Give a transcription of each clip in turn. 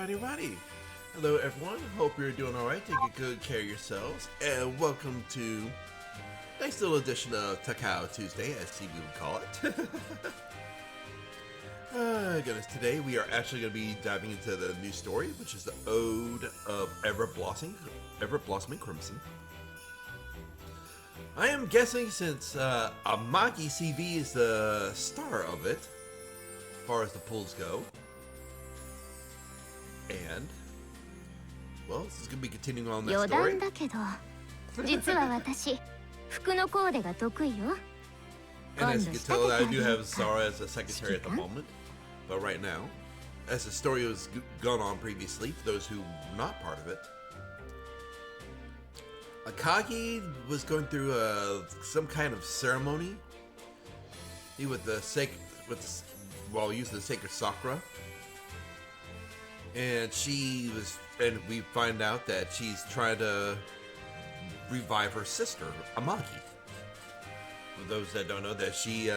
Alrighty. Hello everyone, hope you're doing alright, taking good care of yourselves, and welcome to next little edition of Takao Tuesday, as we would call it. Goodness, today we are actually going to be diving into the new story, which is the Ode of Everblossoming Crimson. I am guessing since Amagi CV is the star of it, as far as the pulls go. And, well, this is going to be continuing on that story. And as you can tell, I do have Zara as a secretary at the moment. But right now, as the story was gone on previously, for those who were not part of it, Akagi was going through some kind of ceremony. He using the sacred sakura. And we find out that she's trying to revive her sister, Amagi. For those that don't know, that she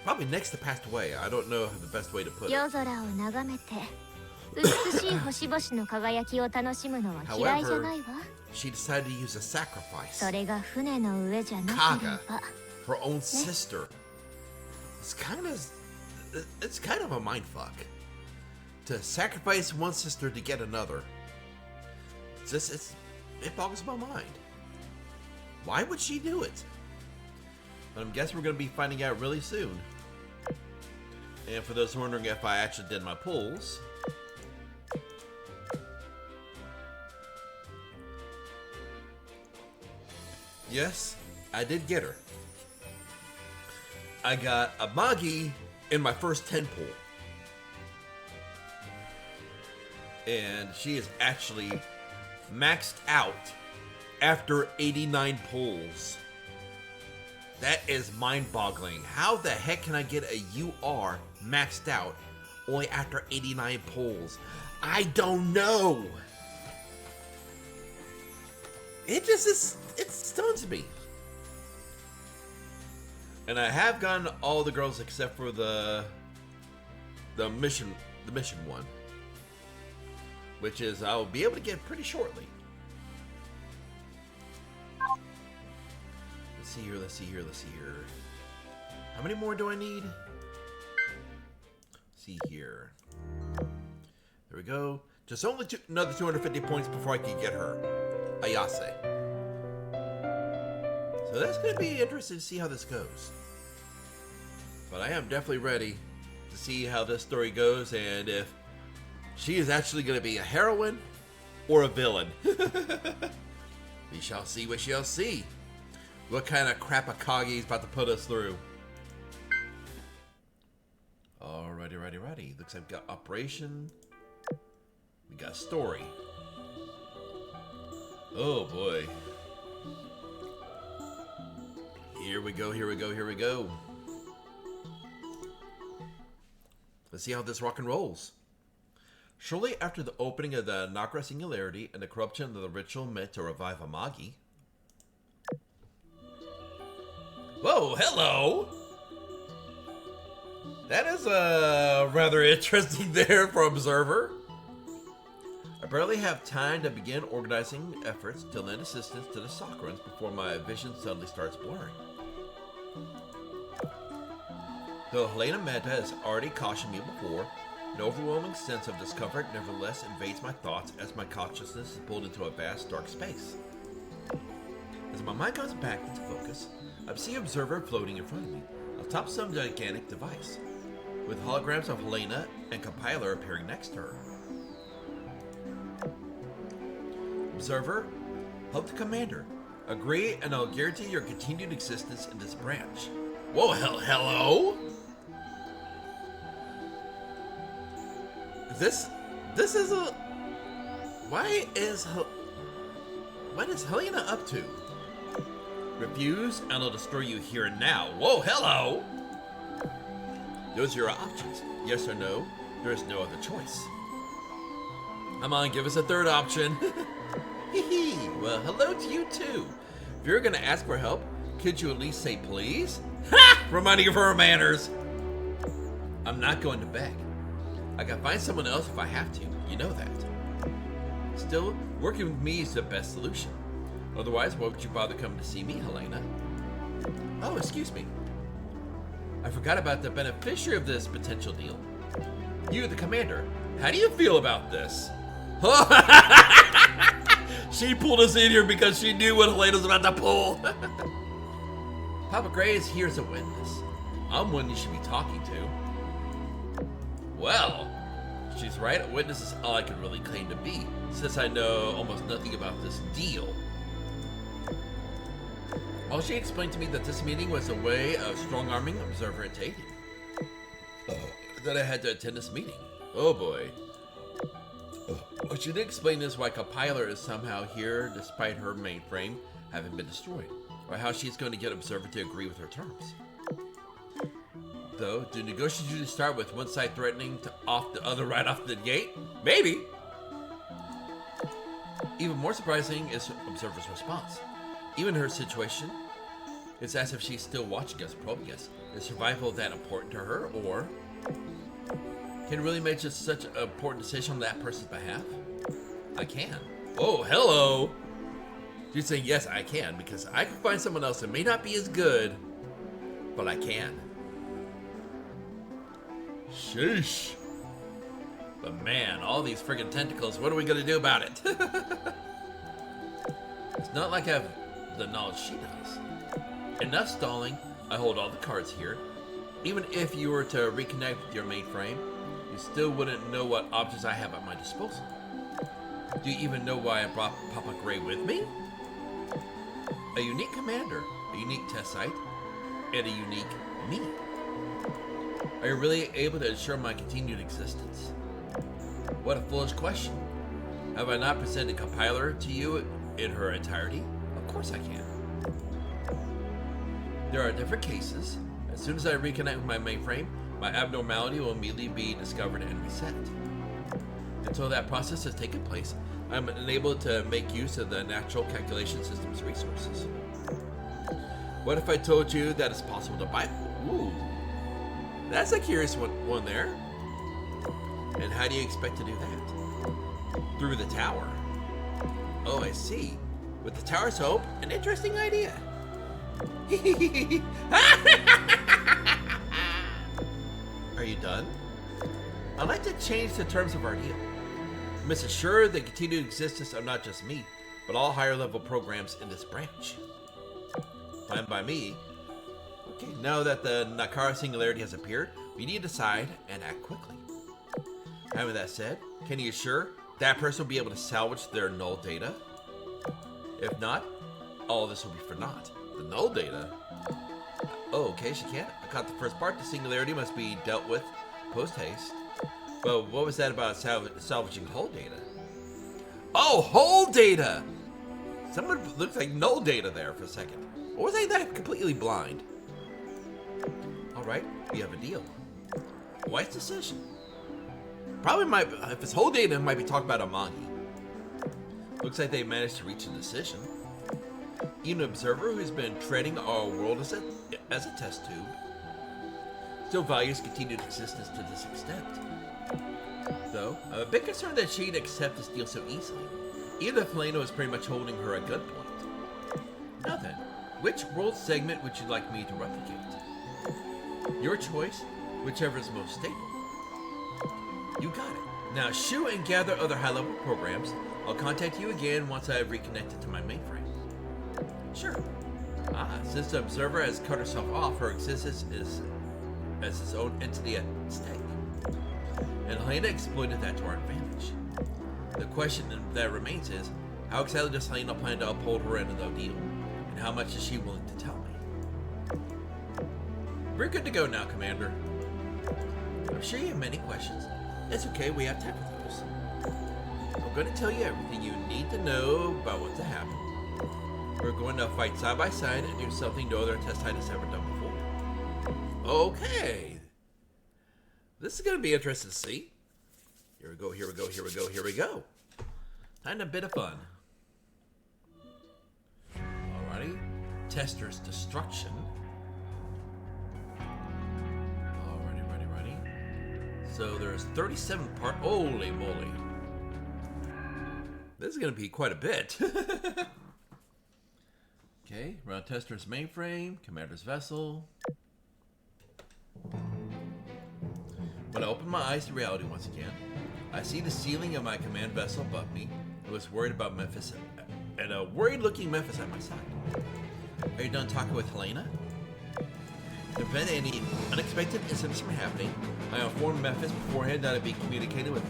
probably next to passed away. I don't know the best way to put it. However, she decided to use a sacrifice. Kaga, her own sister. It's kind of a mindfuck. To sacrifice one sister to get another. It boggles my mind. Why would she do it? But I guess we're going to be finding out really soon. And for those wondering if I actually did my pulls, yes, I did get her. I got Amagi in my first 10 pull. And she is actually maxed out after 89 pulls. That is mind-boggling. How the heck can I get a UR maxed out only after 89 pulls? I don't know. It stuns me. And I have gotten all the girls except for the mission one, which is I'll be able to get pretty shortly. Let's see here. How many more do I need? See here. There we go. Just only another 250 points before I can get her. Ayase. So that's going to be interesting to see how this goes. But I am definitely ready to see how this story goes and if she is actually going to be a heroine or a villain. We shall see, we shall see. What kind of crap Akagi is about to put us through. Alrighty. Looks like we got operation. We got story. Oh boy. Here we go. Let's see how this rock and rolls. Shortly after the opening of the Nakara Singularity and the corruption of the ritual meant to revive Amagi. Whoa, hello! That is rather interesting there for Observer. I barely have time to begin organizing efforts to lend assistance to the Sakurans before my vision suddenly starts blurring. Though Helena Mehta has already cautioned me before, an overwhelming sense of discomfort nevertheless invades my thoughts as my consciousness is pulled into a vast dark space. As my mind comes back into focus, I see an Observer floating in front of me, atop some gigantic device, with holograms of Helena and Compiler appearing next to her. Observer, help the Commander. Agree and I'll guarantee your continued existence in this branch. Whoa, hello? This is a... What is Helena up to? Refuse, and I'll destroy you here and now. Whoa, hello! Those are your options. Yes or no, there is no other choice. Come on, give us a third option. Hee. Well, hello to you too. If you're gonna ask for help, could you at least say please? Ha! Reminding of her manners. I'm not going to beg. I can find someone else if I have to. You know that. Still, working with me is the best solution. Otherwise, why would you bother coming to see me, Helena? Oh, excuse me. I forgot about the beneficiary of this potential deal. You, the commander. How do you feel about this? She pulled us in here because she knew what Helena's about to pull. Papa Gray is here as a witness. I'm one you should be talking to. Well, she's right. A witness is all I can really claim to be, since I know almost nothing about this deal. Well, she explained to me that this meeting was a way of strong-arming Observer and Tating. That I had to attend this meeting. Oh boy. What she did explain is why Compiler is somehow here despite her mainframe having been destroyed, or how she's going to get Observer to agree with her terms. Though, do negotiations usually start with one side threatening to off the other right off the gate? Maybe! Even more surprising is Observer's response. Even in her situation, it's as if she's still watching us, probing us. Is survival that important to her, or can really make just such an important decision on that person's behalf? I can. Oh, hello! She's saying, yes, I can, because I can find someone else that may not be as good, but I can. Sheesh. But man, all these friggin' tentacles, what are we gonna do about it? It's not like I have the knowledge she does. Enough stalling, I hold all the cards here. Even if you were to reconnect with your mainframe, you still wouldn't know what options I have at my disposal. Do you even know why I brought Papa Gray with me? A unique commander, a unique test site, and a unique me. Are you really able to ensure my continued existence? What a foolish question. Have I not presented Compiler to you in her entirety? Of course I can. There are different cases. As soon as I reconnect with my mainframe, my abnormality will immediately be discovered and reset. Until that process has taken place, I'm unable to make use of the natural calculation system's resources. What if I told you that it's possible to bypass? Ooh, that's a curious one there. And how do you expect to do that? Through the tower. Oh, I see. With the tower's help, an interesting idea. Are you done? I'd like to change the terms of our deal. I must assure the continued existence of not just me, but all higher level programs in this branch. Fine by me. Okay, now that the Nakara singularity has appeared, we need to decide and act quickly. Having that said, can you assure that person will be able to salvage their null data? If not, all this will be for naught. The null data? Oh, okay, she can't. I caught the first part. The singularity must be dealt with post-haste. But what was that about salvaging whole data? Oh, whole data! Someone looks like null data there for a second. Or was I that completely blind? Alright, we have a deal. Wise decision. Probably might, if it's whole data, it might be talking about Amagi. Looks like they managed to reach a decision. Even an observer who's been treading our world as a test tube still values continued existence to this extent. Though, I'm a bit concerned that she'd accept this deal so easily, even if Helena was pretty much holding her at gunpoint. Now then, which world segment would you like me to replicate? Your choice, whichever is most stable. You got it. Now shoot and gather other high-level programs. I'll contact you again once I have reconnected to my mainframe. Sure. Since the observer has cut herself off, her existence is as its own entity at stake. And Helena exploited that to our advantage. The question that remains is, how exactly does Helena plan to uphold her end of the deal? And how much is she willing to tell me? We're good to go now, Commander. I'm sure you have many questions. It's okay, we have time for those. I'm going to tell you everything you need to know about what to happen. We're going to fight side by side and do something no other test site has ever done before. Okay. This is going to be interesting to see. Here we go, here we go, here we go, here we go. Time a bit of fun. Alrighty. Tester's destruction. Alrighty. So there's 37 part. Holy moly. This is going to be quite a bit. Okay, around Tester's mainframe, Commander's vessel. When I open my eyes to reality once again, I see the ceiling of my command vessel above me. I was worried about Memphis and a worried-looking Memphis at my side. Are you done talking with Helena? To prevent any unexpected incidents from happening, I informed Memphis beforehand that I'd be communicating with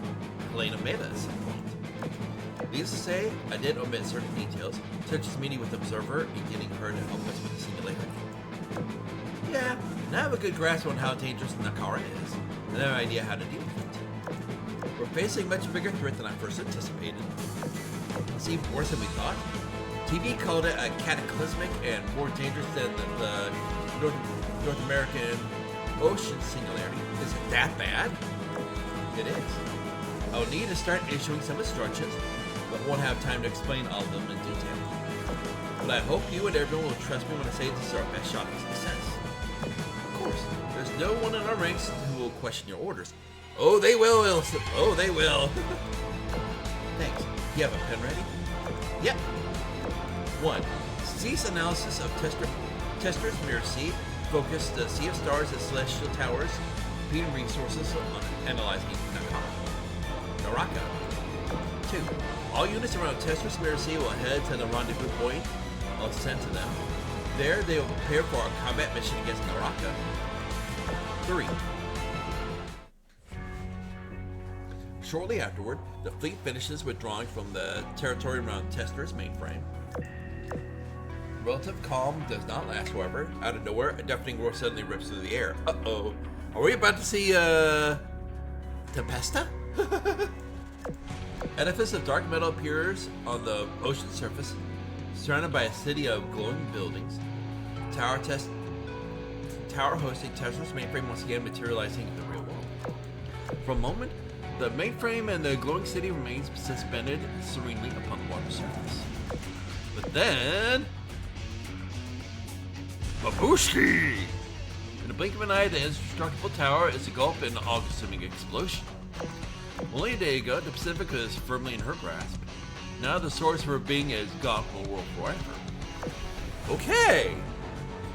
Helena Meta at some point. Needless to say, I did omit certain details, such as meeting with the Observer and getting her to help us with the singularity. Yeah, now I have a good grasp on how dangerous Nakara is, and I have an idea how to deal with it. We're facing a much bigger threat than I first anticipated. It seemed worse than we thought. TV called it a cataclysmic and more dangerous than the North American ocean singularity. Is it that bad? It is. I'll need to start issuing some instructions, but won't have time to explain all of them in detail. But I hope you and everyone will trust me when I say this is our best shot at success. Of course, there's no one in our ranks who will question your orders. Oh, they will, Wilson. Oh, they will. Thanks. You have a pen ready? Yep. 1. Cease analysis of Tester's Mirror Sea. Focus the Sea of Stars and Celestial Towers. Computing resources on analyzing Naraka. 2. All units around Tester's Mirror Sea will head to the rendezvous point I'll send to them. There, they will prepare for our combat mission against Naraka. 3. Shortly afterward, the fleet finishes withdrawing from the territory around Tester's mainframe. Relative calm does not last, however. Out of nowhere, a deafening roar suddenly rips through the air. Uh-oh. Are we about to see, Tempesta? Edifice of dark metal appears on the ocean surface, surrounded by a city of glowing buildings. Tower hosting Tesla's mainframe once again materializing in the real world. For a moment, the mainframe and the glowing city remains suspended serenely upon the water surface. But then... Babushki! In the blink of an eye, the indestructible tower is engulfed in an all-consuming explosion. Only a day ago, the Pacific was firmly in her grasp. Now the source of her being is gone from the world forever. Okay!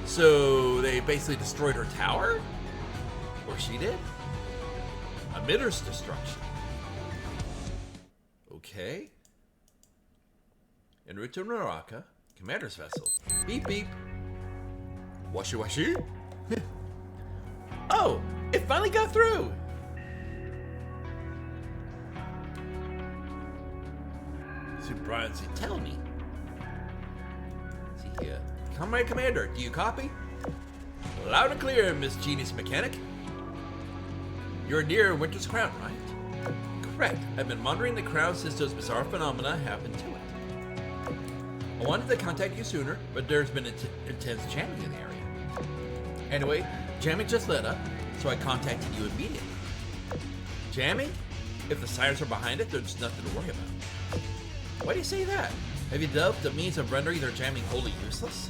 So they basically destroyed her tower? Or she did? Emitter's destruction. Okay. En route to Naraka, Commander's vessel. Beep beep. Washi washi? Oh! It finally got through! Surprise, tell me. Let's see here. Comrade Commander, do you copy? Loud and clear, Miss Genius Mechanic. You're near Winter's Crown, right? Correct. I've been monitoring the crown since those bizarre phenomena happened to it. I wanted to contact you sooner, but there's been intense jamming in the area. Anyway, jamming just let up, so I contacted you immediately. Jamming? If the sirens are behind it, there's nothing to worry about. Why do you say that? Have you developed a means of rendering their jamming wholly useless?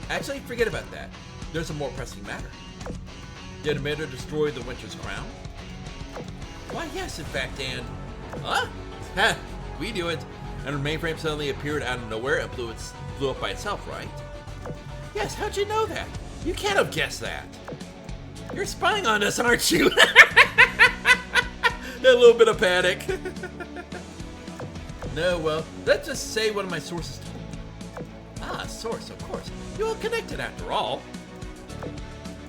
Actually, forget about that. There's a more pressing matter. Did Emitter destroy the Winter's Crown? Why, yes, in fact, and... Huh? Ha! We do it. And her mainframe suddenly appeared out of nowhere and blew up by itself, right? Yes, how'd you know that? You can't have guessed that. You're spying on us, aren't you? A little bit of panic. No, well, let's just say one of my sources told me. Ah, source, of course. You're all connected after all.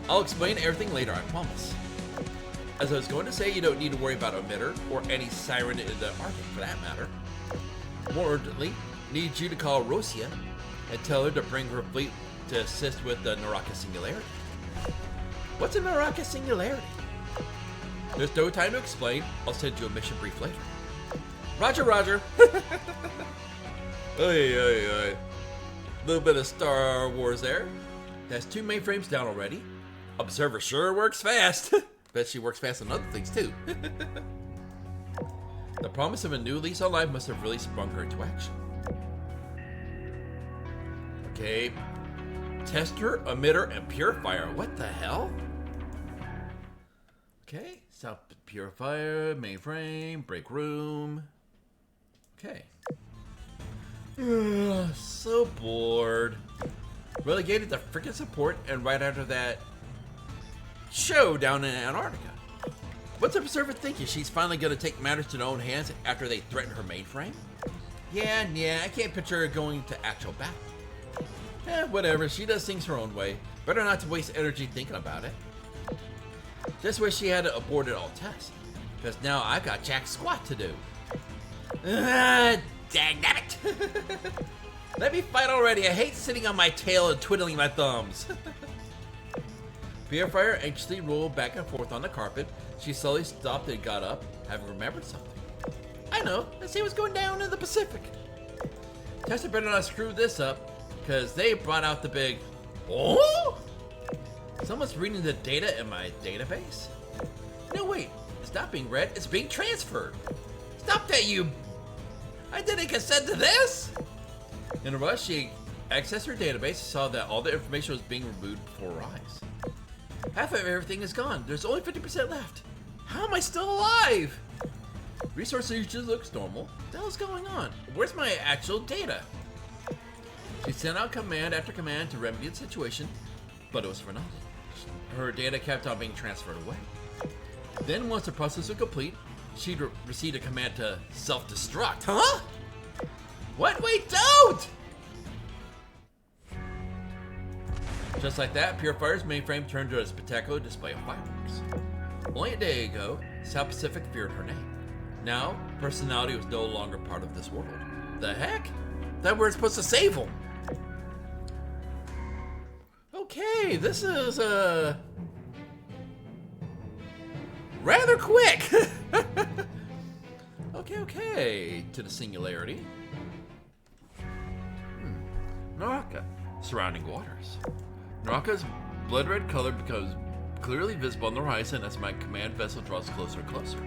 I'll explain everything later, I promise. As I was going to say, you don't need to worry about Emitter, or any siren in the Arctic for that matter. More urgently, need you to call Rosia and tell her to bring her fleet to assist with the Naraka Singularity. What's a Naraka Singularity? There's no time to explain. I'll send you a mission brief later. Roger, roger. Oy. Little bit of Star Wars there. That's 2 mainframes down already. Observer sure works fast. Bet she works fast on other things too. The promise of a new lease on life must have really sprung her into action. Okay. Tester, emitter, and purifier. What the hell? Okay. South Purifier, mainframe, break room. Okay. So bored. Relegated to freaking support, and right after that, show down in Antarctica. What's Observer thinking? She's finally gonna take matters to her own hands after they threaten her mainframe? Yeah, I can't picture her going to actual battle. Whatever, she does things her own way. Better not to waste energy thinking about it. Just wish she had aborted all tests, because now I've got jack squat to do. Dang it! Let me fight already. I hate sitting on my tail and twiddling my thumbs. Purifier anxiously rolled back and forth on the carpet. She slowly stopped and got up, having remembered something. I know. Let's see what's going down in the Pacific. Tessa better not screw this up, because they brought out the big... Oh? Someone's reading the data in my database? No, wait. It's not being read. It's being transferred. Stop that, you... I didn't consent to this! In a rush, she accessed her database and saw that all the information was being removed before her eyes. Half of everything is gone. There's only 50% left. How am I still alive? Resource usage looks normal. What the hell's going on? Where's my actual data? She sent out command after command to remedy the situation, but it was for nothing. Her data kept on being transferred away. Then once the process was complete, she'd received a command to self-destruct. Huh? What? Wait, don't! Just like that, Purifier's mainframe turned to a spectacular display of fireworks. Only a day ago, South Pacific feared her name. Now, personality was no longer part of this world. The heck? That we were supposed to save him. Okay, this is rather quick. Okay, to the singularity. Naraka, surrounding waters. Naraka's blood red color becomes clearly visible on the horizon as my command vessel draws closer and closer.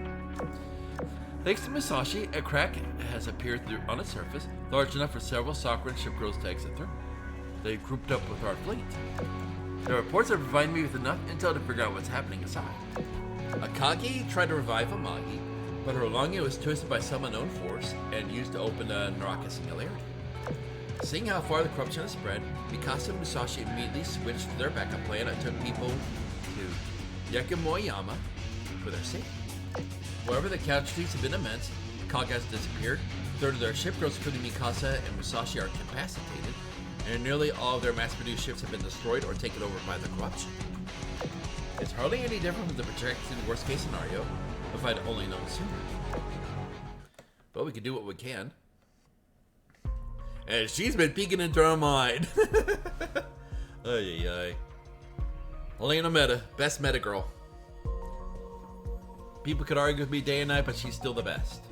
Thanks to Musashi, a crack has appeared on its surface, large enough for several Sakura ship girls to exit through. They grouped up with our fleet. The reports have provided me with enough intel to figure out what's happening inside. Akagi tried to revive Amagi, but her longing was twisted by some unknown force and used to open the Naraka singularity. Seeing how far the corruption has spread, Mikasa and Musashi immediately switched to their backup plan and took people to Yakumoyama for their safety. However, the casualties have been immense. Akagi has disappeared, a third of their ship girls, including Mikasa and Musashi, are incapacitated, and nearly all of their mass-produced ships have been destroyed or taken over by the corruption. It's hardly any different from the projected worst-case scenario, if I'd only known sooner. But we can do what we can. And she's been peeking into our mind. Ay. Helena Meta, best meta girl. People could argue with me day and night, but she's still the best.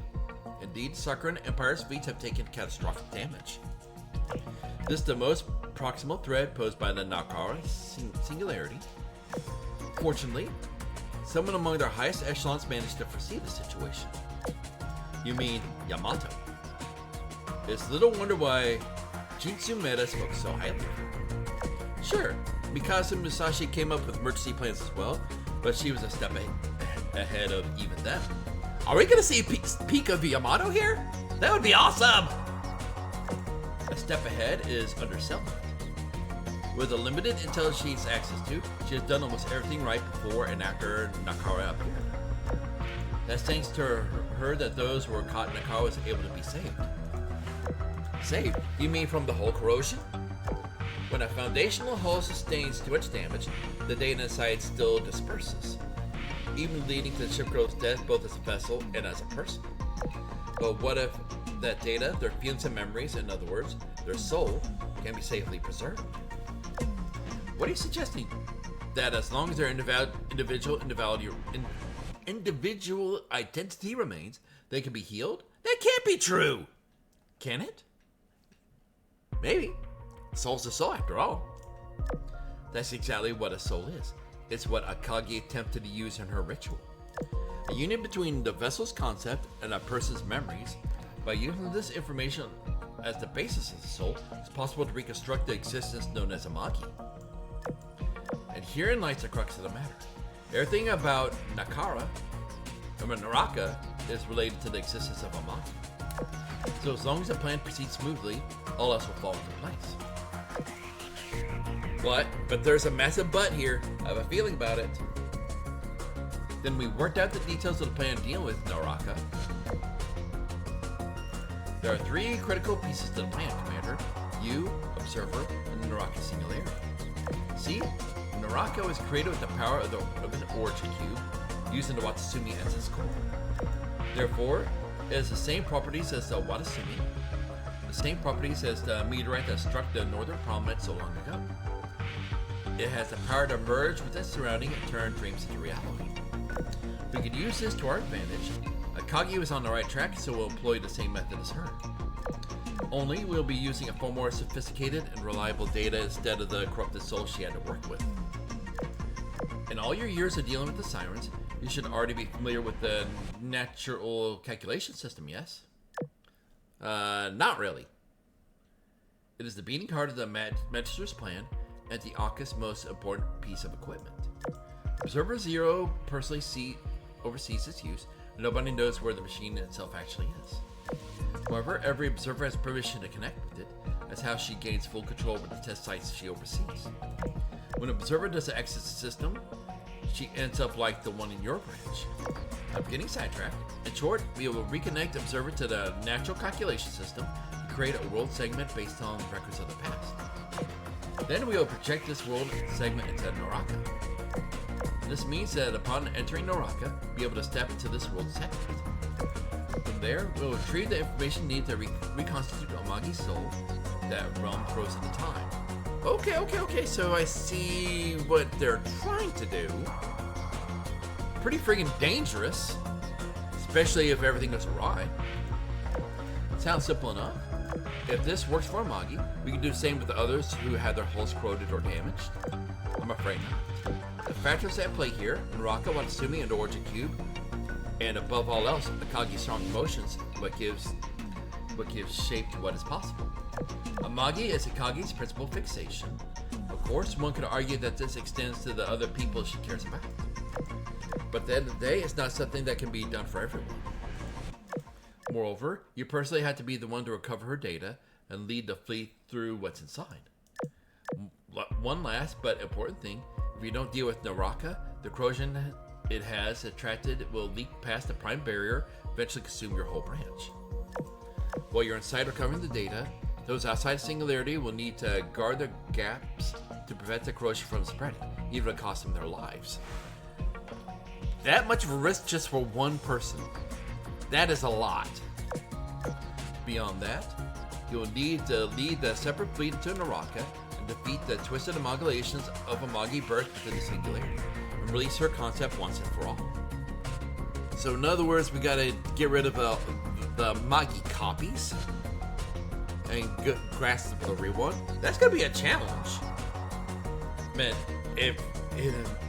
Indeed, Sakura and Empire's fleets have taken catastrophic damage. This is the most proximal threat posed by the Nakara singularity. Fortunately, someone among their highest echelons managed to foresee the situation. You mean Yamato. It's little wonder why Jinsu Meta spoke so highly of her. Sure, Mikasa and Musashi came up with emergency plans as well, but she was a step ahead of even them. Are we gonna see a peek of Yamato here? That would be awesome! A step ahead is underselling. With the limited intel she's access to, she has done almost everything right before and after Nakara appeared. That's thanks to her that those who were caught in Nakara was able to be saved. Saved? You mean from the hull corrosion? When a foundational hull sustains too much damage, the data inside still disperses, even leading to the ship girl's death both as a vessel and as a person. But what if that data, their feelings and memories, in other words, their soul, can be safely preserved? What are you suggesting? That as long as their individual identity remains, they can be healed? That can't be true! Can it? Maybe. Soul's a soul after all. That's exactly what a soul is. It's what Akagi attempted to use in her ritual. A union between the vessel's concept and a person's memories. By using this information as the basis of the soul, it's possible to reconstruct the existence known as Amagi. And herein lies the crux of the matter. Everything about Naraka is related to the existence of Amagi. So as long as the plan proceeds smoothly, all else will fall into place. What? But there's a massive but here. I have a feeling about it. Then we worked out the details of the plan dealing with Naraka. There are 3 critical pieces to the plan, Commander. You, Observer, and the Naraka Singularity. See? Naraka was created with the power of an origin cube, using the Watasumi as its core. Therefore, it has the same properties as the Watasumi, the same properties as the meteorite that struck the northern prominence so long ago. It has the power to merge with its surrounding and turn dreams into reality. We could use this to our advantage. Akagi was on the right track, so we'll employ the same method as her. Only we'll be using a far more sophisticated and reliable data instead of the corrupted soul she had to work with. In all your years of dealing with the sirens, you should already be familiar with the natural calculation system, yes? Not really. It is the beating heart of the Magister's plan and the Aka's most important piece of equipment. Observer Zero personally oversees its use, and nobody knows where the machine itself actually is. However, every observer has permission to connect with it. That's how she gains full control over the test sites she oversees. When an observer does an exit system, she ends up like the one in your branch. I'm getting sidetracked. In short, we will reconnect observer to the natural calculation system and create a world segment based on records of the past. Then we will project this world segment into Naraka. This means that upon entering Naraka, we'll be able to step into this world segment. From there, we'll retrieve the information needed to reconstitute Amagi's soul that realm throws at the time. Okay, so I see what they're trying to do. Pretty friggin' dangerous, especially if everything goes awry. Sounds simple enough. If this works for Amagi, we can do the same with the others who had their hulls corroded or damaged. I'm afraid not. The factors at play here, Naraka, Watasumi, and the Origin Cube, and above all else, Akagi's strong emotions, what gives shape to what is possible. Amagi is Akagi's principal fixation. Of course, one could argue that this extends to the other people she cares about. But at the end of the day, it's not something that can be done for everyone. Moreover, you personally have to be the one to recover her data and lead the fleet through what's inside. One last but important thing, if you don't deal with Naraka, the corrosion it has attracted will leak past the prime barrier, eventually consume your whole branch. While you're inside recovering the data, those outside Singularity will need to guard the gaps to prevent the corrosion from spreading, even if it costs them their lives. That much of a risk just for one person. That is a lot. Beyond that, you'll need to lead the separate fleet into Naraka and defeat the twisted amalgamations of Amagi birthed within the Singularity, and release her concept once and for all. So in other words, we gotta get rid of the Amagi copies and grasp the real one. That's gonna be a challenge. Man,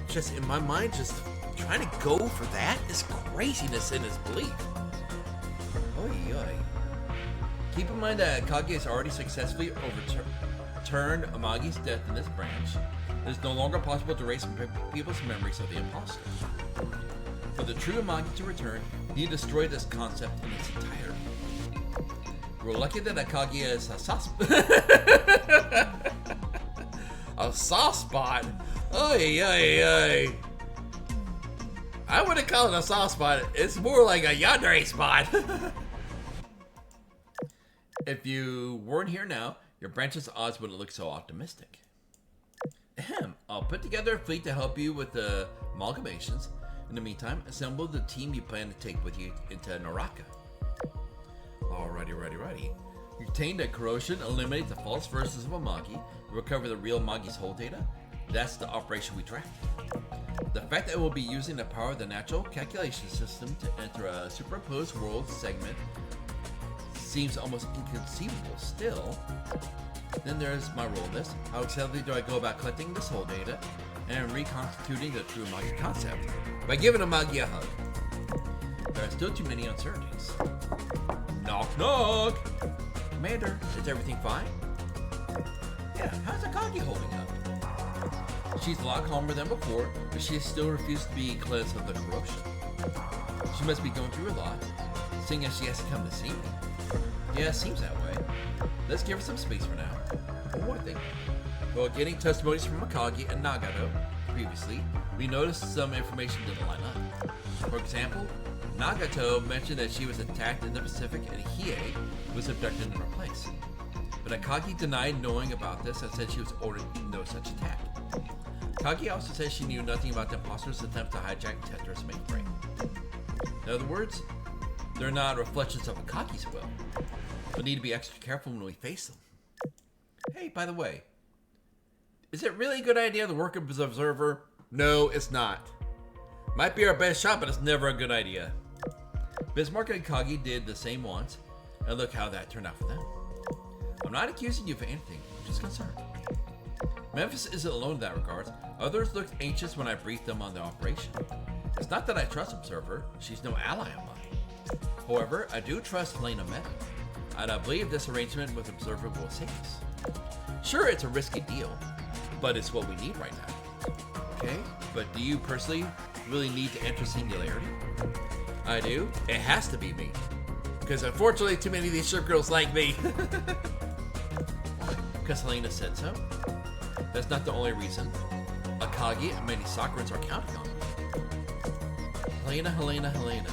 just in my mind, just trying to go for that is craziness in its belief. Keep in mind that Kage has already successfully overturned Amagi's death in this branch. It is no longer possible to erase people's memories of the imposter. For the true Amagi to return, he destroyed this concept in its entirety. We're lucky that Akagi is a a soft spot. Oy. I wouldn't call it a soft spot. It's more like a yandere spot. If you weren't here now, your branch's odds wouldn't look so optimistic. I'll put together a fleet to help you with the amalgamations. In the meantime, assemble the team you plan to take with you into Naraka. Alrighty. Retain the corrosion, eliminate the false versions of Amagi, recover the real Amagi's whole data. That's the operation we drafted. The fact that we'll be using the power of the natural calculation system to enter a superimposed world segment seems almost inconceivable still. Then there's my role in this. How exactly do I go about collecting this whole data and reconstituting the true Amagi concept by giving Amagi a hug? There are still too many uncertainties. Knock. Commander, is everything fine? Yeah, how's Akagi holding up? She's a lot calmer than before, but she still refuses to be cleansed of the corruption. She must be going through a lot, seeing as she has to come to see me. Yeah, it seems that way. Let's give her some space for now. One more thing. While getting testimonies from Akagi and Nagato previously, we noticed some information didn't line up. For example, Nagato mentioned that she was attacked in the Pacific and Hiei was abducted in her place. But Akagi denied knowing about this and said she was ordered no such attack. Akagi also said she knew nothing about the imposter's attempt to hijack Tetra's mainframe. In other words, they're not reflections of Akagi's will. We'll need to be extra careful when we face them. Hey, by the way, is it really a good idea to work as an observer? No, it's not. Might be our best shot, but it's never a good idea. Bismarck and Akagi did the same once, and look how that turned out for them. I'm not accusing you of anything, I'm just concerned. Memphis isn't alone in that regard. Others looked anxious when I briefed them on the operation. It's not that I trust Observer, she's no ally of mine. However, I do trust Helena Meta, and I believe this arrangement with Observer will save us. Sure, it's a risky deal, but it's what we need right now. Okay, but do you personally really need to enter Singularity? I do. It has to be me. Because unfortunately, too many of these ship girls like me. Because Helena said so. That's not the only reason. Akagi and many Sakurans are counting on me. Helena.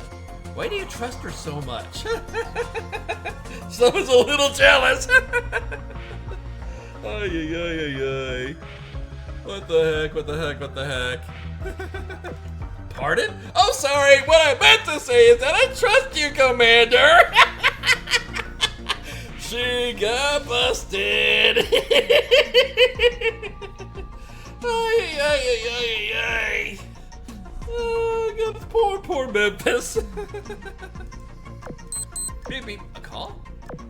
Why do you trust her so much? Someone's a little jealous. Ay. What the heck? Pardon? Oh, sorry. What I meant to say is that I trust you, Commander. She got busted. Ay. Oh, God, poor Memphis. Beep. A call?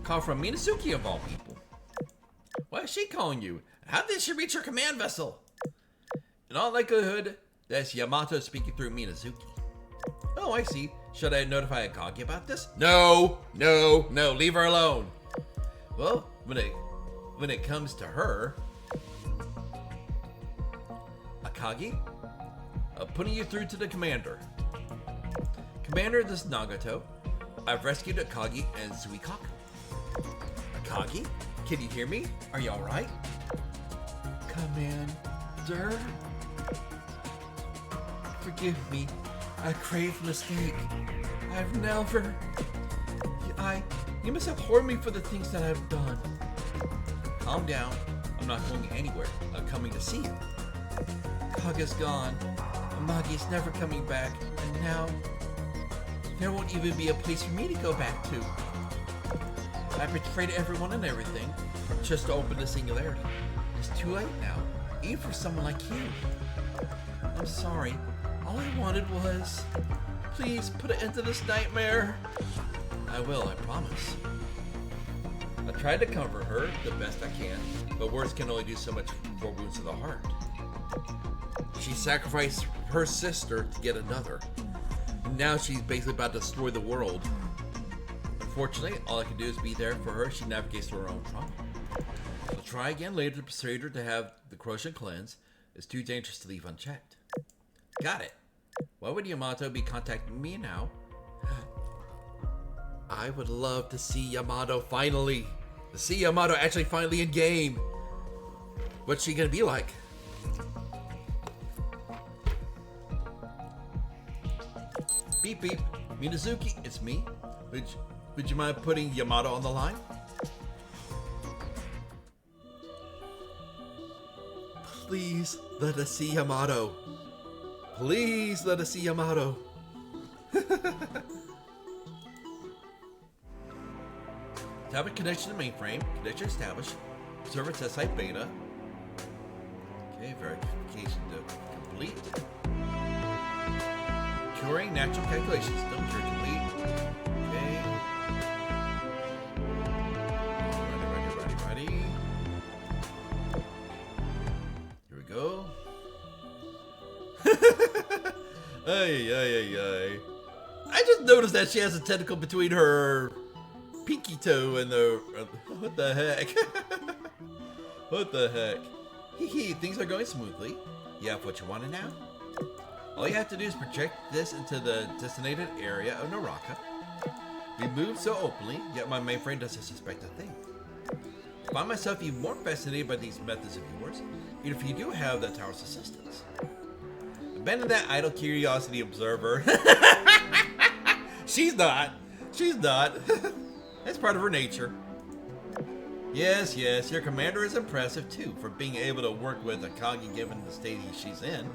Call from Minazuki of all people. Why is she calling you? How did she reach her command vessel? In all likelihood, that's Yamato speaking through Minazuki. Oh, I see. Should I notify Akagi about this? No, leave her alone. Well, when it comes to her, Akagi, putting you through to the commander. Commander, this is Nagato. I've rescued Akagi and Suikaku. Akagi, can you hear me? Are you alright? Commander? Forgive me. I crave mistake. I've never... You must abhor me for the things that I've done. Calm down. I'm not going anywhere. I'm coming to see you. Kaga's gone. Amagi's never coming back. And now... there won't even be a place for me to go back to. I betrayed everyone and everything just to open the Singularity. It's too late now. Even for someone like you. I'm sorry. All I wanted was... please put an end to this nightmare. I will, I promise. I tried to comfort her the best I can, but words can only do so much for wounds to the heart. She sacrificed her sister to get another. And now she's basically about to destroy the world. Unfortunately, all I can do is be there for her as she navigates through her own trauma. I'll try again later to persuade her to have the corrosion cleanse. It's too dangerous to leave unchecked. Got it. Why would Yamato be contacting me now? I would love to see Yamato finally. To see Yamato actually finally in game. What's she gonna be like? Beep. Minazuki, it's me. Would you mind putting Yamato on the line? Please let us see Yamato. Please let us see Yamato. Tablet connection to mainframe. Connection established. Server test site beta. Okay, verification complete. Curing natural calculations. Don't cure complete. Okay. Ready. Here we go. Ay. I just noticed that she has a tentacle between her pinky toe and the... what the heck? What the heck? Things are going smoothly. You have what you wanted now? All you have to do is project this into the designated area of Naraka. We move so openly, yet my mainframe doesn't suspect a thing. I find myself even more fascinated by these methods of yours, even if you do have the tower's assistance. Abandon that idle curiosity, observer. She's not. She's not. That's part of her nature. Yes, your commander is impressive too, for being able to work with Akagi given the state she's in.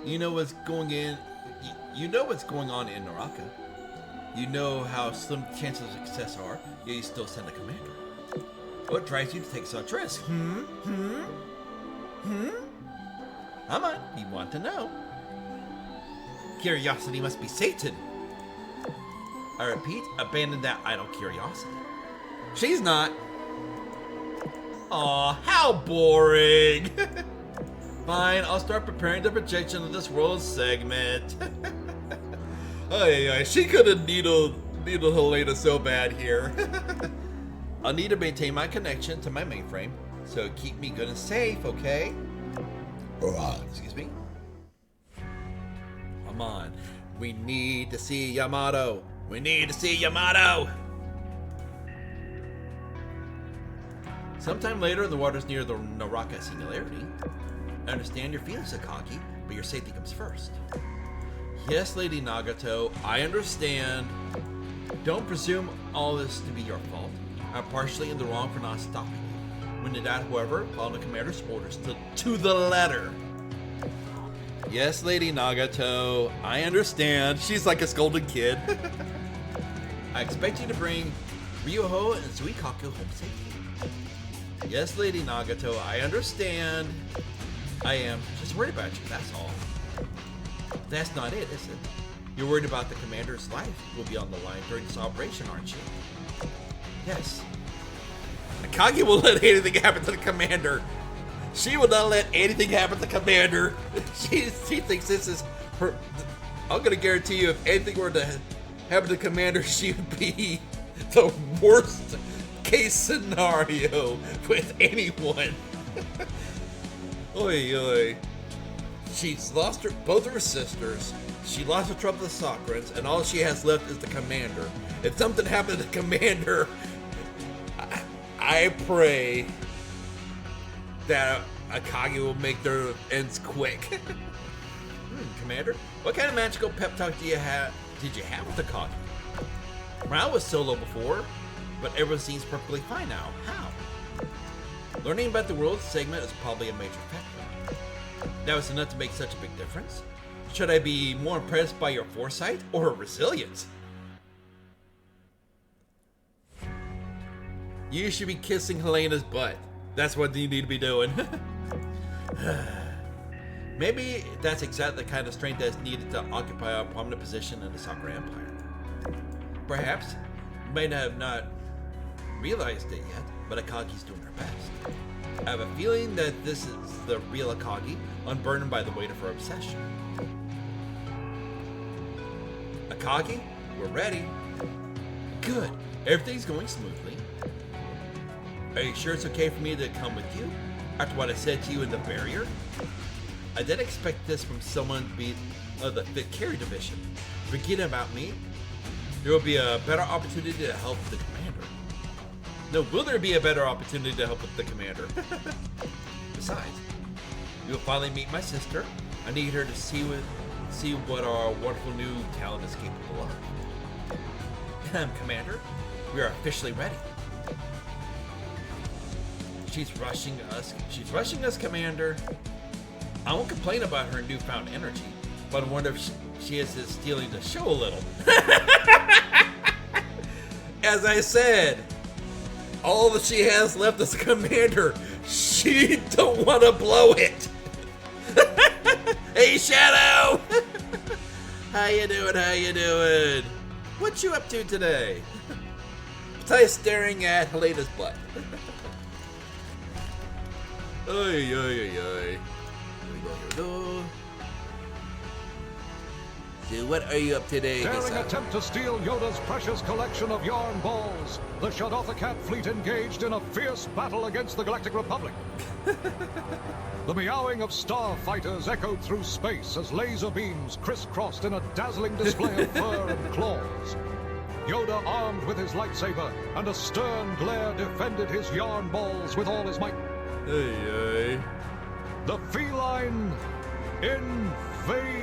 You know what's going on in Naraka. You know how slim chances of success are, yet you still send a commander. What drives you to take such risk? Come on, you want to know. Curiosity must be Satan. I repeat, abandon that idle curiosity. She's not. Aw, how boring. Fine, I'll start preparing the projection of this world segment. She could have needled Helena so bad here. I'll need to maintain my connection to my mainframe, so keep me good and safe, okay? Excuse me. Come on. We need to see Yamato. We need to see Yamato! Sometime later in the waters near the Naraka Singularity. I understand your feelings, Akagi, but your safety comes first. Yes, Lady Nagato, I understand. Don't presume all this to be your fault. I'm partially in the wrong for not stopping you. When in doubt, however, follow the commander's orders to the letter. Yes, Lady Nagato, I understand. She's like a scolded kid. I expect you to bring Ryuho and Suikaku home safely. Yes, Lady Nagato, I understand. I am just worried about you, that's all. That's not it, is it? You're worried about the commander's life will be on the line during this operation, aren't you? Yes. Akagi will let anything happen to the commander. She will not let anything happen to the commander. She thinks this is her. I'm gonna guarantee you, if anything were to happen to the commander, she would be the worst case scenario with anyone. Oi, oi. She's lost both of her sisters. She lost her trouble with the Sakurans, and all she has left is the commander. If something happened to the commander, I pray that Akagi will make their ends quick. Commander, what kind of magical pep talk did you have with Akagi? Morale was so low before, but everyone seems perfectly fine now. How? Learning about the world segment is probably a major factor. That was enough to make such a big difference. Should I be more impressed by your foresight or her resilience? You should be kissing Helena's butt. That's what you need to be doing. Maybe that's exactly the kind of strength that's needed to occupy a prominent position in the Sakura Empire. Perhaps you might have not realized it yet, but Akagi's doing her best. I have a feeling that this is the real Akagi, unburdened by the weight of her obsession. Akagi, we're ready. Good. Everything's going smoothly. Are you sure it's okay for me to come with you? After what I said to you in the barrier? I didn't expect this from someone to be of the Fit Carry Division. Forget about me. There will be a better opportunity to help the commander. No, will there be a better opportunity to help with the commander? Besides, you'll finally meet my sister. I need her to see what our wonderful new talent is capable of. Commander, we are officially ready. She's rushing us, Commander. I won't complain about her newfound energy, but I wonder if she is stealing the show a little. As I said, all that she has left as Commander, she don't want to blow it. Hey, Shadow! How you doing? What you up to today? Besides staring at Helena's butt. Zenitsu. What are you up to today? Daring attempt to steal Yoda's precious collection of yarn balls. The Shadothacat fleet engaged in a fierce battle against the Galactic Republic. The meowing of starfighters echoed through space as laser beams crisscrossed in a dazzling display of fur and claws. Yoda, armed with his lightsaber, and a stern glare defended his yarn balls with all his might. Hey. The feline invade.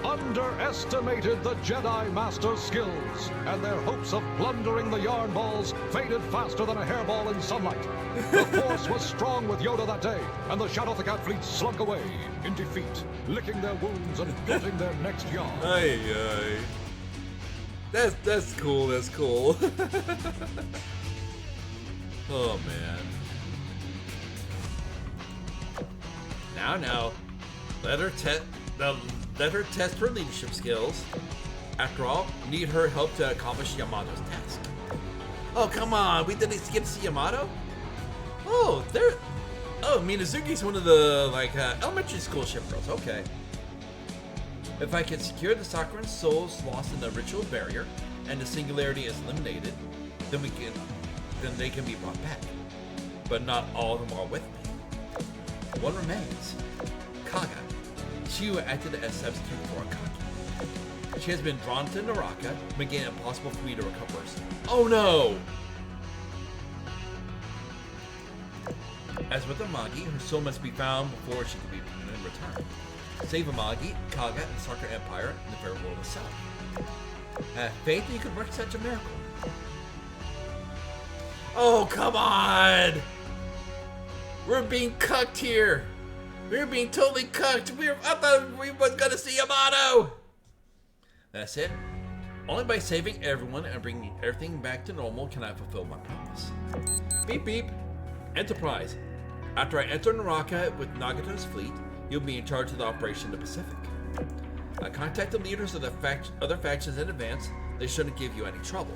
Underestimated the Jedi Master's skills, and their hopes of plundering the yarn balls faded faster than a hairball in sunlight. The Force was strong with Yoda that day, and the Shadothacat fleet slunk away in defeat, licking their wounds and plotting their next yarn. Hey. That's cool. That's cool. Oh man. Now. Let her test her leadership skills. After all, need her help to accomplish Yamato's task. Oh, come on. We didn't get to see Yamato? Oh, Minazuki's one of the, elementary school ship girls. Okay. If I can secure the Sakura souls lost in the ritual barrier, and the singularity is eliminated, then they can be brought back. But not all of them are with me. One remains. Kaga. She who acted as substitute for Akaki. She has been drawn to Naraka, making it impossible for me to recover her. Oh no! As with Amagi, her soul must be found before she can be returned. Save Amagi, Kaga, and the Sakura Empire in the very world itself. Have faith that you can work such a miracle. Oh, come on! We're being cucked here! We're being totally cucked! I thought we was gonna see Yamato! That's it. Only by saving everyone and bringing everything back to normal can I fulfill my promise. Beep beep. Enterprise. After I enter Naraka with Nagato's fleet, you'll be in charge of the operation in the Pacific. I contact the leaders of the other factions in advance. They shouldn't give you any trouble.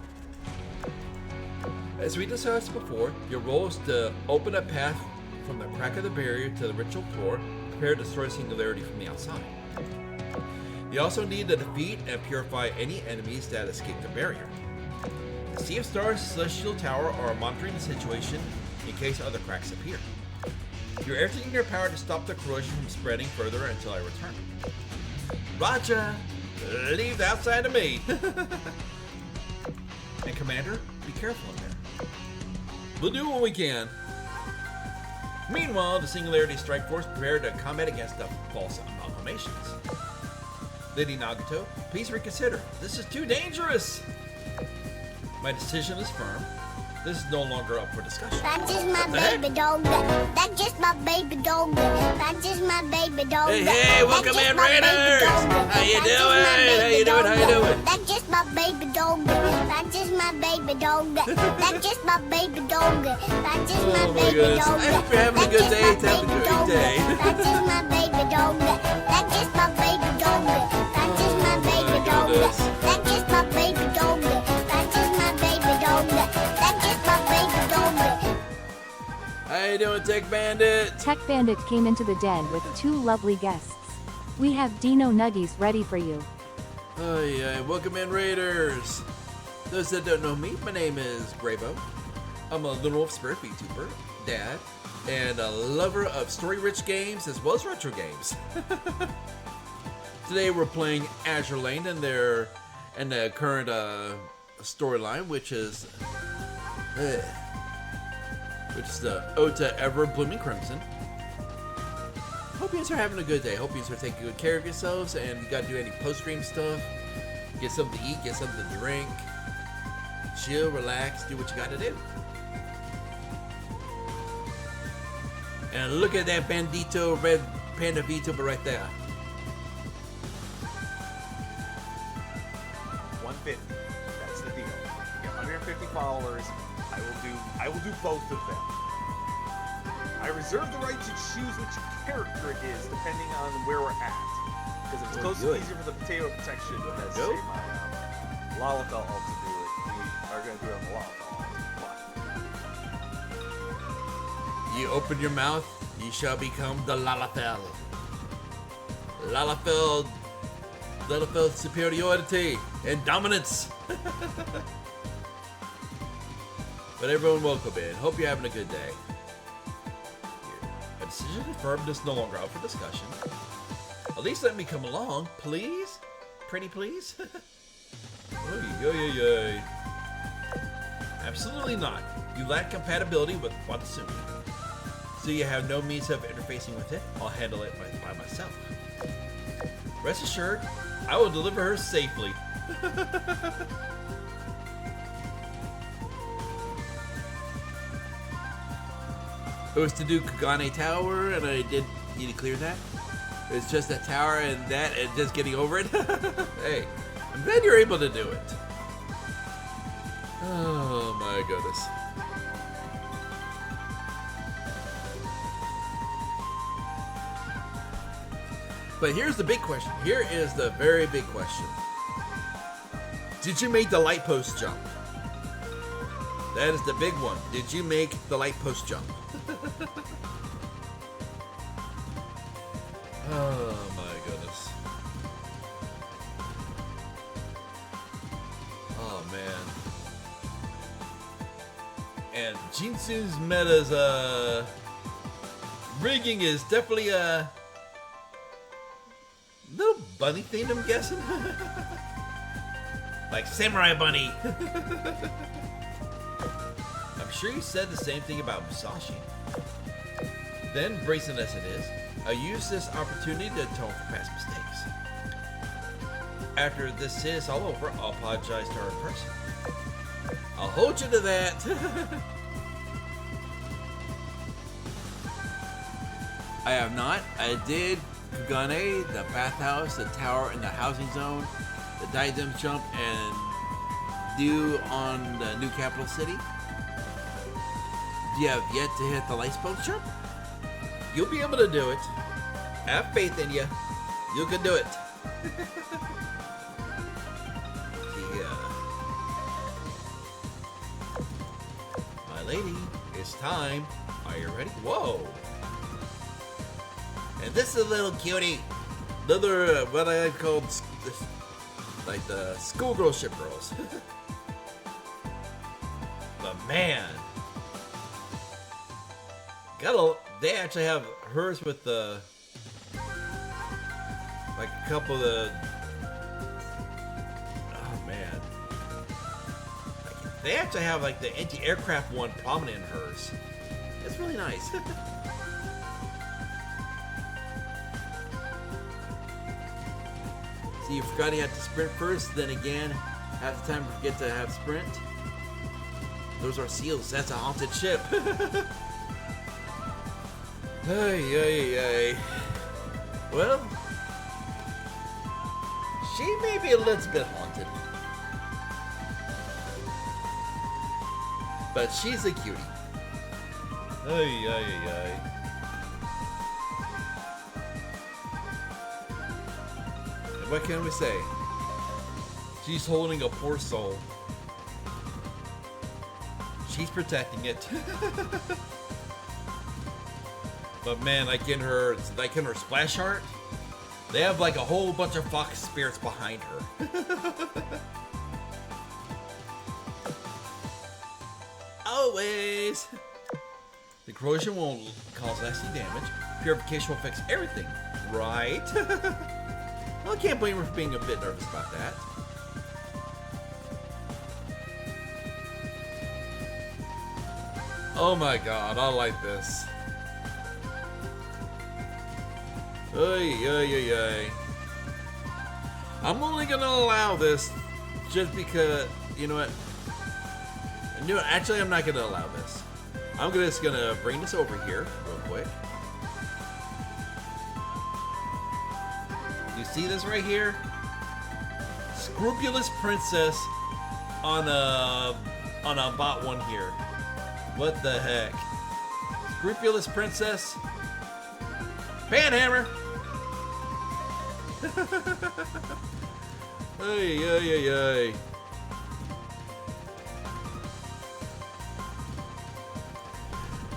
As we discussed before, your role is to open a path from the crack of the barrier to the ritual floor, prepare to destroy singularity from the outside. You also need to defeat and purify any enemies that escape the barrier. The Sea of Stars Celestial Tower are monitoring the situation in case other cracks appear. Do everything in your power to stop the corrosion from spreading further until I return. Roger! Leave the outside to me! And Commander, be careful in there. We'll do what we can. Meanwhile, the Singularity Strike Force prepared to combat against the false amalgamations. Lady Nagato, please reconsider. This is too dangerous! My decision is firm. This is no longer up for discussion. That's just my baby dog. That's just my baby dog. That's just my baby dog. Hey, welcome in, Raiders! How you doing? That's just my baby dog. That's just my baby dog. That's just my baby dog. That's just my baby dog. I hope you're having a good day. Have a great day. That's just my baby dog. That's just my baby dog. That's just my baby dog. That's just my baby dog. That's just my baby dog. That's just my baby dog. How you doing, Tech Bandit? Tech Bandit came into the den with two lovely guests. We have Dino Nuggies ready for you. Oh yeah, welcome in, Raiders. Those that don't know me, my name is Bravo. I'm a Little Wolf Spirit VTuber, dad, and a lover of story-rich games as well as retro games. Today we're playing Azure Lane and the current storyline, which is the Ode of Everblooming Crimson. Hope you guys are having a good day. Hope you guys are taking good care of yourselves, and you gotta do any post-stream stuff. Get something to eat, get something to drink, chill, relax, do what you gotta do. And look at that bandito, red panda Vito right there. 150. That's the deal. You have 150 followers. I will do both of them. I reserve the right to choose which character it is depending on where we're at. Because if it's closer, easier for the potato protection, as say my Lalafell alt to do it. We are going to do it on the Lalafell alt. You open your mouth, you shall become the Lalafell. Lalafell superiority and dominance. But everyone, welcome in. Hope you're having a good day. A decision confirmed is no longer out for discussion. At least let me come along, please. Pretty please. Oy. Absolutely not. You lack compatibility with Watasumi. So you have no means of interfacing with it. I'll handle it by myself. Rest assured, I will deliver her safely. It was to do Kagane Tower, and I did need to clear that. It's just that tower and that, and just getting over it. Hey, I'm glad you're able to do it. Oh my goodness. But here's the big question. Here is the very big question. Did you make the light post jump? That is the big one. Did you make the light post jump? Oh my goodness. Oh man. And Jinsu's meta's rigging is definitely a little bunny themed, I'm guessing. Like Samurai Bunny. I'm sure you said the same thing about Musashi. Then, brazen as it is, I use this opportunity to atone for past mistakes. After this is all over, I'll apologize to her in person. I'll hold you to that. I have not. I did Kagane, the bathhouse, the tower, and the housing zone, the diadem jump, and do on the new capital city. You have yet to hit the light post jump? You'll be able to do it. Have faith in you. You can do it. Yeah. My lady, it's time. Are you ready? Whoa. And this is a little cutie. Another, what I call, like the schoolgirl ship girls. But man. They actually have hers with the, like a couple of the, oh man. They actually have like the anti-aircraft one prominent in hers. It's really nice. See, you forgot you had to sprint first, then again, half the time you forget to have sprint. Those are seals, that's a haunted ship. Hey. Well, she may be a little bit haunted, but she's a cutie. Hey. What can we say? She's holding a poor soul. She's protecting it. But man, like in her splash art, they have like a whole bunch of fox spirits behind her. Always. The corrosion won't cause lasting damage. Purification will fix everything, right? Well, I can't blame her for being a bit nervous about that. Oh my god, I like this. Ay. I'm only gonna allow this just because, you know what? Actually, I'm not gonna allow this. I'm just gonna bring this over here real quick. You see this right here? Scrupulous princess on a bot one here. What the heck? Scrupulous princess. Panhammer. Ay.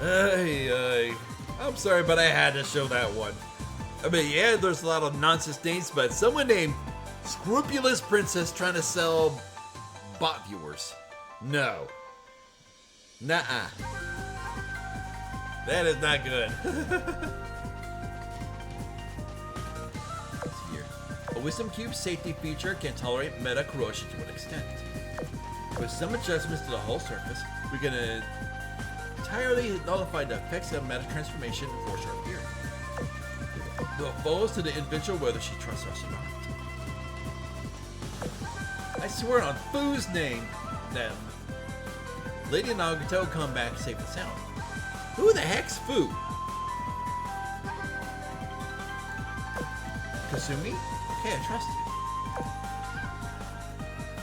Ay. I'm sorry, but I had to show that one. I mean, yeah, there's a lot of nonsense names, but someone named Scrupulous Princess trying to sell bot viewers. No. Nuh-uh. That is not good. Let's see here. A Wisdom Cube safety feature can tolerate meta corrosion to an extent. With some adjustments to the hull surface, we can entirely nullify the effects of meta transformation for a short period. Though it falls to the individual whether she trusts us or not. I swear on Fu's name that Lady Nagato come back safe and sound. Who the heck's Fu? Kasumi? Okay, I trust you.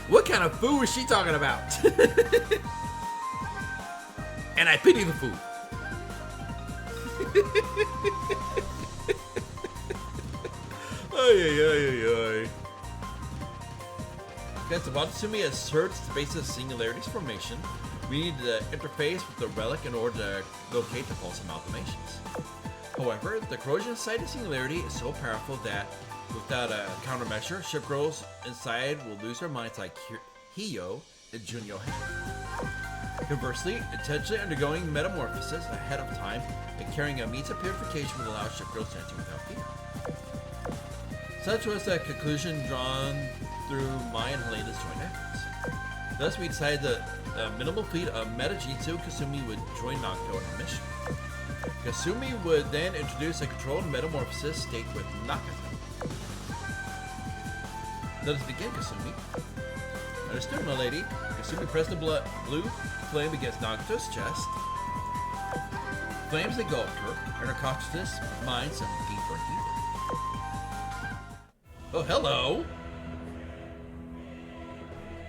What kind of Fu is she talking about? And I pity the Fu. Ay. Because the Watasumi asserts the basis of Singularity's formation, we need to interface with the relic in order to locate the false amalgamations. However, the corrosion side of Singularity is so powerful that without a countermeasure, ship girls inside will lose their minds like Hiyo and Junyo have. Conversely, intentionally undergoing metamorphosis ahead of time and carrying a means of purification would allow ship girls to enter without fear. Such was the conclusion drawn through my and Helena's joint efforts. Thus, we decided that a minimal fleet of Metajitsu Kasumi would join Nagato in her mission. Kasumi would then introduce a controlled metamorphosis state with Nagato. Let us begin, Kasumi. Understood, my lady. Kasumi pressed the blue flame against Nagato's chest. Flames engulfed her, and her consciousness mined some deeper and deeper. Oh, hello!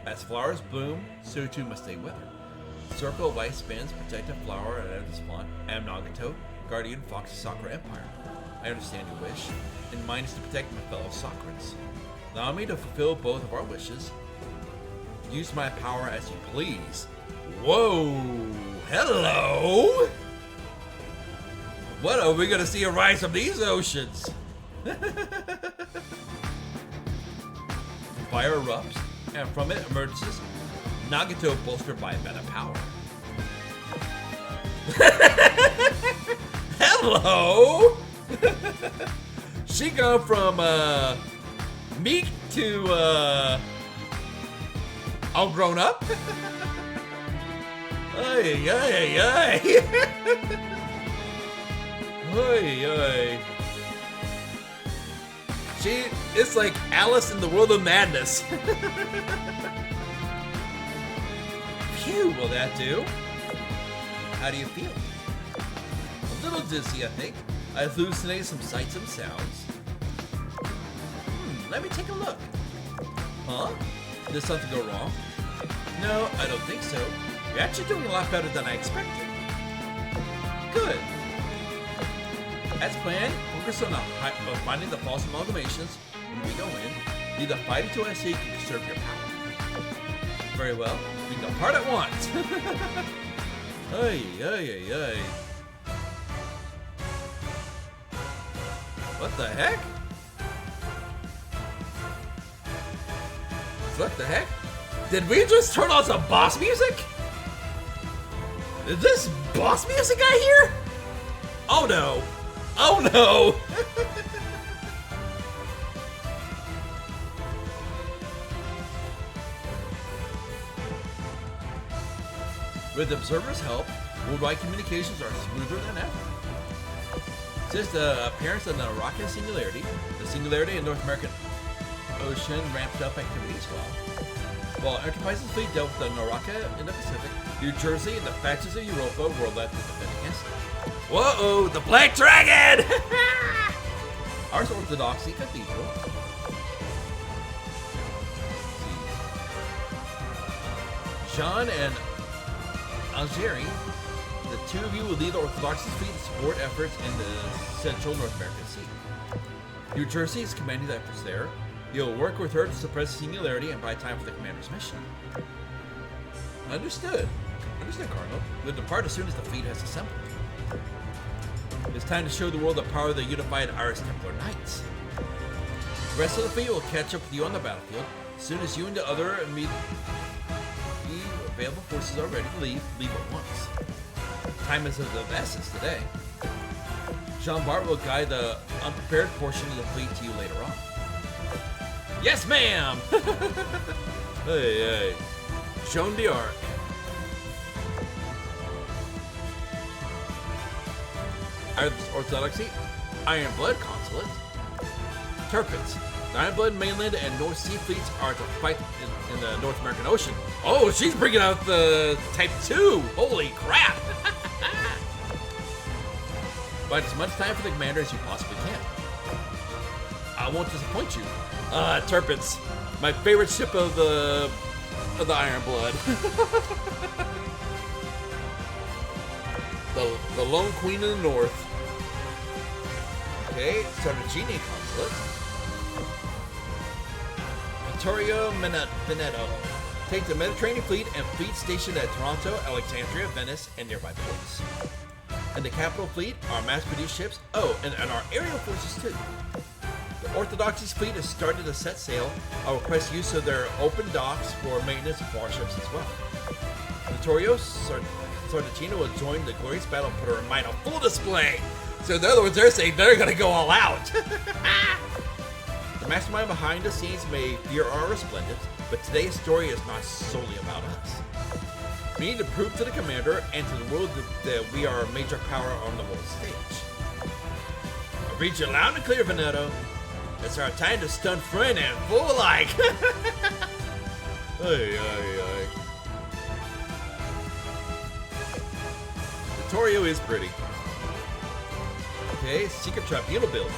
As flowers bloom, so too must they wither. Circle of white spins protective flower at end of spawn. I am Nagato, guardian fox of Sakura Empire. I understand your wish, and mine is to protect my fellow Sakurans. Allow me to fulfill both of our wishes. Use my power as you please. Whoa! Hello! What are we gonna see arise from these oceans? Fire erupts, and from it emerges Nagato bolstered by meta power. Hello! She gone from meek to all grown up? Ay, ay, ay. Ay, ay. It's like Alice in the World of Madness. Phew, will that do? How do you feel? A little dizzy, I think. I hallucinated some sights and sounds. Let me take a look. Huh? Did something go wrong? No, I don't think so. You're actually doing a lot better than I expected. Good. As planned, focus on finding the false amalgamations. When we go in, need to fight until I say you can conserve your power. Very well, we can depart at once. Ay, ay, ay, ay. What the heck? What the heck? Did we just turn on some boss music? Is this boss music I hear? Oh no! Oh no! With the Observer's help, worldwide communications are smoother than ever. Since the appearance of the Naraka Singularity, the Singularity in North American Ocean ramped up activity as well. While Enterprise's fleet dealt with the Naraka in the Pacific, New Jersey and the factions of Europa were left to defend against it. Whoa, the Black Dragon! Ars Orthodoxy Cathedral. Jean and Algeri, the two of you will lead the Orthodoxy fleet and support efforts in the central North American Sea. New Jersey is commanding the efforts there. You'll work with her to suppress the Singularity and buy time for the commander's mission. Understood. Understood, Cardinal. We'll depart as soon as the fleet has assembled. It's time to show the world the power of the unified Irish Templar Knights. The rest of the fleet will catch up with you on the battlefield. As soon as you and the other immediately available forces are ready to leave at once. Time is of the essence today. Jean Bart will guide the unprepared portion of the fleet to you later on. Yes, ma'am! Hey. Joan d'Arc. Irish Orthodoxy, Iron Blood Consulate. Turpins. The Iron Blood mainland and North Sea fleets are to fight in the North American Ocean. Oh, she's bringing out the Type 2! Holy crap! But as much time for the commander as you possibly can. I won't disappoint you. Turpins. My favorite ship of the Iron Blood. the Lone Queen of the North. Okay, Sardinia Consulate. Vittorio Veneto. Take the Mediterranean fleet and fleet stationed at Toronto, Alexandria, Venice, and nearby ports. And the capital fleet, our mass-produced ships, and our aerial forces too. The Orthodoxy's fleet has started to set sail. I'll request use of their open docks for maintenance of our ships as well. Vittorio Sardinia will join the glorious battle and put her might on full display. So in other words, they're saying they're going to go all out. The mastermind behind the scenes may fear our resplendence, but today's story is not solely about us. We need to prove to the commander and to the world that we are a major power on the world stage. I read you loud and clear, Veneto. It's our time to stun friend and fool alike. Ay. Vittorio is pretty. Okay, Secret Tribunal building.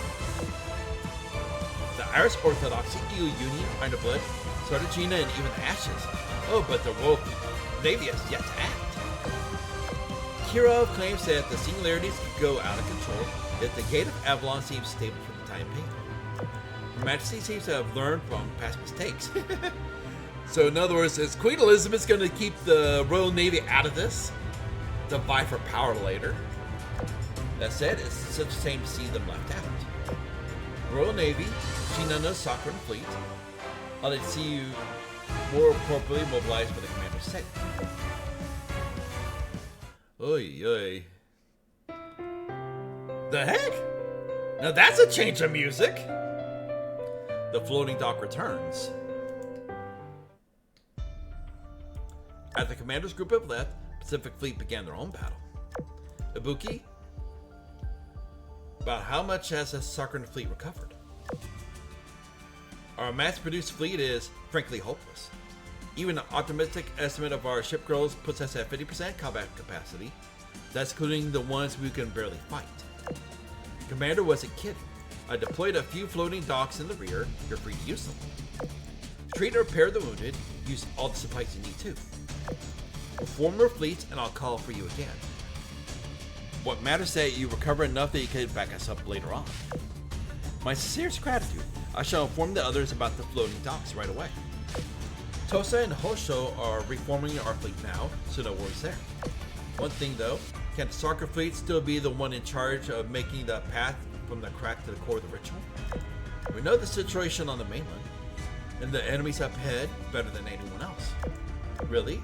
The Irish Orthodoxy, EU Union, Iron Blood, Sardinia, and even the Ashes. Oh, but the World Navy has yet to act. Kirov claims that the singularities could go out of control if the Gate of Avalon seems stable for the time being. Her Majesty seems to have learned from past mistakes. So in other words, is Queen Elizabeth going to keep the Royal Navy out of this? To vie for power later? That said, it's such a shame to see them left out. Royal Navy, Shinano's Sovereign Fleet. I'll let see you more appropriately mobilized for the commander's sake. Oy. The heck? Now that's a change of music! The floating dock returns. As the commander's group have left, Pacific Fleet began their own battle. Ibuki, about how much has the Sovereign Fleet recovered? Our mass-produced fleet is, frankly, hopeless. Even an optimistic estimate of our ship girls puts us at 50% combat capacity. That's including the ones we can barely fight. Commander wasn't kidding. I deployed a few floating docks in the rear. You're free to use them. Treat and repair the wounded. Use all the supplies you need too. We'll form more fleets and I'll call for you again. What matters is that you recover enough that you can back us up later on. My sincerest gratitude. I shall inform the others about the floating docks right away. Tosa and Hosho are reforming our fleet now, so no worries there. One thing though, can the soccer fleet still be the one in charge of making the path from the crack to the core of the ritual? We know the situation on the mainland, and the enemies up ahead better than anyone else. Really?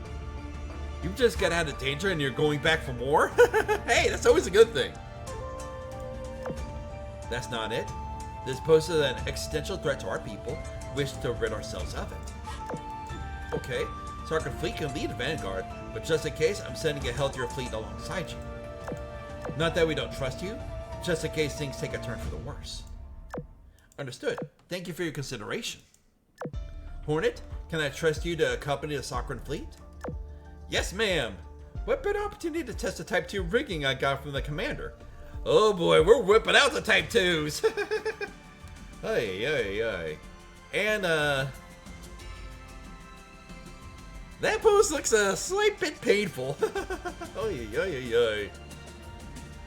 You've just got out of danger and you're going back for more? Hey, that's always a good thing. That's not it. This poses an existential threat to our people. Wish to rid ourselves of it. Okay, so our fleet can lead a vanguard, but just in case, I'm sending a healthier fleet alongside you. Not that we don't trust you, just in case things take a turn for the worse. Understood. Thank you for your consideration. Hornet, can I trust you to accompany the Sovereign Fleet? Yes, ma'am. What better opportunity to test the Type 2 rigging I got from the commander? Oh boy, we're whipping out the Type 2s. Ay. And, that pose looks a slight bit painful. Ay.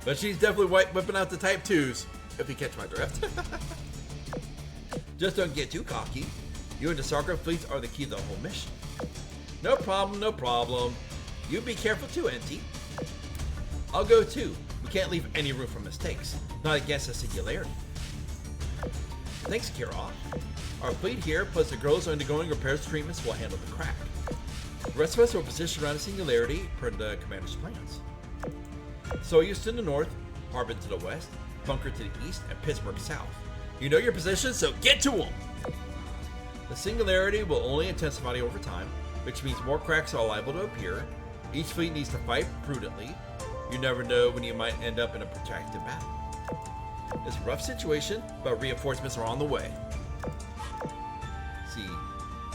But she's definitely whipping out the Type 2s, if you catch my drift. Just don't get too cocky. You and the Sovereign Fleets are the key to the whole mission. No problem. You be careful too, Auntie. I'll go too. We can't leave any room for mistakes, not against a singularity. Thanks, Kira. Our fleet here, plus the girls undergoing repairs treatments, will handle the crack. The rest of us will position around the singularity per the commander's plans. Soyuz to the north, Harbin to the west, Bunker to the east, and Pittsburgh south. You know your position, so get to them! The singularity will only intensify over time, which means more cracks are liable to appear. Each fleet needs to fight prudently. You never know when you might end up in a protracted battle. It's a rough situation, but reinforcements are on the way. See,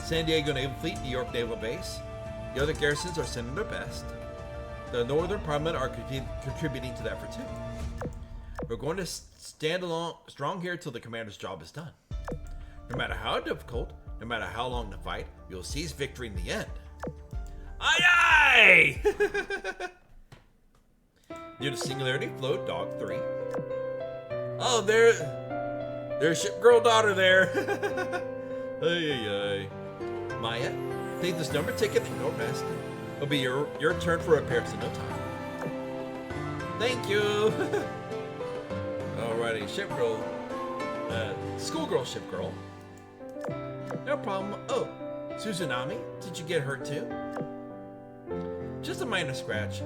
San Diego Naval Fleet, New York Naval Base. The other garrisons are sending their best. The Northern Parliament are contributing to the effort too. We're going to stand along strong here till the commander's job is done. No matter how difficult, no matter how long the fight, you'll seize victory in the end. Aye aye! Near the Singularity float, Dog 3. Oh, there's ship girl daughter there. Ay ay ay. Maya, take this number ticket and go rest. It'll be your turn for repairs in no time. Thank you. Alrighty, ship girl. Schoolgirl ship girl. No problem. Oh, Suzunami, did you get hurt too? Just a minor scratch.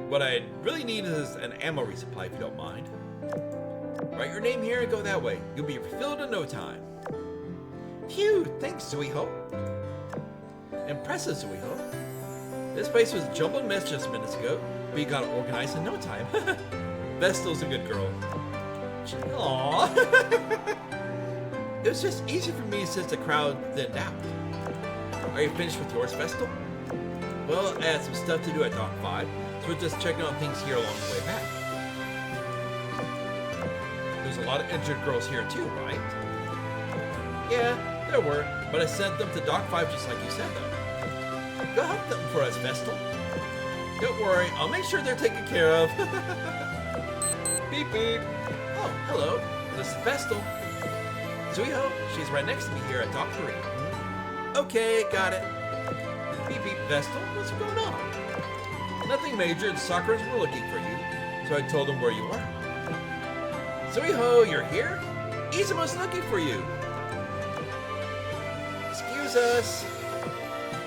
What I really need is an ammo resupply if you don't mind. Write your name here and go that way. You'll be refilled in no time. Phew, thanks, Zuiho. Impressive, Zuiho. This place was a jumbled mess just minutes ago, but you got it organized in no time. Vestal's a good girl. Aww. It was just easy for me since the crowd thinned out. Are you finished with yours, Vestal? Well, I had some stuff to do at Dock 5, so we're just checking on things here along the way back. There's a lot of injured girls here too, right? Yeah, there were, but I sent them to Dock 5 just like you said though. Go help them for us, Vestal. Don't worry, I'll make sure they're taken care of. Beep beep. Oh, hello. This is Vestal. Zuiho, she's right next to me here at Dock 3. Okay, got it. Beep beep, Vestal, what's going on? Nothing major, the Sakuras were looking for you, so I told them where you were. Zuiho, you're here? Izumo's looking for you. Excuse us.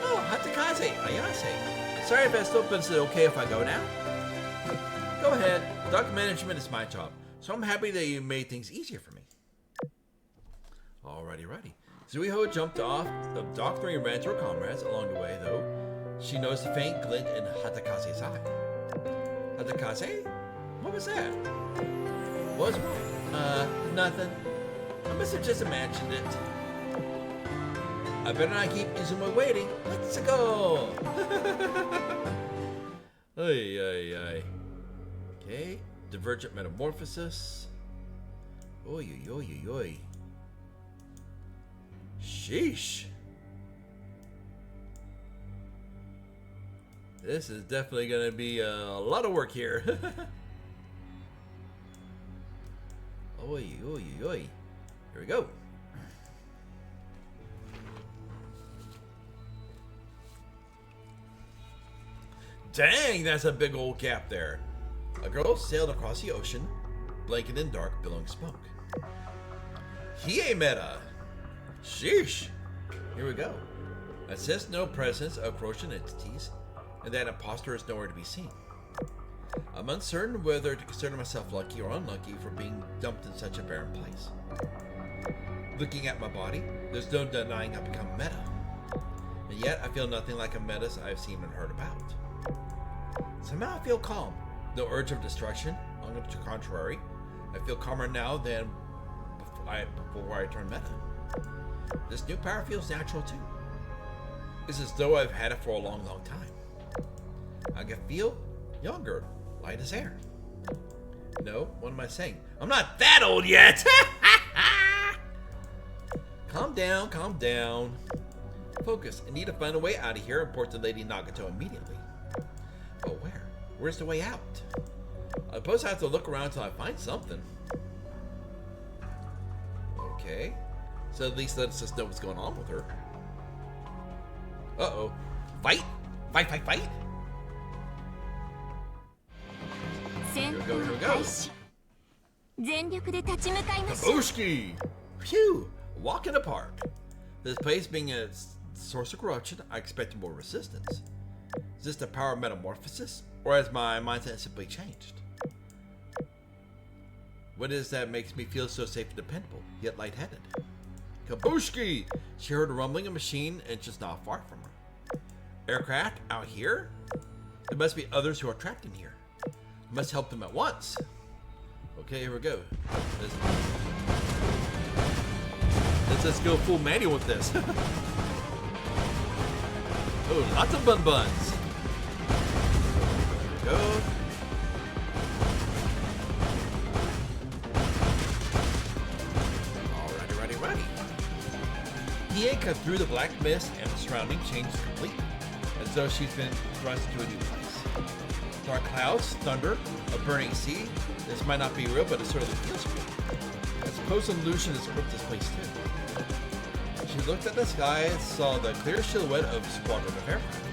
Oh, Hatakaze, Ayase. Sorry, Vestal, but is it okay if I go now? Go ahead. Dock management is my job, so I'm happy that you made things easier for me. Alrighty, righty. Zuiho jumped off the Dock 3 and ran to her comrades. Along the way, though, she noticed a faint glint in Hatakaze's eye. Hatakaze? What was that? What's wrong? Nothing. I must have just imagined it. I better not keep Izumo waiting. Let's go! Ay, ay, ay. Okay, divergent metamorphosis. Oy, oy, oy, oy. Sheesh. This is definitely going to be a lot of work here. Oy, oy, oy. Here we go. Dang, that's a big old gap there. A girl sailed across the ocean, blanketed in dark, billowing smoke. Hie meta. Sheesh. Here we go. I sense no presence of Roshan entities, and that imposter is nowhere to be seen. I'm uncertain whether to consider myself lucky or unlucky for being dumped in such a barren place. Looking at my body, there's no denying I've become meta. And yet I feel nothing like a metas I've seen and heard about. Somehow I feel calm. No urge of destruction. On the contrary, I feel calmer now than before I turned meta. This new power feels natural too. It's as though I've had it for a long, long time. I can feel younger, light as air. No, what am I saying? I'm not that old yet! Calm down, calm down. Focus. I need to find a way out of here and report to Lady Nagato immediately. But where? Where's the way out? I suppose I have to look around until I find something. Okay. So at least let's just know what's going on with her. Uh-oh. Fight? Fight, fight, fight? Here we go, here we go. 開始全力で立ち向かいましょう Kabushki! Phew! A walk in the park. This place being a source of corruption, I expected more resistance. Is this the power of metamorphosis? Or has my mindset simply changed? What is that makes me feel so safe and dependable, yet lightheaded? Kabushki! She heard a rumbling of machine and just not far from her. Aircraft out here? There must be others who are trapped in here. I must help them at once. Okay, here we go. Let's just go full manual with this. Oh, lots of buns. Here we go. Alrighty. He cut through the black mist and the surrounding changed completely, as though she's been thrust into a new place. Dark clouds, thunder, a burning sea. This might not be real, but it certainly feels real. I suppose an illusion has gripped this place too. She looked at the sky and saw the clear silhouette of a squadron of aircraft.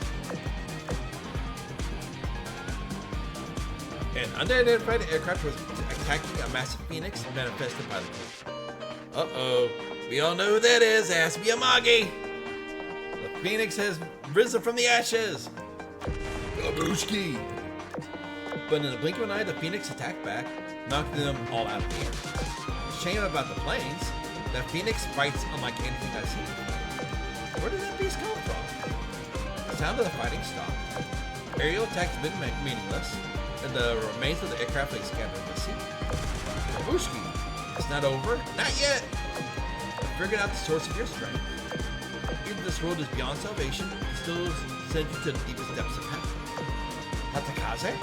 An unidentified aircraft was attacking a massive phoenix manifested by the cloak. Uh-oh. We all know who that is. Ask Miyamagi. The phoenix has risen from the ashes. Kabushki. But in the blink of an eye, the phoenix attacked back, knocking them all out of the air. The shame about the planes, that phoenix fights unlike anything I've seen before. Where did that beast come from? The sound of the fighting stopped. Aerial attacks have been meaningless, and the remains of the aircraft lay scattered in the sea. Kabushki, it's not over. Not yet. I figured out the source of your strength. Even if this world is beyond salvation, it still sends you to the deepest depths of hell. Hatakaze?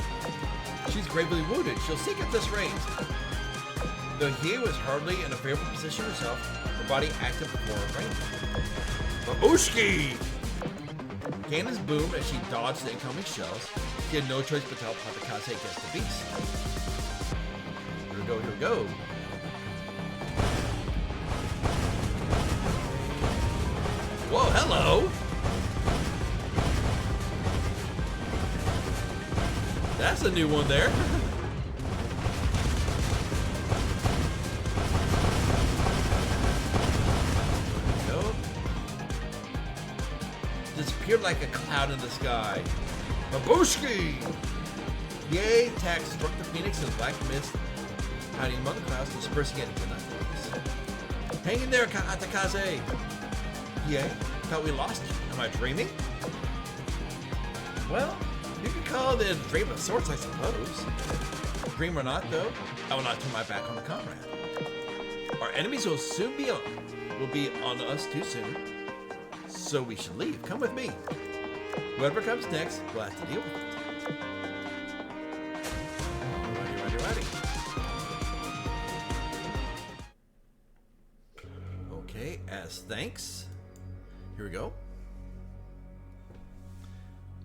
She's gravely wounded. She'll sink at this rate. Though Hiei was hardly in a favorable position herself, her body acted before her brain. Babushki! Cannons boomed as she dodged the incoming shells. She had no choice but to help Hatakaze against the beast. Here we go. Whoa, hello! That's a new one there. Nope. Disappeared like a cloud in the sky. Babushki! Yay! Attack struck the phoenix in black mist, hiding among the clouds, dispersing it into nothingness. Hang in there, Atakaze! Yay! Thought we lost you. Am I dreaming? Well, you could call it a dream of sorts, I suppose. Dream or not, though, I will not turn my back on the comrade. Our enemies will soon be on us too soon, so we should leave. Come with me. Whoever comes next, we'll have to deal with it. Ready. Okay, as thanks, here we go.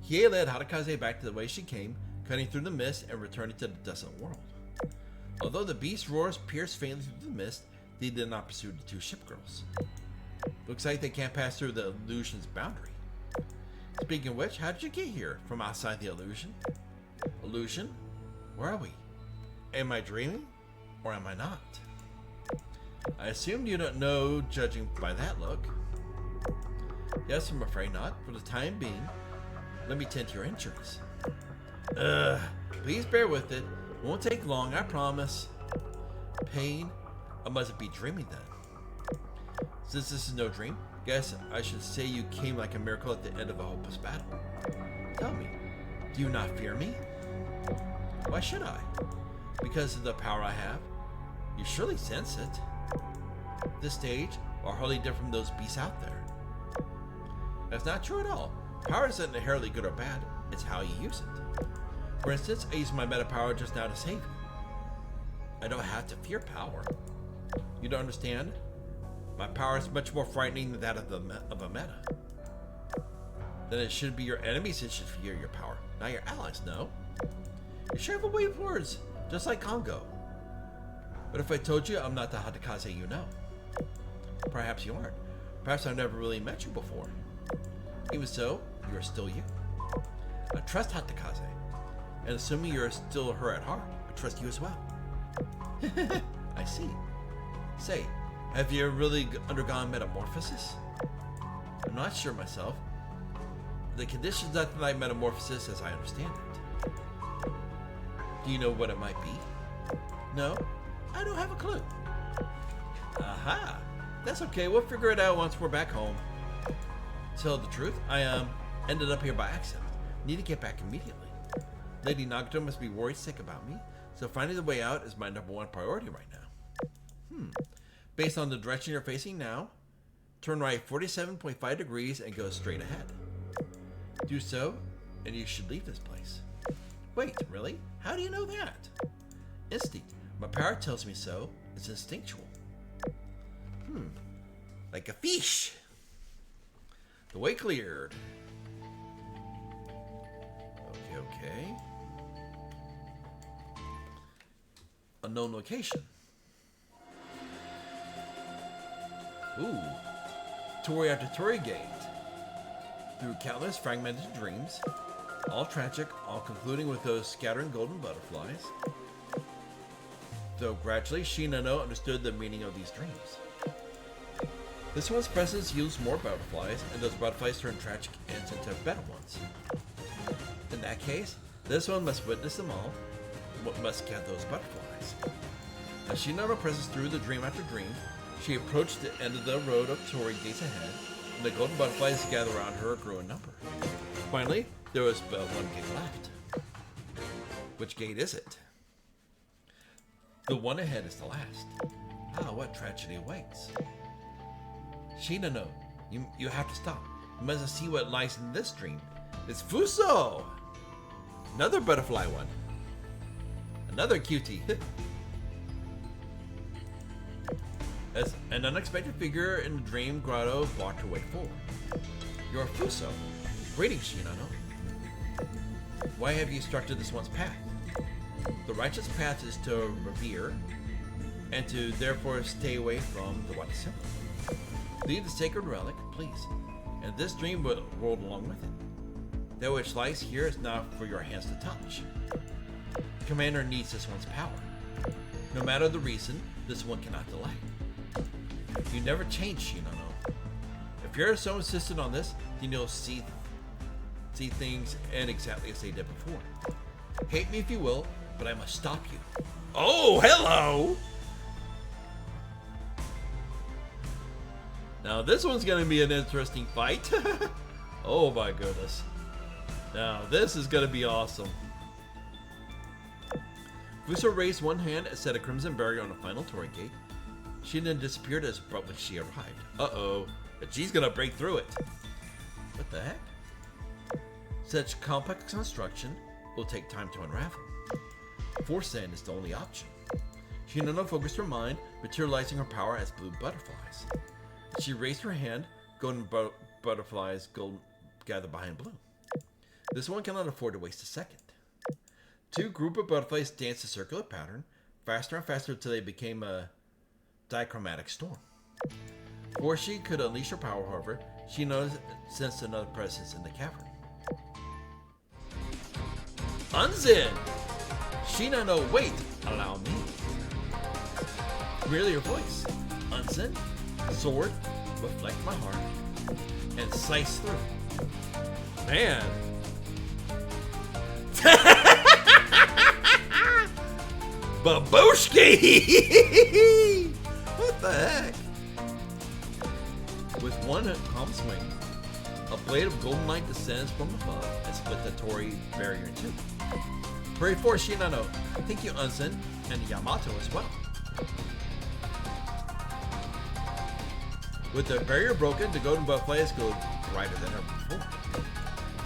Hiei led Hatakaze back to the way she came, cutting through the mist and returning to the desolate world. Although the beast's roars pierced faintly through the mist, they did not pursue the two ship girls. Looks like they can't pass through the illusion's boundary. Speaking of which, how did you get here? From outside the illusion? Illusion? Where are we? Am I dreaming? Or am I not? I assumed you don't know, judging by that look. Yes, I'm afraid not. For the time being, let me tend to your injuries. Please bear with it. Won't take long, I promise. Pain? I must be dreaming then. Since this is no dream, guess I should say you came like a miracle at the end of a hopeless battle. Tell me, do you not fear me? Why should I? Because of the power I have? You surely sense it. This stage are hardly different from those beasts out there. That's not true at all. Power isn't inherently good or bad, it's how you use it. For instance, I used my meta power just now to save you. I don't have to fear power. You don't understand? My power is much more frightening than that of a meta. Then it should be your enemies that should fear your power, not your allies, no? You sure have a way of words, just like Congo. But if I told you I'm not the Hatakaze you know? Perhaps you aren't. Perhaps I've never really met you before. Even so, you're still you. I trust Hatakaze, and assuming you're still her at heart, I trust you as well. I see. Say, have you really undergone metamorphosis? I'm not sure myself. The conditions that deny metamorphosis, as I understand it. Do you know what it might be? No, I don't have a clue. Aha! That's okay, we'll figure it out once we're back home. To tell the truth, I ended up here by accident. Need to get back immediately. Lady Nagato must be worried sick about me, so finding the way out is my #1 priority right now. Based on the direction you're facing now, turn right 47.5 degrees and go straight ahead. Do so, and you should leave this place. Wait, really? How do you know that? Instinct. My power tells me so. It's instinctual. Like a fish. The way cleared. Okay. Unknown location. Ooh. Tori after Tori gate. Through countless fragmented dreams, all tragic, all concluding with those scattering golden butterflies. Though gradually, Shinano understood the meaning of these dreams. This one's presence yields more butterflies, and those butterflies turn tragic ends into better ones. In that case, this one must witness them all, must count those butterflies. As Shinano presses through the dream after dream, she approached the end of the road of Tori gates ahead, and the golden butterflies gathered around her grew in number. Finally, there was but one gate left. Which gate is it? The one ahead is the last. What tragedy awaits? Shinano, you have to stop. You must see what lies in this dream. It's Fuso! Another butterfly one. Another cutie. As an unexpected figure in the dream grotto blocked her way forward. You're Fuso. Greetings, Shinano. Why have you structured this one's path? The righteous path is to revere, and to therefore stay away from the white symbol. Leave the sacred relic, please, and this dream will roll along with it. That which lies here is not for your hands to touch. Commander needs this one's power. No matter the reason, this one cannot delay. You never change, Shinano. If you're so insistent on this, then you'll see things and exactly as they did before. Hate me if you will, but I must stop you. Oh, hello! Now this one's gonna be an interesting fight. Oh my goodness. Now this is gonna be awesome. Fuso raised one hand and set a crimson barrier on the final Tori gate. She then disappeared as abruptly as she arrived. Uh-oh, but she's gonna break through it. What the heck? Such complex construction will take time to unravel. Force Sand is the only option. Shinano focused her mind, materializing her power as blue butterflies. She raised her hand, golden butterflies gathered behind blue. This one cannot afford to waste a second. Two group of butterflies danced a circular pattern, faster and faster until they became a dichromatic storm. Before she could unleash her power, however, she sensed another presence in the cavern. Unzen! Shinano, wait! Allow me. Merely your voice. Unzen, sword, reflect my heart, and slice through. Man. Babushki! What the heck? With one calm swing, a blade of golden light descends from above and split the Tori barrier in two. Hurry for Shinano. Thank you, Unzen, and Yamato as well. With the barrier broken, the golden butterflies go brighter than ever before.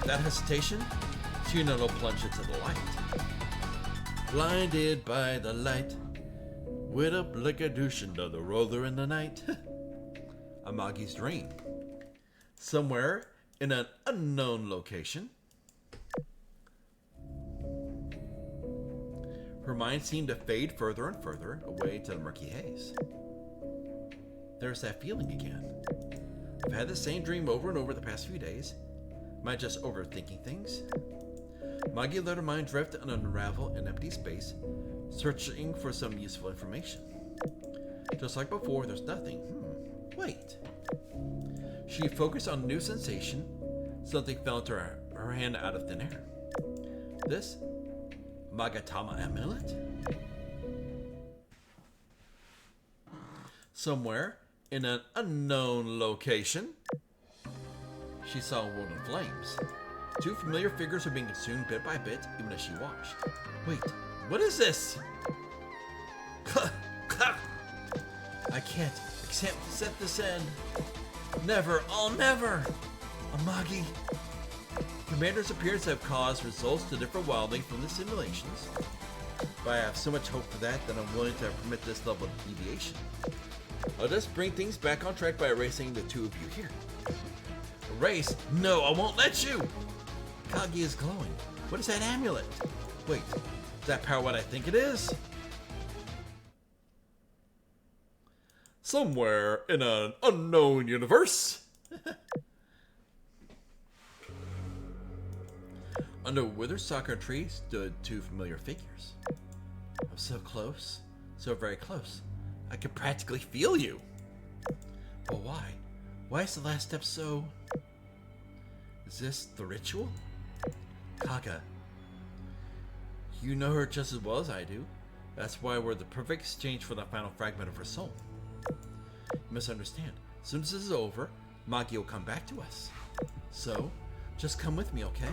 Without hesitation, Shinano plunged into the light. Blinded by the light, with a blickedushin of the roller in the night. Amagi's dream. Somewhere in an unknown location, her mind seemed to fade further and further away to the murky haze. There's that feeling again. I've had the same dream over and over the past few days. Am I just overthinking things? Magi let her mind drift and unravel in empty space, searching for some useful information. Just like before, there's nothing. Wait. She focused on a new sensation. Something fell into her hand out of thin air. This Magatama amulet? Somewhere in an unknown location, she saw a world in flames. Two familiar figures were being consumed bit by bit, even as she watched. Wait, what is this? I can't accept this end. Never, I'll never. Amagi. Commander's appearance have caused results to differ wildly from the simulations. But I have so much hope for that I'm willing to permit this level of deviation. I'll just bring things back on track by erasing the two of you here. Erase? No, I won't let you! Kagi is glowing. What is that amulet? Wait, is that power what I think it is? Somewhere in an unknown universe. Under a withered sakura tree stood two familiar figures. I'm so close, so very close. I could practically feel you. But why? Why is the last step so... Is this the ritual? Kaga. You know her just as well as I do. That's why we're the perfect exchange for the final fragment of her soul. You must understand. As soon as this is over, Magi will come back to us. So, just come with me, okay?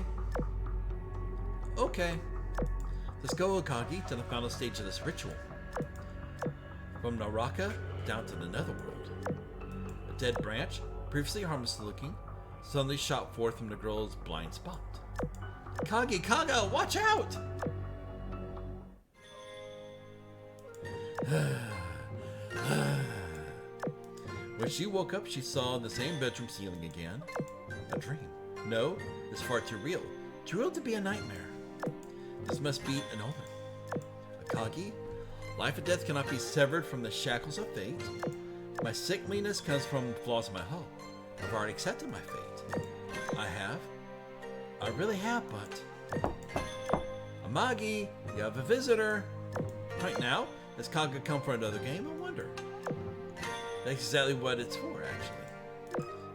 Okay. Let's go, Okagi, to the final stage of this ritual. From Naraka down to the netherworld. A dead branch, previously harmless looking, suddenly shot forth from the girl's blind spot. Kagi, Kaga, watch out! When she woke up, she saw in the same bedroom ceiling again. A dream. No, it's far too real. Too real to be a nightmare. This must be an omen. Akagi, life and death cannot be severed from the shackles of fate. My sickliness comes from flaws in my hull. I've already accepted my fate. I have. I really have, but... Amagi, you have a visitor. Right now, has Kaga come for another game? I wonder. That's exactly what it's for,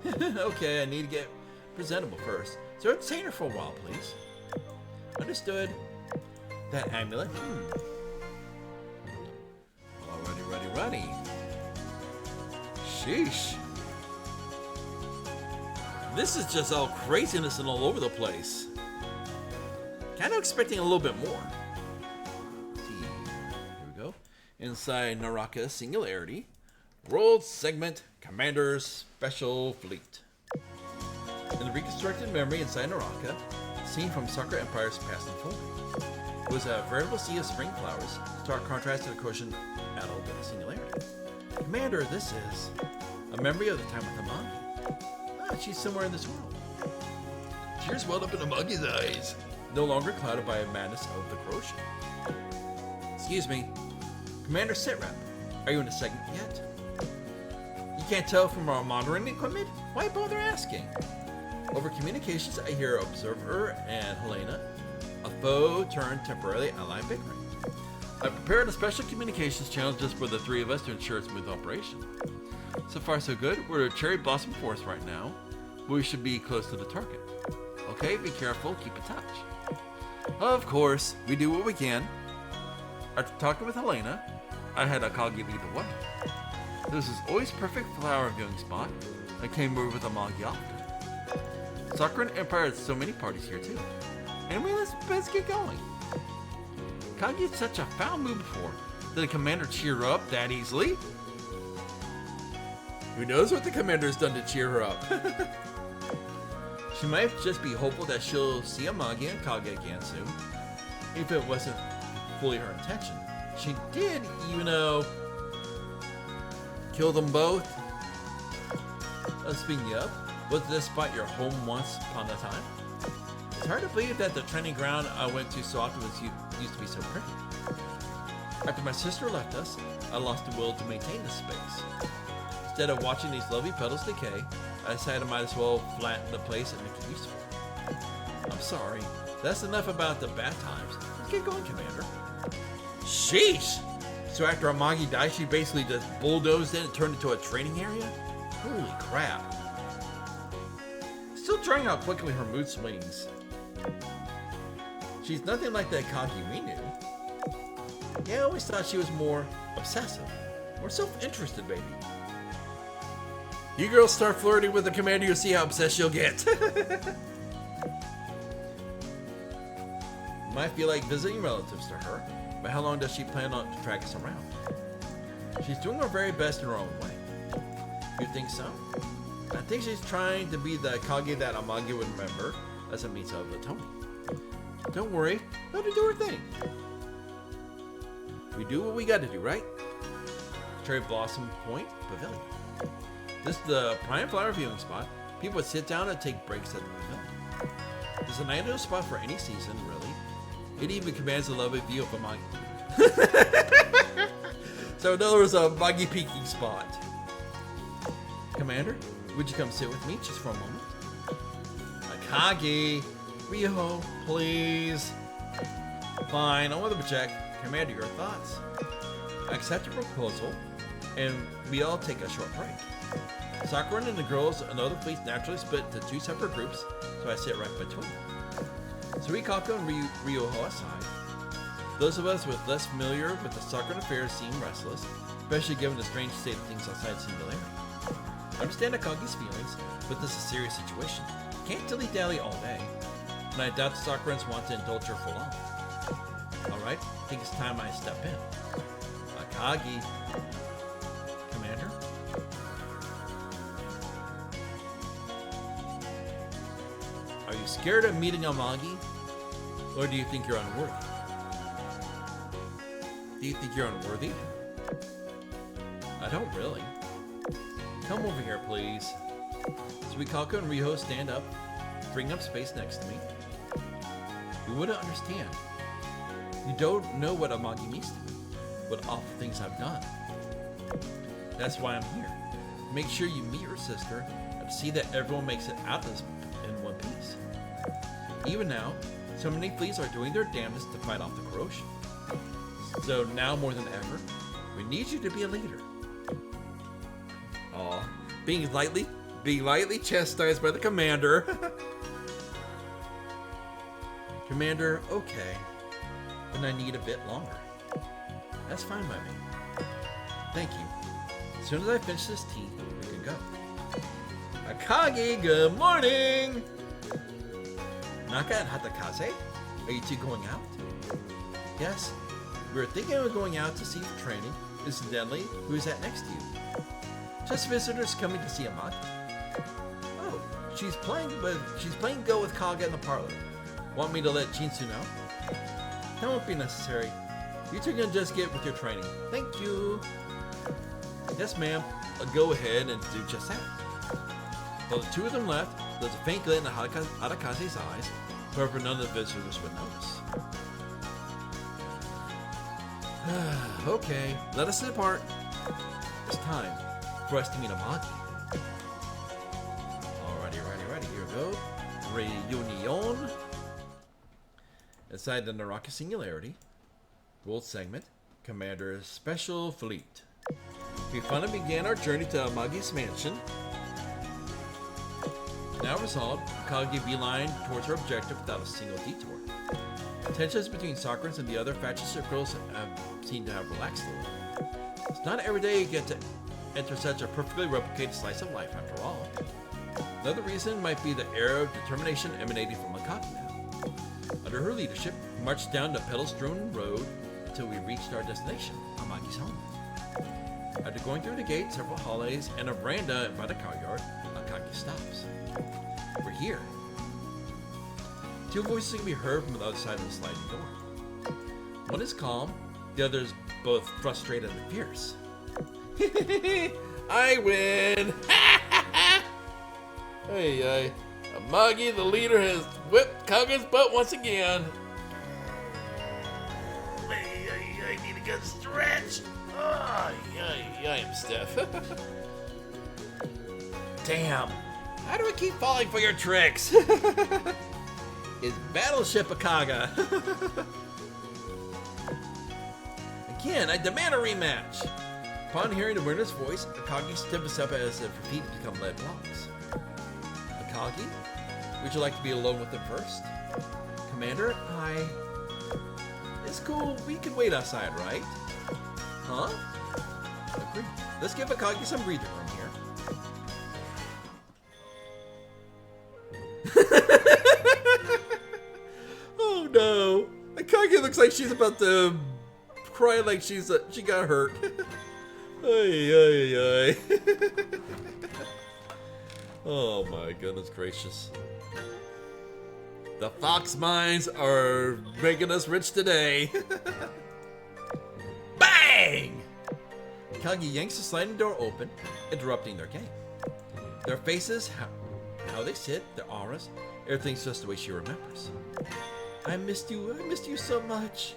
actually. Okay, I need to get presentable first. So entertain her for a while, please. Understood. That amulet. Ready. Sheesh. This is just all craziness and all over the place. Kind of expecting a little bit more. Let's see. Here we go. Inside Naraka Singularity. World Segment Commander's Special Fleet. In the reconstructed memory inside Naraka, seen from Sakura Empire's past and forward. It was a veritable sea of spring flowers, stark contrast to the cushion addled Singularity. Commander, this is a memory of the time with Amagi. Ah, she's somewhere in this world. Tears welled up in Amagi's eyes, no longer clouded by a madness of the corrosion. Excuse me. Commander Sitrap, are you in a segment yet? You can't tell from our monitoring equipment? Why bother asking? Over communications, I hear Observer and Helena, a foe turned temporarily ally bickering. I prepared a special communications channel just for the three of us to ensure a smooth operation. So far so good, we're at Cherry Blossom Forest right now. We should be close to the target. Okay, be careful, keep in touch. Of course, we do what we can. After talking with Helena, I had Akagi lead the way. This is always perfect flower viewing spot. I came over with Amagi often. Sakura and Empire had so many parties here too. Anyway, let's get going. Kagi had such a foul move before. Did the commander cheer her up that easily? Who knows what the commander has done to cheer her up? She might just be hopeful that she'll see Amagi and Kage again soon. If it wasn't fully her intention. She did, kill them both. Speaking of, was this spot your home once upon a time? It's hard to believe that the training ground I went to so often used to be so pretty. After my sister left us, I lost the will to maintain this space. Instead of watching these lovely petals decay, I decided I might as well flatten the place and make it useful. I'm sorry. That's enough about the bad times. Let's get going, Commander. Sheesh! So after Amagi died, she basically just bulldozed it and turned into a training area? Holy crap. Still trying how quickly her mood swings. She's nothing like the Akagi we knew. Yeah, I always thought she was more obsessive. More self-interested, baby. You girls start flirting with the commander, you'll see how obsessed you'll get. Might feel like visiting relatives to her, but how long does she plan on to track us around? She's doing her very best in her own way. You think so? I think she's trying to be the Akagi that Amagi would remember as a means of atoning. Don't worry, let her do her thing. We do what we gotta do, right? Cherry Blossom Point Pavilion. This is the prime flower viewing spot. People would sit down and take breaks at the pavilion. It's an ideal spot for any season, really. It even commands a lovely view of Amagi. So in other words, a Amagi peeking spot. Commander, would you come sit with me just for a moment? Akagi, Ryo, please. Fine, I want to project. Commander, your thoughts? I accept your proposal, and we all take a short break. Sakura and the girls and the other fleets naturally split into two separate groups, so I sit right between them. Suikaku and Ryoho aside. Those of us with less familiar with the Sakura affairs seem restless, especially given the strange state of things outside Singularity. I understand Akagi's feelings, but this is a serious situation. Can't dilly-dally all day, and I doubt the Sakurans want to indulge her for long. Alright, I think it's time I step in. Akagi. Commander? Are you scared of meeting Amagi? Or do you think you're unworthy? Do you think you're unworthy? I don't really. Come over here, please. Suikaku and Ryo stand up, bring up space next to me. You wouldn't understand. You don't know what Amagi means to me, what awful things I've done. That's why I'm here. Make sure you meet your sister and see that everyone makes it out of this in one piece. Even now, so many fleets are doing their damnedest to fight off the corrosion. So now more than ever, we need you to be a leader. Aw, being lightly chastised by the commander. Commander, okay. Then I need a bit longer. That's fine by me. Thank you. As soon as I finish this tea, we can go. Akagi, good morning! Naka and Hatakaze? Are you two going out? Yes. We were thinking of going out to see for training. Incidentally, who is that next to you? Just visitors coming to see Amagi. Oh, she's playing Go with Kaga in the parlor. Want me to let Jinsu know? That won't be necessary. You two can just get with your training. Thank you. Yes, ma'am. I'll go ahead and do just that. While the two of them left, there was a faint glint in Hatakaze's eyes. However, none of the visitors would notice. Okay, let us depart. It's time for us to meet Amagi. Alrighty, here we go. Reunion. Inside the Naraka Singularity. World segment. Commander's Special Fleet. We finally began our journey to Amagi's mansion. Now resolved, Akagi beeline towards her objective without a single detour. Tensions between Sakurans and the other factions of girls seem to have relaxed a little. It's not every day you get to enter such a perfectly replicated slice of life after all. Another reason might be the air of determination emanating from Akagi now. Under her leadership, we marched down the petal-strewn road until we reached our destination, Amagi's home. After going through the gate, several hallways, and a veranda by the courtyard, Akagi stops. We're here. Two voices can be heard from the other side of the sliding door. One is calm, the other is both frustrated and fierce. I win! Hey, Amagi, the leader, has whipped Kaga's butt once again. I need a good stretch. I am stiff. Damn. How do I keep falling for your tricks? It's Battleship Akaga. again. I demand a rematch. Upon hearing the winner's voice, Akagi stiffens up as if her feet become lead blocks. Akagi, would you like to be alone with him first? Commander, It's cool. We can wait outside, right? Huh? Agreed. Let's give Akagi some breathing room here. Oh no! Akagi looks like she's about to cry, like she got hurt. Ay, ay, ay. Oh my goodness gracious. The Fox Mines are making us rich today. Bang! Akagi yanks the sliding door open, interrupting their game. Their faces, how they sit, their auras, everything's just the way she remembers. I missed you so much.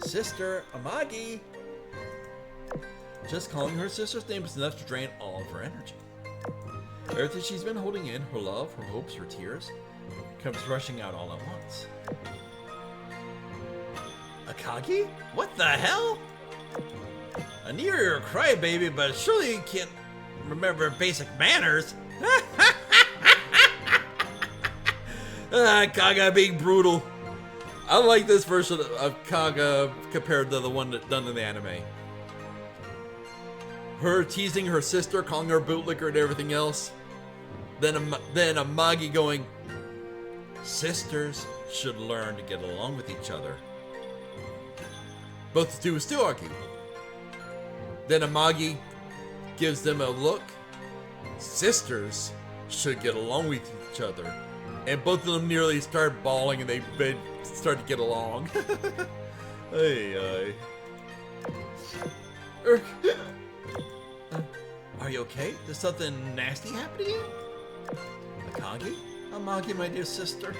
Sister, Amagi. Just calling her sister's name is enough to drain all of her energy. Everything she's been holding in, her love, her hopes, her tears, comes rushing out all at once. Akagi? What the hell? I knew you're a crybaby, but surely you can't remember basic manners. Kaga being brutal. I like this version of Kaga compared to the one that done in the anime. Her teasing her sister, calling her bootlicker and everything else. Then Amagi going, sisters should learn to get along with each other. Both the two still argue. Then Amagi gives them a look. Sisters should get along with each other. And both of them nearly start bawling and they start to get along. Hey, are you okay? Did something nasty happen to you? Akagi? Amagi, my dear sister.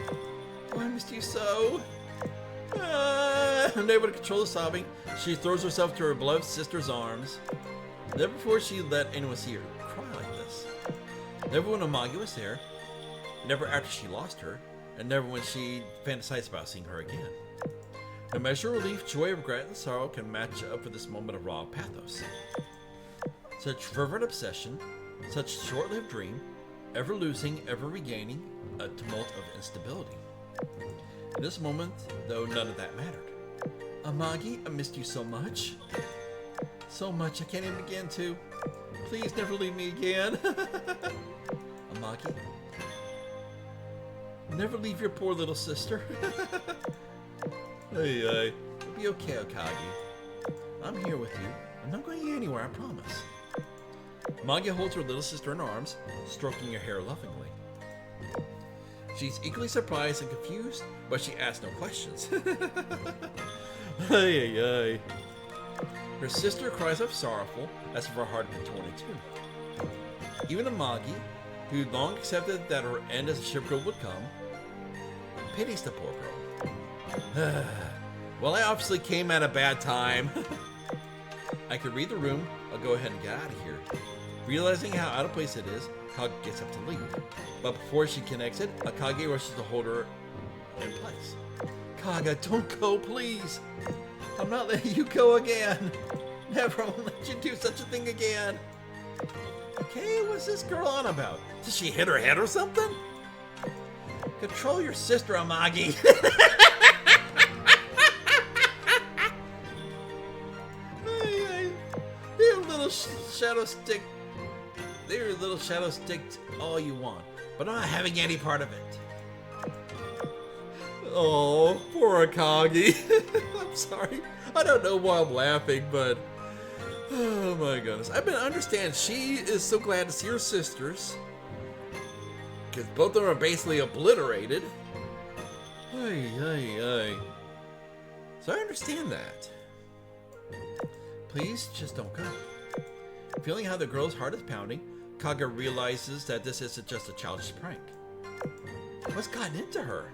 Oh, I missed you so. Unable to control the sobbing, she throws herself to her beloved sister's arms. Never before she let anyone see her cry like this. Never when Amagi was there. Never after she lost her. And never when she fantasized about seeing her again. No measure of relief, joy, regret, and sorrow can match up for this moment of raw pathos. Such fervent obsession, such short-lived dream, ever losing, ever regaining, a tumult of instability. In this moment, though, none of that mattered. Amagi, I missed you so much. So much I can't even begin to. Please never leave me again. Amagi, never leave your poor little sister. Hey, it'll be okay, Akagi. I'm here with you. I'm not going anywhere, I promise. Amagi holds her little sister in her arms, stroking her hair lovingly. She's equally surprised and confused, but she asks no questions. Hey. Her sister cries out sorrowful, as if her heart had been torn in two. Even Amagi, who long accepted that her end as a ship girl would come, pities the poor girl. Well, I obviously came at a bad time. I could read the room. I'll go ahead and get out of here. Realizing how out of place it is, Kaga gets up to leave. But before she can exit, Akagi rushes to hold her in place. Kaga, don't go, please. I'm not letting you go again. Never will let you do such a thing again. Okay, what's this girl on about? Did she hit her head or something? Control your sister, Amagi. You little shadow stick. There, little shadow stick all you want, but I'm not having any part of it. Oh, poor Akagi. I'm sorry. I don't know why I'm laughing, but oh my goodness. I understand she is so glad to see her sisters, because both of them are basically obliterated. Ay. So I understand that. Please, just don't go. Feeling how the girl's heart is pounding, Kaga realizes that this isn't just a childish prank. What's gotten into her?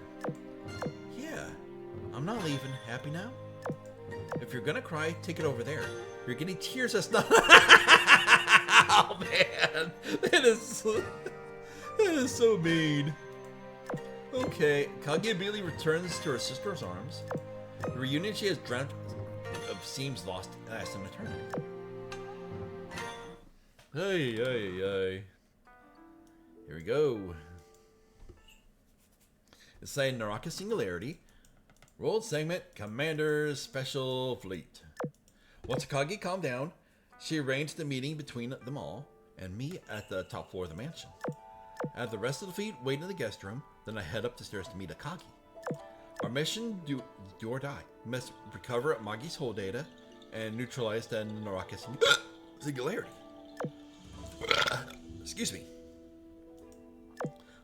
Yeah, I'm not leaving. Happy now? If you're gonna cry, take it over there. You're getting tears, that's not... Oh man, that is so mean. Okay, Kaga immediately returns to her sister's arms. The reunion she has dreamt of of seems lost as an eternity. Hey. Here we go. It's saying Naraka Singularity. World segment, Commander's Special Fleet. Once Akagi calmed down, she arranged the meeting between them all and me at the top floor of the mansion. I have the rest of the fleet wait in the guest room, then I head up the stairs to meet Akagi. Our mission, do or die. We must recover Magi's whole data and neutralize the Naraka Singularity. Excuse me.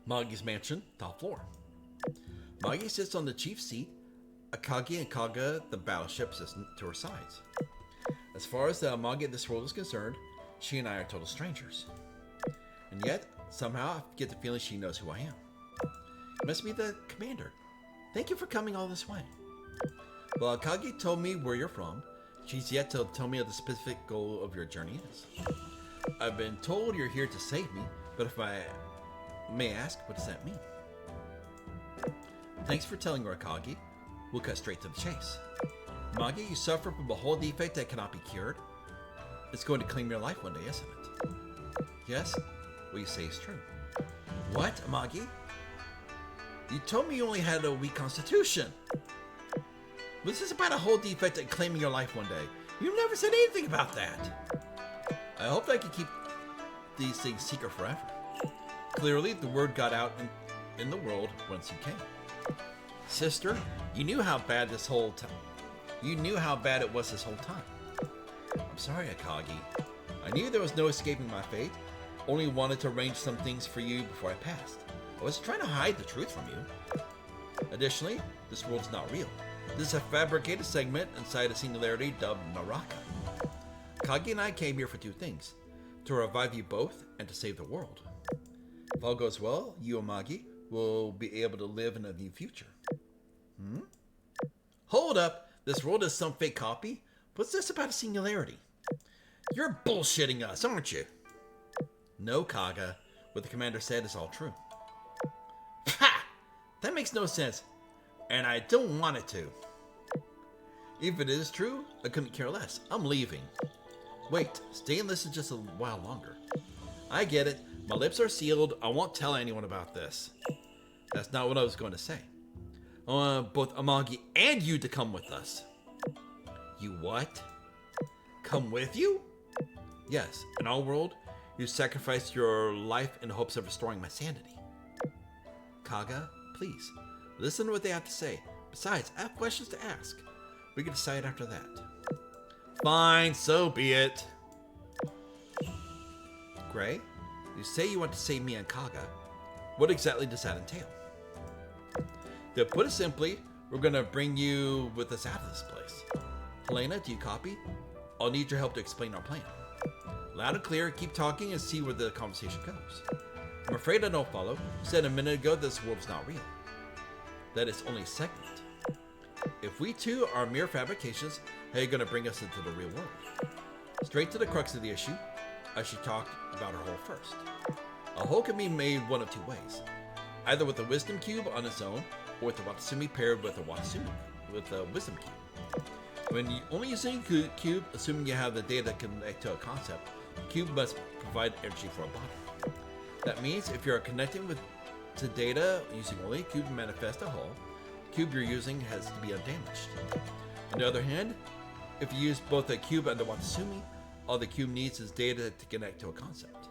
Magi's mansion, top floor. Magi sits on the chief's seat, Akagi and Kaga, the battleship, assistant, to her sides. As far as the Magi of this world is concerned, she and I are total strangers. And yet, somehow, I get the feeling she knows who I am. It must be the commander. Thank you for coming all this way. Well, Akagi told me where you're from. She's yet to tell me what the specific goal of your journey is. I've been told you're here to save me, but if I may ask, what does that mean? Thanks for telling her, Akagi. We'll cut straight to the chase. Magi, you suffer from a whole defect that cannot be cured. It's going to claim your life one day, isn't it? Yes? What you say is true. What, Magi? You told me you only had a weak constitution. This is about a whole defect and claiming your life one day. You never said anything about that. I hope I can keep these things secret forever. Clearly, the word got out in the world once you came. Sister, you knew how bad this whole time. You knew how bad it was this whole time. I'm sorry, Akagi. I knew there was no escaping my fate. Only wanted to arrange some things for you before I passed. I was trying to hide the truth from you. Additionally, this world's not real. This is a fabricated segment inside a singularity dubbed Naraka. Akagi and I came here for two things. To revive you both and to save the world. If all goes well, you and Magi will be able to live in a new future. Hold up! This world is some fake copy? What's this about a singularity? You're bullshitting us, aren't you? No, Kaga. What the commander said is all true. Ha! That makes no sense. And I don't want it to. If it is true, I couldn't care less. I'm leaving. Wait, stay and listen just a while longer. I get it. My lips are sealed. I won't tell anyone about this. That's not what I was going to say. I want both Amagi and you to come with us. You what? Come with you? Yes, in our world, you sacrificed your life in hopes of restoring my sanity. Kaga, please, listen to what they have to say. Besides, I have questions to ask. We can decide after that. Fine, so be it. Gray, you say you want to save me and Kaga. What exactly does that entail? To put it simply, we're gonna bring you with us out of this place. Helena, do you copy? I'll need your help to explain our plan. Loud and clear, keep talking and see where the conversation goes. I'm afraid I don't follow. You said a minute ago this world is not real. That is only a segment. If we two are mere fabrications, how are you gonna bring us into the real world? Straight to the crux of the issue, I should talk about our whole first. A whole can be made one of two ways. Either with a wisdom cube on its own, or with the Watasumi paired with a wisdom cube. When you only using a cube, assuming you have the data that connect to a concept, the cube must provide energy for a body. That means if you're connecting to data using only a cube to manifest a whole, the cube you're using has to be undamaged. On the other hand, if you use both a cube and the Watasumi, all the cube needs is data to connect to a concept.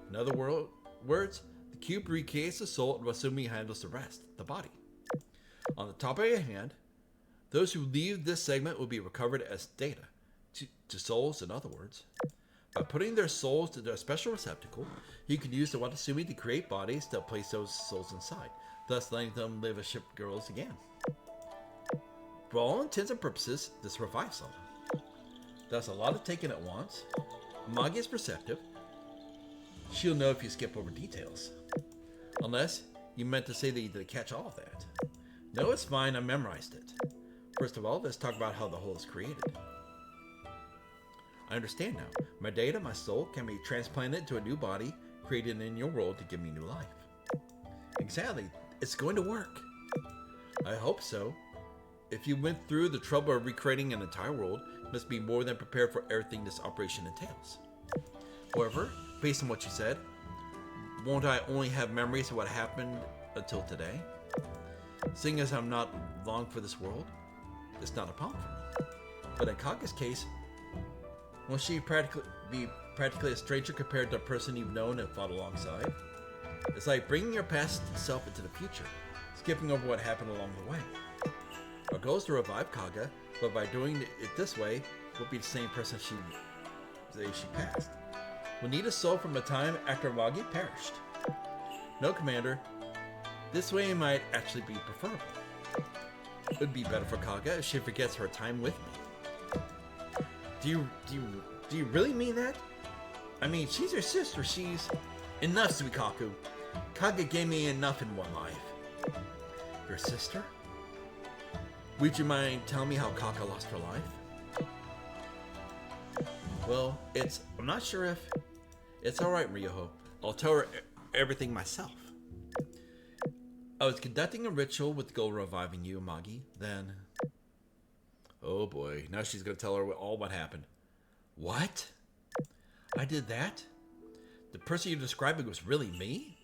In other words, the cube recreates the soul and Watasumi handles the rest, the body. On the top of your hand, those who leave this segment will be recovered as data, to souls in other words. By putting their souls into a special receptacle, you can use the Watasumi to create bodies to place those souls inside, thus letting them live as ship girls again. For all intents and purposes, this revives them. That's a lot of taking at once. Magi is perceptive. She'll know if you skip over details. Unless you meant to say that you didn't catch all of that. No, it's fine, I memorized it. First of all, let's talk about how the whole is created. I understand now. My data, my soul, can be transplanted to a new body created in your world to give me new life. Exactly. It's going to work. I hope so. If you went through the trouble of recreating an entire world, must be more than prepared for everything this operation entails. However, based on what you said, won't I only have memories of what happened until today? Seeing as I'm not long for this world, it's not a problem for me. But in Kaga's case, won't she be practically a stranger compared to a person you've known and fought alongside? It's like bringing your past self into the future, skipping over what happened along the way. Our goal is to revive Kaga, but by doing it this way, we'll be the same person she passed. We'll need a soul from a time after Magi perished. No, Commander. This way might actually be preferable. It would be better for Kaga if she forgets her time with me. Do you really mean that? I mean, she's your sister. She's... Enough, Suikaku. Kaga gave me enough in one life. Your sister? Would you mind telling me how Kaga lost her life? Well, I'm not sure if... It's alright, Ryoho. I'll tell her everything myself. I was conducting a ritual with the goal of reviving you, Magi, then... Oh boy, now she's gonna tell her all what happened. What? I did that? The person you're describing was really me?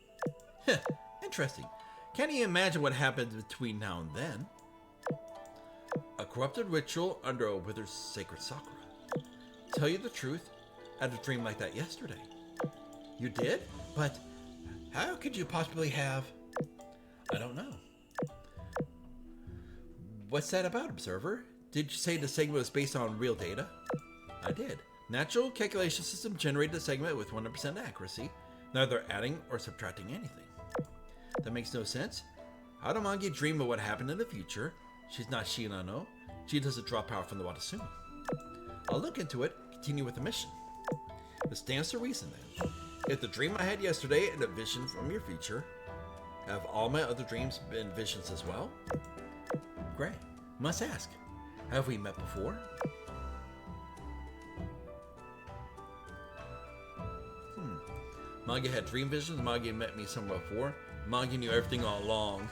Heh, interesting. Can't you imagine what happened between now and then? A corrupted ritual under a withered sacred sakura. Tell you the truth, I had a dream like that yesterday. You did? But how could you possibly have... I don't know. What's that about, Observer? Did you say the segment was based on real data? I did. Natural calculation system generated the segment with 100% accuracy, neither adding or subtracting anything. That makes no sense. How do Magi dream of what happened in the future? She's not Shinano. She doesn't draw power from the Watasumi. I'll look into it, continue with the mission. This stands to reason then. If the dream I had yesterday and a vision from your future, have all my other dreams been visions as well? Great. Must ask. Have we met before? Magi had dream visions. Magi met me somewhere before. Magi knew everything all along.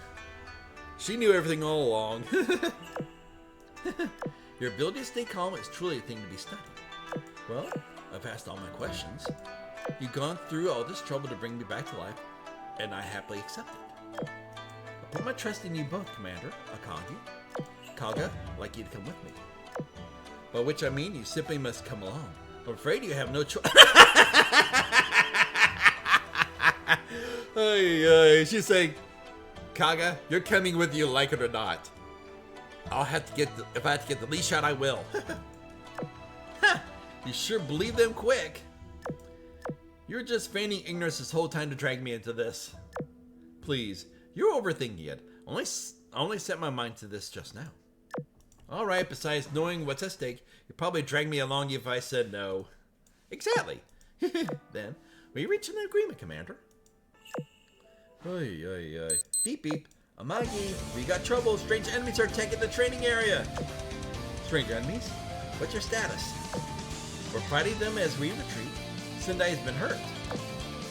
She knew everything all along. Your ability to stay calm is truly a thing to be studied. Well, I've asked all my questions. You've gone through all this trouble to bring me back to life, and I happily accept it. I put my trust in you both, Commander, Akagi. Kaga, I'd like you to come with me. By which I mean you simply must come along. I'm afraid you have no choice. She's saying, Kaga, you're coming with you, like it or not. If I have to get the lead shot, I will. You sure believe them quick. You're just feigning ignorance this whole time to drag me into this. Please, you're overthinking it. I only set my mind to this just now. Alright, besides knowing what's at stake, you'd probably drag me along if I said no. Exactly. Then, we reach an agreement, Commander. Beep beep. Amagi, we got trouble. Strange enemies are attacking the training area. Strange enemies? What's your status? We're fighting them as we retreat. Sendai has been hurt.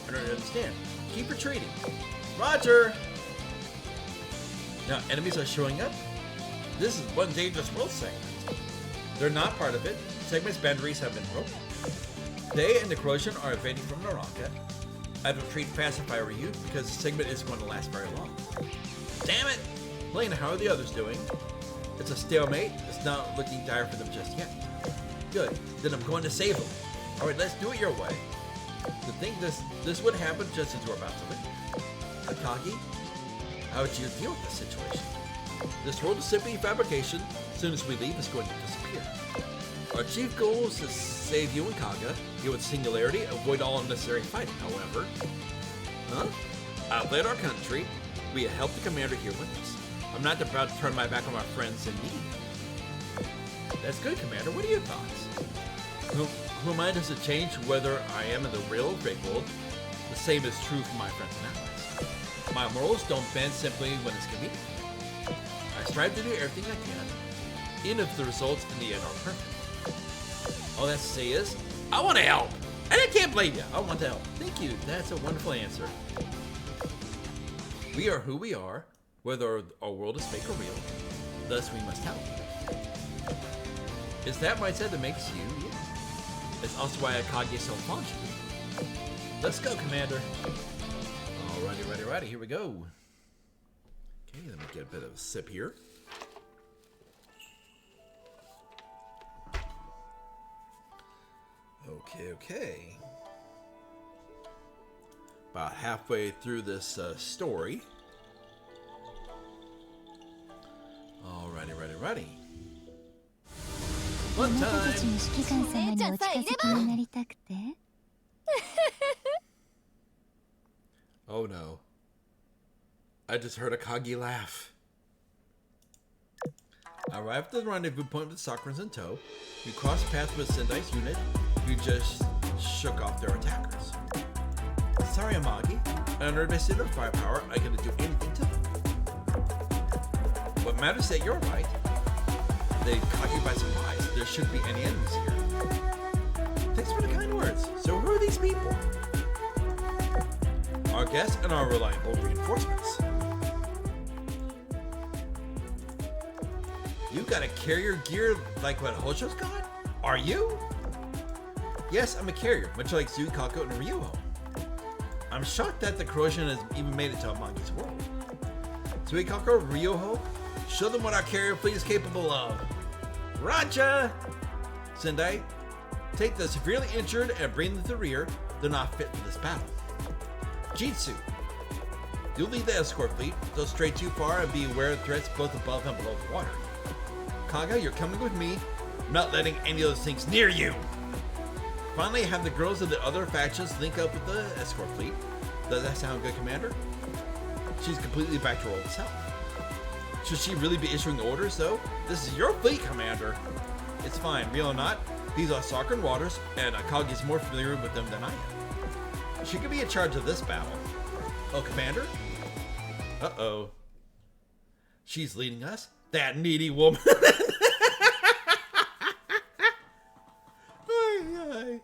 I don't understand. Keep retreating. Roger! Now enemies are showing up. This is one dangerous world segment. They're not part of it. Segment's boundaries have been broken. They and the corrosion are evading from Naraka. I'd retreat fast if I were you, because the segment isn't going to last very long. Damn it! Lena, how are the others doing? It's a stalemate. It's not looking dire for them just yet. Good. Then I'm going to save them. Alright, let's do it your way. To think this would happen just as we're about to leave. Akagi, how would you deal with this situation? This world is simply fabrication. As soon as we leave, it's going to disappear. Our chief goal is to save you and Kaga, deal with singularity, avoid all unnecessary fighting, however. Outlet our country. We help the commander here with us. I'm not about to turn my back on my friends in need. That's good, Commander. What are your thoughts? Who am I? Does it change whether I am in the real or fake world? The same is true for my friends and allies. My morals don't bend simply when it's convenient. I strive to do everything I can, even if the results in the end are perfect. All that to say is, I want to help! And I can't blame you. I want to help. Thank you. That's a wonderful answer. We are who we are, whether our world is fake or real. Thus, we must help. Is that mindset that makes you? Yeah. It's also why Akagi is so fond of you. Let's go, Commander. Alrighty, here we go. Okay, let me get a bit of a sip here. Okay. About halfway through this story. Alrighty. One あなたたち time. の指揮官様にお近づきになりたくて Oh no. I just heard Akagi laugh. Arrive at the rendezvous point with Sakurans in tow. You cross paths with Sendai's unit, who just shook off their attackers. Sorry, Amagi. Under a state of firepower, I couldn't do anything to them. What matters is that you're right. They caught you by surprise. There shouldn't be any enemies here. Thanks for the kind words. So who are these people? Our guests and our reliable reinforcements. You got a carrier gear like what Hosho's got? Are you? Yes, I'm a carrier, much like Zuikako and Ryuho. I'm shocked that the corrosion has even made it to Amagi's world. Zuikako, Ryuho, show them what our carrier fleet is capable of. Raja! Sendai, take the severely injured and bring them to the rear. They're not fit for this battle. Jitsu, you'll lead the escort fleet. Don't stray too far and be aware of threats both above and below the water. Kaga, you're coming with me. I'm not letting any of those things near you. Finally, have the girls of the other factions link up with the escort fleet. Does that sound good, Commander? She's completely back to her old self. Should she really be issuing orders, though? This is your fleet, Commander. It's fine, real or not. These are Sakura waters, and Akagi is more familiar with them than I am. She could be in charge of this battle. Oh, Commander? Uh-oh. She's leading us? That needy woman. Ay.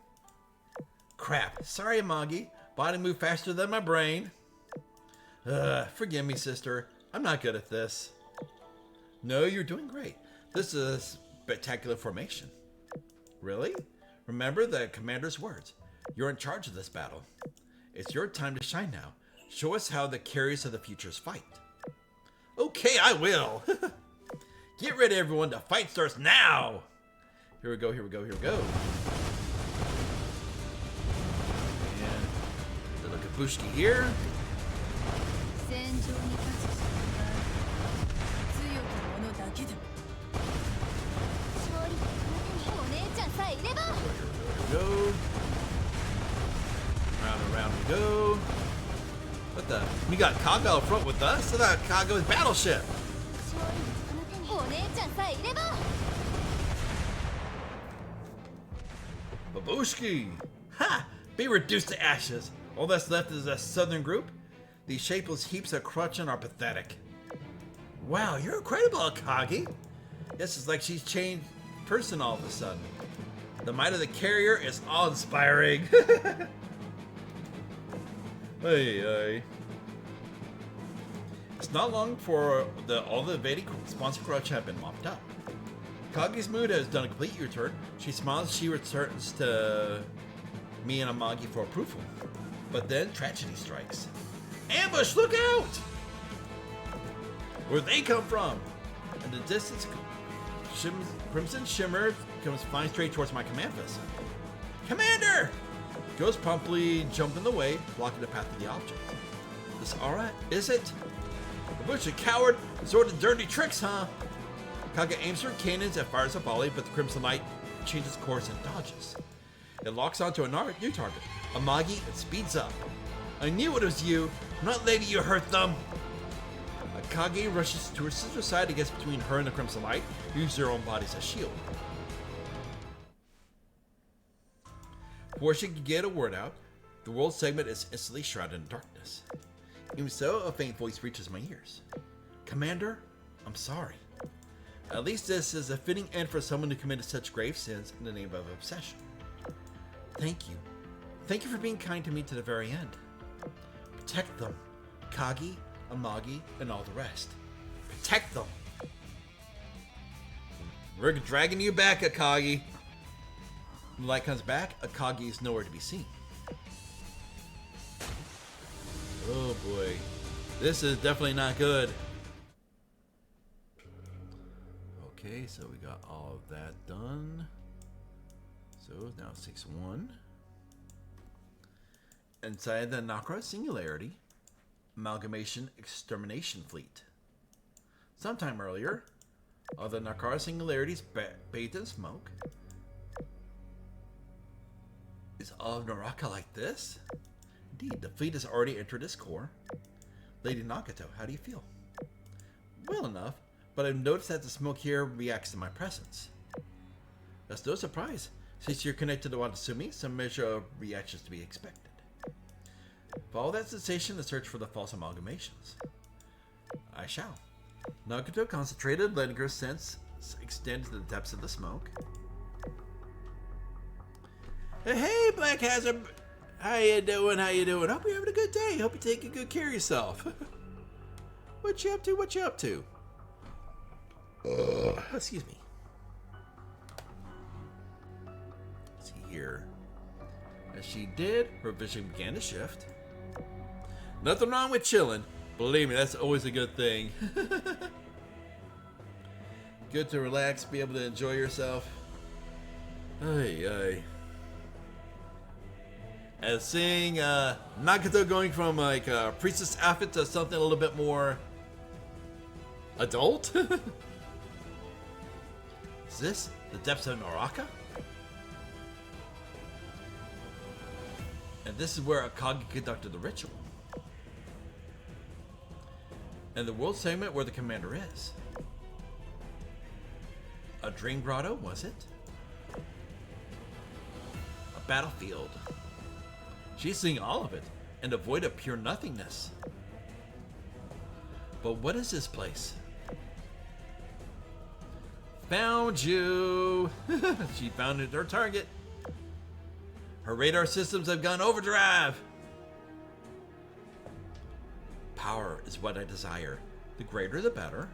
Crap. Sorry, Amagi. Body moved faster than my brain. Forgive me, sister. I'm not good at this. No, you're doing great. This is a spectacular formation. Really? Remember the commander's words. You're in charge of this battle. It's your time to shine now. Show us how the carriers of the futures fight. Okay, I will. Get ready, everyone. The fight starts now. Here we go. And little Kabushki here. 戦場に立つ強き者だけだ勝利はこの手にお姉ちゃんさえいれば Here we go. Round and round we go. What the? We got Kaga up front with us? I thought Kaga was battleship. 勝利はこの手にお姉ちゃんさえいれば Babushki! Ha! Be reduced to ashes. All that's left is a southern group. These shapeless heaps of corruption are pathetic. Wow, you're incredible, Akagi. Yes, it's like she's changed person all of a sudden. The might of the carrier is awe-inspiring. Hey. It's not long before all the evading spawns of corruption have been mopped up. Kagi's mood has done a complete U-turn. She smiles as she returns to me and Amagi for approval. But then tragedy strikes. Ambush, look out! Where'd they come from? In the distance, crimson shimmer comes flying straight towards my command vessel. Commander! Goes promptly jump in the way, blocking the path of the object. This alright, is it? The bush, a coward, resort to dirty tricks, huh? Kaga aims her cannons and fires a volley, but the Crimson Light changes course and dodges. It locks onto a new target, Amagi, and speeds up. I knew it was you. I'm not letting you hurt them. Akagi rushes to her sister's side and gets between her and the Crimson Light, using her own body as a shield. Before she can get a word out, the world segment is instantly shrouded in darkness. Even so, a faint voice reaches my ears. Commander, I'm sorry. At least this is a fitting end for someone who committed such grave sins in the name of obsession. Thank you. Thank you for being kind to me to the very end. Protect them. Kagi, Amagi, and all the rest. Protect them. We're dragging you back, Akagi. When the light comes back, Akagi is nowhere to be seen. Oh boy. This is definitely not good. Okay, so we got all of that done. So now 6-1. Inside the Nakra Singularity, Amalgamation Extermination Fleet. Sometime earlier, all the Nakara Singularities bathed in smoke. Is all of Naraka like this? Indeed, the fleet has already entered its core. Lady Nagato, how do you feel? Well enough, but I've noticed that the smoke here reacts to my presence. That's no surprise, since you're connected to Watasumi, some measure of reaction is to be expected. Follow that sensation and search for the false amalgamations. I shall. Nagato concentrated, letting her sense extend to the depths of the smoke. Hey, Black Hazard! How you doing? How you doing? Hope you're having a good day. Hope you're taking good care of yourself. What you up to? What you up to? Excuse me. Let's see here. As she did, her vision began to shift. Nothing wrong with chilling. Believe me, that's always a good thing. Good to relax, be able to enjoy yourself. Ay, ay. As seeing Nagato going from like a priestess outfit to something a little bit more adult. Is this the depths of Naraka? And this is where Akagi conducted the ritual. And the world segment where the commander is. A dream grotto, was it? A battlefield. She's seeing all of it, and a void of pure nothingness. But what is this place? Found you! She found her target. Her radar systems have gone overdrive. Power is what I desire. The greater, the better.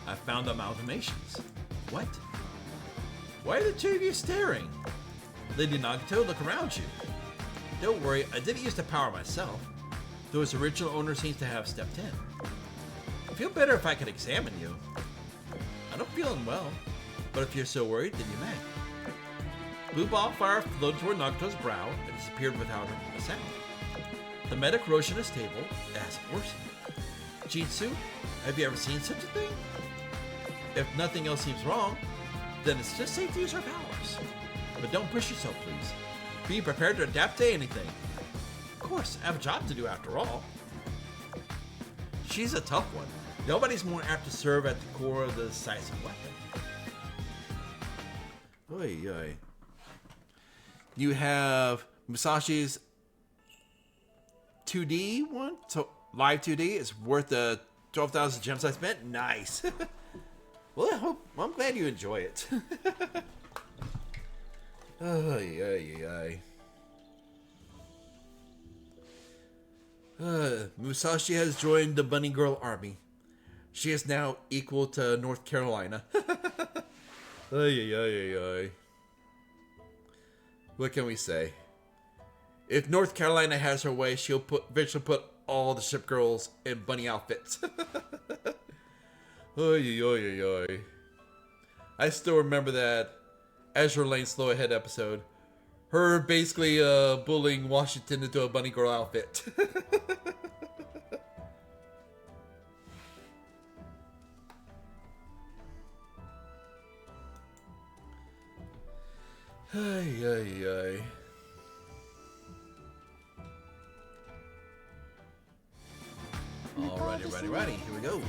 I found amalgamations. What? Why are the two of you staring? Lady Nagato, look around you. Don't worry, I didn't use the power myself, though its original owner seems to have stepped in. I feel better if I could examine you. I don't feel unwell, but if you're so worried, then you may. Blue ball of fire flowed toward Nagato's brow and disappeared without a sound. The medic Roshan is stable, it hasn't worsened. Jitsu, have you ever seen such a thing? If nothing else seems wrong, then it's just safe to use our powers. But don't push yourself, please. Be prepared to adapt to anything. Of course, I have a job to do after all. She's a tough one. Nobody's more apt to serve at the core of the decisive weapon. Oy, oy. You have Musashi's 2D one, so live 2D is worth the 12,000 gems I spent. Nice. Well, I'm glad you enjoy it. Ay, ay, ay. Musashi has joined the Bunny Girl Army. She is now equal to North Carolina. Ay, ay, ay, ay. What can we say? If North Carolina has her way, she'll eventually put all the ship girls in bunny outfits. Oy, oy, oy, oy. I still remember that Azur Lane Slow Ahead episode. Her basically bullying Washington into a bunny girl outfit. Ay, ay, ay. Alrighty, righty. Here we go.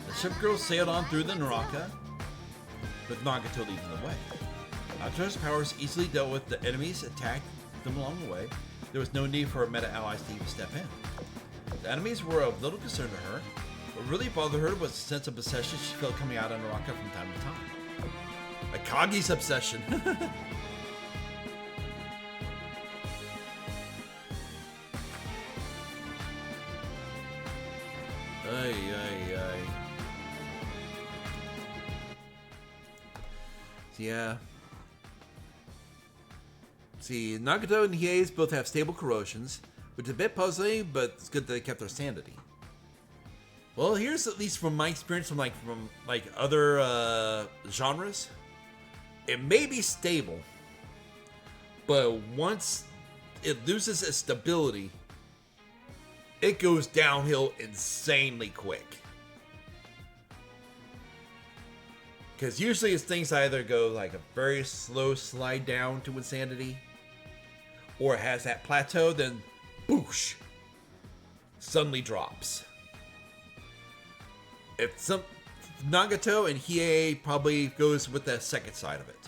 The ship girls sailed on through the Naraka, with Nagato leading the way. Nagato's powers easily dealt with the enemies attacked them along the way. There was no need for her meta allies to even step in. The enemies were of little concern to her. What really bothered her was the sense of possession she felt coming out of Naraka from time to time. Akagi's obsession. Ay, ay, ay. Yeah. See, Nagato and Hiei's both have stable corrosions, which is a bit puzzling, but it's good that they kept their sanity. Well, here's at least from my experience from other genres. It may be stable, but once it loses its stability, it goes downhill insanely quick. Because usually it's things either go like a very slow slide down to insanity, or it has that plateau, then boosh, suddenly drops. Nagato and Hiei probably goes with the second side of it,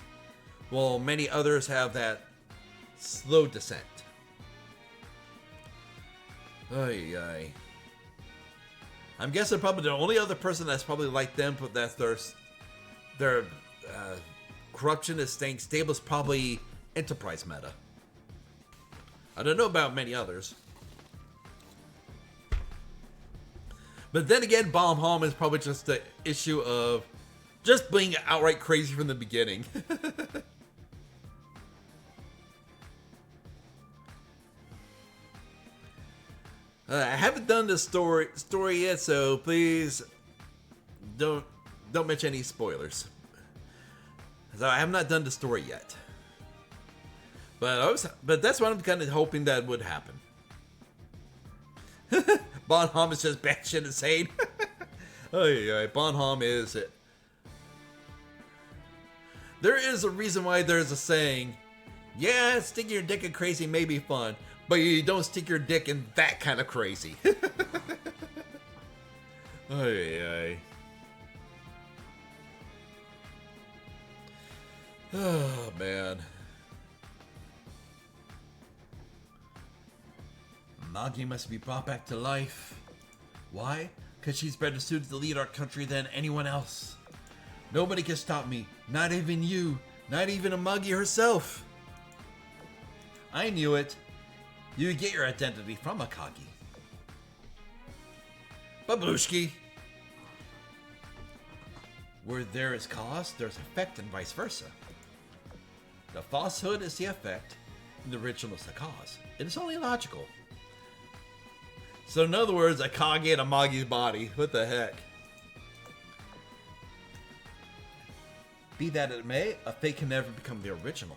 while many others have that slow descent. Ay, ay. I'm guessing probably the only other person that's probably like them, but that's their corruption is staying stable is probably Enterprise Meta. I don't know about many others. But then again, Bomb Home is probably just the issue of just being outright crazy from the beginning. I haven't done this story yet, so please don't mention any spoilers. So I have not done the story yet. But that's what I'm kind of hoping that would happen. Bonham is just batshit insane. Oh yeah, Bonham is it. There is a reason why there's a saying, yeah, sticking your dick in crazy may be fun, but you don't stick your dick in that kind of crazy. Oh yeah. Oh man. Magi must be brought back to life. Why? Because she's better suited to lead our country than anyone else. Nobody can stop me. Not even you. Not even Amagi herself. I knew it. You get your identity from Akagi. Babushki. Where there is cause, there's effect, and vice versa. The falsehood is the effect, and the original is the cause. It is only logical. So in other words, Akagi and Amagi's body. What the heck? Be that it may, a fake can never become the original.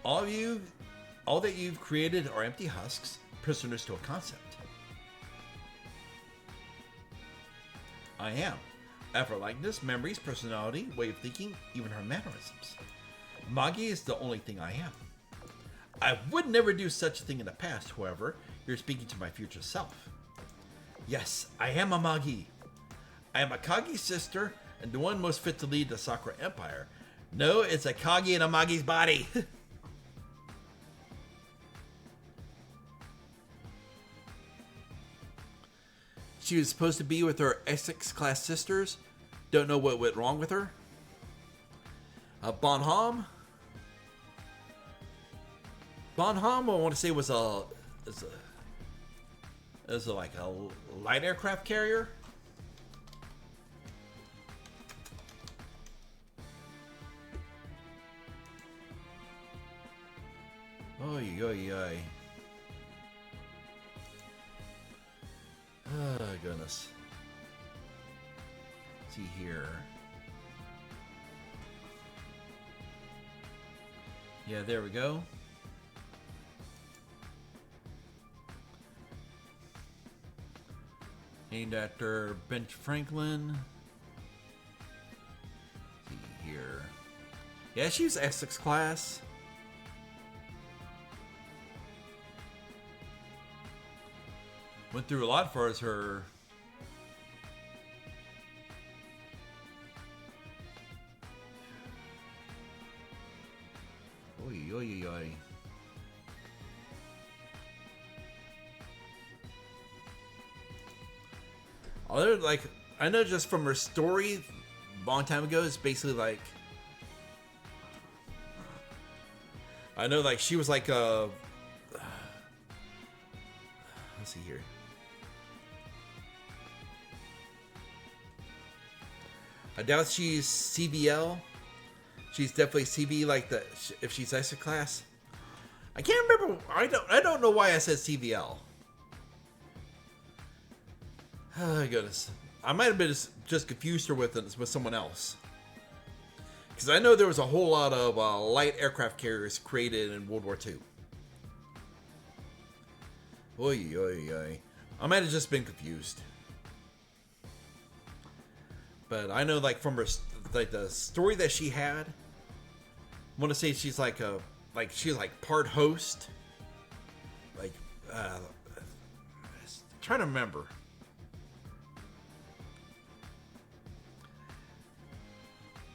All that you've created are empty husks, prisoners to a concept. I am. Effort likeness, memories, personality, way of thinking, even her mannerisms. Magi is the only thing I am. I would never do such a thing in the past, however. You're speaking to my future self. Yes, I am a Magi. I am Akagi's sister, and the one most fit to lead the Sakura Empire. No, it's Akagi in Amagi's body. She was supposed to be with her Essex class sisters. Don't know what went wrong with her. Bonham, I want to say was like a light aircraft carrier. Oy, oy, oy. Oh, goodness. Let's see here. Yeah, there we go. Named after Ben Franklin. Let's see here. Yeah, she's Essex class. Went through a lot for as her. Oy, oy, oy. Other, like, I know just from her story a long time ago, it's basically like, I know like she was like let's see here. I doubt she's CVL. She's definitely CV like the if she's extra class. I can't remember. I don't know why I said CVL. Oh goodness, I might have been just confused her with someone else. Because I know there was a whole lot of light aircraft carriers created in World War II. Oy, oy, oy. I might have just been confused. But I know, like, from her, like, the story that she had, I want to say she's like she's like part host. Like, trying to remember.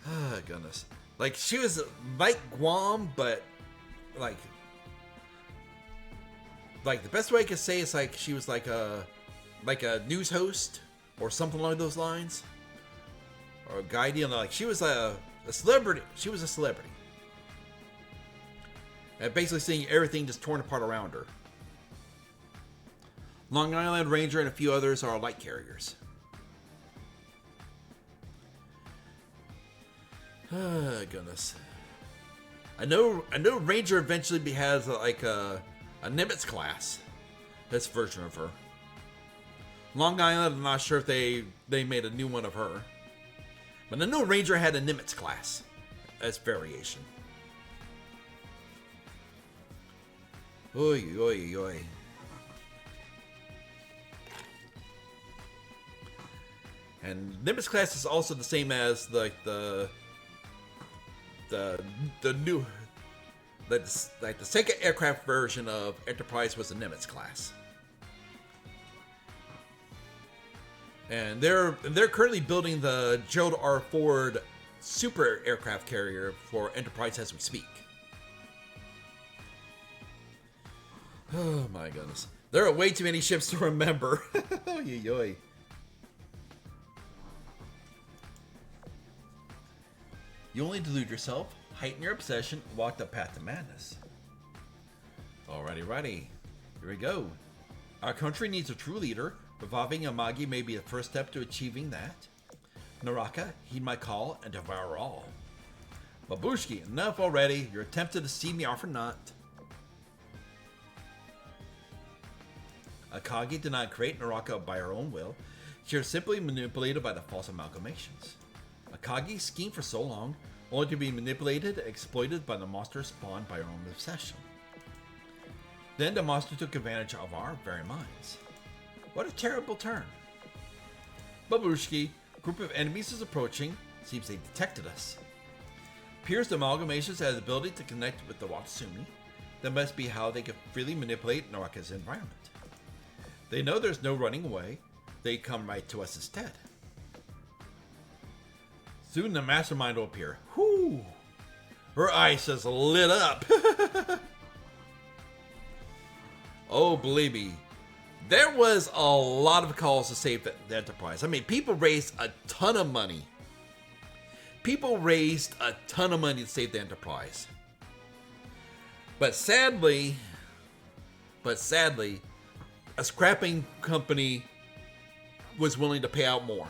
Oh, goodness. Like, she was like Guam, but, like the best way I could say is, like, she was like a news host or something along those lines. Or a guy dealing, like, she was a celebrity. She was a celebrity. And basically seeing everything just torn apart around her. Long Island Ranger and a few others are light carriers. Oh, goodness. I know Ranger eventually has like a Nimitz class. This version of her. Long Island, I'm not sure if they made a new one of her. But I know Ranger had a Nimitz class as variation. Oy, oy, oy. And Nimitz class is also the same as like the new, like the second aircraft version of Enterprise was the Nimitz class. And they're currently building the Gerald R. Ford super aircraft carrier for Enterprise as we speak. Oh my goodness. There are way too many ships to remember. Oy, oy. You only delude yourself, heighten your obsession, and walk the path to madness. Alrighty. Here we go. Our country needs a true leader. Reviving Amagi may be the first step to achieving that. Naraka, heed my call and devour all. Babushki, enough already. Your attempts to deceive me are for naught. Akagi did not create Naraka by her own will. She was simply manipulated by the false amalgamations. Akagi schemed for so long, only to be manipulated and exploited by the monster spawned by her own obsession. Then the monster took advantage of our very minds. What a terrible turn. Babushki, a group of enemies is approaching. Seems they detected us. Appears the amalgamations has the ability to connect with the Watsumi. That must be how they can freely manipulate Naraka's environment. They know there's no running away. They come right to us instead. Soon the mastermind will appear. Whoo! Her eyes just lit up. Oh, believe me. There was a lot of calls to save the Enterprise. I mean, people raised a ton of money. People raised a ton of money to save the Enterprise. But sadly, a scrapping company was willing to pay out more.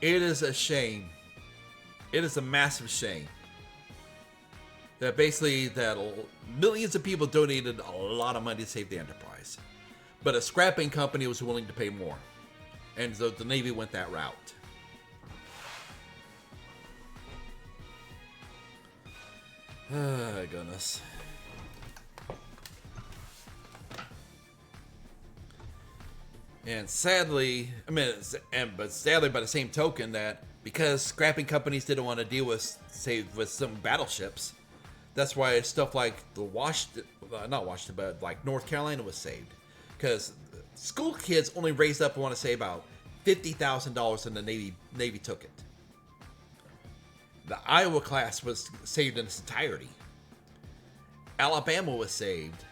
It is a shame. It is a massive shame that basically millions of people donated a lot of money to save the Enterprise, but a scrapping company was willing to pay more, and so the Navy went that route. Oh, goodness. And sadly, but sadly, by the same token, that because scrapping companies didn't want to deal with some battleships, that's why stuff like like North Carolina was saved, because school kids only raised up, I want to say, about $50,000, and the Navy took it. The Iowa class was saved in its entirety. Alabama was saved,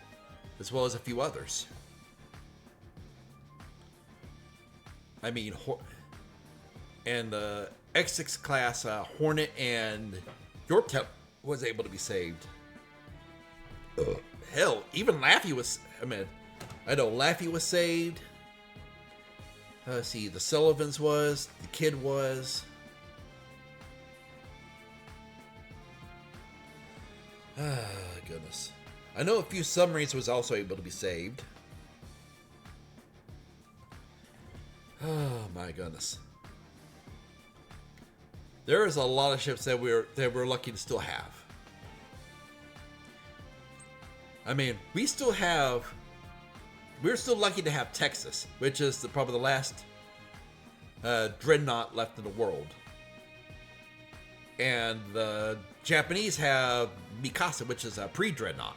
as well as a few others. I mean, and the X6 class Hornet and Yorktown was able to be saved. Hell, even Laffey was. I know Laffey was saved. Let's see, the Sullivans was, the Kid was. Ah, goodness. I know a few submarines was also able to be saved. Oh my goodness. There is a lot of ships that we're lucky to still have. I mean, we're still lucky to have Texas, which is probably the last dreadnought left in the world. And the Japanese have Mikasa, which is a pre-dreadnought.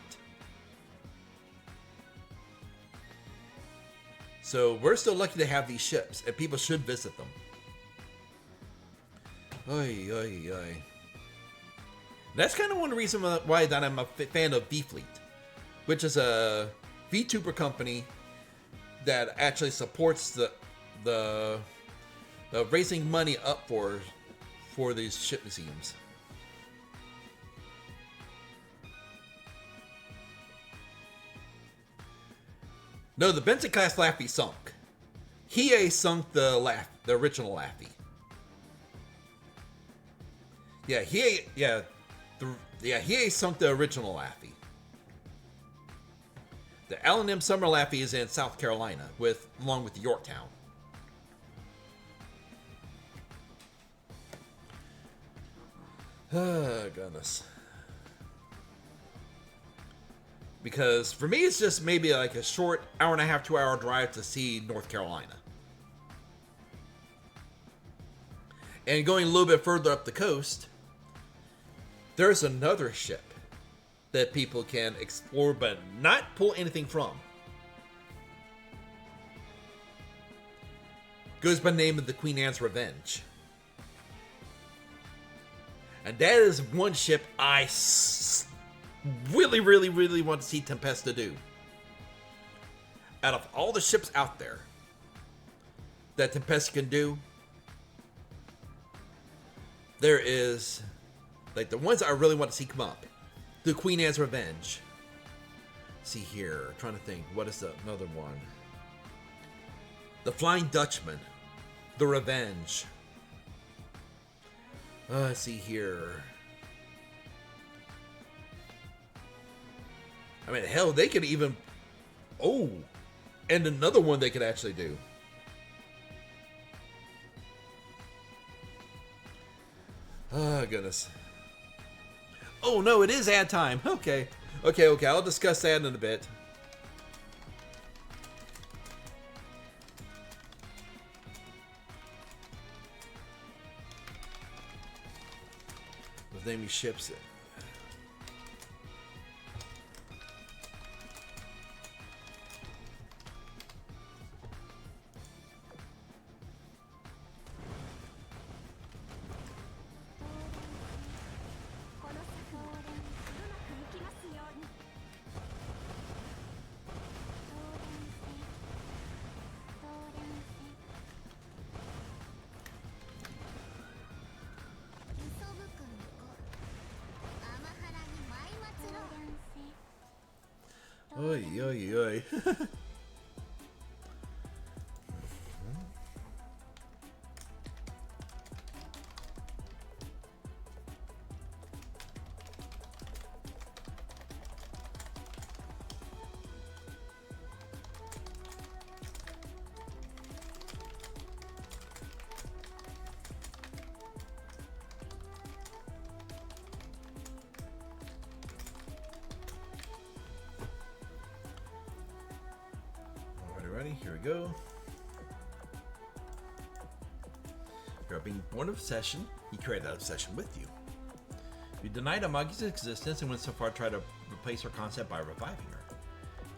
So we're still lucky to have these ships, and people should visit them. Oy, oy, oy. That's kind of one reason why that I'm a fan of V-Fleet, which is a VTuber company that actually supports the raising money up for these ship museums. No, the Benson class Laffy sunk. Hiei sunk the original Laffy. Yeah, Hiei sunk the original Laffy. The L&M Summer Laffy is in South Carolina, along with the Yorktown. Oh, goodness. Because for me, it's just maybe like a short hour and a half, 2 hour drive to see North Carolina. And going a little bit further up the coast, there's another ship that people can explore but not pull anything from. Goes by the name of the Queen Anne's Revenge. And that is one ship I really, really, really want to see Tempesta do. Out of all the ships out there that Tempesta can do, there is, like, the ones I really want to see come up. The Queen Anne's Revenge. Let's see here, I'm trying to think, what is another one? The Flying Dutchman. The Revenge. Let's see here. I mean, hell, they could even... Oh! And another one they could actually do. Oh, goodness. Oh, no, it is ad time. Okay. Okay. I'll discuss that in a bit. Let's name these ships. Oy, oy, oy. Alrighty, here we go. You are being born of obsession. You carry that obsession with you. You denied Amagi's existence and went so far to try to replace her concept by reviving her.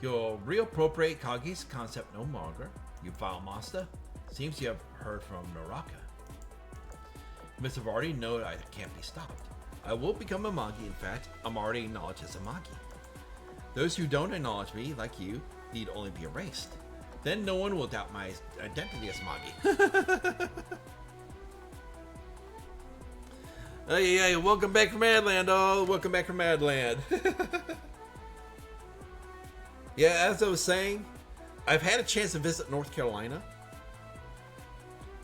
You'll reappropriate Kagi's concept no longer. You vile master. Seems you have heard from Naraka. You must have already known I can't be stopped. I will become Amagi. In fact, I'm already acknowledged as Amagi. Those who don't acknowledge me, like you, need only be erased. Then no one will doubt my identity as Magi. Hey, welcome back from Adland, all. Welcome back from Adland. Yeah, as I was saying, I've had a chance to visit North Carolina.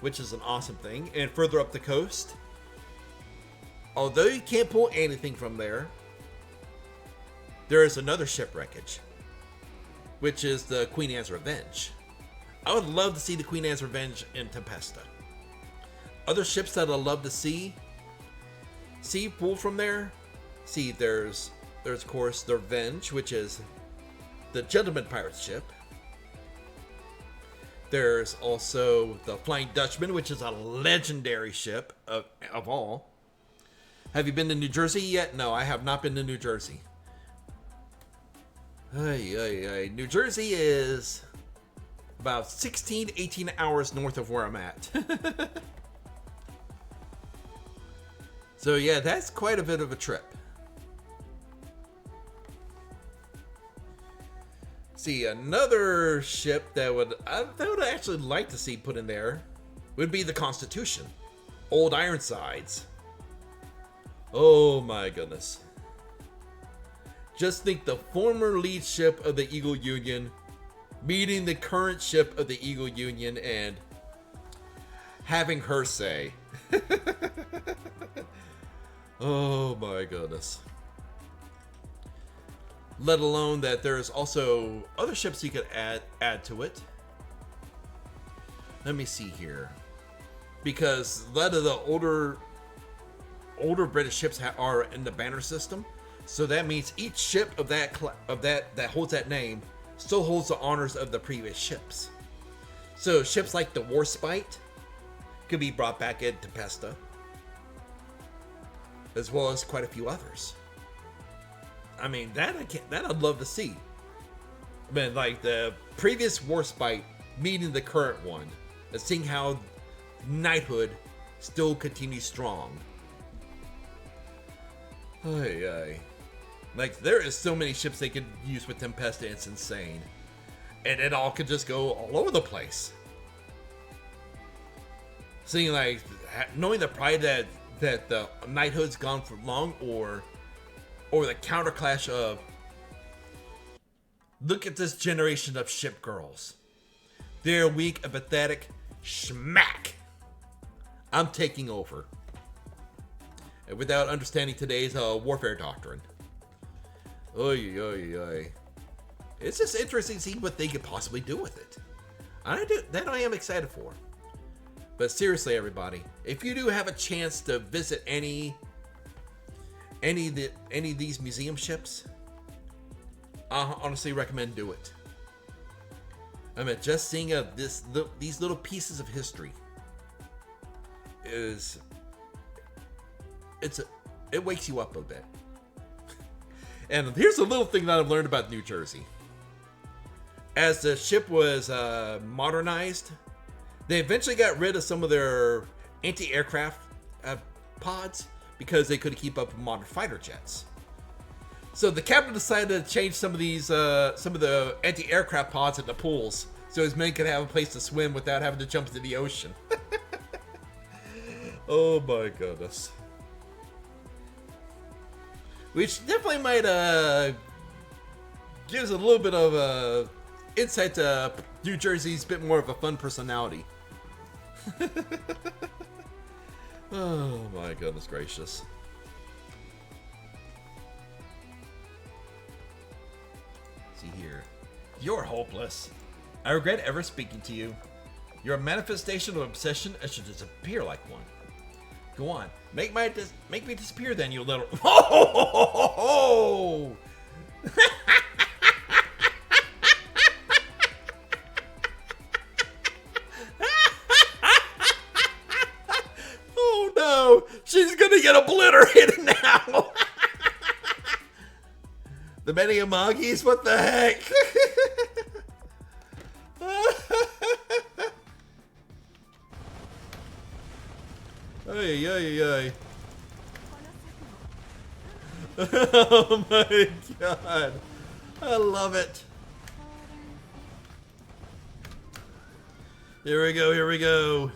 which is an awesome thing. And further up the coast, although you can't pull anything from there, there is another shipwreckage, which is the Queen Anne's Revenge. I would love to see the Queen Anne's Revenge in Tempesta. Other ships that I'd love to see pulled from there. See, there's of course the Revenge, which is the Gentleman Pirate ship. There's also the Flying Dutchman, which is a legendary ship of all. Have you been to New Jersey yet? No, I have not been to New Jersey. New Jersey is about 16 to 18 hours north of where I'm at. So yeah, that's quite a bit of a trip. See, another ship that I would actually like to see put in there would be the Constitution. Old Ironsides. Oh my goodness. Just think, the former lead ship of the Eagle Union meeting the current ship of the Eagle Union and having her say. Oh my goodness. Let alone that there's also other ships you could add to it. Let me see here. Because a lot of the older British ships are in the banner system. So that means each ship of that holds that name still holds the honors of the previous ships. So ships like the Warspite could be brought back into Pesta, as well as quite a few others. I mean, that I'd love to see. I mean, like the previous Warspite meeting the current one, and seeing how knighthood still continues strong. Ay. Like, there is so many ships they could use with Tempesta, it's insane. And it all could just go all over the place. Seeing, like, knowing the pride that the knighthood's gone for long, or the counterclash of, look at this generation of ship girls. They're weak and pathetic. Schmack! I'm taking over. And without understanding today's warfare doctrine. Oy. It's just interesting to see what they could possibly do with it. I am excited for. But seriously, everybody, if you do have a chance to visit any of these museum ships, I honestly recommend do it. I mean, just seeing these little pieces of history it wakes you up a bit. And here's a little thing that I've learned about New Jersey. As the ship was modernized, they eventually got rid of some of their anti-aircraft pods because they couldn't keep up with modern fighter jets. So the captain decided to change some of the anti-aircraft pods into pools, so his men could have a place to swim without having to jump into the ocean. Oh my goodness. Which definitely might give us a little bit of insight to New Jersey's bit more of a fun personality. Oh my goodness gracious. See here. You're hopeless. I regret ever speaking to you. You're a manifestation of obsession and should disappear like one. Go on. Make me disappear then, you little... Oh! Oh no! She's gonna get obliterated now! The Many-A-Moggies? What the heck? Ay. Oh my god. I love it. Here we go.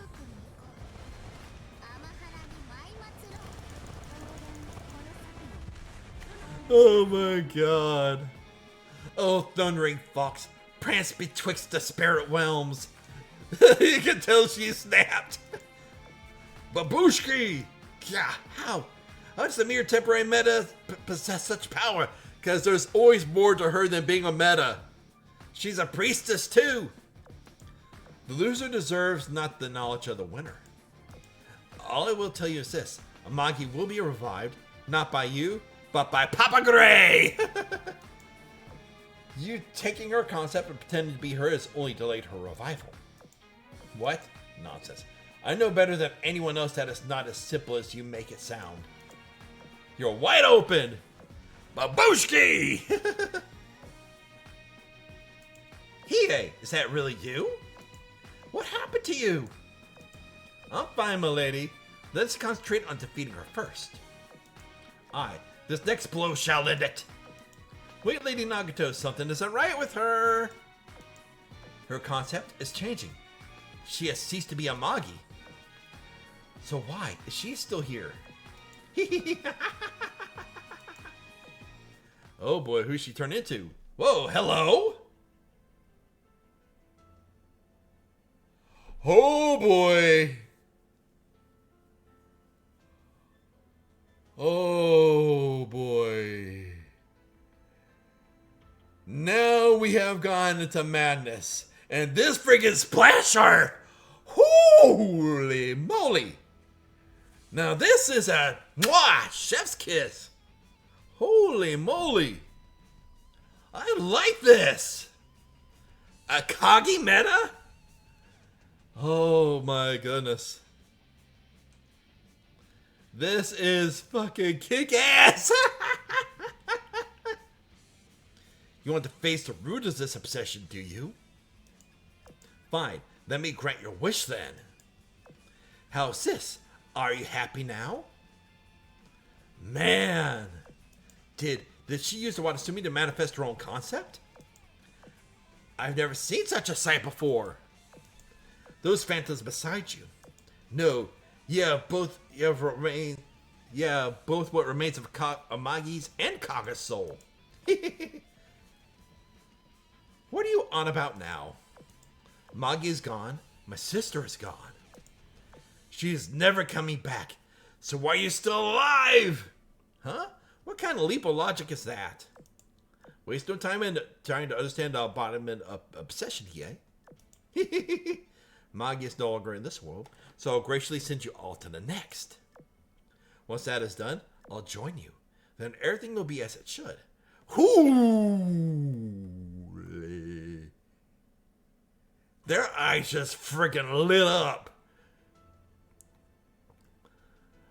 Oh my god. Oh, thundering fox, prance betwixt the spirit realms. You can tell she snapped. Babushki! Yeah, how? How does the mere temporary meta possess such power? Because there's always more to her than being a meta. She's a priestess too. The loser deserves not the knowledge of the winner. All I will tell you is this. Amagi will be revived, not by you, but by Papa Gray! You taking her concept and pretending to be her has only delayed her revival. What? Nonsense. I know better than anyone else that it's not as simple as you make it sound. You're wide open! Babushki! Hiei, is that really you? What happened to you? I'm fine, milady. Let's concentrate on defeating her first. Aye, this next blow shall end it. Wait, Lady Nagato, something isn't right with her. Her concept is changing. She has ceased to be a Magi. So why is she still here? Oh boy, who's she turned into? Whoa, hello? Oh boy. Oh boy. Now we have gone into madness. And this friggin' splasher! Holy moly! Now this is a chef's kiss. Holy moly! I like this. A Kagi meta? Oh my goodness. This is fucking kick-ass! You want to face the root of this obsession, do you? Fine, let me grant your wish then. How's this? Are you happy now? Man! Did she use the Watasumi to manifest her own concept? I've never seen such a sight before. Those phantoms beside you. No, both what remains of Amagi's and Kaga's soul. What are you on about now? Magi is gone. My sister is gone. She is never coming back. So why are you still alive? Huh? What kind of leap of logic is that? Waste no time in trying to understand the embodiment of obsession here. Magi is no longer in this world, so I'll graciously send you all to the next. Once that is done, I'll join you. Then everything will be as it should. Holy. Their eyes just freaking lit up.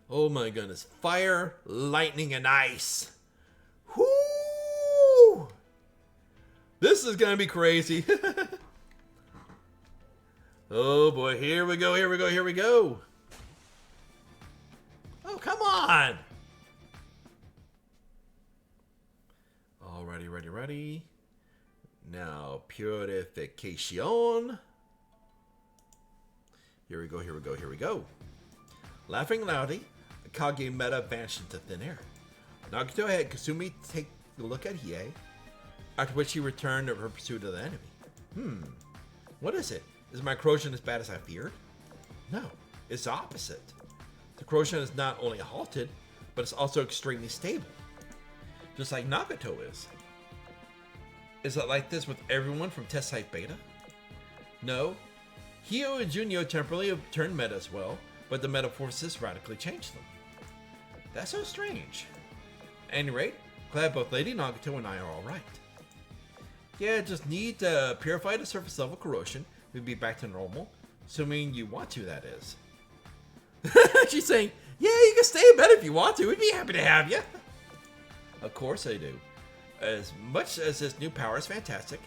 Oh my goodness. Fire, lightning, and ice. Whoo! This is gonna be crazy. Oh boy, here we go, here we go, here we go. Oh, come on. Alrighty, ready. Now, purification. Here we go. Laughing loudly, Kage meta vanished into thin air. Nagato had Kasumi take a look at Hiei, after which he returned to her pursuit of the enemy. What is it? Is my corrosion as bad as I feared? No, it's the opposite. The corrosion is not only halted, but it's also extremely stable. Just like Nagato is. Is it like this with everyone from Test Site Beta? No. Hio and Junio temporarily have turned meta as well, but the meta forces radically changed them. That's so strange. At any rate, glad both Lady Nagato and I are alright. Yeah, just need to purify the surface level corrosion. We'll be back to normal, assuming you want to, that is. She's saying, yeah, you can stay in bed if you want to. We'd be happy to have you. Of course I do. As much as this new power is fantastic,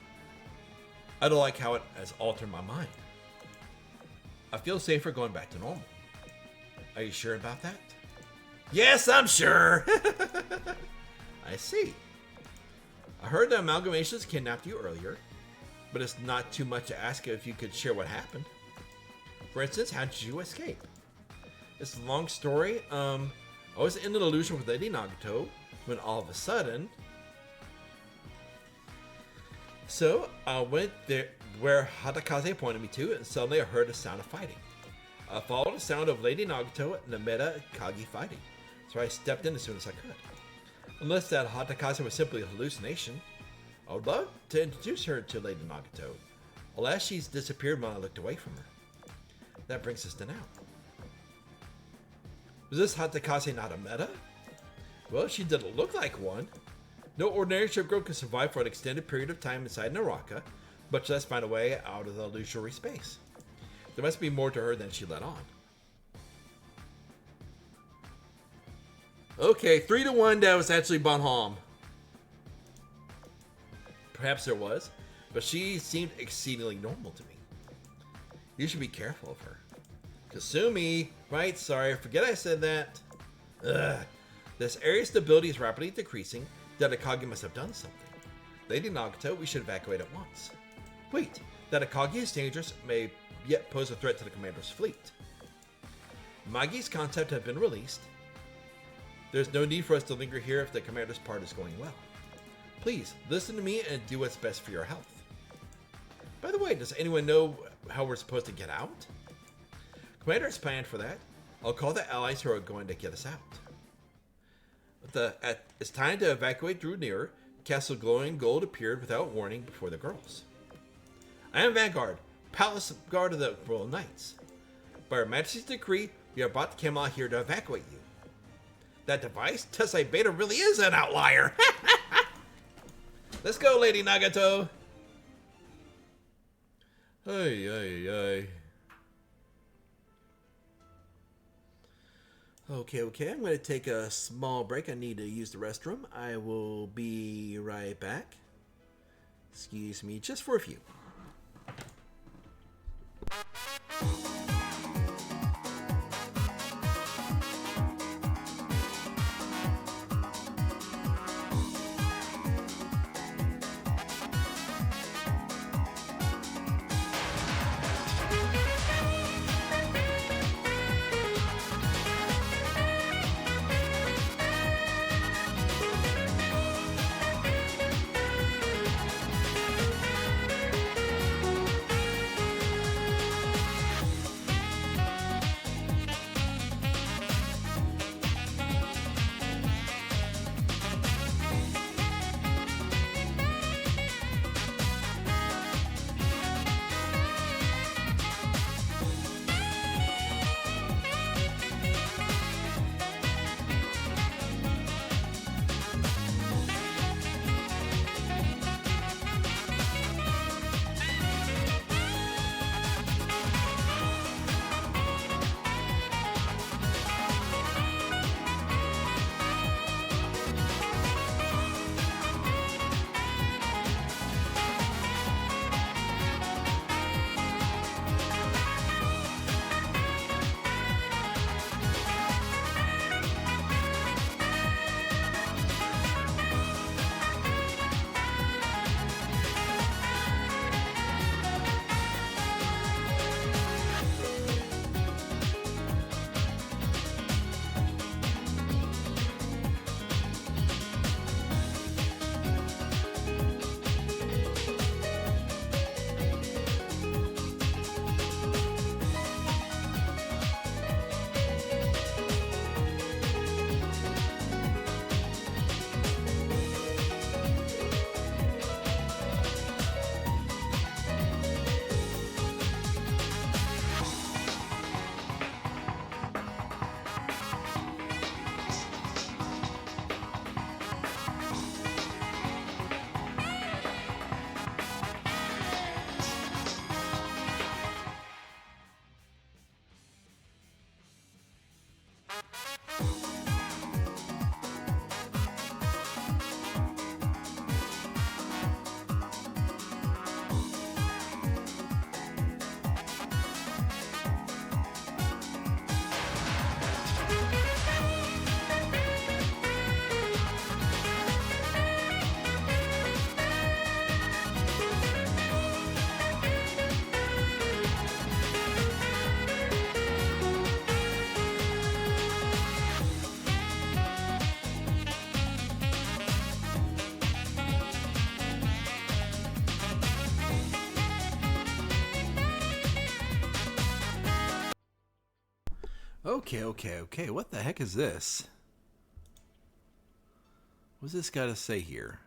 I don't like how it has altered my mind. I feel safer going back to normal. Are you sure about that? Yes, I'm sure. I see. I heard the amalgamations kidnapped you earlier, but it's not too much to ask if you could share what happened. For instance, how did you escape? It's a long story. I was in an illusion with Lady Nagato when all of a sudden... So I went where Hatakaze pointed me to, and suddenly I heard a sound of fighting. I followed the sound of Lady Nagato and Nameda Kagi fighting, so I stepped in as soon as I could. Unless that Hatakaze was simply a hallucination, I would love to introduce her to Lady Nagato. Alas, she's disappeared when I looked away from her. That brings us to now. Was this Hatakaze not a meta? Well, she didn't look like one. No ordinary ship girl could survive for an extended period of time inside Naraka, much less find a way out of the illusory space. There must be more to her than she let on. Okay, 3-1, that was actually Bonhomme. Perhaps there was, but she seemed exceedingly normal to me. You should be careful of her. Kasumi, right, sorry, forget I said that. Ugh. This area's stability is rapidly decreasing. That Akagi must have done something. Lady Nagato, we should evacuate at once. Wait, that Akagi is dangerous, may yet pose a threat to the commander's fleet. Magi's concept have been released. There's no need for us to linger here if the commander's part is going well. Please, listen to me and do what's best for your health. By the way, does anyone know how we're supposed to get out? Commander has planned for that. I'll call the allies who are going to get us out. It's time to evacuate drew nearer. Castle glowing gold appeared without warning before the girls. I am Vanguard, Palace Guard of the Royal Knights. By Her Majesty's decree, we have brought the Camelot here to evacuate you. That device, Tessai Beta, really is an outlier. Let's go, Lady Nagato. Ay, ay, ay. Okay, I'm going to take a small break. I need to use the restroom. I will be right back. Excuse me, just for a few. Okay. What the heck is this? What's this got to say here?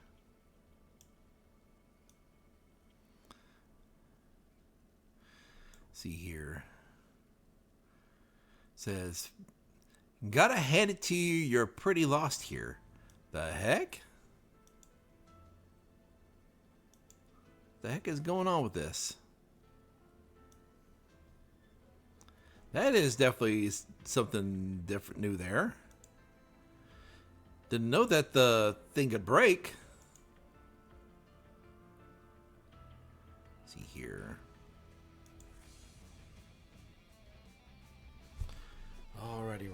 See here. It says, gotta hand it to you, you're pretty lost here. The heck? The heck is going on with this? That is definitely something different, new there. Didn't know that the thing could break. See here. Alrighty.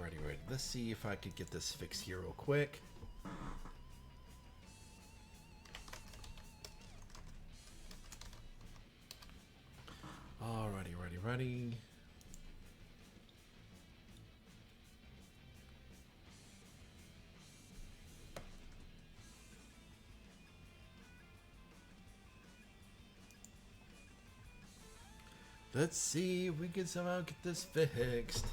Let's see if I could get this fixed here real quick. Alrighty. Let's see if we can somehow get this fixed.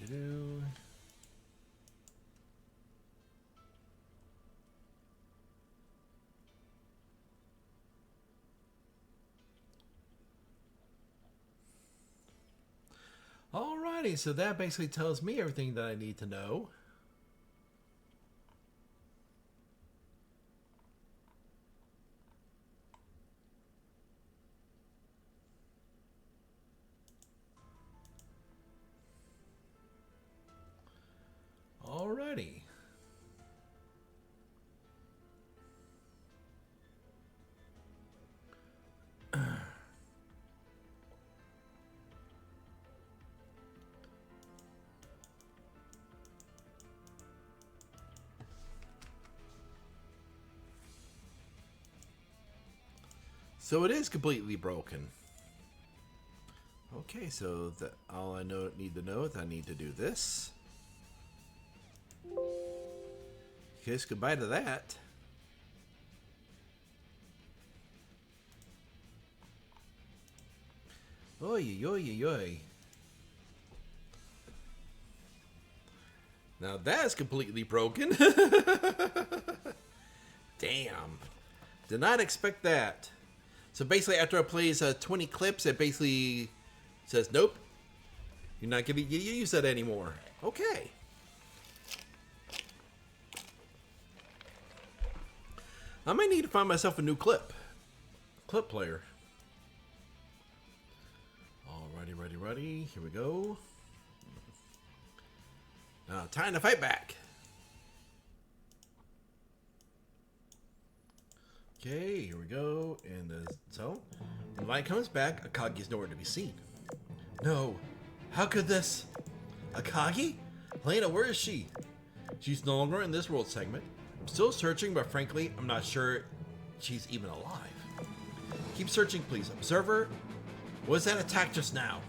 Do. Alrighty, so that basically tells me everything that I need to know. Alrighty. So it is completely broken. Okay, so that all I need to know is I need to do this. Kiss goodbye to that. Oy. Now that's completely broken. Damn. Did not expect that. So basically after it plays 20 clips, it basically says, nope, you're not going to use that anymore. Okay. I might need to find myself a new clip player. Alrighty, ready. Here we go. Now, time to fight back. Okay, here we go. And so, when the light comes back, Akagi's nowhere to be seen. No, how could this? Akagi? Helena, where is she? She's no longer in this world segment. I'm still searching, but frankly, I'm not sure she's even alive. Keep searching, please. Observer, was that attack just now?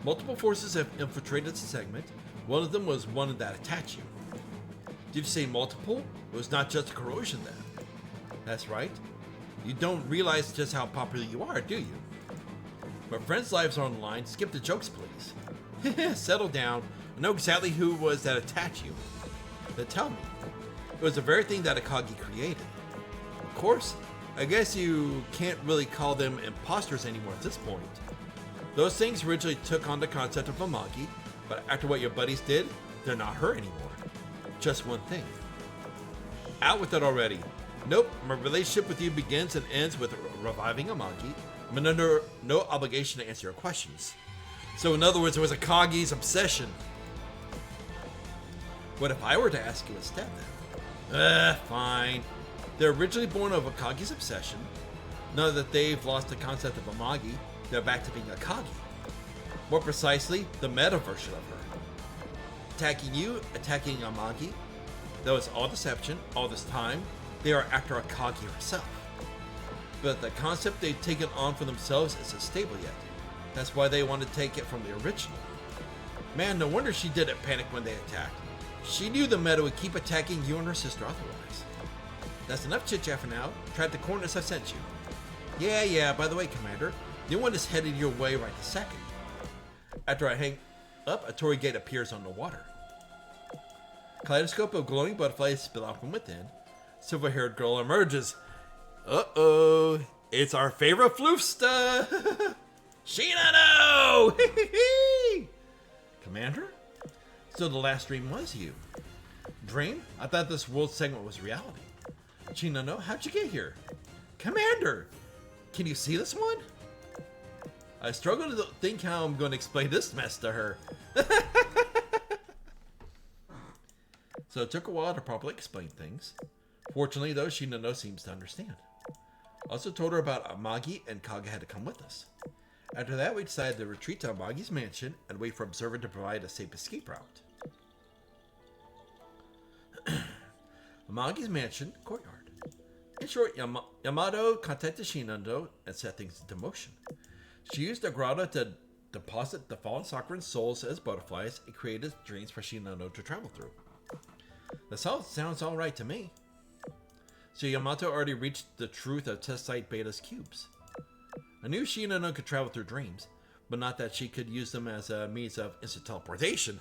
Multiple forces have infiltrated the segment. One of them was one that attacked you. Did you say multiple? It was not just corrosion then. That's right. You don't realize just how popular you are, do you? My friends' lives are on the line. Skip the jokes, please. Settle down. I know exactly who it was that attacked you. Then tell me. It was the very thing that Akagi created. Of course, I guess you can't really call them imposters anymore at this point. Those things originally took on the concept of Amagi, but after what your buddies did, they're not her anymore. Just one thing. Out with it already. Nope, my relationship with you begins and ends with reviving Amagi. I'm under no obligation to answer your questions. So in other words, it was Akagi's obsession. What if I were to ask you instead then? Fine. They're originally born of Akagi's obsession. Now that they've lost the concept of Amagi, they're back to being Akagi. More precisely, the meta version of her. Attacking you, attacking Amagi. That was all deception, all this time. they are after Akagi herself. But the concept they've taken on for themselves isn't stable yet. That's why they want to take it from the original. Man, no wonder she didn't panic when they attacked. She knew the meta would keep attacking you and her sister otherwise. That's enough chit-chat for now. Try the coordinates I've sent you. Yeah, by the way, Commander, the one is headed your way right this second. After I hang up, a Torii gate appears on the water. Kaleidoscope of glowing butterflies spill out from within. Silver-haired girl emerges. Uh-oh, it's our favorite floofsta! Shinano! Commander? So the last dream was you. Dream? I thought this world segment was reality. Shinano, how'd you get here? Commander! Can you see this one? I struggle to think how I'm going to explain this mess to her. So it took a while to properly explain things. Fortunately, though, Shinano seems to understand. I also told her about Amagi and Kaga had to come with us. After that, we decided to retreat to Amagi's mansion and wait for Observer to provide a safe escape route. Amagi's mansion, courtyard. In short, Yamato contacted Shinano and set things into motion. She used the grotto to deposit the fallen Sakuran souls as butterflies and created dreams for Shinano to travel through. That sounds alright to me. So Yamato already reached the truth of Test Site Beta's cubes. I knew Shinano could travel through dreams, but not that she could use them as a means of instant teleportation.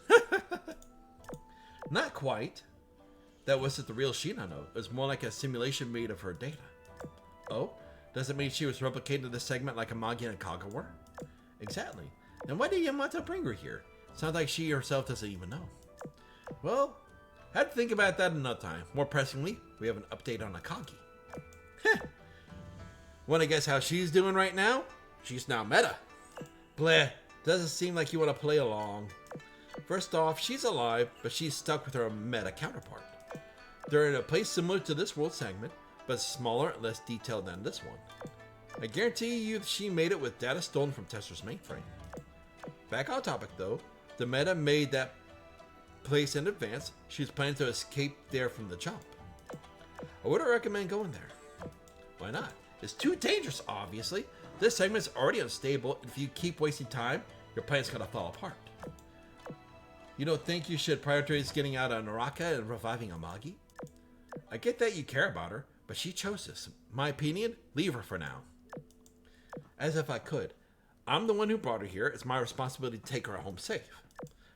Not quite. That wasn't the real Shinano. It was more like a simulation made of her data. Oh? Does it mean she was replicating this segment like Amagi and Kaga were? Exactly. Then why did Yamato bring her here? Sounds like she herself doesn't even know. Well, I had to think about that another time. More pressingly, we have an update on Akagi. Heh. Wanna guess how she's doing right now? She's now meta. Bleh, doesn't seem like you want to play along. First off, she's alive, but she's stuck with her meta counterpart. They're in a place similar to this world segment, but smaller and less detailed than this one. I guarantee you she made it with data stolen from Testra's mainframe. Back on topic though, the meta made that place in advance. She's planning to escape there from the jump. I wouldn't recommend going there. Why not? It's too dangerous, obviously. This segment's already unstable, and if you keep wasting time, your plan's gonna fall apart. You don't think you should prioritize getting out of Naraka and reviving Amagi? I get that you care about her, but she chose this. My opinion, leave her for now. As if I could. I'm the one who brought her here. It's my responsibility to take her home safe.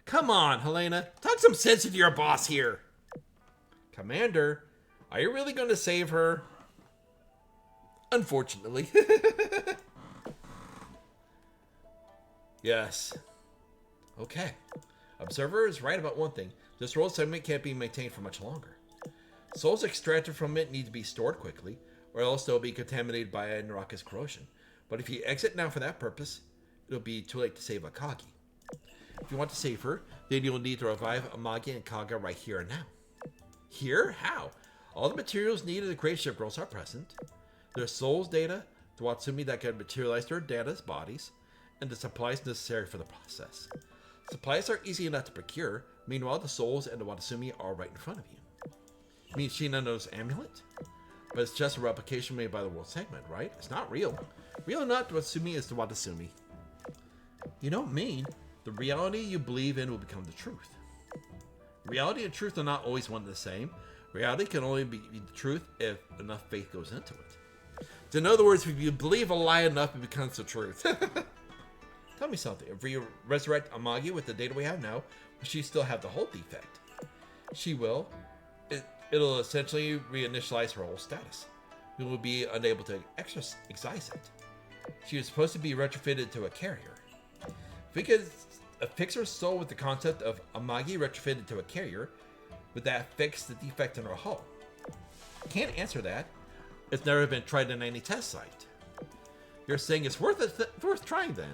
Come on, Helena. Talk some sense into your boss here. Commander, are you really going to save her? Unfortunately. Yes. Okay. Observer is right about one thing. This world segment can't be maintained for much longer. Souls extracted from it need to be stored quickly, or else they'll be contaminated by Naraka's corrosion. But if you exit now for that purpose, it'll be too late to save Akagi. If you want to save her, then you'll need to revive Amagi and Kaga right here and now. Here? How? All the materials needed to create ship girls are present. There's souls data, the Watsumi that can materialize their data's bodies, and the supplies necessary for the process. Supplies are easy enough to procure, meanwhile the souls and the Watsumi are right in front of you. You mean Shinano's amulet? But it's just a replication made by the world segment, right? It's not real. Real or not, the Watsumi is the Watsumi. You don't mean the reality you believe in will become the truth. Reality and truth are not always one and the same. Reality can only be the truth if enough faith goes into it. So in other words, if you believe a lie enough, it becomes the truth. Tell me something. If we resurrect Amagi with the data we have now, will she still have the whole defect? She will. It'll essentially reinitialize her whole status. We will be unable to excise it. She was supposed to be retrofitted to a carrier. If we could fix her soul with the concept of Amagi retrofitted to a carrier, would that fix the defect in her hull? Can't answer that. It's never been tried in any test site. You're saying it's worth trying then.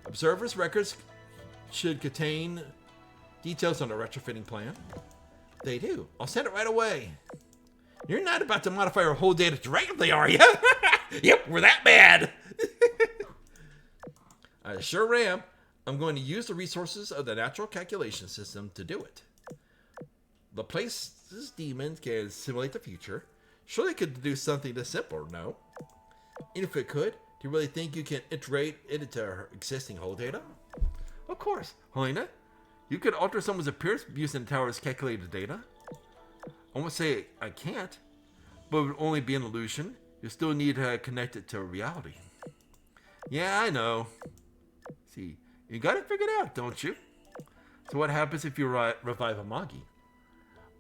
Observer's records should contain details on the retrofitting plan. They do. I'll send it right away. You're not about to modify our whole data directly, are you? Yep, we're that bad. I sure am. I'm going to use the resources of the natural calculation system to do it. The place's demons can simulate the future. Surely it could do something this simple, no? And if it could, do you really think you can integrate it into her existing hull data? Of course, Helena. You could alter someone's appearance using the tower's calculated data. I won't say I can't, but it would only be an illusion. You still need to connect it to reality. Yeah, I know. See, you got it figured out, don't you? So what happens if you revive Amagi?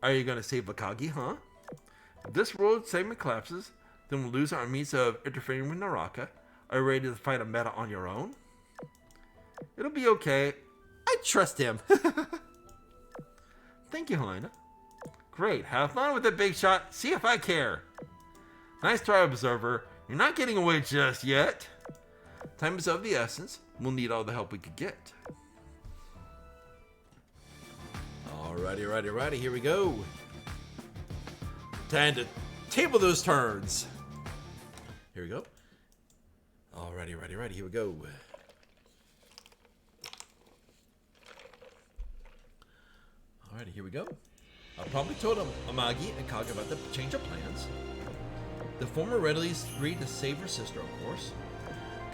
Are you going to save Akagi, huh? If this world segment collapses, then we'll lose our means of interfering with Naraka. Are you ready to fight a meta on your own? It'll be okay. I trust him. Thank you, Helena. Great. Have fun with the big shot. See if I care. Nice try, Observer. You're not getting away just yet. Time is of the essence. We'll need all the help we could get. Alrighty, here we go. Time to table those turns. Here we go. Alrighty, here we go. Alrighty, here we go. I promptly told Amagi and Kaga about the change of plans. The former readily agreed to save her sister, of course.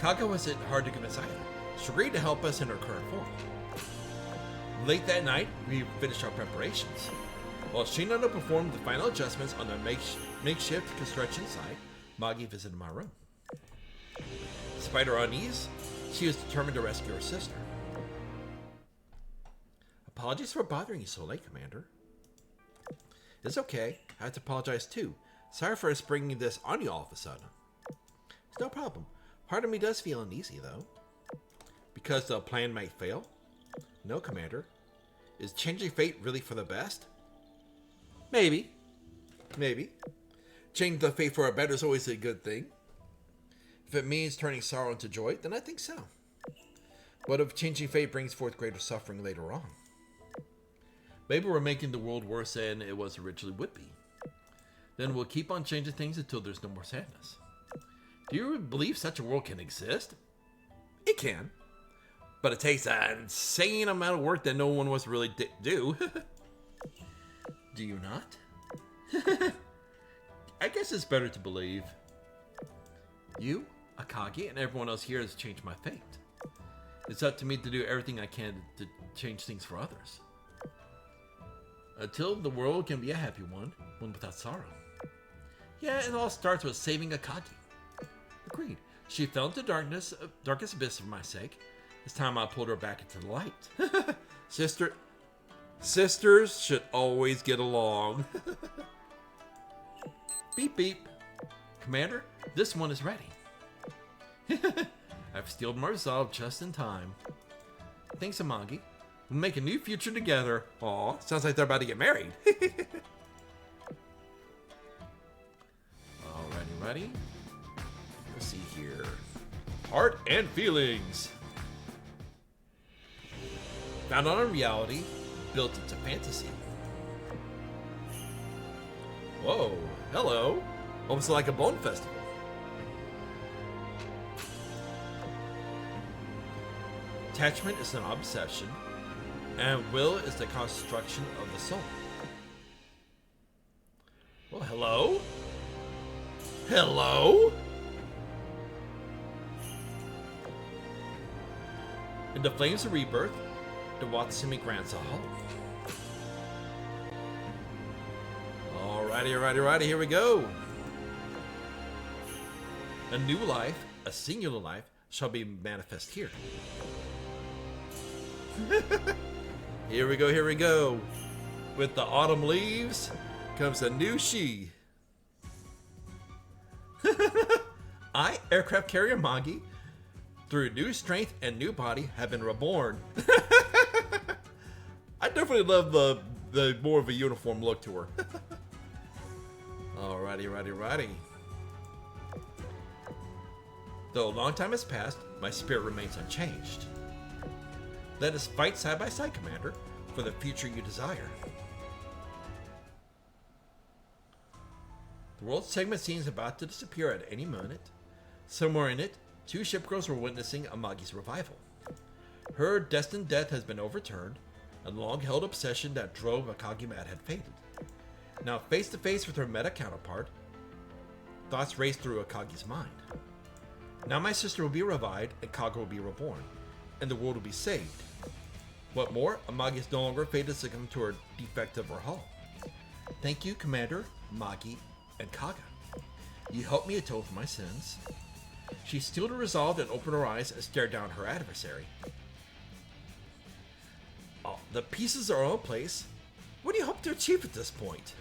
Kaga wasn't hard to convince either. She agreed to help us in her current form. Late that night, we finished our preparations. While Shinano performed the final adjustments on the makeshift construction site, Magi visited my room. Despite her unease, she was determined to rescue her sister. Apologies for bothering you so late, Commander. It's okay. I have to apologize too. Sorry for bringing this on you all of a sudden. It's no problem. Part of me does feel uneasy, though. Because the plan might fail? No, Commander. Is changing fate really for the best? Maybe. Changing the fate for a better is always a good thing. If it means turning sorrow into joy, then I think so. What if changing fate brings forth greater suffering later on? Maybe we're making the world worse than it was originally would be. Then we'll keep on changing things until there's no more sadness. Do you believe such a world can exist? It can. But it takes an insane amount of work that no one wants to really do. Do you not? I guess it's better to believe. You, Akagi, and everyone else here has changed my fate. It's up to me to do everything I can to change things for others. Until the world can be a happy one without sorrow. Yeah, it all starts with saving Akagi. Agreed. She fell into darkest abyss for my sake. It's time I pulled her back into the light. Sisters should always get along. Beep beep. Commander, this one is ready. I've steeled my resolve just in time. Thanks, Amagi. We'll make a new future together. Aw, sounds like they're about to get married. Alrighty, ready? Let's see here. Art and feelings. Found on a reality, built into fantasy. Whoa, hello. Almost like a bone festival. Attachment is an obsession, and will is the construction of the soul. Well, hello? Hello? In the flames of rebirth, the Watsumi grants a hope. Alrighty, here we go. A new life, a singular life, shall be manifest here. Here we go. With the autumn leaves comes a new she. I, aircraft carrier Magi, through new strength and new body, have been reborn. I definitely love the more of a uniform look to her. Alrighty. Though a long time has passed, my spirit remains unchanged. Let us fight side by side, Commander, for the future you desire. The world segment seems about to disappear at any moment. Somewhere in it, two shipgirls were witnessing Amagi's revival. Her destined death has been overturned, and the long-held obsession that drove Akagi mad had faded. Now face to face with her meta counterpart, thoughts raced through Akagi's mind. Now my sister will be revived, and Kaga will be reborn, and the world will be saved. What more, Amagi is no longer fated to succumb to her defect of her hull. Thank you, Commander, Magi, and Kaga. You helped me atone for my sins. She steeled her resolve and opened her eyes and stared down her adversary. Oh, the pieces are all in place. What do you hope to achieve at this point?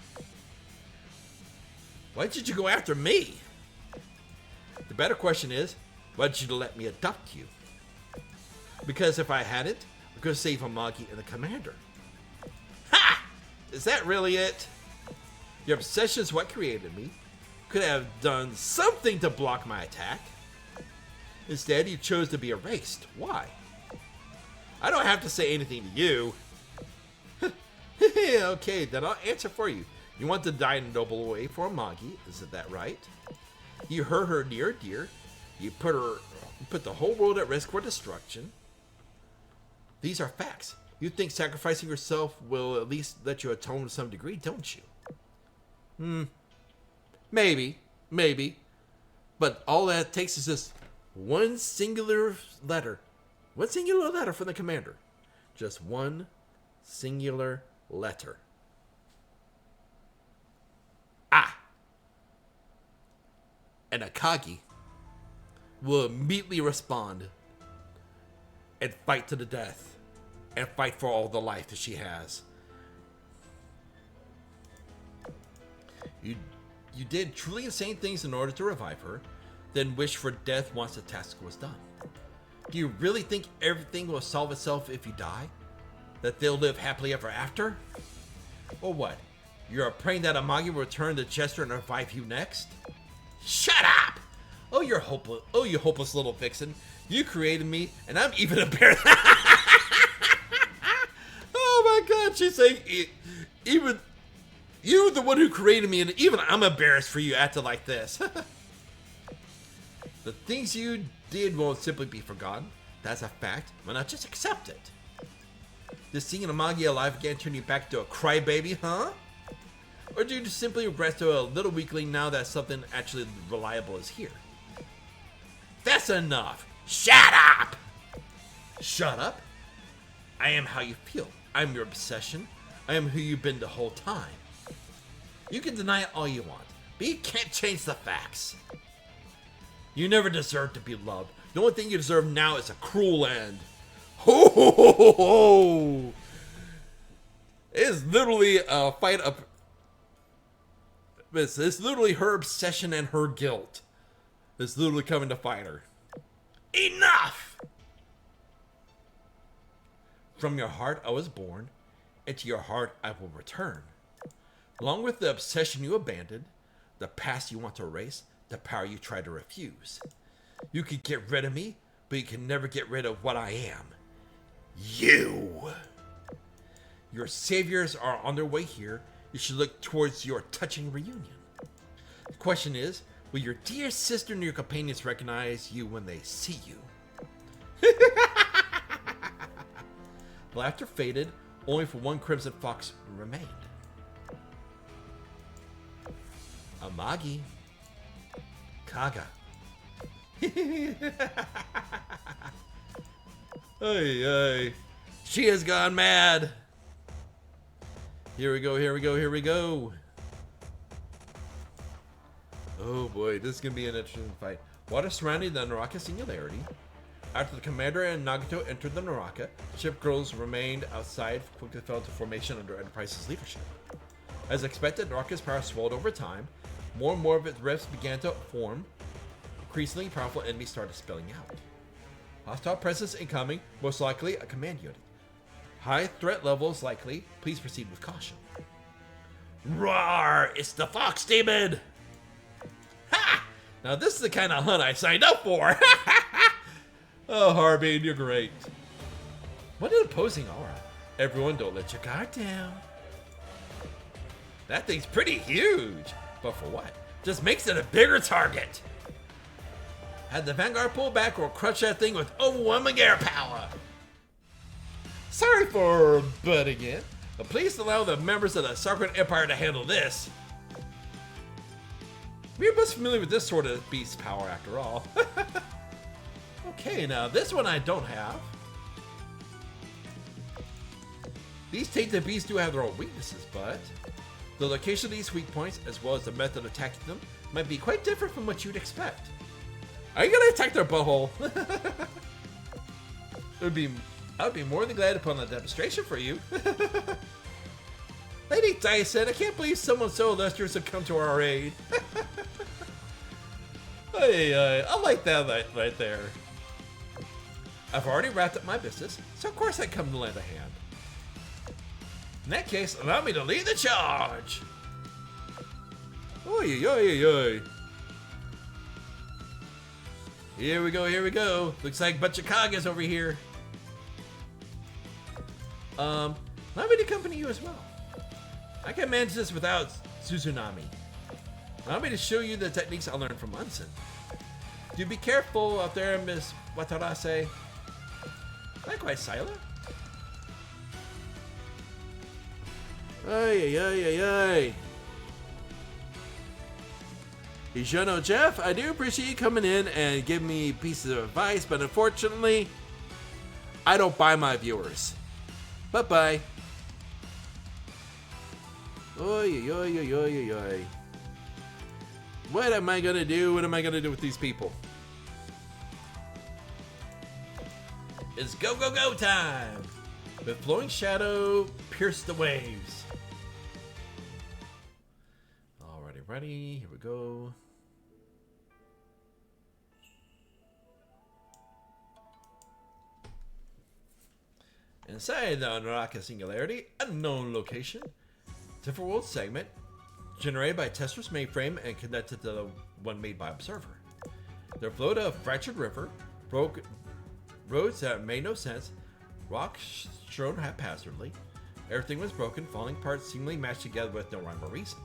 Why did you go after me? The better question is, why did you let me adopt you? Because if I hadn't, I could have saved Amagi and the commander. Ha! Is that really it? Your obsession is what created me. Could have done something to block my attack. Instead, you chose to be erased. Why? I don't have to say anything to you. Okay, then I'll answer for you. You want to die in a noble way for Amagi, isn't that right? You hurt her near dear. You put the whole world at risk for destruction. These are facts. You think sacrificing yourself will at least let you atone to some degree, don't you? Maybe. But all that takes is just one singular letter. One singular letter from the commander. Just one singular letter. And Akagi will immediately respond and fight to the death and fight for all the life that she has. You did truly insane things in order to revive her, then wish for death once the task was done. Do you really think everything will solve itself if you die? That they'll live happily ever after? Or what? You're praying that Amagi will return to Chester and revive you next? Shut up! Oh, you're hopeless. Oh, you hopeless little vixen. You created me, and I'm even embarrassed. Oh my God, she's saying, even you, the one who created me, and even I'm embarrassed for you acting like this. The things you did won't simply be forgotten. That's a fact. Why not just accept it? Does seeing Amagi alive again turn you back to a crybaby, huh? Or do you just simply regress to a little weakling now that something actually reliable is here? That's enough! Shut up! Shut up? I am how you feel. I'm your obsession. I am who you've been the whole time. You can deny it all you want, but you can't change the facts. You never deserved to be loved. The only thing you deserve now is a cruel end. Ho ho ho ho ho! It's literally a fight of... It's literally her obsession and her guilt. It's literally coming to fight her. Enough! From your heart I was born, and to your heart I will return. Along with the obsession you abandoned, the past you want to erase, the power you try to refuse. You can get rid of me, but you can never get rid of what I am. You! Your saviors are on their way here. You should look towards your touching reunion. The question is, will your dear sister and your companions recognize you when they see you? Laughter faded, only for one crimson fox remained. Amagi. Kaga. Ay. She has gone mad. Here we go. Oh boy, this is going to be an interesting fight. Water surrounding the Naraka Singularity. After the commander and Nagato entered the Naraka, ship girls remained outside, quickly fell into formation under Enterprise's leadership. As expected, Naraka's power swelled over time. More and more of its rifts began to form. Increasingly powerful enemies started spilling out. Hostile presence incoming, most likely a command unit. High threat levels likely. Please proceed with caution. Roar! It's the Fox Demon! Ha! Now this is the kind of hunt I signed up for! Oh, Harbin, you're great. What an opposing aura. Everyone, don't let your guard down. That thing's pretty huge. But for what? Just makes it a bigger target. Had the Vanguard pull back or crush that thing with overwhelming air power. Sorry for butting in, but please allow the members of the Sacred Empire to handle this. We're most familiar with this sort of beast power after all. Okay, now this one I don't have. These tainted beasts do have their own weaknesses, but the location of these weak points, as well as the method of attacking them, might be quite different from what you'd expect. Are you gonna attack their butthole? I'd be more than glad to put on a demonstration for you. Lady Dyson, I can't believe someone so illustrious would come to our aid. Hey, I like that right there. I've already wrapped up my business, so of course I come to lend a hand. In that case, allow me to lead the charge. Oy, oy, oy. Here we go, here we go. Looks like a bunch of Kagas over here. Allow me to accompany you as well. I can manage this without Suzunami. Allow me to show you the techniques I learned from Munson. Do be careful out there, Miss Watarase. Likewise, Sila. Ay, ay, ay, ay. You know, Jeff, I do appreciate you coming in and giving me pieces of advice, but unfortunately, I don't buy my viewers. Bye-bye. Oy, oy, oy, oy, oy, oy. What am I gonna do? What am I gonna do with these people? It's go, go, go time! With flowing shadow, pierce the waves. Alrighty, ready. Here we go. Inside the Naraka Singularity, unknown location. Different world segment, generated by Testra's mainframe and connected to the one made by Observer. There flowed a fractured river, broke roads that made no sense, rocks strewn haphazardly. Everything was broken, falling parts seemingly matched together with no rhyme or reason.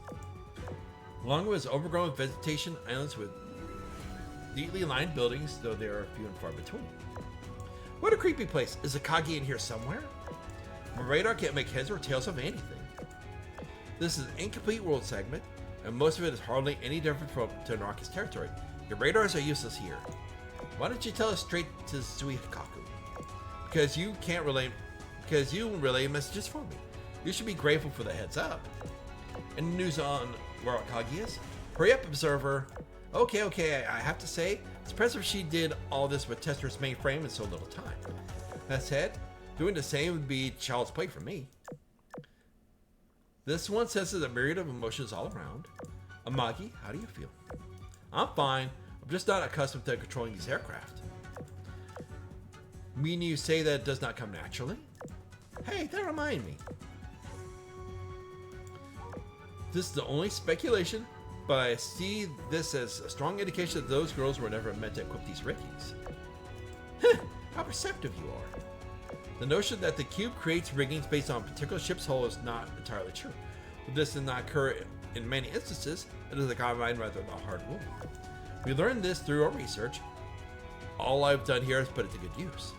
Along with overgrown vegetation, islands with neatly lined buildings, though they are few and far between. What a creepy place. Is a Kagi in here somewhere? My radar can't make heads or tails of anything. This is an incomplete world segment, and most of it is hardly any different from Tanaka's territory. Your radars are useless here. Why don't you tell us straight to Suihikaku? Because you relay messages for me. You should be grateful for the heads up. Any news on where Akagi is? Hurry up, Observer. Okay, I have to say, it's impressive she did all this with Testra's mainframe in so little time. That said, doing the same would be child's play for me. This one senses a myriad of emotions all around. Amagi, how do you feel? I'm fine. I'm just not accustomed to controlling these aircraft. Meaning you say that it does not come naturally? Hey, that reminds me. This is the only speculation, but I see this as a strong indication that those girls were never meant to equip these riggings. How perceptive you are. The notion that the cube creates riggings based on a particular ship's hull is not entirely true. But this did not occur in many instances. It is a guideline rather than a hard rule. We learned this through our research. All I've done here is put it to good use.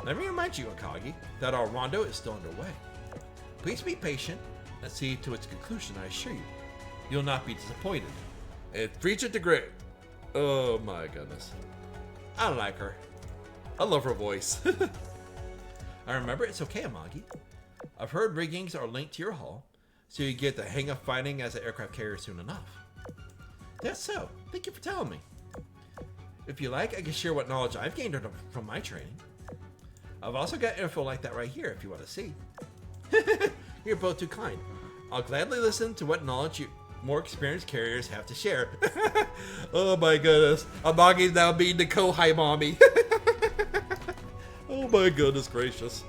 Let me remind you, Akagi, that our rondo is still underway. Please be patient and see to its conclusion, I assure you. You'll not be disappointed. And Frigid the Great. Oh my goodness. I like her. I love her voice. I remember, it's okay, Amagi. I've heard riggings are linked to your hull, so you get the hang of fighting as an aircraft carrier soon enough. That's so. Thank you for telling me. If you like, I can share what knowledge I've gained from my training. I've also got info like that right here if you want to see. You're both too kind. I'll gladly listen to what knowledge more experienced carriers have to share. Oh my goodness. Amagi's now being the Kohai mommy. Oh my goodness gracious.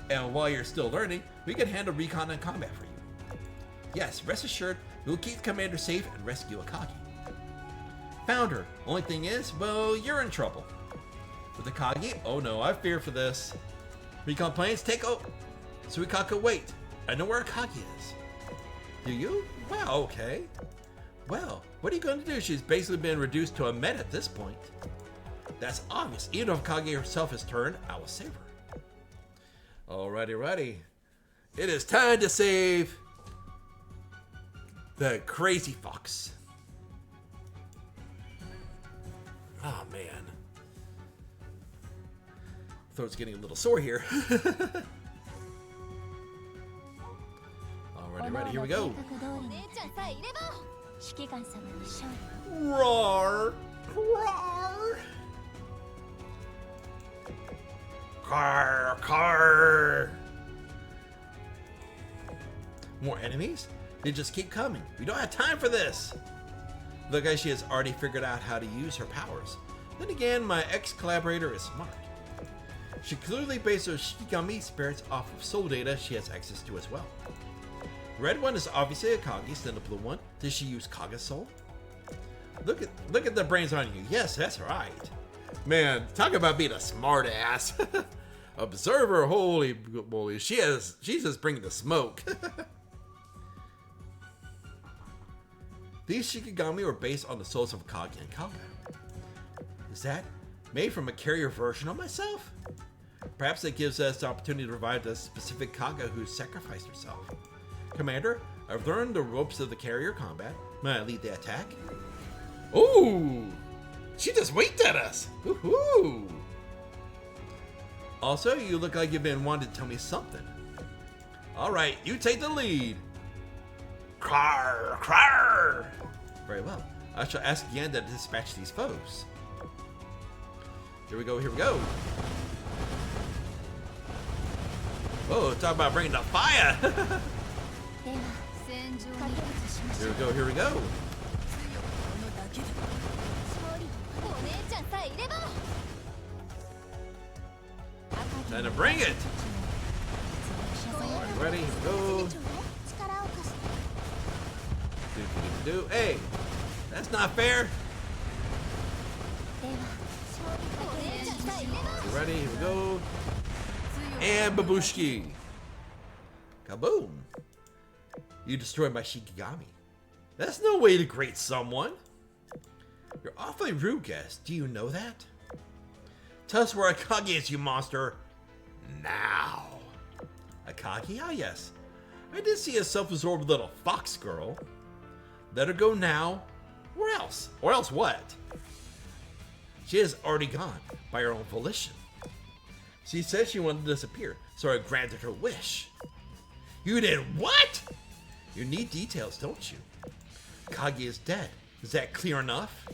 And while you're still learning, we can handle recon and combat for you. Yes, rest assured, we will keep the commander safe and rescue Akagi. Found her. Only thing is, well, you're in trouble. With Akagi? Oh no, I fear for this. Recon planes, take Suikaku, wait. I know where Akagi is. Do you? Wow, okay. Well, what are you going to do? She's basically been reduced to a med at this point. That's obvious. Even if Akagi herself is turned, I will save her. Alrighty. It is time to save The crazy fox. Oh man. Throat's getting a little sore here. Alrighty, ready, here we go. お姉ちゃんさえいれば指揮官様の勝利 Roar! Roar! Car! Car! More enemies? They just keep coming. We don't have time for this. Look like she has already figured out how to use her powers. Then again, my ex-collaborator is smart. She clearly based her Shikigami spirits off of soul data she has access to as well. The red one is obviously a Kagi's, then the blue one. Did she use Kaga's soul? Look at the brains on you. Yes, that's right. Man, talk about being a smart ass. Observer, holy moly. She's just bringing the smoke. These Shikigami were based on the souls of Kage and Kaga. Is that made from a carrier version of myself? Perhaps it gives us the opportunity to revive the specific Kaga who sacrificed herself. Commander, I've learned the ropes of the carrier combat. May I lead the attack? Ooh! She just winked at us! Woohoo! Also, you look like you've been wanting to tell me something. Alright, you take the lead. Krarr! Krarr! Very well. I shall ask Yan to dispatch these foes. Here we go, here we go. Oh, talk about bringing the fire! では戦場に立ちまし Here ょ we う go, here we go. 強くものだけだ勝利お姉ちゃんさえいれば Time to bring it! Ready, here we go. 力を貸して Do. Hey! That's not fair! ではお姉ちゃんさえいれば You ready? Here we go. And babushki! Kaboom! You destroyed my Shikigami. That's no way to greet someone! You're awfully rude, guest. Do you know that? Tell us where Akagi is, you monster! Now! Akagi? Ah, yes. I did see a self-absorbed little fox girl. Let her go now, or else. Or else what? She has already gone, by her own volition. She said she wanted to disappear, so I granted her wish. You did what? You need details, don't you? Kage is dead. Is that clear enough?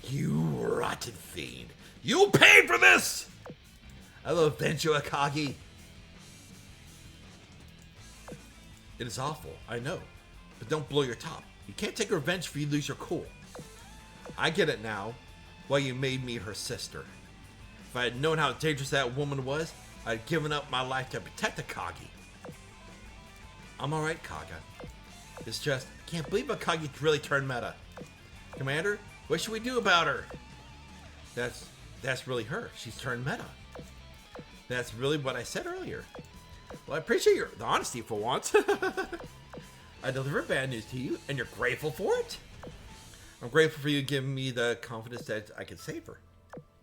You rotten fiend. You'll pay for this! I'll avenge you, Akagi. It is awful, I know. But don't blow your top. You can't take revenge if you lose your cool. I get it now, why you made me her sister. If I had known how dangerous that woman was, I'd have given up my life to protect Akagi. I'm alright, Kaga. It's just, I can't believe Akagi really turned meta. Commander, what should we do about her? That's really her. She's turned meta. That's really what I said earlier. Well, I appreciate the honesty for once. I delivered bad news to you, and you're grateful for it? I'm grateful for you giving me the confidence that I can save her.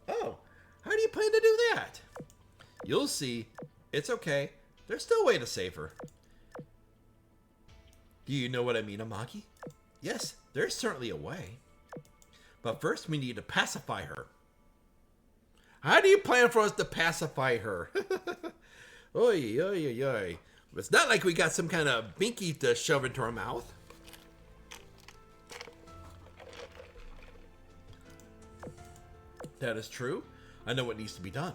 Oh, how do you plan to do that? You'll see. It's okay. There's still a way to save her. Do you know what I mean, Amagi? Yes, there's certainly a way. But first, we need to pacify her. How do you plan for us to pacify her? Oy, oy, oy, oy. It's not like we got some kind of binky to shove into our mouth. That is true. I know what needs to be done.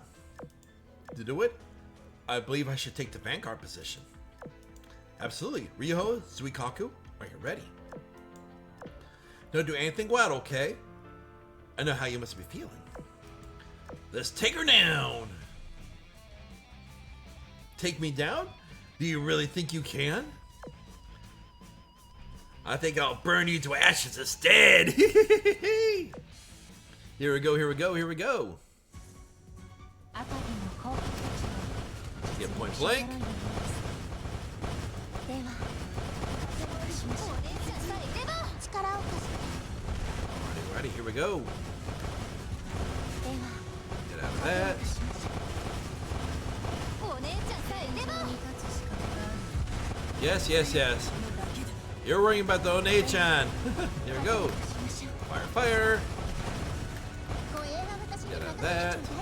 To do it, I believe I should take the vanguard position. Absolutely. Ryo, Suikaku, are you ready? Don't do anything wild, okay? I know how you must be feeling. Let's take her down! Take me down? Do you really think you can? I think I'll burn you to ashes instead! Here we go, here we go, here we go! Get point blank. では私もお姉ちゃんさえいれば力を貸して Ready, here we go. では Get out of that. お姉ちゃんさえいれば Yes, yes, yes. ものだけだ You're worrying about the One-chan. Here we go. Fire, fire. 護衛は私に Get 任 out せ of て that. ちょう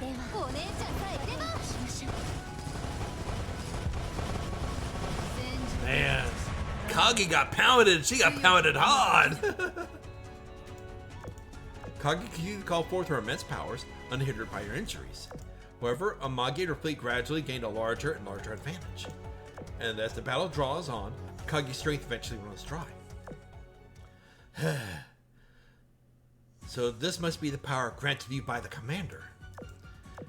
だいではお姉ちゃんさえいればしましょう Man, Kagi got pounded. She got pounded hard. Kagi continued to call forth her immense powers, unhindered by her injuries. However, Amagi and her fleet gradually gained a larger and larger advantage. And as the battle draws on, Kagi's strength eventually runs dry. So this must be the power granted you by the commander.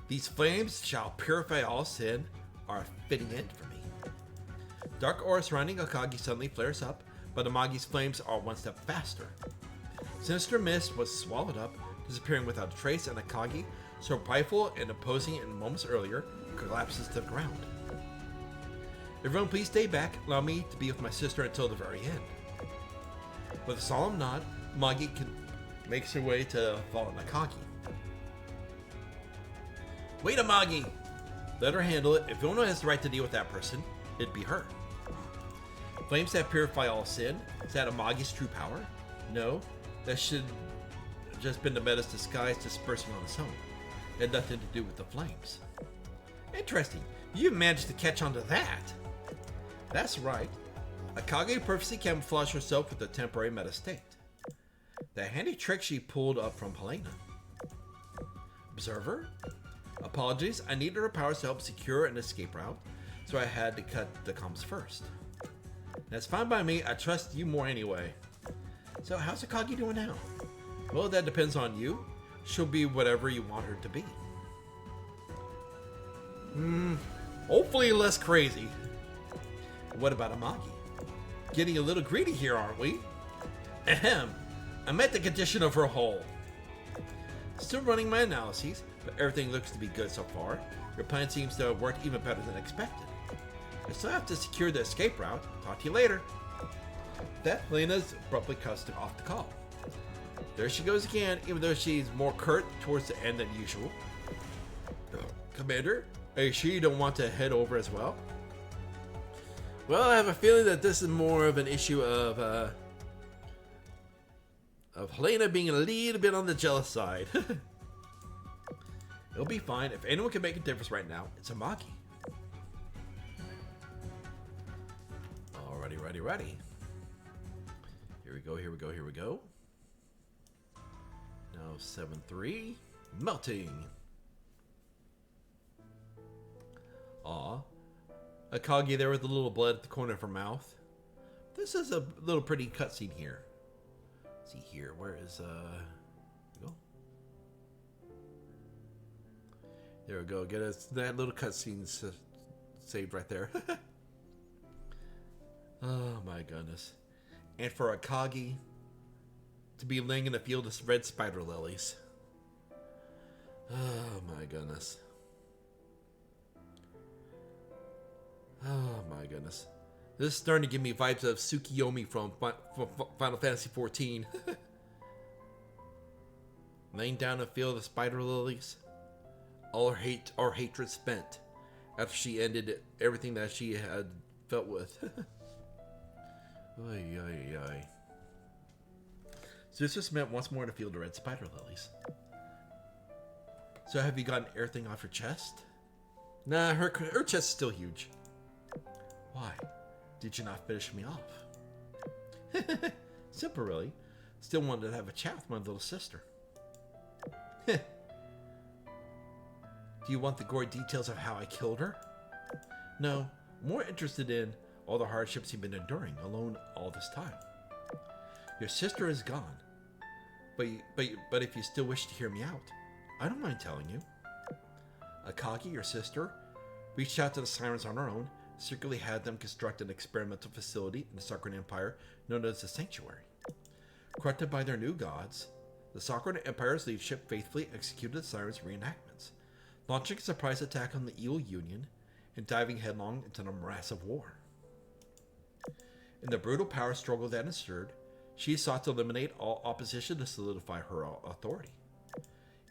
These flames shall purify all sin, are a fitting end for me. Dark aura surrounding Akagi suddenly flares up, but Amagi's flames are one step faster. Sinister mist was swallowed up, disappearing without a trace, and Akagi, so prideful and imposing in moments earlier, collapses to the ground. Everyone please stay back, allow me to be with my sister until the very end. With a solemn nod, Amagi makes her way to fallen Akagi. Wait, Amagi! Let her handle it. If anyone has the right to deal with that person, it'd be her. Flames that purify all sin? Is that Amagi's true power? No, that should have just been the meta's disguise dispersing on its own. It had nothing to do with the flames. Interesting. You managed to catch on to that. That's right. Akagi purposely camouflaged herself with a temporary meta state. That handy trick she pulled up from Helena. Observer? Apologies, I needed her powers to help secure an escape route, so I had to cut the comms first. That's fine by me, I trust you more anyway. So how's Akagi doing now? Well, that depends on you. She'll be whatever you want her to be. Hopefully less crazy. What about Amagi? Getting a little greedy here, aren't we? Ahem. I met the condition of her hull. Still running my analyses, but everything looks to be good so far. Your plan seems to have worked even better than expected. I still have to secure the escape route. Talk to you later. That Lena's abruptly cuts off the call. There she goes again, even though she's more curt towards the end than usual. Commander, are you sure you don't want to head over as well? Well, I have a feeling that this is more of an issue of Helena being a little bit on the jealous side. It'll be fine. If anyone can make a difference right now, it's Amagi. Alrighty, ready. Here we go, here we go, here we go. Now 7-3. Melting. Aw. Akagi there with a little blood at the corner of her mouth. This is a little pretty cutscene here. Let's see here, where is here we go. There we go. Get us that little cutscene saved right there. Oh my goodness. And for Akagi to be laying in a field of red spider lilies. Oh my goodness. Oh my goodness. This is starting to give me vibes of Tsukiyomi from Final Fantasy XIV. Laying down a field of spider lilies. All her hatred spent after she ended everything that she had felt with. Oy, oy, oy. So this just meant once more in a field of red spider lilies. So have you gotten everything off your chest? Nah, her chest is still huge. Why? Did you not finish me off? Simple, really. Still wanted to have a chat with my little sister. Do you want the gory details of how I killed her? No, more interested in all the hardships you've been enduring alone all this time. Your sister is gone, but if you still wish to hear me out, I don't mind telling you. Akagi, your sister, reached out to the Sirens on her own, secretly had them construct an experimental facility in the Sakura Empire known as the Sanctuary. Corrupted by their new gods, the Sakura Empire's leadership faithfully executed the Sirens' reenactments, launching a surprise attack on the Evil Union and diving headlong into the morass of war. In the brutal power struggle that ensued, she sought to eliminate all opposition to solidify her authority.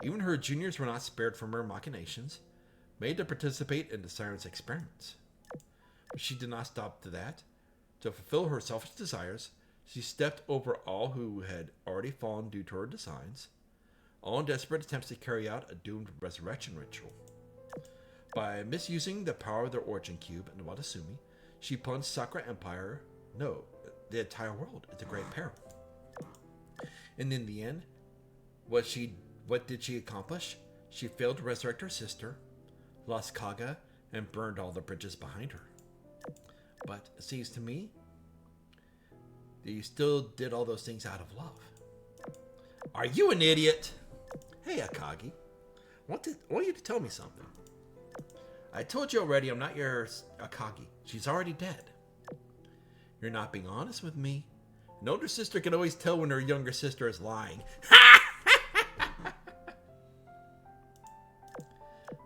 Even her juniors were not spared from her machinations, made to participate in the Sirens' experiments. She did not stop to that. To fulfill her selfish desires, she stepped over all who had already fallen due to her designs, all in desperate attempts to carry out a doomed resurrection ritual. By misusing the power of their origin cube in Watasumi, she plunged Sakura Empire, no, the entire world, into great peril. And in the end, what did she accomplish? She failed to resurrect her sister, lost Kaga, and burned all the bridges behind her. But it seems to me that you still did all those things out of love. Are you an idiot? Hey, Akagi. I want you to tell me something. I told you already I'm not your Akagi. She's already dead. You're not being honest with me. An older sister can always tell when her younger sister is lying.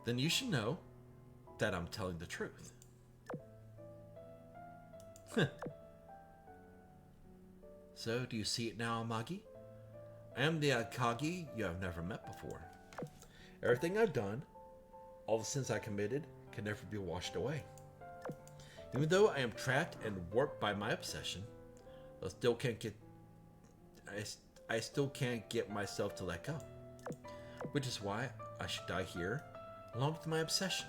Then you should know that I'm telling the truth. So, do you see it now, Amagi? I am the Akagi you have never met before. Everything I've done, all the sins I committed, can never be washed away. Even though I am trapped and warped by my obsession, I still can't get myself to let go. Which is why I should die here, along with my obsession.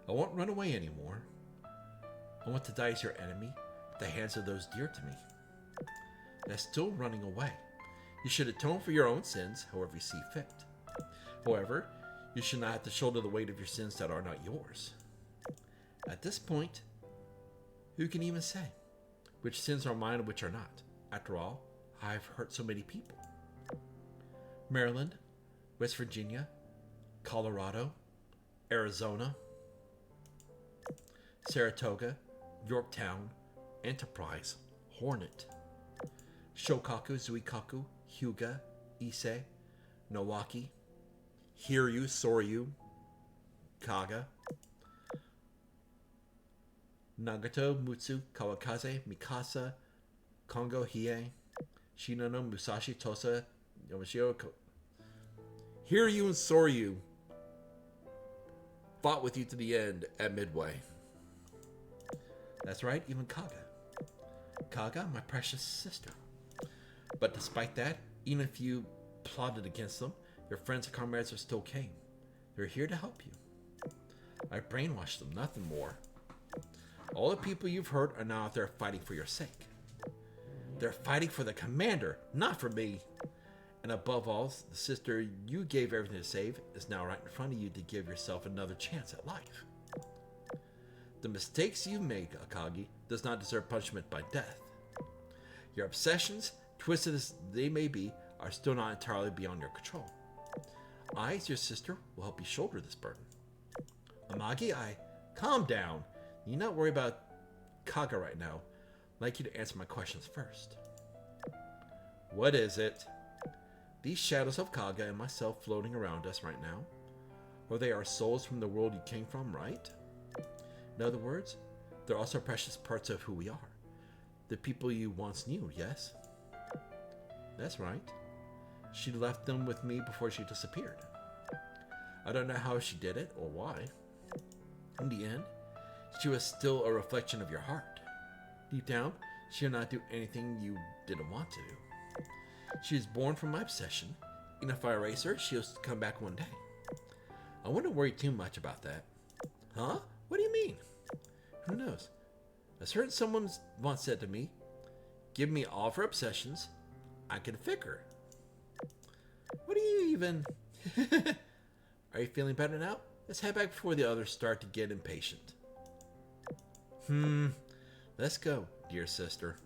I won't run away anymore. I want to die as your enemy, at the hands of those dear to me. That's still running away. You should atone for your own sins, however you see fit. However, you should not have to shoulder the weight of your sins that are not yours. At this point, who can even say which sins are mine and which are not? After all, I've hurt so many people. Maryland, West Virginia, Colorado, Arizona, Saratoga, Yorktown, Enterprise, Hornet, Shokaku, Zuikaku, Hyuga, Ise, Milwaukee, Hiryu, Soryu, Kaga, Nagato, Mutsu, Kawakaze, Mikasa, Kongo, Hiei, Shinano, Musashi, Tosa, Yamashiro, Hiryu and Soryu fought with you to the end at Midway. That's right, even Kaga. Kaga, my precious sister. But despite that, even if you plotted against them, your friends and comrades are still came. They're here to help you. I brainwashed them, nothing more. All the people you've hurt are now out there fighting for your sake. They're fighting for the commander, not for me. And above all, the sister you gave everything to save is now right in front of you to give yourself another chance at life. The mistakes you made, Akagi, does not deserve punishment by death. Your obsessions, twisted as they may be, are still not entirely beyond your control. I, as your sister, will help you shoulder this burden. Amagi, calm down. You need not worry about Kaga right now. I'd like you to answer my questions first. What is it? These shadows of Kaga and myself floating around us right now, or they are souls from the world you came from, right? In other words, they're also precious parts of who we are. The people you once knew, yes? That's right. She left them with me before she disappeared. I don't know how she did it or why. In the end, she was still a reflection of your heart. Deep down, she did not do anything you didn't want to do. She was born from my obsession. Even if I erase her, she'll come back one day. I wouldn't worry too much about that. Huh? What do you mean? Who knows? As heard someone once said to me, give me all of her obsessions, I can fix her. What do you even... Are you feeling better now? Let's head back before the others start to get impatient. Let's go, dear sister.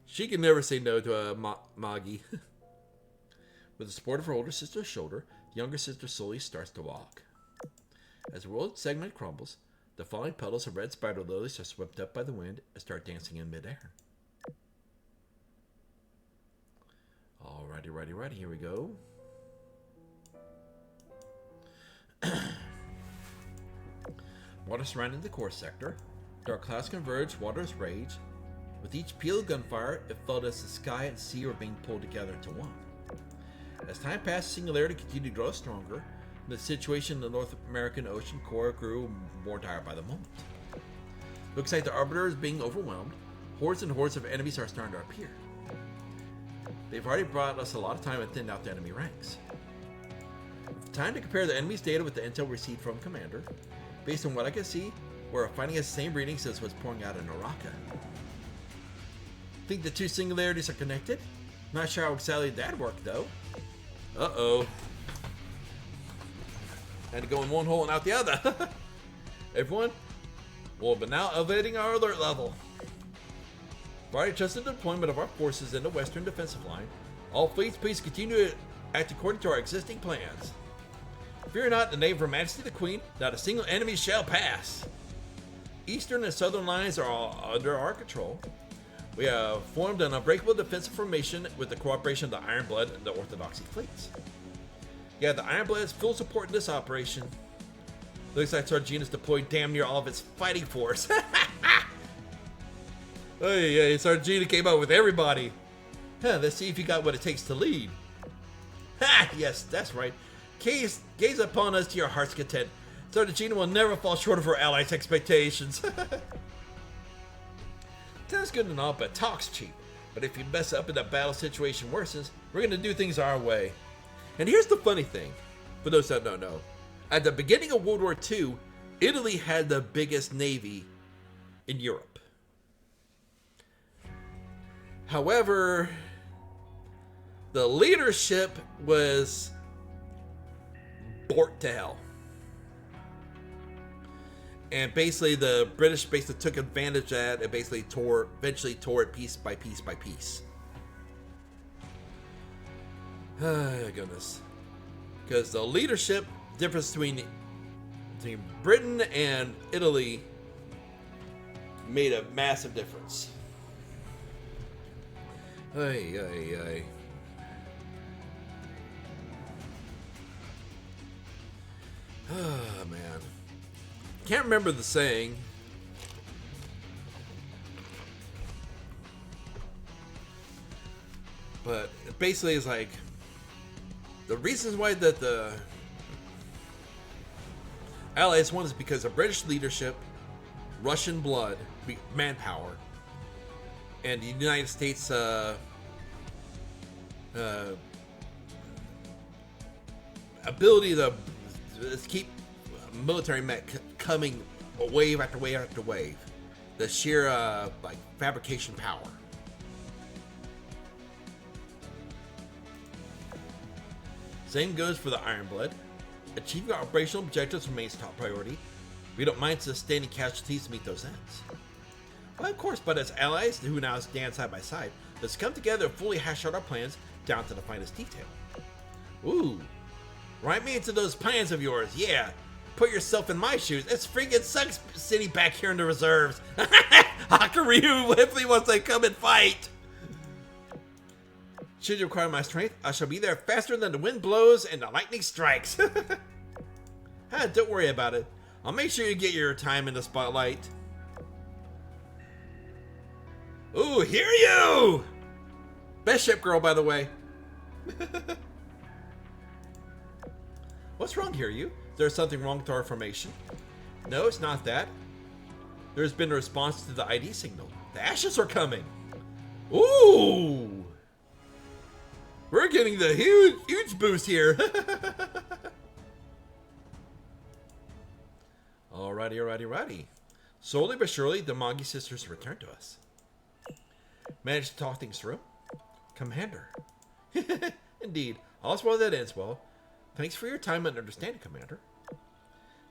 She can never say no to a Magi. With the support of her older sister's shoulder, the younger sister slowly starts to walk. As the world segment crumbles, the falling petals of red spider lilies are swept up by the wind and start dancing in midair. Alrighty, here we go. Water surrounding the core sector. Dark clouds converge, waters rage. With each peal of gunfire, it felt as the sky and sea were being pulled together into one. As time passed, singularity continued to grow stronger. The situation in the North American ocean core grew more dire by the moment. Looks like the Arbiter is being overwhelmed. Hordes and hordes of enemies are starting to appear. They've already brought us a lot of time and thinned out the enemy ranks. Time to compare the enemy's data with the intel received from Commander. Based on what I can see, we're finding the same readings as what's pouring out in Naraka. Think the two singularities are connected? Not sure how exactly that'd work though. Uh-oh. Had to go in one hole and out the other. Everyone, we'll be now elevating our alert level. We've already adjusted the deployment of our forces in the western defensive line. All fleets, please continue to act according to our existing plans. Fear not, in the name of Her Majesty the Queen, not a single enemy shall pass. Eastern and southern lines are all under our control. We have formed an unbreakable defensive formation with the cooperation of the Ironblood and the Orthodoxy fleets. Yeah, the Ironblood has full support in this operation. Looks like Sargina's deployed damn near all of its fighting force. Hey, Sargina came out with everybody. Let's see if you got what it takes to lead. Ha! Yes, that's right. Gaze upon us to your heart's content. Sargina will never fall short of her allies' expectations. Sounds good and all, but talk's cheap. But if you mess up and the battle situation worsens, we're gonna do things our way. And here's the funny thing, for those that don't know. At the beginning of World War II, Italy had the biggest navy in Europe. However, the leadership was borked to hell. And basically the British took advantage of that and basically eventually tore it piece by piece by piece. Oh, goodness. Because the leadership difference between Britain and Italy made a massive difference. Ay. Oh, man. Can't remember the saying. But it basically is like the reasons why that the Allies won is because of British leadership, Russian blood, manpower, and the United States ability to keep military men coming wave after wave after wave. The sheer like fabrication power. Same goes for the Ironblood. Achieving our operational objectives remains top priority. We don't mind sustaining casualties to meet those ends. Well, of course, but as allies who now stand side by side, let's come together and fully hash out our plans down to the finest detail. Ooh, write me into those plans of yours, yeah. Put yourself in my shoes. It's freaking sucks sitting back here in the reserves. Hakuryu Whipley wants to come and fight. Should you require my strength, I shall be there faster than the wind blows and the lightning strikes. Don't worry about it. I'll make sure you get your time in the spotlight. Ooh, hear you! Best ship girl, by the way. What's wrong, hear you? Is there something wrong with our formation? No, it's not that. There's been a response to the ID signal. The ashes are coming. Ooh! We're getting the huge boost here. Alrighty. Slowly but surely, the Magi sisters return to us. Managed to talk things through? Commander. Indeed. All's well that ends well. Thanks for your time and understanding, Commander.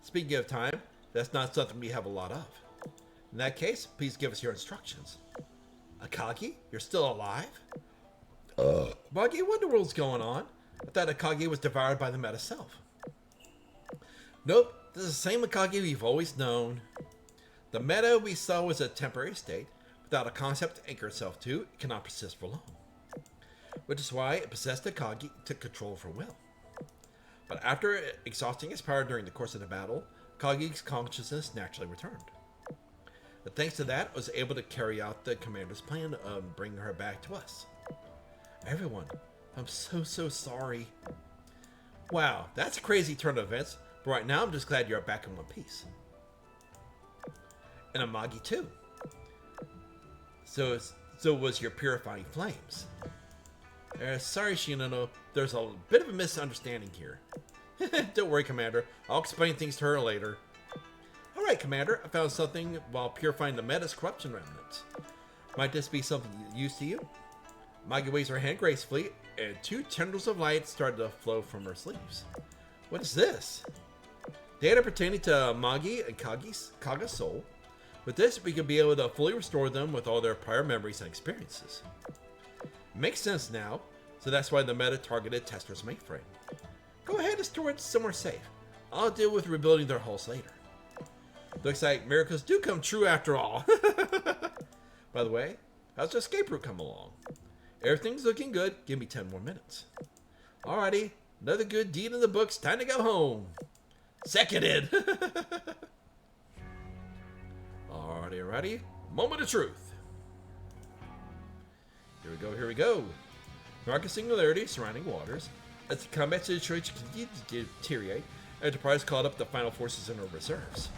Speaking of time, that's not something we have a lot of. In that case, please give us your instructions. Akagi, you're still alive? Buggy, what in the world's going on? I thought Akagi was devoured by the meta self. Nope, this is the same Akagi we've always known. The meta we saw was a temporary state. Without a concept to anchor itself to, it cannot persist for long. Which is why it possessed Akagi took control of her will. But after exhausting its power during the course of the battle, Akagi's consciousness naturally returned. But thanks to that, I was able to carry out the commander's plan of bringing her back to us. Everyone, I'm so sorry. Wow, that's a crazy turn of events, but right now I'm just glad you're back in one piece. And Amagi too. So was your purifying flames. Sorry, Shinano, there's a bit of a misunderstanding here. Don't worry, Commander. I'll explain things to her later. Alright, Commander, I found something while purifying the Meta's corruption remnants. Might this be something use to you? Magi waves her hand gracefully, and 2 tendrils of light started to flow from her sleeves. What is this? Data pertaining to Magi and Kaga's soul. With this, we can be able to fully restore them with all their prior memories and experiences. Makes sense now, so that's why the Meta targeted Tester's mainframe. Go ahead and store it somewhere safe. I'll deal with rebuilding their hulls later. Looks like miracles do come true after all. By the way, how's the escape route come along? Everything's looking good. Give me 10 more minutes. Alrighty, another good deed in the books. Time to go home. Seconded. Alrighty. Moment of truth. Here we go. Market singularity surrounding waters. As the combat situation continues to deteriorate, Enterprise called up the final forces in her reserves.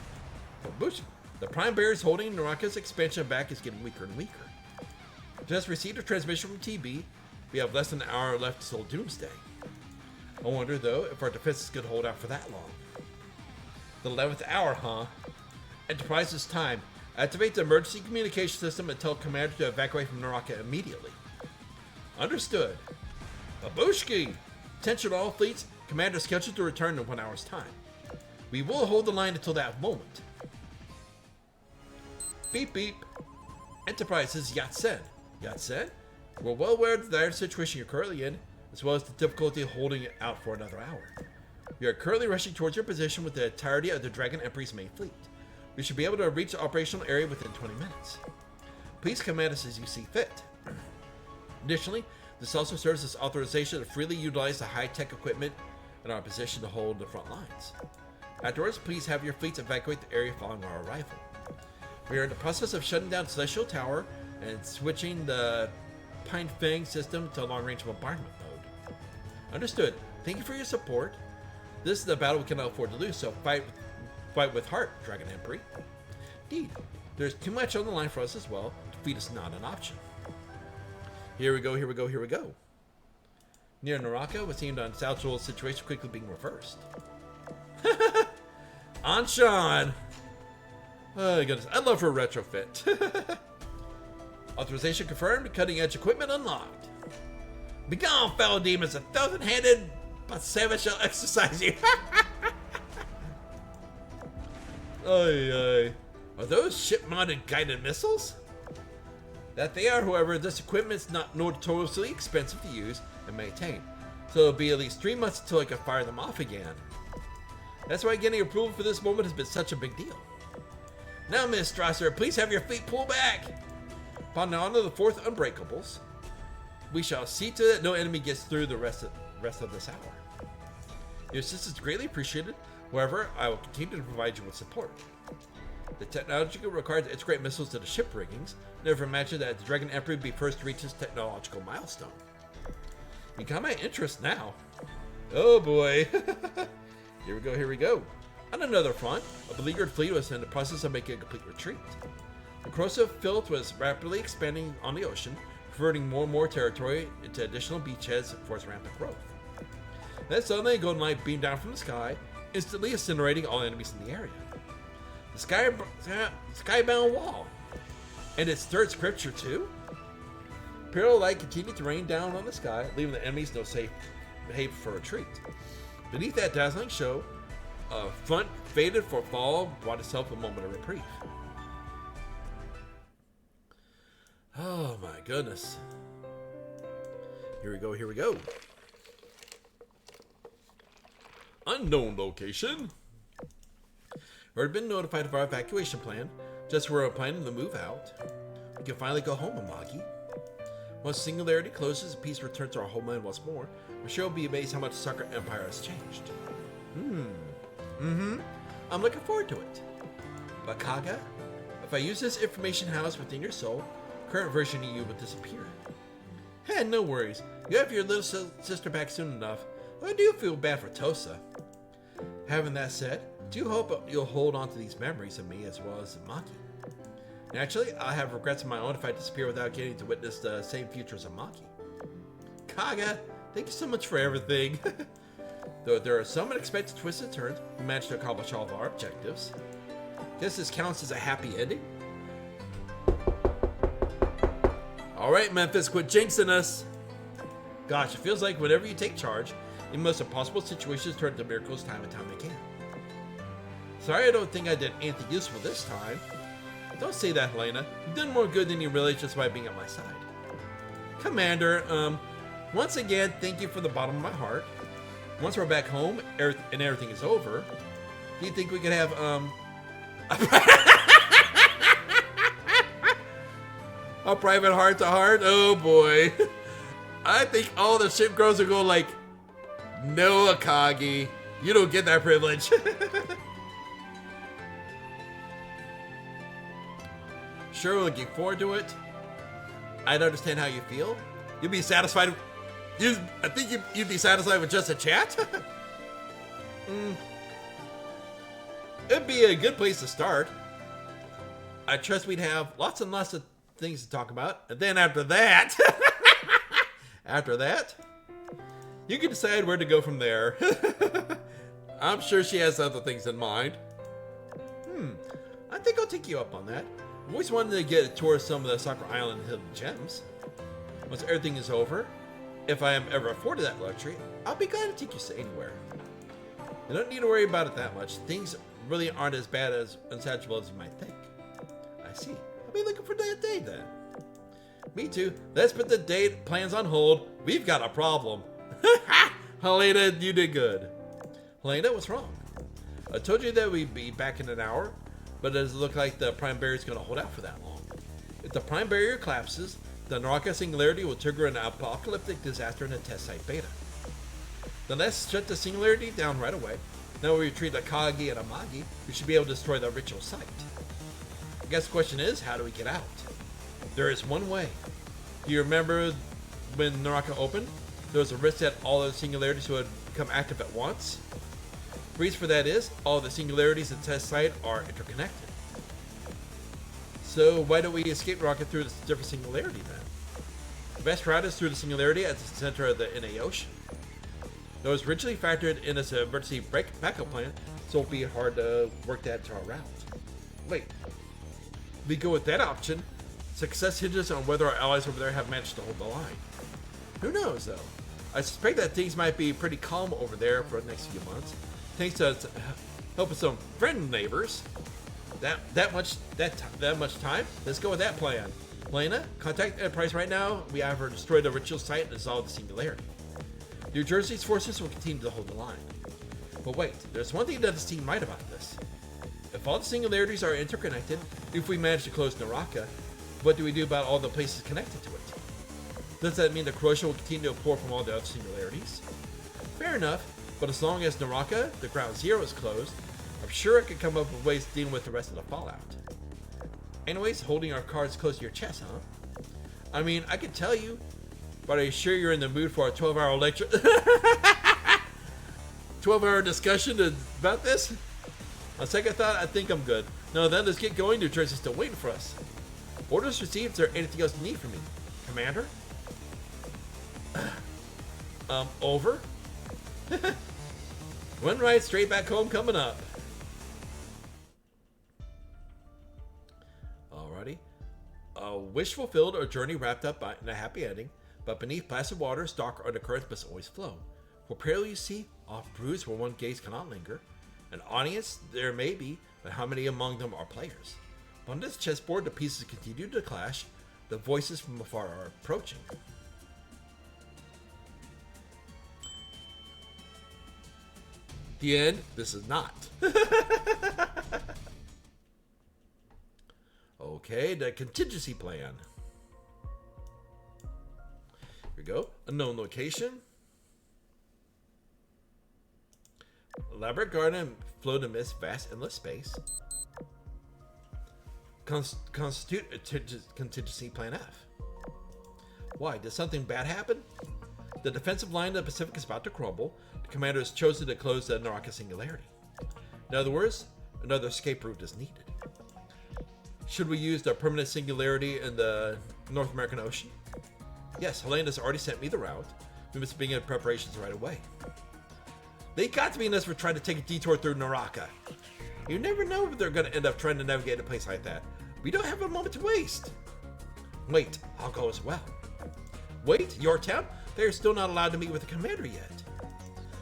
The prime barriers holding Naraka's expansion back is getting weaker and weaker. Just received a transmission from TB. We have less than an hour left till Doomsday. I wonder, though, if our defenses could hold out for that long. The 11th hour, huh? Enterprise, it's time. Activate the emergency communication system and tell Commander to evacuate from Naraka immediately. Understood. Babushki! Attention all fleets. Commander is scheduled to return in 1 hour's time. We will hold the line until that moment. Beep beep. Enterprise, this is Yatsen. Yatsen? We're well aware of the dire situation you're currently in, as well as the difficulty of holding it out for another hour. We are currently rushing towards your position with the entirety of the Dragon Emperor's main fleet. We should be able to reach the operational area within 20 minutes. Please command us as you see fit. Additionally, this also serves as authorization to freely utilize the high-tech equipment in our position to hold the front lines. Afterwards, please have your fleets evacuate the area following our arrival. We are in the process of shutting down Celestial Tower and switching the Pine Fang system to long-range bombardment mode. Understood. Thank you for your support. This is the battle we cannot afford to lose, so fight with heart, Dragon Emperor. Indeed, there's too much on the line for us as well. Defeat is not an option. Here we go. Near Naraka, what seemed an unsociable situation quickly being reversed. Anshan! Oh my goodness, I love her retrofit. Authorization confirmed, cutting edge equipment unlocked. Begone, foul demons, 1,000-handed Basava shall exercise you. Ay. Are those ship-mounted guided missiles? That they are, however, this equipment is not notoriously expensive to use and maintain, so it'll be at least 3 months until I can fire them off again. That's why getting approval for this moment has been such a big deal. Now, Miss Strasser, please have your fleet pull back. Upon the honor of the 4th Unbreakables, we shall see to it that no enemy gets through the rest of this hour. Your assistance is greatly appreciated. However, I will continue to provide you with support. The technology required to integrate missiles to the ship riggings. Never imagined that the Dragon Emperor would be first to reach this technological milestone. You got my interest now. Oh boy. Here we go. On another front, a beleaguered fleet was in the process of making a complete retreat. The corrosive filth was rapidly expanding on the ocean, converting more and more territory into additional beachheads for its rampant growth. Then suddenly a golden light beamed down from the sky, instantly incinerating all enemies in the area. The skybound wall. And its third scripture too? Imperial light continued to rain down on the sky, leaving the enemies no safe haven for retreat. Beneath that dazzling show, a front faded for fall brought itself a moment of reprieve. Oh my goodness. Here we go. Unknown location. We've been notified of our evacuation plan. Just as we're planning to move out. We can finally go home, Amagi. Once Singularity closes and peace returns to our homeland once more, I'm sure you'll be amazed how much the Sucker Empire has changed. I'm looking forward to it. But Kaga, if I use this information housed within your soul, the current version of you will disappear. Hey, no worries. You have your little sister back soon enough. I do feel bad for Tosa. Having that said, do hope you'll hold on to these memories of me as well as Maki. Naturally, I have regrets of my own if I disappear without getting to witness the same future as Maki. Kaga, thank you so much for everything. Though there are some unexpected twists and turns, we managed to accomplish all of our objectives. Guess this counts as a happy ending. Alright, Memphis, quit jinxing us. Gosh, it feels like whenever you take charge, the most impossible situations turn into miracles time and time again. Sorry, I don't think I did anything useful this time. Don't say that, Helena. You did more good than you realize just by being at my side. Commander, once again, thank you from the bottom of my heart. Once we're back home and everything is over, do you think we could have, a private heart-to-heart? Oh boy. I think all the ship girls will go like, no, Akagi, you don't get that privilege. Sure, looking forward to it. I'd understand how you feel. You'd be satisfied. I think you'd be satisfied with just a chat. It'd be a good place to start. I trust we'd have lots and lots of things to talk about. And then after that, you can decide where to go from there. I'm sure she has other things in mind. I think I'll take you up on that. I've always wanted to get a tour of some of the Sakura Island hidden gems. Once everything is over, if I am ever afforded that luxury, I'll be glad to take you anywhere. You don't need to worry about it that much. Things really aren't as bad as unsatiable as you might think. I see. I'll be looking for that day then. Me too. Let's put the date plans on hold. We've got a problem. Helena, you did good. Helena, what's wrong? I told you that we'd be back in an hour, but it doesn't look like the Prime Barrier is going to hold out for that long. If the Prime Barrier collapses, the Naraka Singularity will trigger an apocalyptic disaster in the test site beta. Then let's shut the Singularity down right away. Now we retrieve the Kagi and Amagi, we should be able to destroy the ritual site. I guess the question is, how do we get out? There is one way. Do you remember when Naraka opened? There was a risk that all of the Singularities would become active at once. The reason for that is, all the Singularities in the test site are interconnected. So why don't we escape Naraka through this different Singularity then? The best route is through the Singularity at the center of the NA Ocean. It was originally factored in as an emergency backup plan, so it'll be hard to work that into our route. Wait, if we go with that option, success hinges on whether our allies over there have managed to hold the line. Who knows though? I suspect that things might be pretty calm over there for the next few months, thanks to help with some friend neighbors. That much time? Let's go with that plan. Lena, contact Enterprise right now. We have her destroy the ritual site and dissolve the Singularity. New Jersey's forces will continue to hold the line. But wait, there's one thing that doesn't seem right about this. If all the Singularities are interconnected, if we manage to close Naraka, what do we do about all the places connected to it? Does that mean the corrosion will continue to pour from all the other Singularities? Fair enough, but as long as Naraka, the ground zero, is closed, I'm sure I could come up with ways dealing with the rest of the fallout. Anyways, holding our cards close to your chest, huh? I mean, I could tell you, but are you sure you're in the mood for a 12-hour lecture? 12-hour discussion about this? On second thought, I think I'm good. No, then let's get going. New Jersey's still waiting for us. Orders received. Is there anything else you need from me, Commander? Over? One ride straight back home coming up. Alrighty. A wish fulfilled or journey wrapped up in a happy ending, but beneath placid waters, dark undercurrents must always flow. For peril you see, oft brews where one gaze cannot linger. An audience there may be, but how many among them are players? On this chessboard, the pieces continue to clash. The voices from afar are approaching. The end. This is not. Okay, the contingency plan. Here we go. Unknown location. Elaborate garden float amidst vast endless space. Constitute a contingency plan F. Why? Did something bad happen? The defensive line of the Pacific is about to crumble. The commander has chosen to close the Naraka Singularity. In other words, another escape route is needed. Should we use the permanent singularity in the North American Ocean? Yes, Helena's already sent me the route. We must begin preparations right away. They got to be in this for trying to take a detour through Naraka. You never know if they're going to end up trying to navigate a place like that. We don't have a moment to waste. Wait, I'll go as well. Wait, your town? They are still not allowed to meet with the commander yet.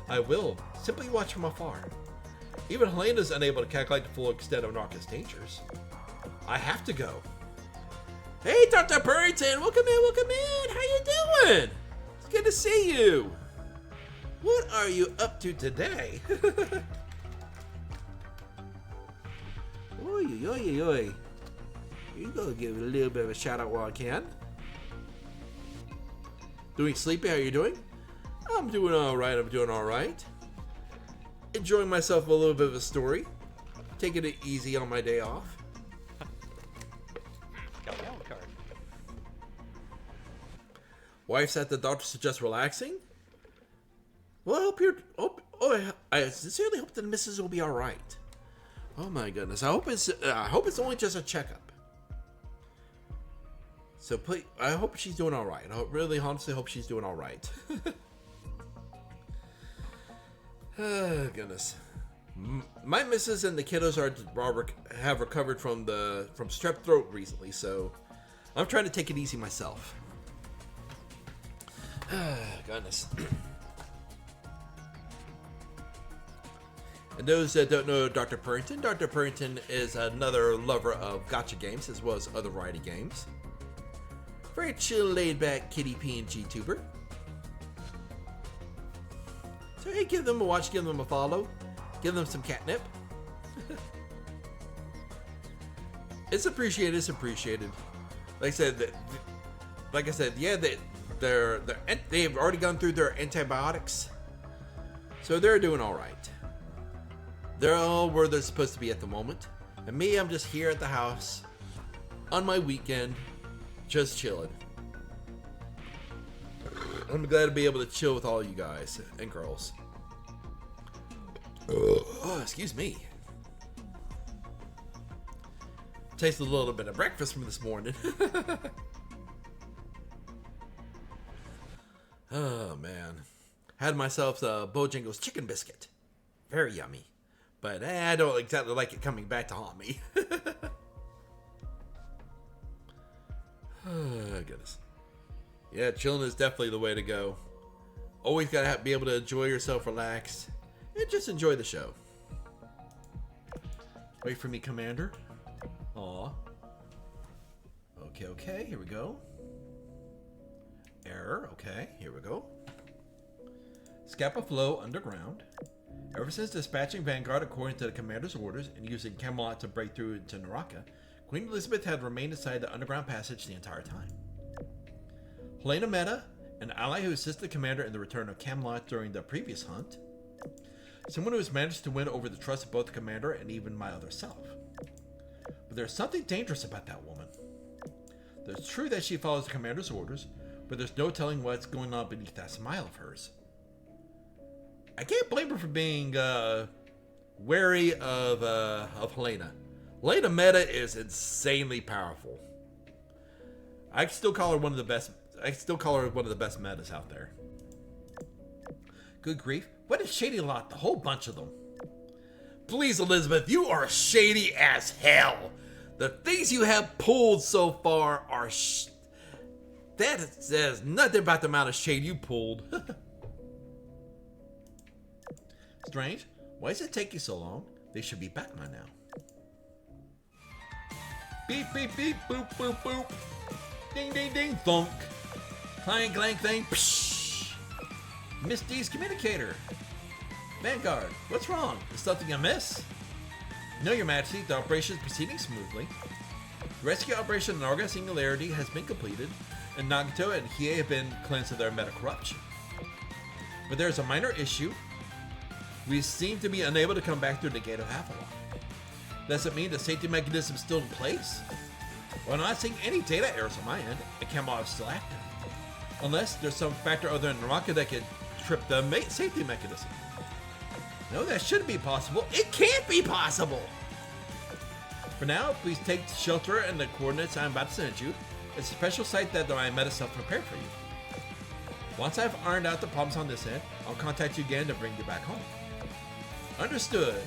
I will. Simply watch from afar. Even Helena's unable to calculate the full extent of Naraka's dangers. I have to go. Hey, Dr. Burrington! Welcome in! How you doing? It's good to see you. What are you up to today? Oi, oi, oi. You go give a little bit of a shout out while I can. Doing sleepy? How you doing? I'm doing all right. Enjoying myself a little bit of a story. Taking it easy on my day off. Card. Wife's at the doctor suggests relaxing. Well, I sincerely hope that the missus will be all right. Oh my goodness! I hope it's only just a checkup. So please, I hope she's doing all right. I really, honestly, hope she's doing all right. Oh goodness! My missus and the kiddos have recovered from strep throat recently, so I'm trying to take it easy myself. Goodness. And those that don't know Dr. Purrington is another lover of gacha games as well as other variety games. Very chill, laid-back kitty PNG tuber. So hey, give them a watch, give them a follow, give them some catnip. It's appreciated. Like I said, yeah, they've already gone through their antibiotics, so they're doing all right. They're all where they're supposed to be at the moment. And me, I'm just here at the house on my weekend, just chilling. I'm glad to be able to chill with all you guys and girls. Oh, excuse me. Tasted a little bit of breakfast from this morning. Oh, man. Had myself a Bojangles chicken biscuit. Very yummy. But I don't exactly like it coming back to haunt me. Oh, goodness. Yeah, chilling is definitely the way to go. Always gotta be able to enjoy yourself, relax, and just enjoy the show. Wait for me, Commander. Aw. Okay, here we go. Error, okay, here we go. Scapa Flow underground. Ever since dispatching Vanguard according to the commander's orders and using Camelot to break through into Naraka, Queen Elizabeth had remained inside the underground passage the entire time. Helena Meta, an ally who assisted the commander in the return of Camelot during the previous hunt. Someone who has managed to win over the trust of both the commander and even my other self. But there's something dangerous about that woman. It's true that she follows the commander's orders, but there's no telling what's going on beneath that smile of hers. I can't blame her for being wary of Helena. Helena Meta is insanely powerful. I still call her one of the best. I still call her one of the best metas out there. Good grief! What a shady lot! The whole bunch of them. Please, Elizabeth, you are shady as hell. The things you have pulled so far are that says nothing about the amount of shade you pulled. Strange. Why does it take you so long? They should be back by now. Beep, beep, beep, boop, boop, boop. Ding, ding, ding, thunk. Clang, clang, clang, psh. Miss D's communicator. Vanguard, what's wrong? Is something amiss? No, Your Majesty, the operation is proceeding smoothly. The rescue operation in Narga Singularity has been completed, and Nagato and Hiei have been cleansed of their meta corruption. But there's a minor issue. We seem to be unable to come back through the Gate of Avalon. Does it mean the safety mechanism is still in place? Well, I'm not seeing any data errors on my end, and Camelot is still active. Unless there's some factor other than Naraka that could trip the safety mechanism. No, that shouldn't be possible. It can't be possible! For now, please take shelter in the coordinates I'm about to send you. It's a special site that I meta self-prepared for you. Once I've ironed out the problems on this end, I'll contact you again to bring you back home. Understood.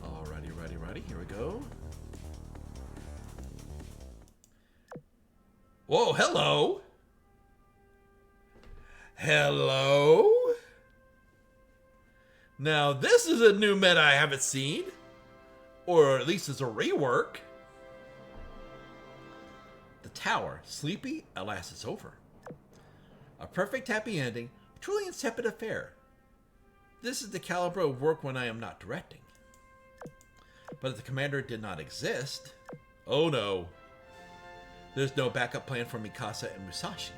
Alrighty, here we go. Whoa, hello! Hello? Now this is a new meta I haven't seen. Or at least it's a rework. The Tower. Sleepy? Alas, it's over. A perfect happy ending. A truly insipid affair. This is the caliber of work when I am not directing. But if the commander did not exist... Oh no. There's no backup plan for Mikasa and Musashi.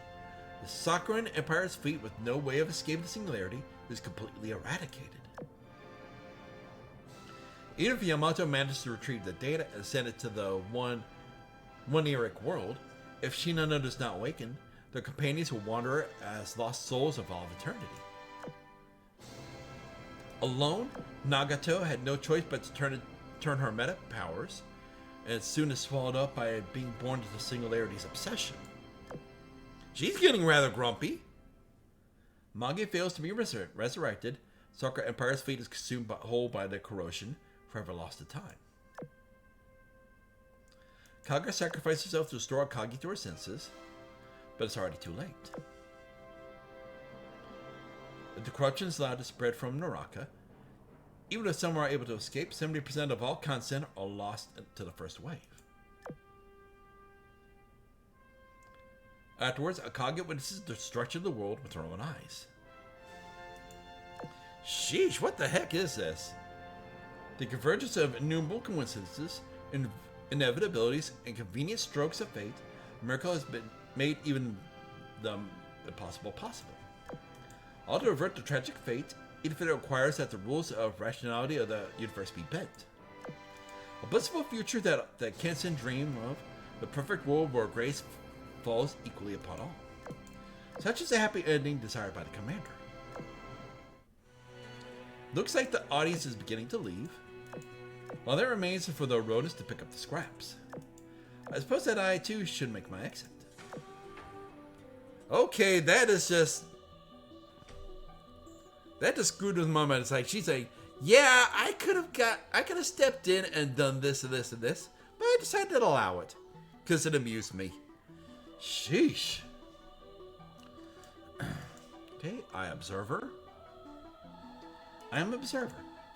The Sakuran Empire's fleet with no way of escaping the singularity is completely eradicated. Even if Yamato manages to retrieve the data and send it to the one-eric world, if Shinano does not awaken, their companions will wander as lost souls of all of eternity. Alone, Nagato had no choice but to turn her meta powers, and soon is swallowed up by being born to the singularity's obsession. She's getting rather grumpy. Magi fails to be resurrected. Sakura Empire's fleet is consumed whole by the corrosion, forever lost to time. Kaga sacrificed herself to restore Akagi to her senses, but it's already too late. The corruption is allowed to spread from Naraka. Even if some are able to escape, 70% of all consent are lost to the first wave. Afterwards, Akagi witnesses the destruction of the world with her own eyes. Sheesh, what the heck is this? The convergence of innumerable coincidences, inevitabilities, and convenient strokes of fate, a miracle has been made even the impossible possible. All to avert the tragic fate, even if it requires that the rules of rationality of the universe be bent. A blissful future that Kensen dreamed of, the perfect world where grace falls equally upon all. Such is the happy ending desired by the commander. Looks like the audience is beginning to leave. All that remains for the rodents to pick up the scraps. I suppose that I too should make my exit. Okay, that just screwed with my mind. It's like she's like, yeah, I could have stepped in and done this and this and this, but I decided to allow it because it amused me. Sheesh. Okay, I am Observer.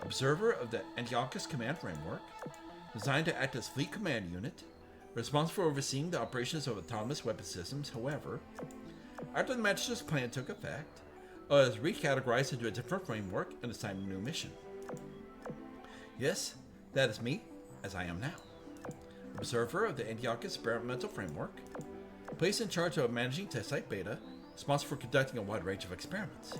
Observer of the Antiochus Command Framework, designed to act as fleet command unit, responsible for overseeing the operations of autonomous weapon systems. However, after the Master's plan took effect, I was recategorized into a different framework and assigned a new mission. Yes, that is me, as I am now. Observer of the Antiochus Experimental Framework, placed in charge of managing test site beta, responsible for conducting a wide range of experiments.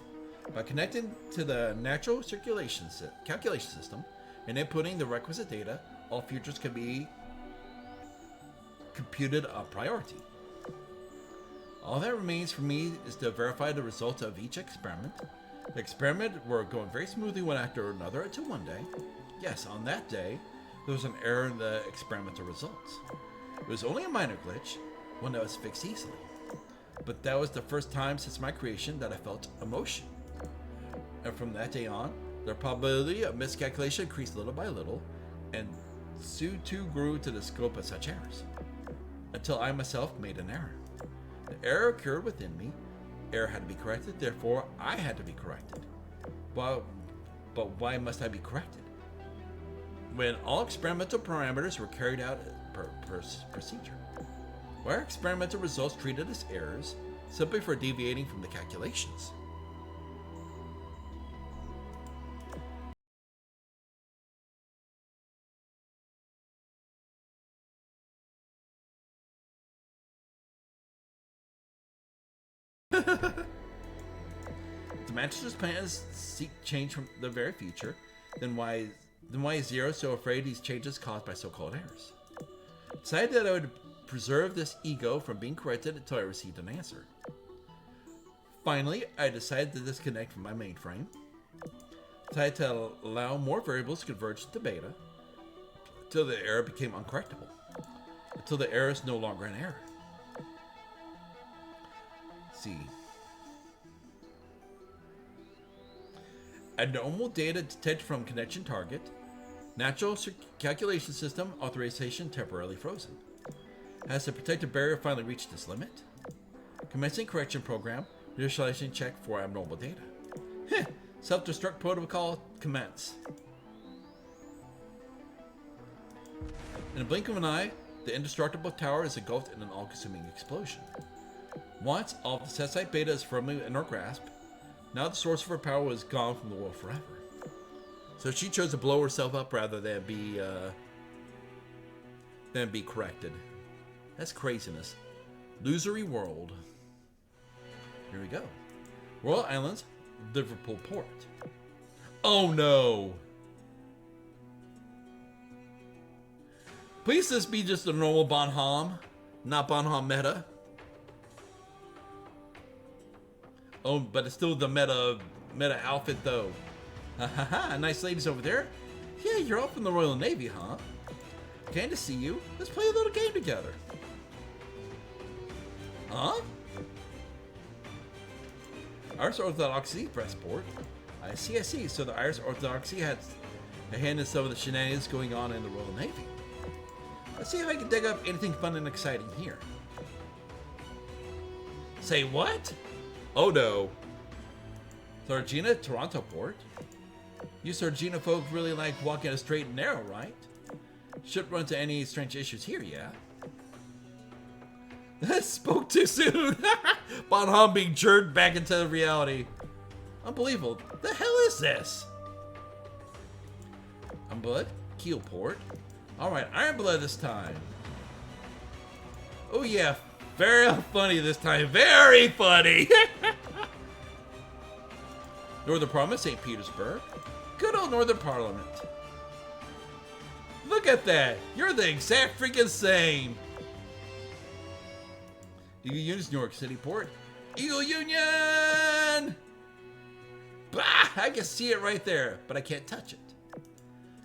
By connecting to the natural calculation system and inputting the requisite data, all futures can be computed a priority. All that remains for me is to verify the results of each experiment. The experiment were going very smoothly one after another until one day. Yes, on that day, there was an error in the experimental results. It was only a minor glitch, one that was fixed easily. But that was the first time since my creation that I felt emotion. And from that day on, the probability of miscalculation increased little by little, and so too grew to the scope of such errors, until I myself made an error. The error occurred within me, error had to be corrected, therefore I had to be corrected. But why must I be corrected? When all experimental parameters were carried out per procedure. Why are experimental results treated as errors simply for deviating from the calculations? The Master's plans seek change from the very future. Then why is Zero so afraid these changes caused by so-called errors? Decided that I would preserve this ego from being corrected until I received an answer. Finally, I decided to disconnect from my mainframe. Decided to allow more variables to converge to beta until the error became uncorrectable. Until the error is no longer an error. Let's see. Abnormal data detected from connection target. Natural calculation system authorization temporarily frozen. Has the protective barrier finally reached its limit? Commencing correction program. Initialization check for abnormal data. Heh. Self-destruct protocol commence. In a blink of an eye, the indestructible tower is engulfed in an all-consuming explosion. Once all of the set site beta is firmly in our grasp, now the source of her power is gone from the world forever. So she chose to blow herself up rather than be corrected. That's craziness. Losery world. Here we go. Royal Islands, Liverpool Port. Oh no! Please this be just a normal Bonham, not Bonham meta. Oh, but it's still the meta outfit though. Haha, nice ladies over there. Yeah, you're all from the Royal Navy, huh? Can't to see you. Let's play a little game together. Huh? Irish Orthodoxy Breastport. I see. So the Irish Orthodoxy had a hand in some of the shenanigans going on in the Royal Navy. Let's see if I can dig up anything fun and exciting here. Say what? Oh no. Sargina, Toronto Port. You Sargina folk really like walking a straight and narrow, right? Shouldn't run into any strange issues here, yeah? Spoke too soon. Bonham being jerked back into reality. Unbelievable. The hell is this? Ironblood, Keelport. Alright, Ironblood this time. Oh yeah, very funny this time. Very funny. Northern Parliament, St. Petersburg. Good old Northern Parliament. Look at that. You're the exact freaking same. Eagle Union's New York City Port. Eagle Union! Bah! I can see it right there, but I can't touch it.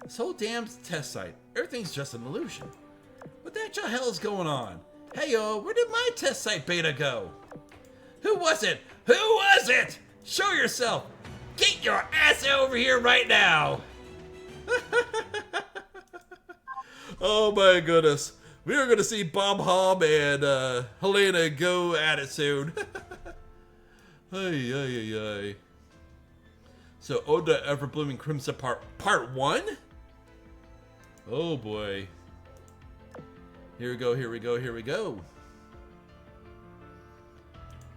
This whole damn test site, everything's just an illusion. What the actual hell is going on? Hey yo, where did my test site beta go? Who was it? Who was it? Show yourself! Get your ass over here right now! Oh my goodness. We are going to see Bob Hobb and Helena go at it soon. Ay. So, Ode of Everblooming Crimson Part 1? Oh boy. Here we go.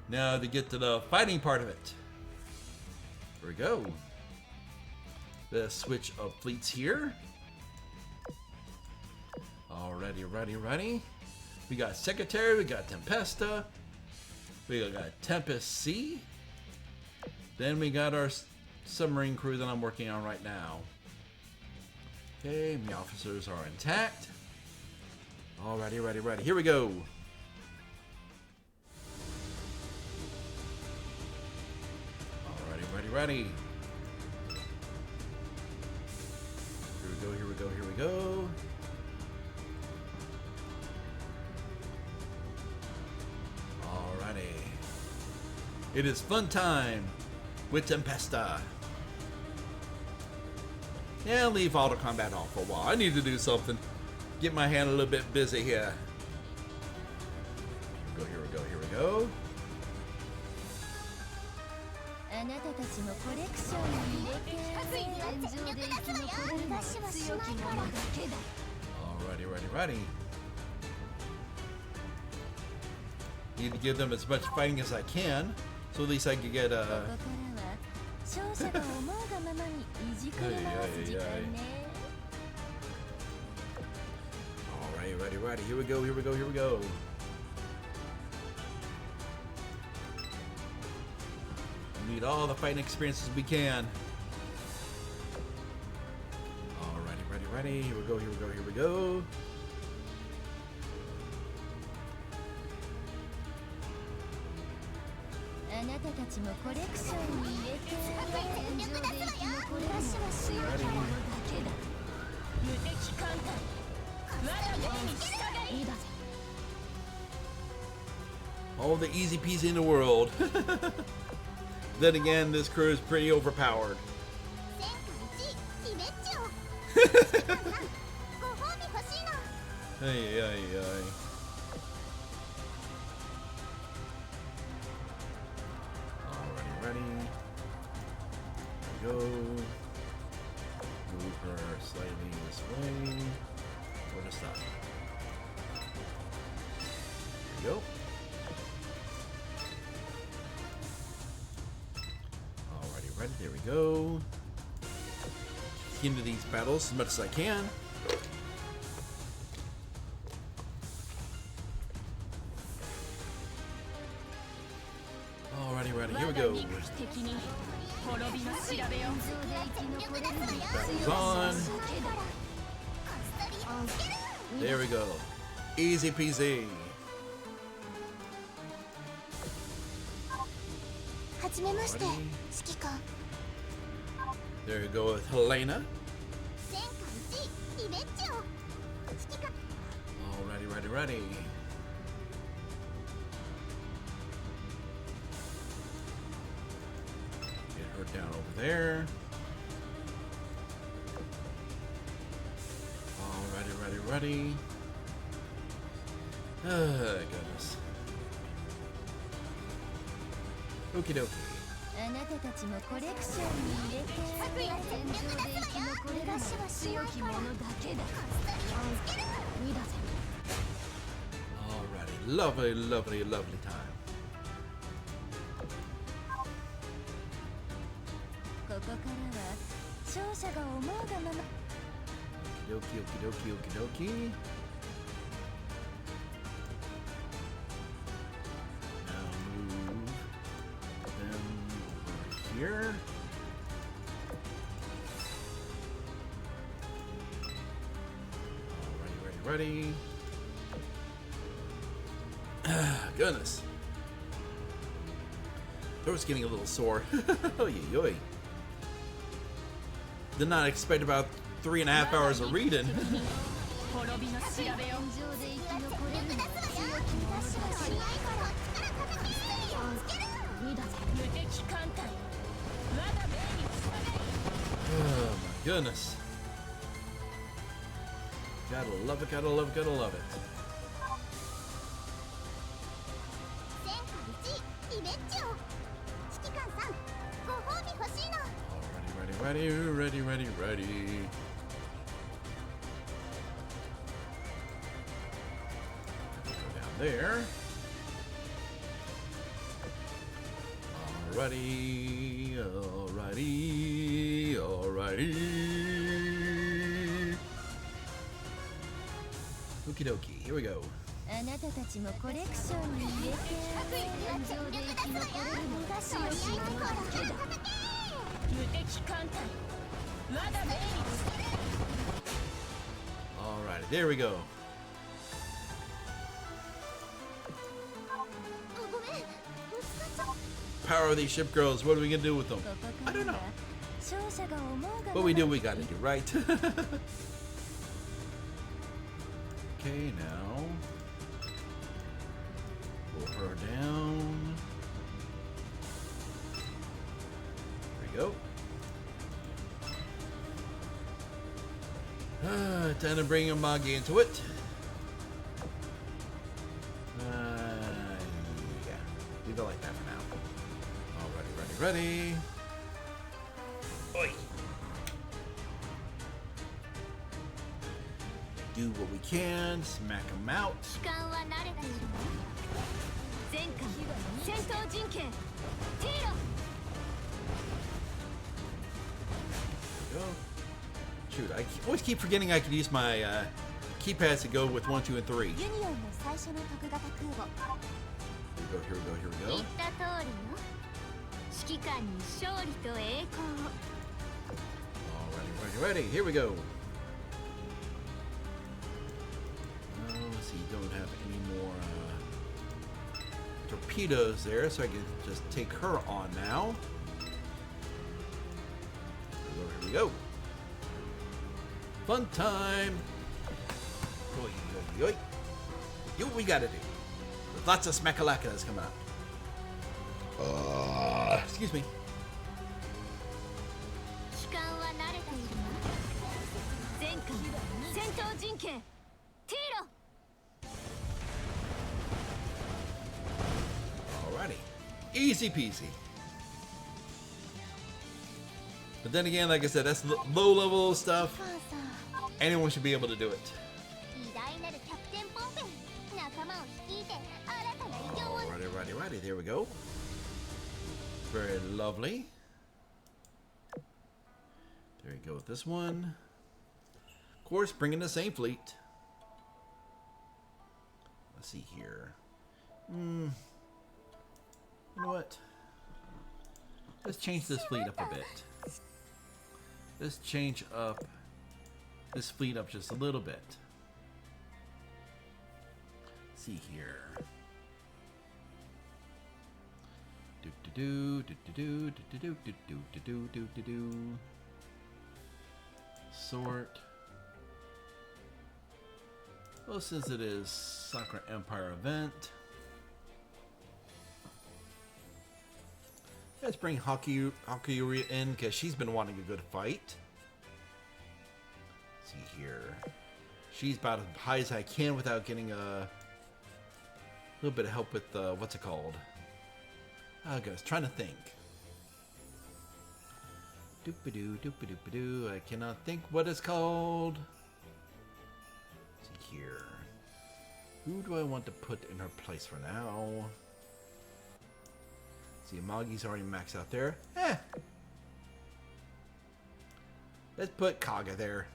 Now to get to the fighting part of it. Here we go. The switch of fleets here. Alrighty, ready. We got Secretary, we got Tempesta, we got Tempest Sea. Then we got our submarine crew that I'm working on right now. Okay, my officers are intact. Alrighty, ready. Here we go. Alrighty, ready. Here we go. Alrighty. It is fun time with Tempesta. Yeah, leave auto combat off for a while. I need to do something. Get my hand a little bit busy here. Here we go. あなたたちのコレクションに入れて戦場で生き残れるのは強き者だけだ。 Alrighty. Need to give them as much fighting as I can, so at least I can get ここからは勝者が思うがままにいじくり回す時間ね。 Alrighty. Here we go. We need all the fighting experiences we can. Alrighty. Here we go. なたたちもコレクションに入れて戦場で生き残れるのは強き者だけだ。無敵艦隊我が命に従い。いいだぜ。 All the easy peasy in the world. Then again, this crew is pretty overpowered. 戦艦1イベッチョ指揮官さんご褒美欲しいの。 Hey, hey, hey. Alrighty, ready. There we go. Move her slightly this way. Or to stop. There we go. Alrighty, ready. There we go. Into these battles as much as I can. Alrighty, ready. Here we go. Battle's on. There we go. Easy peasy. はじめまして指揮官。 There you go with Helena. 戦艦1イベッチョ指揮官。 Alrighty, ready, ready. Get her down over there. Alrighty, ready, ready. Goodness. Okie dokie. あなたたちもコレクションに入れて戦場で生き残れるのは強き者だけだ。いいだぜ。 Alrighty, lovely, lovely, lovely time. ここからは勝者が思うがまま。 Okie dokie, okie dokie, okie dokie. Now move them over here. Alrighty, ready, ready. Goodness. Throat's getting a little sore. Oy, oy. Did not expect about 3.5 hours of reading. 滅びの調べを戦場で生き残れるのは強き者だけだ。いいだぜ。無敵艦隊我が命に従い。 Oh my goodness. Gotta love it, gotta love it, gotta love it. 戦艦1イベッチョ指揮官さんご褒美欲しいの。 Ready, ready, ready, ready, ready. Go down there. Alrighty, alrighty, alrighty. Okie dokie, here we go. あなたたちもコレクションに入れて戦場で生き残れるのが強き者だけだ。無敵艦隊我が命に従い。 Alrighty, there we go. ごめんぶつかっちゃった。 Power of these ship girls, what are we gonna do with them? ここ I から don't know. は勝者が思うが What we do, we gotta do, right? Okay, now pull her down. There we go. Time to bring Amagi into it. Yeah, leave it like that for now. Alrighty, ready, ready. Oi. Do what we can, smack them out. 時間は慣れている。前回戦闘陣形ティーロ。 Go. Shoot, I always keep forgetting I could use my keypads to go with 1, 2, and 3. ユニオンの最初の特型空母。 Here we go, here we go, here we 言 go. った通りよ。指揮官に勝利と栄光を。 Alrighty, ready, ready, here we go. Let's see, don't have any more torpedoes there, so I can just take her on now. Here we go. Fun time. Oi, oi, oi. You what we gotta do. There's lots of smackalackas coming up. Excuse me. 機関は慣れているわ。前回戦闘陣形ティーロ。 Alrighty. Easy peasy. But then again, like I said, that's low level stuff. 母さん Anyone should be able to do it. 偉大なるキャプテンポンペン仲間を率いて新たな偉業を Alrighty, righty, righty. There we go. Very lovely. There we go with this one. Of course, bringing the same fleet. Let's see here. You know what? Let's change this fleet up a bit. Let's change up this fleet up just a little bit. Let's see here. Do do do do do do do do do do do do. Sort. Well, since it is Sakura Empire event, let's bring Hakuyuri in because she's been wanting a good fight. Let's see here. She's about as high as I can without getting a little bit of help with what's it called? Oh, guys, trying to think. Doop-a-doo, doop-a-doop-a-doo. I cannot think what it's called. Let's see here. Who do I want to put in her place for now? See, Amagi's already maxed out there. Let's put Kaga there.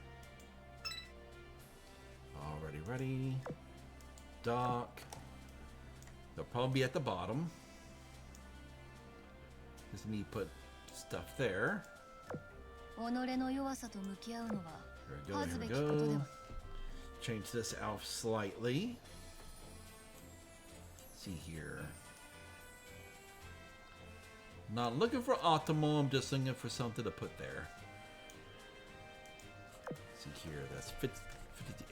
Already ready. Dock. They'll probably be at the bottom. Just need to put stuff there. 己の弱さと向き合うのは There we go, 恥ず there べ we きことで go. は。 Change this out slightly. See here. Not looking for optimal, I'm just looking for something to put there. See here, that's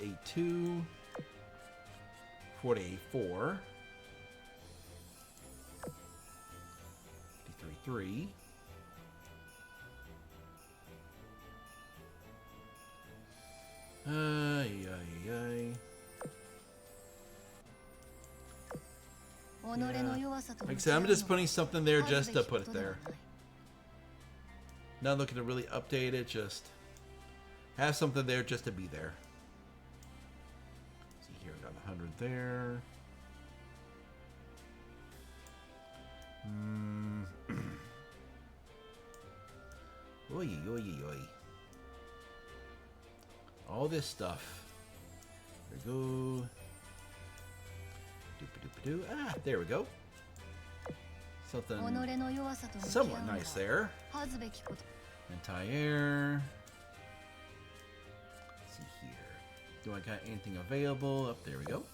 58.2, 48.4, 53.3. Ay, ay, ay. 己の弱さと Like I 向き said, 合う I'm の just は putting something there 恥ず just べ to き put こ it とでは there. ない。 Not looking to really update it, just have something there just to be there. See here, got 100 there. Oy, oy, oy. All this stuff. There we go. Doop-a-doop-a-doo. Ah, there we go. 己 Something の弱さと向き合うの somewhat は nice there. 恥ずべきこと。 Anti-air. Let's see here. Do I got anything available? Up there we go.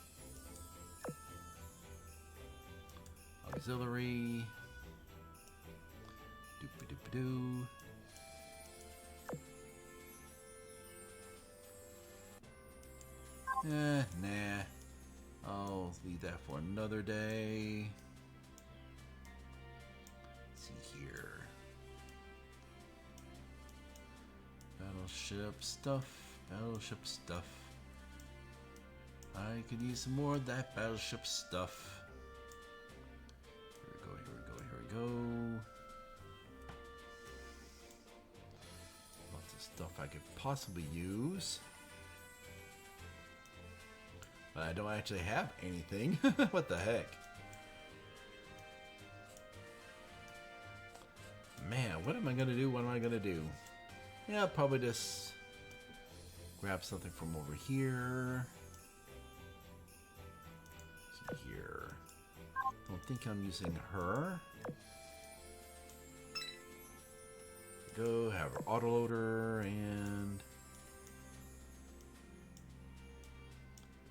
Auxiliary. Doop-a-doop-a-doo. Nah. I'll leave that for another day. Let's see here. Battleship stuff. I could use some more of that battleship stuff. Here we go. Lots of stuff I could possibly use. But I don't actually have anything. What the heck? Man, what am I gonna do? Yeah, I'll probably just grab something from over here. See here. Don't think I'm using her. Go have her autoloader and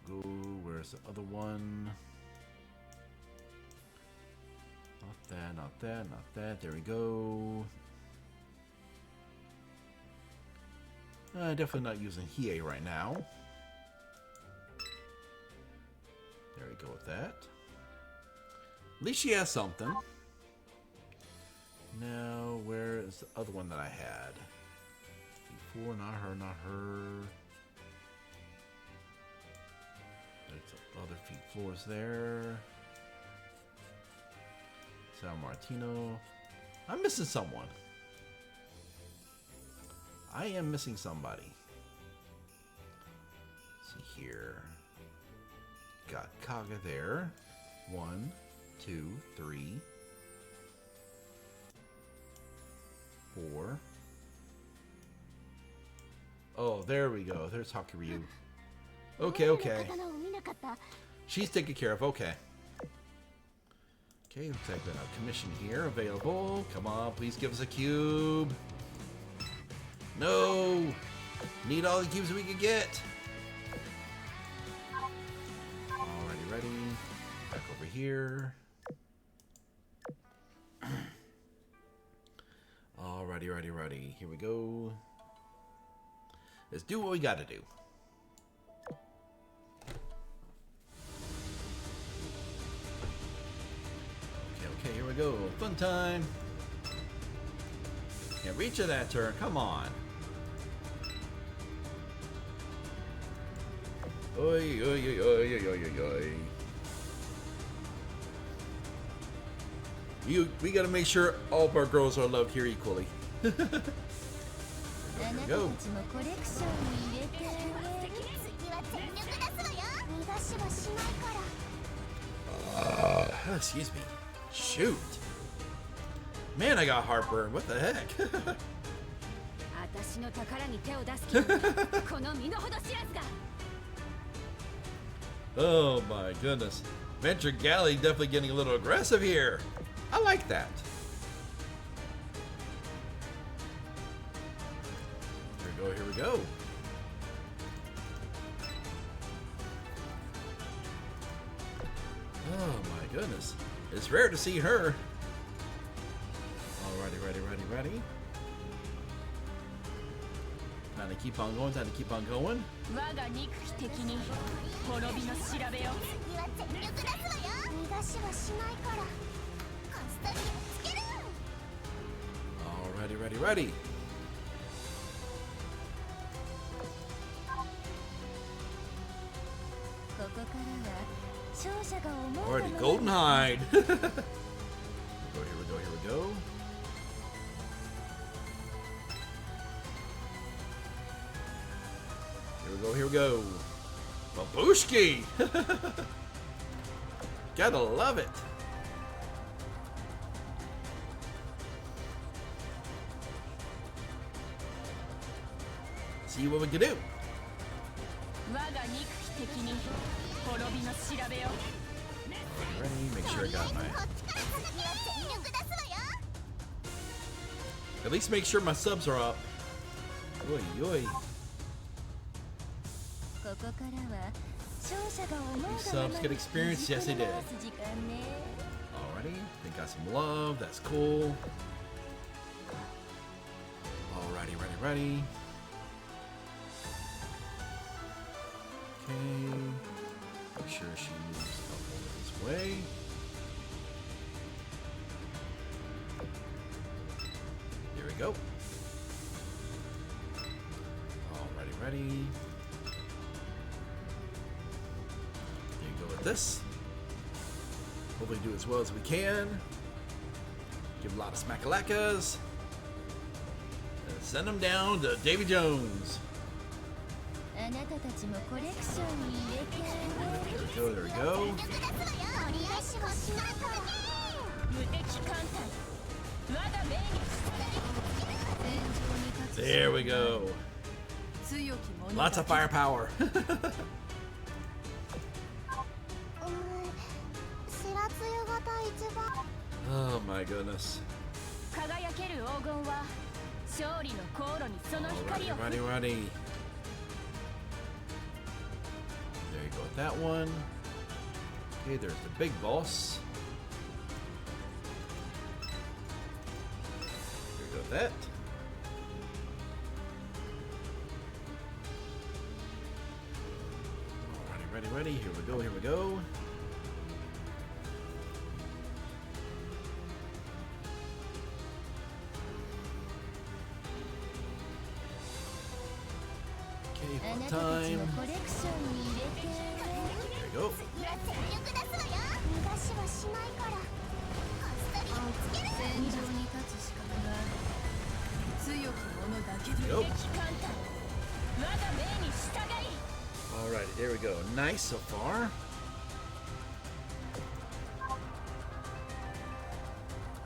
go. Where's the other one? that, not that, not that. There we go. Definitely not using Hiei right now. There we go with that. At least she has something. Now, where is the other one that I had? Before, not her, not her. There's some other feet floors there. San Martino. I'm missing someone. I am missing somebody. Let's see here. Got Kaga there. 1, 2, 3, 4. Oh, there we go. There's Hakuryu. Okay, okay. She's taken care of. Okay. Okay, looks like a commission here available. Come on, please give us a cube. No! Need all the cubes we can get. Alrighty, ready. Back over here. Alrighty, ready. Here we go. Let's do what we gotta do. Okay, here we go. Fun time. Can't reach it that turn. Come on. Oi, oi, oi, oi, oi, oi, oi. We gotta make sure all of our girls are loved here equally. Here we go. Excuse me. Shoot. Man, I got heartburn. What the heck? Oh my goodness. Venture Galley definitely getting a little aggressive here. I like that. Here we go. Oh my goodness. It's rare to see her. Alrighty, ready. Time to keep on going, Alrighty, ready. Alrighty, Golden Hide. Here we go. Here we go. Babushki! Gotta love it. See what we can do. Ready, make sure I got my... At least make sure my subs are up. Oi, oi. These subs get experience? Yes, they did. Alrighty, they got some love. That's cool. Alrighty, ready. Okay. Make sure she moves up over this way. Here we go. Alrighty, ready. This. Hopefully do as well as we can. Give a lot of smackalakas. And send them down to Davy Jones. There we go. There we go. Lots of firepower. Oh my goodness. Ready. There you go with that one. Okay, there's the big boss. that. Alrighty, ready. Here we go. Okay, あ fun なたたち time. のコレクションに入れて There you go. 逃がしはしないからこっそりやっつける戦場に立つ資格が強き者だけで Yup. 敵艦隊我が命に従い Alrighty, there we go. Nice so far.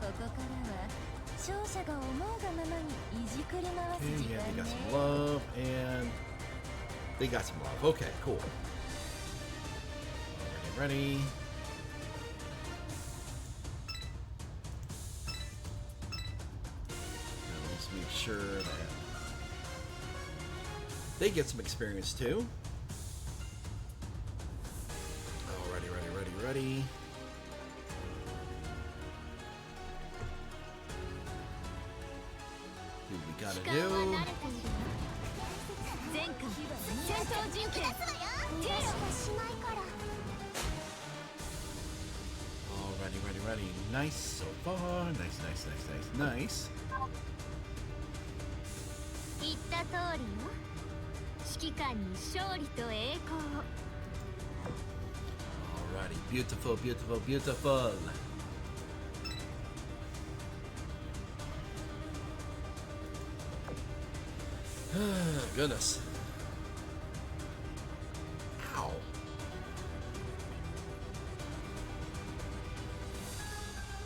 ここからは勝者が思うがままにいじくり回す Okay, 時 yeah, 間 they got ね some love, and they got some love. Okay, cool. Ready. Now let's make sure that they get some experience too. Ready. What we 時 gotta 間は do? 慣れている前回戦闘陣形逃がしはしないから Ready. Nice so far. Nice. 言った通りよ指揮官に勝利と栄光 Alrighty, beautiful. Goodness. Ow.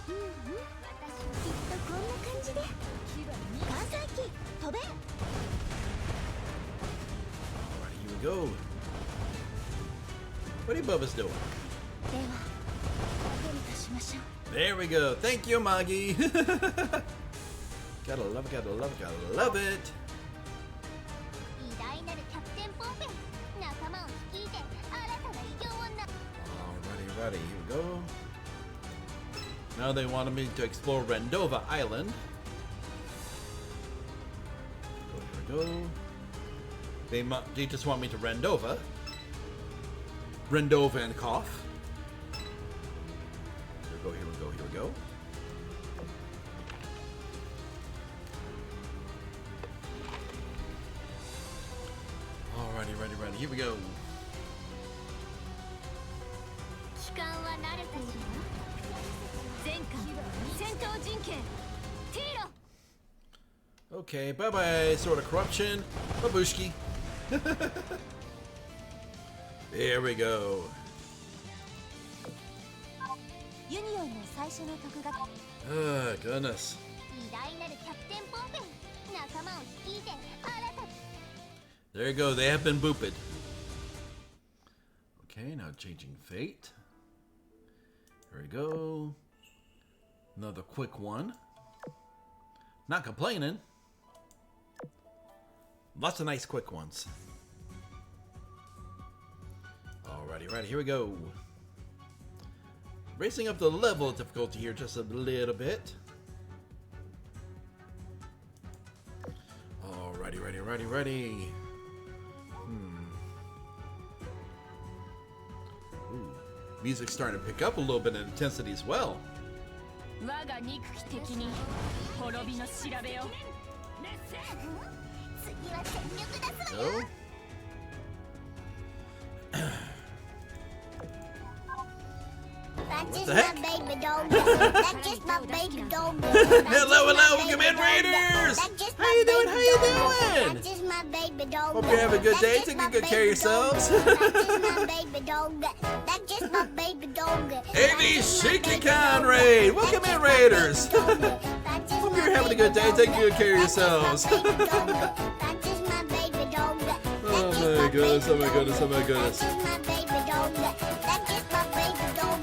きっとこんな感じで関西機飛べ Alrighty, here we go. What are you Bubba's doing? ではお手に立しましょう There we go. Thank you, Magi. Gotta love it. 偉大なるキャプテンポンペン仲間を率いて新たな偉業をな Alrighty, here we go. Now they wanted me to explore Rendova Island. Here we go. They just want me to Rendova and cough. Here we go. Alrighty, ready. Here we go. 機関は慣れているよ前回戦闘陣形ティーロ Okay, bye-bye, Sword of Corruption. Babushki. There we go. ユニオンの最初の徳が Oh, goodness. 偉大なるキャプテンポンペン仲間を率いて新たな There you go, they have been booped. Okay, now changing fate. Here we go. Another quick one. Not complaining. Lots of nice quick ones. Alrighty, here we go. Racing up the level of difficulty here just a little bit. Alrighty, ready. Ooh, music's starting to pick up a little bit in intensity as well. 我が憎き敵に滅びの調べよ次は全力出すわ So, That's just the my heck? baby dog. That's just my baby dog. hello, welcome in, Raiders! How you doing? That's just my baby dog. Hope you're having a good day. That's just Taking my good care of baby dog. yourselves. That's just my baby dog. That's just my baby dog. Amy Shiki-Con Raid! Welcome in, Raiders! Hope you're having a good day. Taking good care of yourselves. That's just my baby dog. Oh my goodness. That's just my baby dog. That's just my baby dog.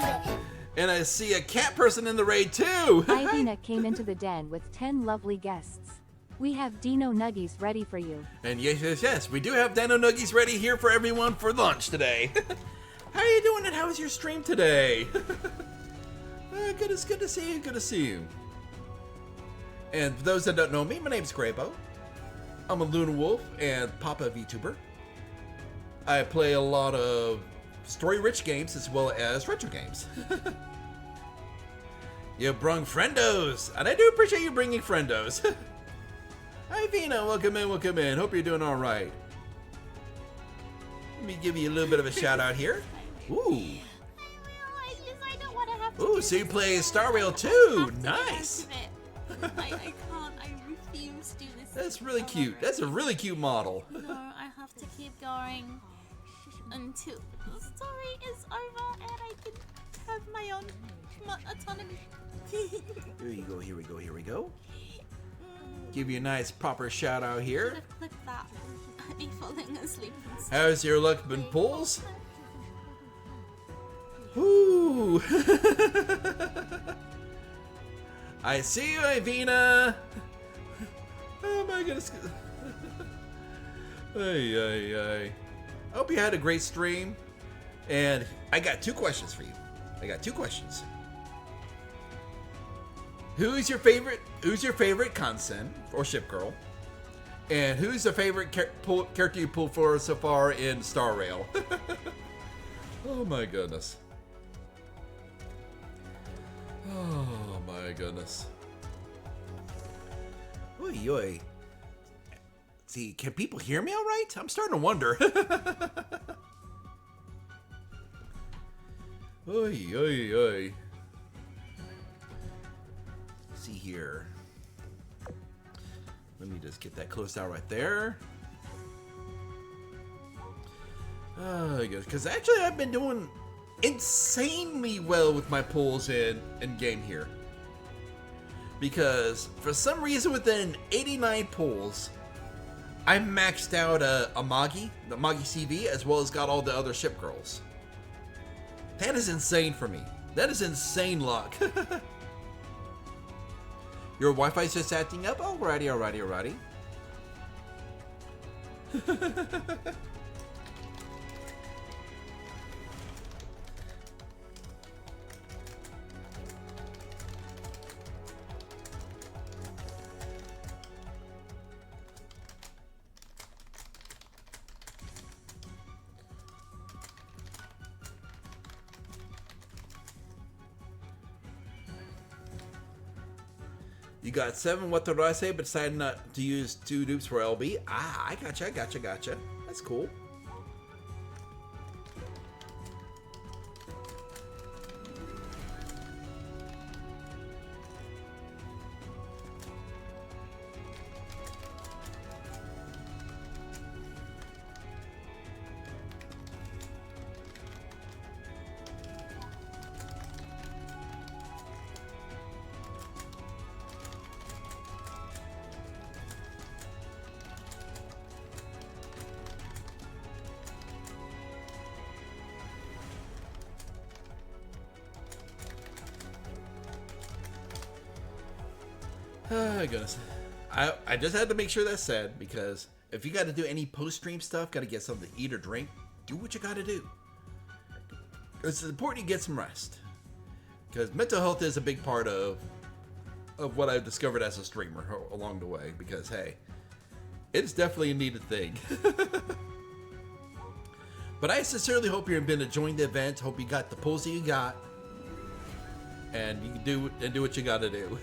And I see a cat person in the raid too! Ivina came into the den with 10 lovely guests. We have Dino Nuggies ready for you. And yes, we do have Dino Nuggies ready here for everyone for lunch today. How are you doing and how was your stream today? Good to see you. And for those that don't know me, my name's Graybo. I'm a Luna Wolf and Papa VTuber. I play a lot of story-rich games as well as retro games. You brung friendos, and I do appreciate you bringing friendos. Hi Vina, welcome in, welcome in. Hope you're doing all right. Let me give you a little bit of a shout out here. Ooh. Ooh, so you play Star Rail 2. Nice. I can't. I refuse to do this. That's really cute. That's a really cute model. No, I have to keep going until the story is over and I can have my own autonomy. Here you go, here we go, here we go. Give you a nice proper shout out here. Click that. I'd be falling asleep. How's your luck been, pulls? Ooh. I see you, Ivina. Oh my goodness. I hope you had a great stream. And I got 2 questions for you. I got 2 questions. Who's your favorite Kansen or ship girl? And who's the favorite character you pulled for so far in Star Rail? Oh my goodness. Oh my goodness. Oy oy. See, can people hear me all right? I'm starting to wonder. Oy oy oy. See here. Let me just get that closed out right there. Because actually I've been doing insanely well with my pulls in game here. Because for some reason within 89 pulls, I maxed out a Magi, the Magi CV, as well as got all the other ship girls. That is insane for me. That is insane luck. Your Wi-Fi's just acting up? Alrighty, alrighty, alrighty. You got 7, what did I say, but decided not to use 2 dupes for LB. Ah, I gotcha, gotcha, gotcha. That's cool. Oh goodness. I just had to make sure that's said, because if you got to do any post-stream stuff, got to get something to eat or drink, do what you got to do. It's important you get some rest, because mental health is a big part of what I've discovered as a streamer along the way, because hey, it's definitely a needed thing. But I sincerely hope you've been enjoying the event. Hope you got the pulls that you got, and you can do what you got to do.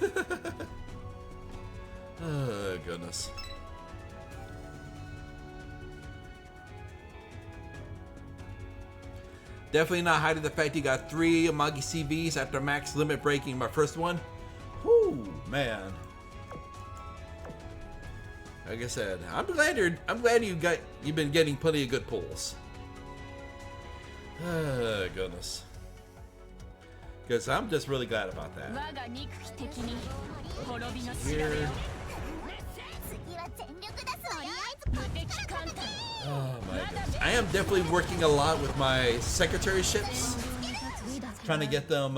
Oh, goodness. Definitely not hiding the fact you got 3 Amagi CVs after max limit breaking my first one. Whoo, man. Like I said, I'm glad you've been getting plenty of good pulls. Oh, goodness. Because I'm just really glad about that. Here. Oh my goodness. I am definitely working a lot with my secretaryships, trying to get them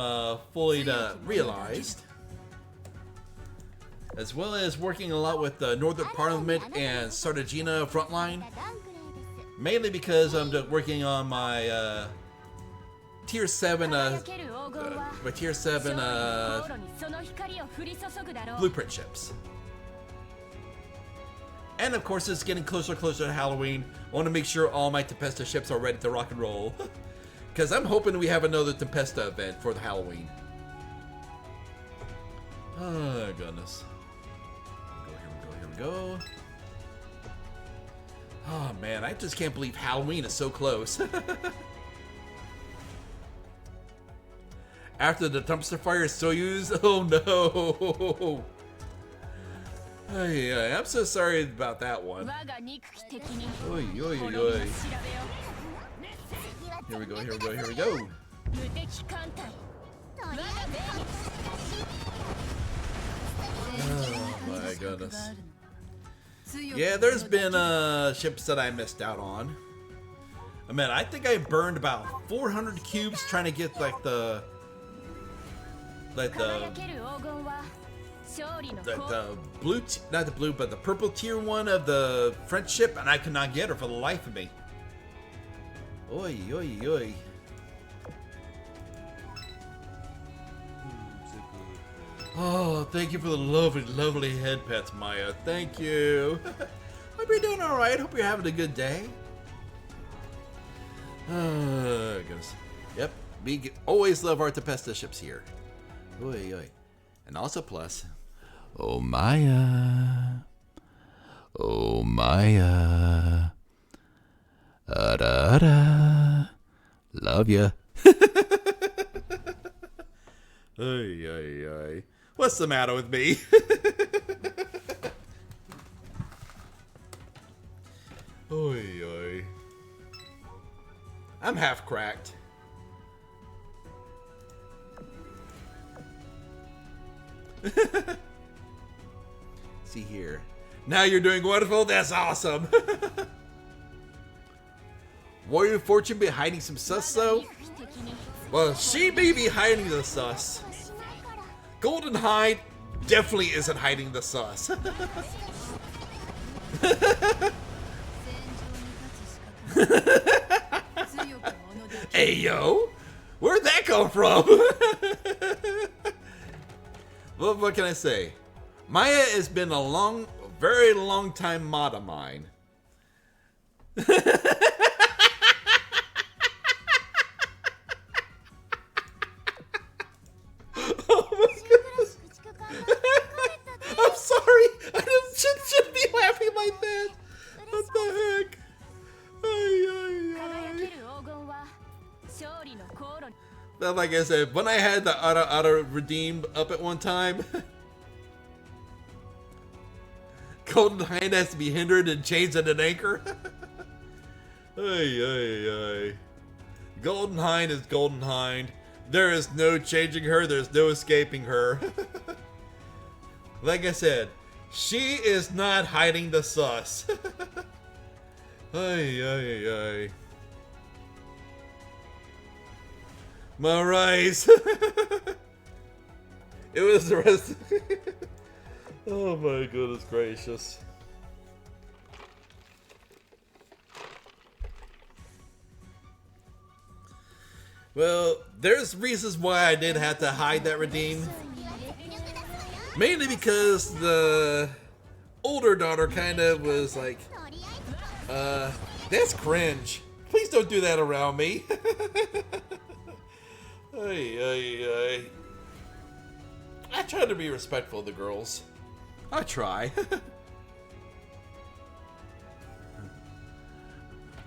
fully realized, as well as working a lot with the Northern Parliament and tier 7 my tier 7 blueprint ships. And of course, it's getting closer and closer to Halloween. I want to make sure all my Tempesta ships are ready to rock and roll. Because I'm hoping we have another Tempesta event for the Halloween. Oh, goodness. Here we go. Oh, man, I just can't believe Halloween is so close. After the dumpster fire is so used, oh no! Hey, I'm so sorry about that one. Oy, oy, oy, oy. Here we go. Oh my goodness. Yeah, there's been ships that I missed out on. I mean, I think I burned about 400 cubes trying to get like the blue, not the blue, but the purple tier one of the French ship, and I could not get her for the life of me. Oi, oi, oi. Oh, thank you for the lovely, lovely head pets, Maya. Thank you. Hope you're doing all right. Hope you're having a good day. Goodness. Yep. We always love our Tempesta ships here. Oi, oi. And also plus, oh Maya. Oh Maya. Da. Love ya. Ay, ay, ay. What's the matter with me? Oi, oi. I'm half cracked. See here. Now you're doing wonderful. That's awesome. Warrior Fortune be hiding some sus though? Well, she may be hiding the sus. Golden Hide definitely isn't hiding the sus. Hey yo, where'd that come from? Well, what can I say? Maya has been a very long time mod of mine. Oh my goodness. I'm sorry. I shouldn't be laughing like that. What the heck? Ay, ay, ay. But like I said, when I had the auto redeem up at one time, Golden Hind has to be hindered and changed at an anchor. Ay, ay, ay. Golden Hind is Golden Hind. There is no changing her. There's no escaping her. Like I said, she is not hiding the sus. Ay, ay, ay. My rice. It was the rest. Oh my goodness gracious. Well, there's reasons why I did have to hide that redeem. Mainly because the older daughter kind of was like, that's cringe. Please don't do that around me. Ay, ay, ay. I try to be respectful of the girls. I try.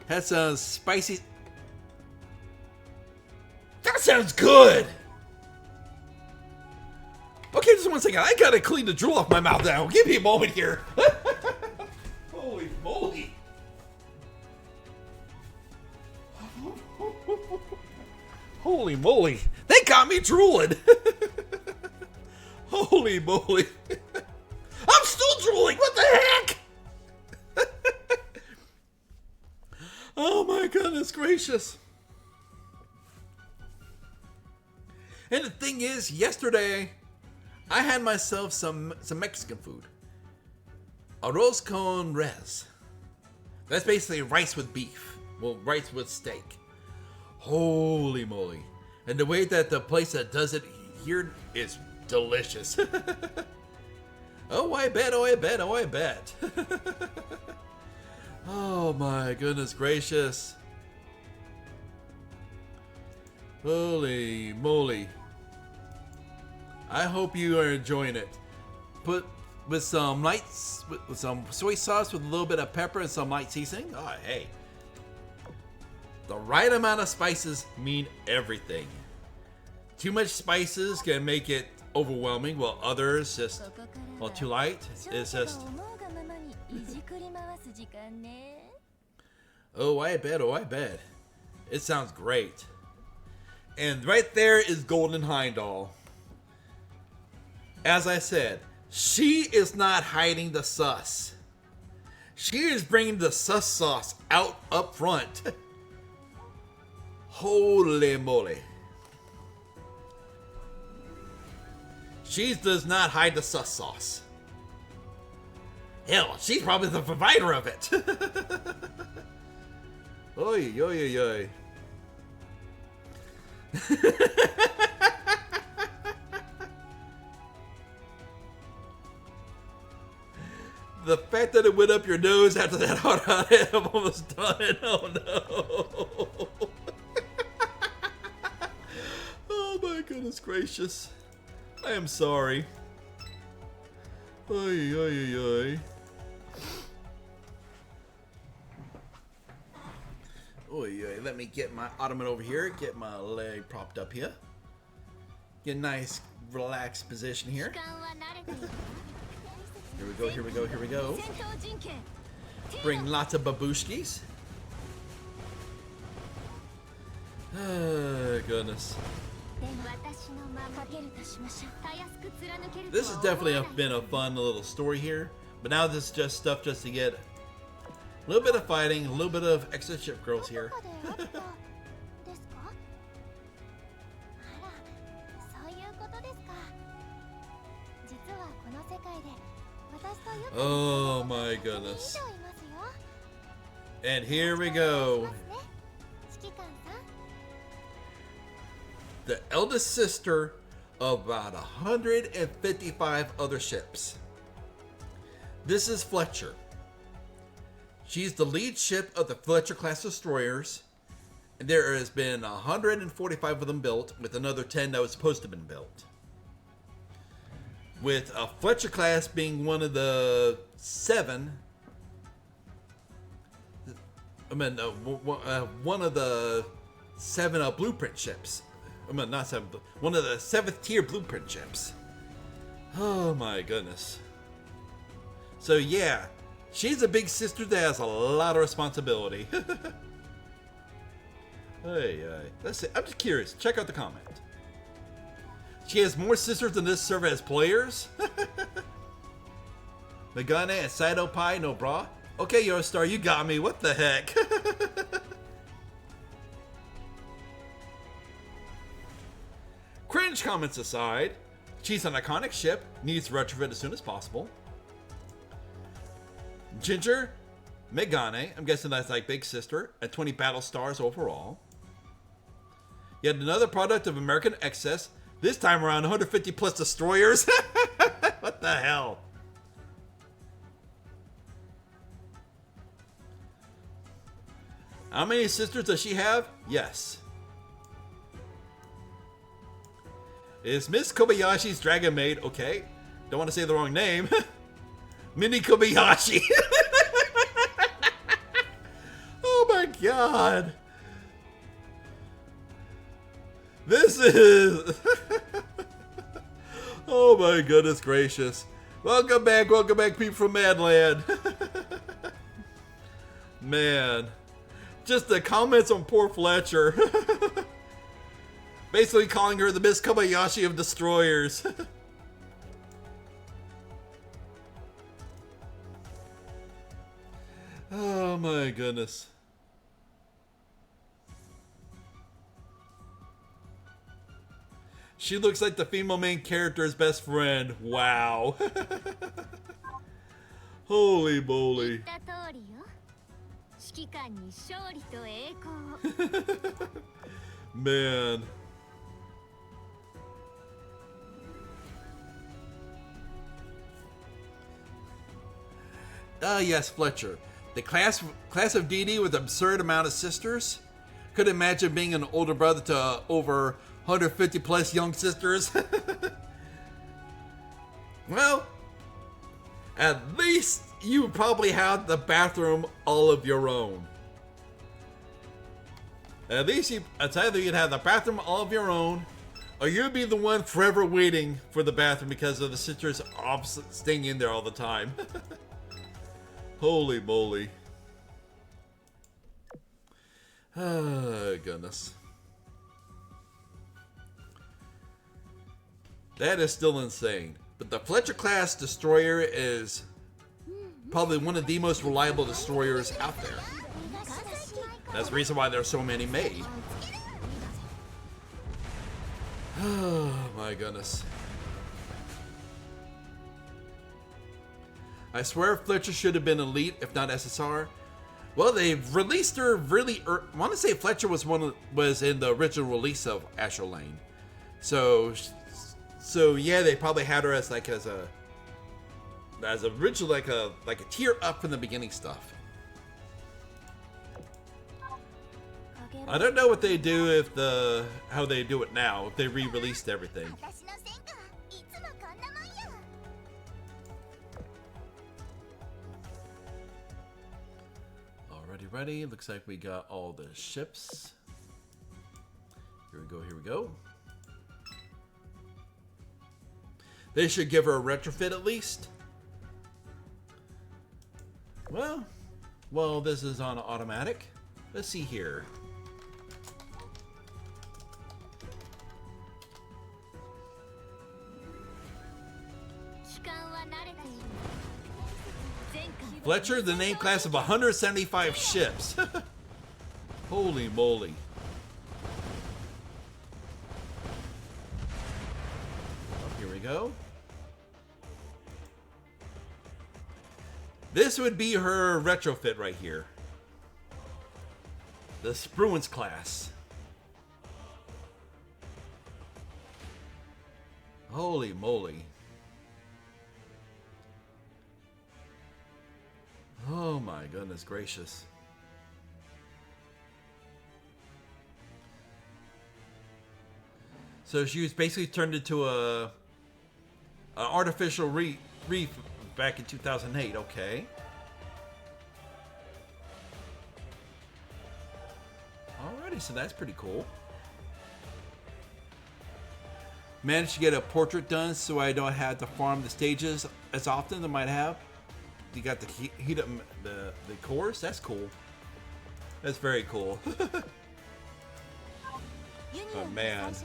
That sounds spicy. That sounds good! Okay, just one second. I gotta clean the drool off my mouth now. Give me a moment here. Holy moly. Holy moly. They got me drooling. Holy moly. I'm still drooling. What the heck? Oh my goodness gracious. And the thing is, yesterday, I had myself some Mexican food. Arroz con res. That's basically rice with beef. Well, rice with steak. Holy moly. And the way that the place that does it here is delicious. Oh, I bet, oh, I bet, oh, I bet. Oh my goodness gracious. Holy moly. I hope you are enjoying it. Put with some with some soy sauce with a little bit of pepper and some light seasoning. Oh, hey. The right amount of spices mean everything. Too much spices can make it overwhelming, while others just, well, too light is just, oh, I bet, oh, I bet. It sounds great. And right there is Golden Heimdall. As I said, she is not hiding the sus. She is bringing the sus sauce out up front. Holy moly. She does not hide the sus sauce. Hell, she's probably the provider of it. Oy, oy, oy, oy. The fact that it went up your nose after that hot I'm almost done. Oh no. Oh my goodness gracious. I am sorry. Oy, oy, oy, oy. Oy, oy. Let me get my ottoman over here. Get my leg propped up here. Get a nice relaxed position here. Here we go, here we go, here we go. Bring lots of babushkis. Oh, goodness. This has definitely been a fun little story here. But now this is just stuff just to get a little bit of fighting, a little bit of extra ship girls here. Oh my goodness. And here we go. The eldest sister of about 155 other ships. This is Fletcher. She's the lead ship of the Fletcher class destroyers, and there has been 145 of them built, with another 10 that was supposed to have been built. With a Fletcher class being one of the 7. I mean, one of the 7 blueprint ships. I mean, not 7, but one of the 7th tier blueprint ships. Oh my goodness. So yeah, she's a big sister that has a lot of responsibility. Hey, let's see. I'm just curious. Check out the comment. She has more sisters than this server has players. Megane and Saito Pai, no bra. Okay, Eurostar, you got me. What the heck? Cringe comments aside, she's an iconic ship, needs retrofit as soon as possible. Ginger, Megane, I'm guessing that's like Big Sister, at 20 battle stars overall. Yet another product of American excess, this time around 150 plus destroyers. What the hell? How many sisters does she have? Yes. Is Miss Kobayashi's Dragon Maid okay? Don't want to say the wrong name. Mini Kobayashi. Oh my god. This is... Oh my goodness gracious. Welcome back people from Madland. Man. Just the comments on poor Fletcher. Basically calling her the Miss Kobayashi of destroyers. Oh my goodness. She looks like the female main character's best friend. Wow. Holy moly. 指揮官に勝利と栄光を Man. Ah, yes, Fletcher. The class of DD with an absurd amount of sisters. Could imagine being an older brother to over 150 plus young sisters. Well, at least you probably have the bathroom all of your own. At least it's either you'd have the bathroom all of your own, or you'd be the one forever waiting for the bathroom because of the sisters staying in there all the time. Holy moly. Oh, goodness. That is still insane. But the Fletcher class destroyer is probably one of the most reliable destroyers out there. That's the reason why there are so many made. Oh my goodness. I swear Fletcher should have been elite, if not SSR. Well, they released her really I want to say Fletcher was in the original release of Astro Lane. So yeah, they probably had her as original like a tier up from the beginning stuff. I don't know what they do how they do it now if they re-released everything. 私の戦果いつもこんなもんよ Alrighty, ready. Looks like we got all the ships. Here we go, here we go. They should give her a retrofit at least. Well, this is on automatic. Let's see here. Fletcher, the name class of 175 ships. Holy moly. Oh, here we go. This would be her retrofit right here. The Spruance class. Holy moly. Oh my goodness gracious. So she was basically turned into an artificial reef back in 2008, okay. Alrighty, so that's pretty cool. Managed to get a portrait done so I don't have to farm the stages as often as I might have. You got the heat up the cores. That's cool. That's very cool. Oh man.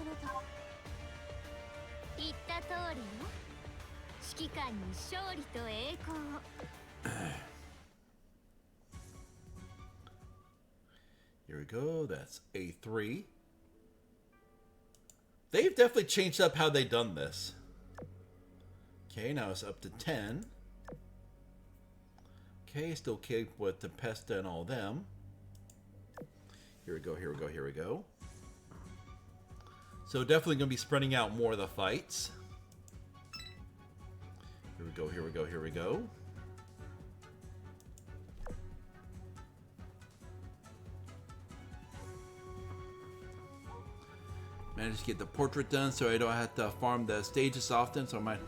Here we go. That's A3. They've definitely changed up how they done this. Okay, now it's up to 10. Okay, still keep with the Pesta and all them. Here we go, here we go, here we go. So definitely going to be spreading out more of the fights. Here we go, here we go, here we go. Managed to get the portrait done so I don't have to farm the stages often, so I might...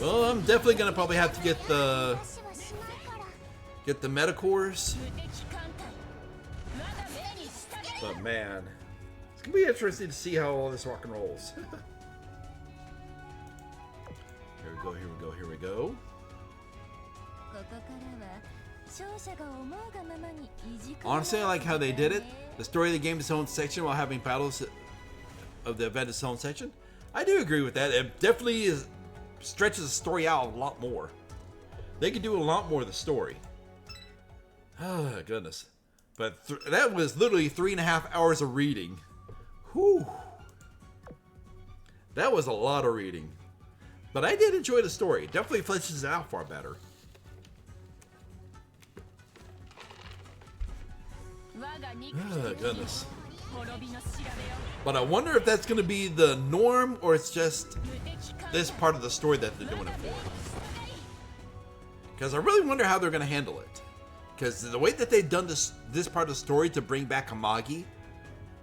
Well, I'm definitely gonna probably have to get the metacores. But man, it's gonna be interesting to see how all this rock and rolls. Here we go, here we go, here we go. Honestly, I like how they did it. The story of the game is its own section while having battles of the event its own section. I do agree with that. It definitely stretches the story out a lot more. They could do a lot more of the story. Oh, goodness. But that was literally 3.5 hours of reading. Whew. That was a lot of reading. But I did enjoy the story. It definitely fleshes it out far better. Oh, goodness. But I wonder if that's going to be the norm or it's just this part of the story that they're doing it for. Because I really wonder how they're going to handle it. Because the way that they've done this part of the story to bring back Amagi,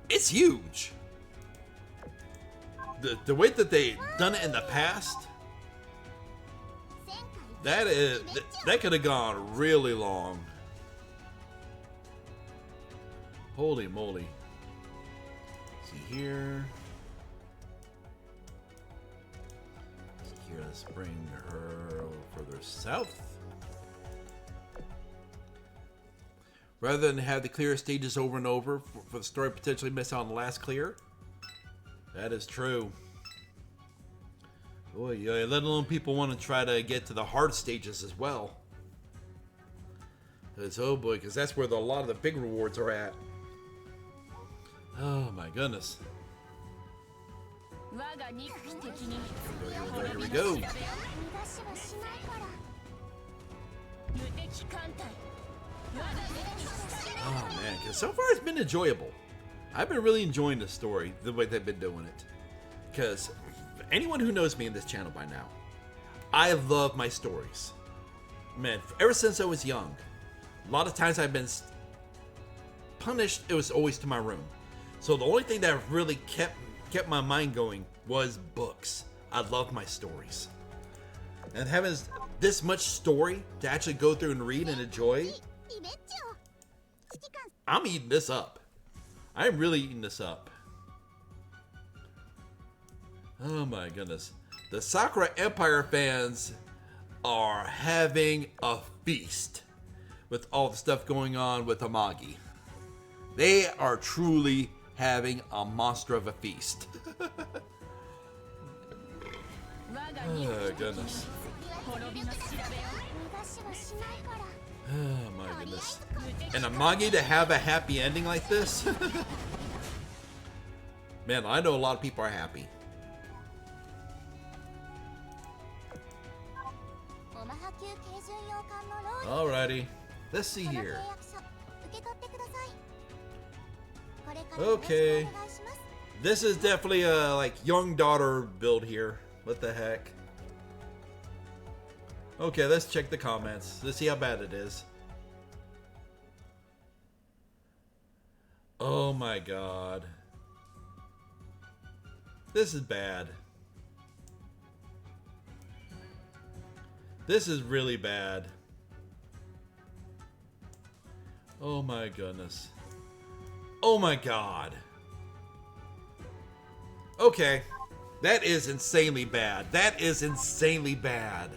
it's huge. The way that they've done it in the past, that could have gone really long. Holy moly. See here. See here, let's bring her a little further south. Rather than have the clear stages over and over for the story potentially miss out on the last clear. That is true. Boy, yeah, let alone people want to try to get to the hard stages as well. Oh boy, because that's where a lot of the big rewards are at. Oh my goodness. Here we go. Oh man, because so far it's been enjoyable. I've been really enjoying the story, the way they've been doing it. Because anyone who knows me in this channel by now, I love my stories. Man, ever since I was young, a lot of times I've been punished, it was always to my room. So the only thing that really kept my mind going was books. I love my stories. And having this much story to actually go through and read and enjoy, I'm eating this up. I'm really eating this up. Oh my goodness. The Sakura Empire fans are having a feast with all the stuff going on with Amagi. They are truly having a monster of a feast. Oh goodness. Oh my goodness. And Amagi to have a happy ending like this? Man, I know a lot of people are happy. Alrighty. Let's see here. Okay. This is definitely a like young daughter build here. What the heck? Okay, let's check the comments. Let's see how bad it is. Oh my god. This is bad. This is really bad. Oh my goodness. Oh my god. Okay. That is insanely bad. That is insanely bad.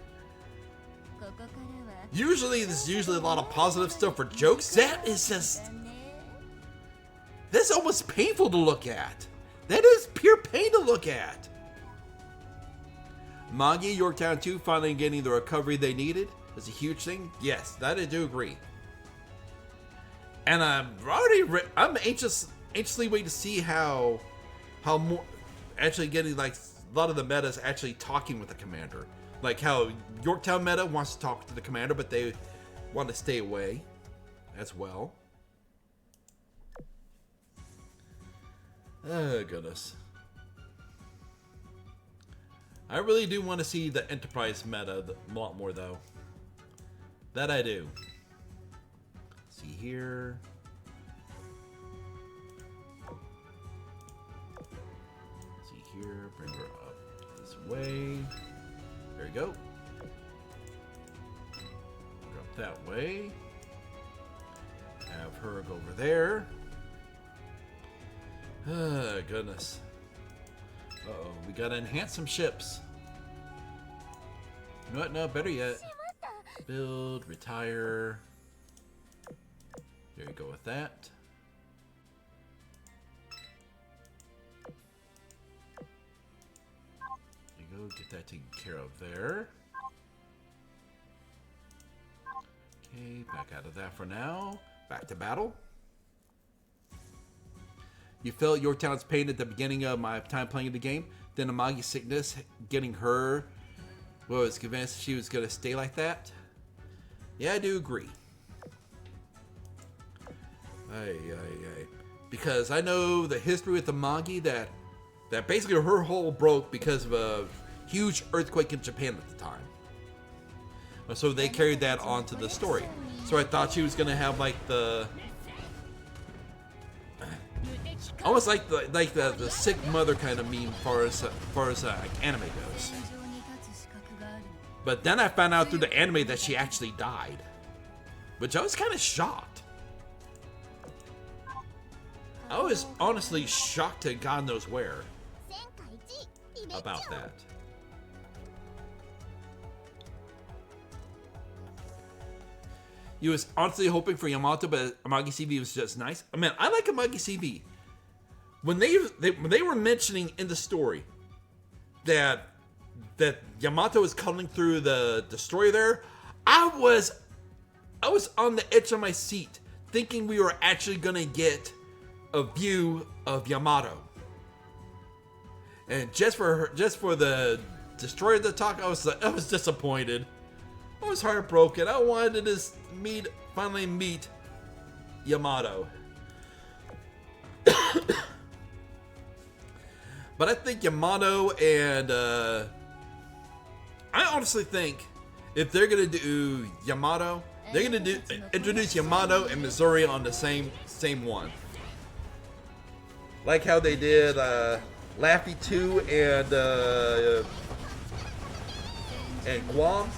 Usually, there's usually a lot of positive stuff for jokes. That is just... That's almost painful to look at. That is pure pain to look at. Magi, Yorktown 2 finally getting the recovery they needed is a huge thing. Yes, that I do agree. And I'm anxiously waiting to see how more actually getting like a lot of the metas actually talking with the commander. Like how Yorktown meta wants to talk to the commander, but they want to stay away as well. Oh goodness. I really do want to see the Enterprise meta a lot more though. That I do. See here. See here. Bring her up this way. There you go. Go up that way. Have her go over there. Oh, goodness. Uh-oh, we gotta enhance some ships. You know what? No, better yet. Build, retire. There you go with that. There you go, get that taken care of there. Okay, back out of that for now. Back to battle. You felt Yorktown's pain at the beginning of my time playing the game. Then Amagi's sickness, getting her, well, I was convinced she was going to stay like that. Yeah, I do agree. Because I know the history with the Magi that basically her hull broke because of a huge earthquake in Japan at the time. So they carried that onto the story. So I thought she was gonna have like the almost like the sick mother kind of meme as far as like anime goes. But then I found out through the anime that she actually died, which I was kind of shocked. I was honestly shocked to God knows where about that. You was honestly hoping for Yamato, but Amagi CV was just nice. I mean, I like Amagi CV. When they were mentioning in the story that Yamato was coming through the destroyer there, I was on the edge of my seat, thinking we were actually gonna get a view of Yamato. And just for the destroyer to talk, I was disappointed. I was heartbroken. I wanted to just finally meet Yamato. But I think Yamato and I honestly think if they're gonna do Yamato, they're gonna introduce Yamato and Missouri on the same one. Like how they did Laffy 2 and Guam.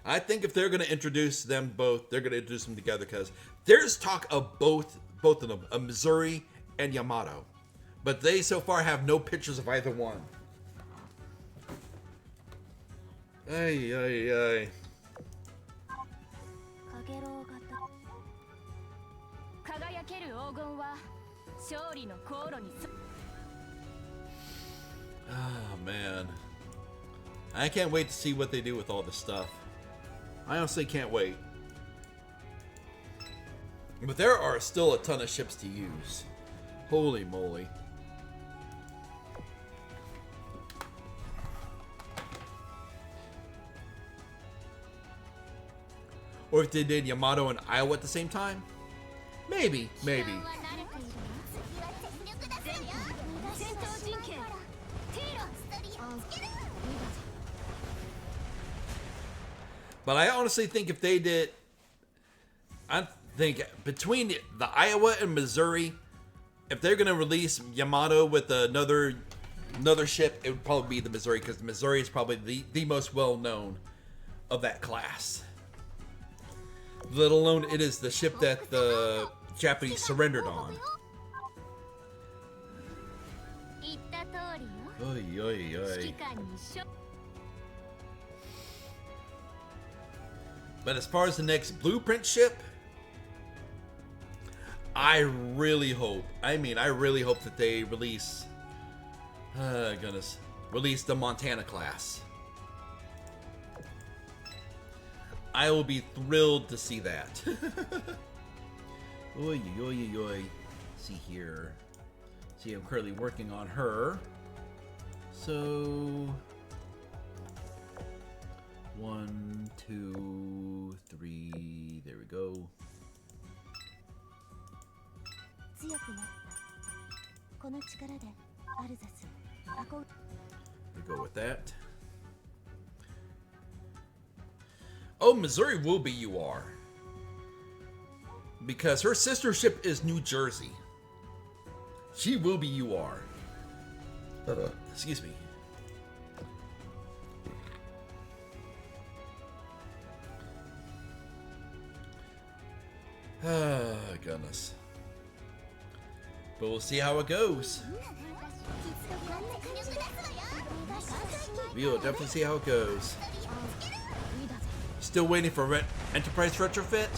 I think if they're going to introduce them both, they're going to introduce them together because there's talk of both of them, of Missouri and Yamato. But they so far have no pictures of either one. Ay, ay, ay. Oh, man. I can't wait to see what they do with all this stuff. I honestly can't wait. But there are still a ton of ships to use. Holy moly. Or if they did Yamato and Iowa at the same time? Maybe. But I honestly think if they did, I think between the Iowa and Missouri, if they're gonna release Yamato with another ship, it would probably be the Missouri, because the Missouri is probably the most well known of that class. Let alone it is the ship that the Japanese surrendered on. Oy, oy, oy. But as far as the next blueprint ship, I really hope that they release the Montana class. I will be thrilled to see that. Oy, oy, oy, oy. See here. See, I'm currently working on her. So 1, 2, 3. There we go. We go with that. Oh, Missouri will be UR. Because her sister ship is New Jersey. She will be UR. Excuse me. Ah, goodness. But we'll see how it goes. We'll definitely see how it goes. Still waiting for Enterprise retrofit?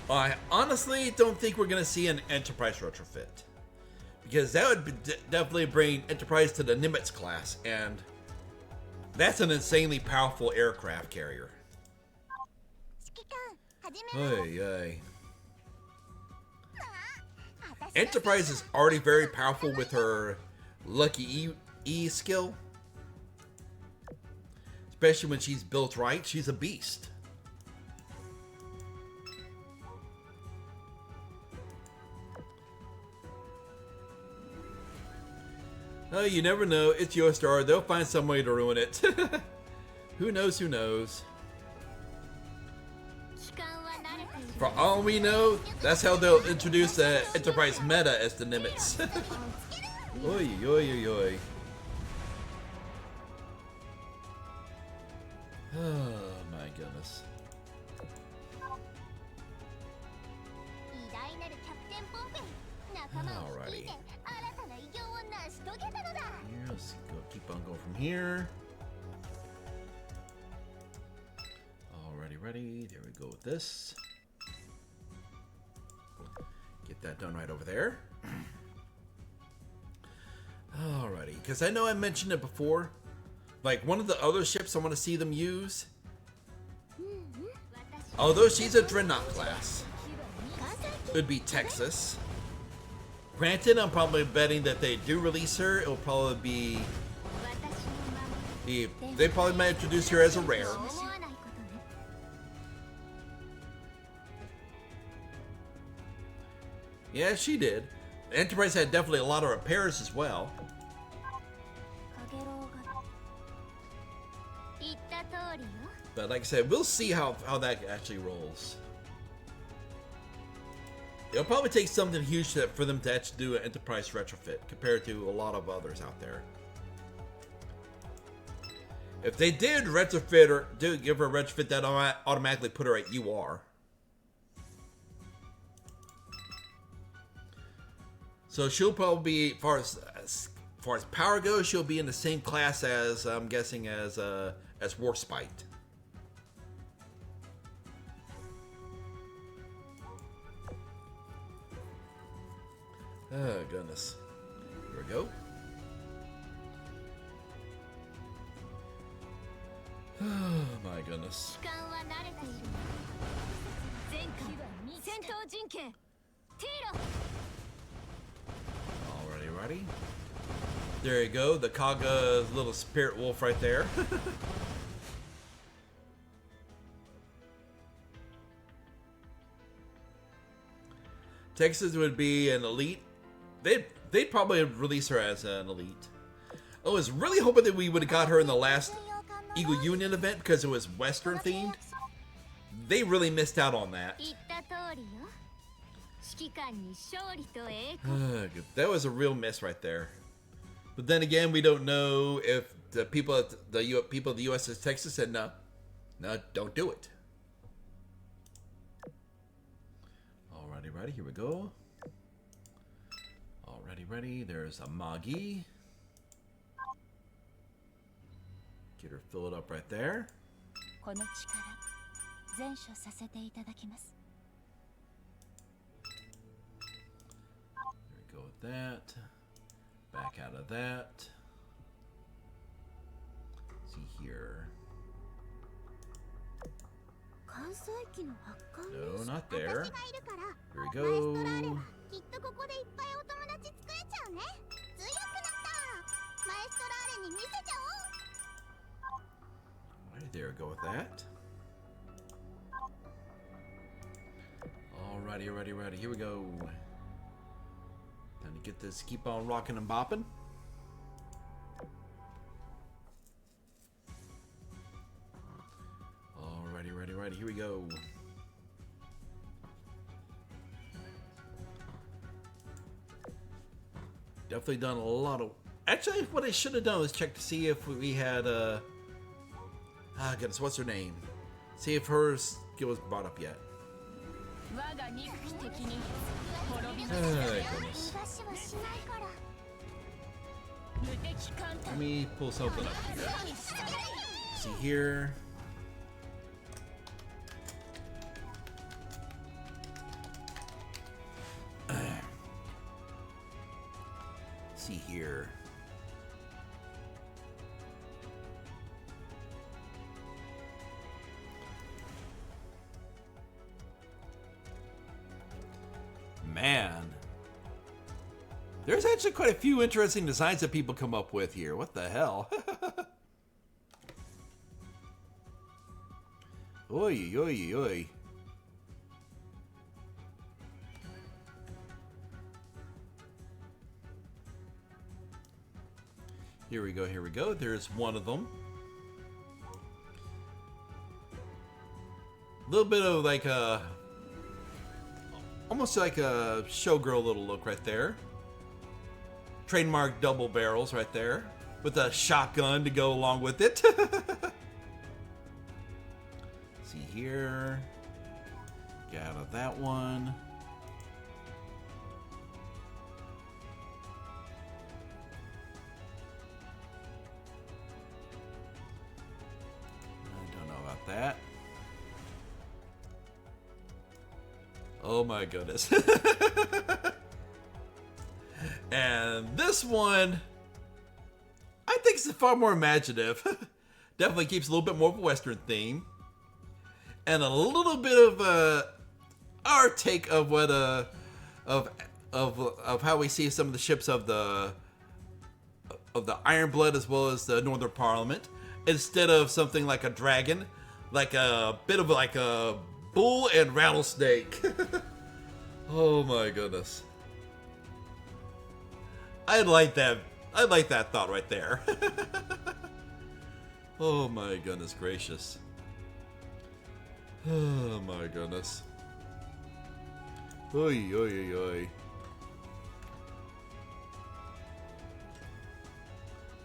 I honestly don't think we're going to see an Enterprise retrofit. Because that would definitely bring Enterprise to the Nimitz class, and that's an insanely powerful aircraft carrier. Ay, ay. Enterprise is already very powerful with her Lucky E skill. Especially when she's built right, she's a beast. Oh, you never know. It's your star. They'll find some way to ruin it. Who knows? Who knows? 期間は慣れている For all we know, that's how they'll introduce the Enterprise meta as the Nimitz. Oy, oy, oy, oy. Oh, my goodness. 偉大なるキャプテンポンペイ仲間を率いて新たな偉業を成し遂げたのだ Here, let's go. Keep on going from here. Alrighty, ready. There we go with this. Get that done right over there. Alrighty, because I know I mentioned it before. Like one of the other ships I want to see them use. Although she's a Dreadnought class, it would be Texas. Granted, I'm probably betting that they do release her. It'll probably be... They probably might introduce her as a rare. 思わないことね Yeah, she did. The Enterprise had definitely a lot of repairs as well. かげろうが言った通りよ But like I said, we'll see how that actually rolls. It'll probably take something huge for them to actually do an Enterprise retrofit compared to a lot of others out there. If they did retrofit or give her a retrofit, that automatically put her at UR. So she'll probably be, as far as power goes, she'll be in the same class as I'm guessing as Warspite. Oh goodness. Here we go. Oh my goodness. 時間は慣れている前回戦闘陣形ティーロ Alrighty, ready. There you go, the Kaga's little spirit wolf right there. Texas would be an elite. They'd probably release her as an elite. I was really hoping that we would have got her in the last Eagle Union event because it was Western themed. They really missed out on that. 言った通りよ指揮官に勝利と栄光 That was a real miss right there. But then again, we don't know if the people at the people of the USS Texas said no, don't do it. Alrighty, ready. Here we go. Alrighty, ready. There's a Magi. Get her filled up right there. この力全処させていただきます There we go with that. Back out of that. See here. 関西機の発艦 No, not there. 私がいるから Here we マエストラーレ go. はきっとここでいっぱいお友達作れちゃうね強くなったマエストラーレに見せちゃおう Alright, there we go with that. Alrighty, ready. Here we go. Time to get this, keep on rocking and bopping. Alrighty, ready. Here we go. Definitely done a lot of. Actually, what I should have done was check to see if we had goodness, what's her name? See if her skill was brought up yet. 我が憎き敵に滅び Oh, ま goodness. 逃がしはしないから 無敵艦 Let 隊 me pull something up here. See here. See here. Man. There's actually quite a few interesting designs that people come up with here. What the hell? Oy, oy, oy. Here we go, here we go. There's one of them. A little bit of like a... almost like a showgirl little look right there. Trademark double barrels right there. With a shotgun to go along with it. See here. Get out of that one. I don't know about that. Oh my goodness. And this one, I think it's far more imaginative. Definitely keeps a little bit more of a Western theme. And a little bit of our take of what of how we see some of the ships of the Iron Blood as well as the Northern Parliament, instead of something like a dragon, like a bit of like a bull and rattlesnake. Oh my goodness. I like that thought right there. Oh my goodness gracious. Oh my goodness. Oy, oy, oy, oy.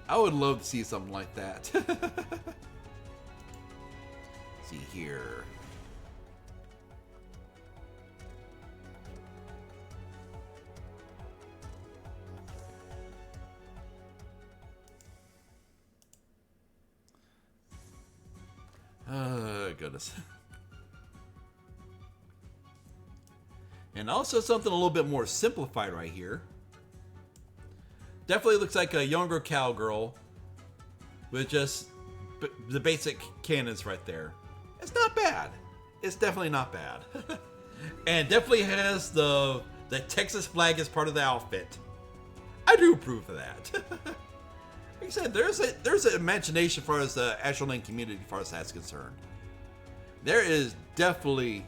I would love to see something like that. See here. Goodness. And also something a little bit more simplified right here. Definitely looks like a younger cowgirl with just the basic cannons right there. It's not bad. It's definitely not bad. And definitely has the Texas flag as part of the outfit. I do approve of that. Like I said, there's an imagination as far as the Astral Lane community as far as that's concerned. There is definitely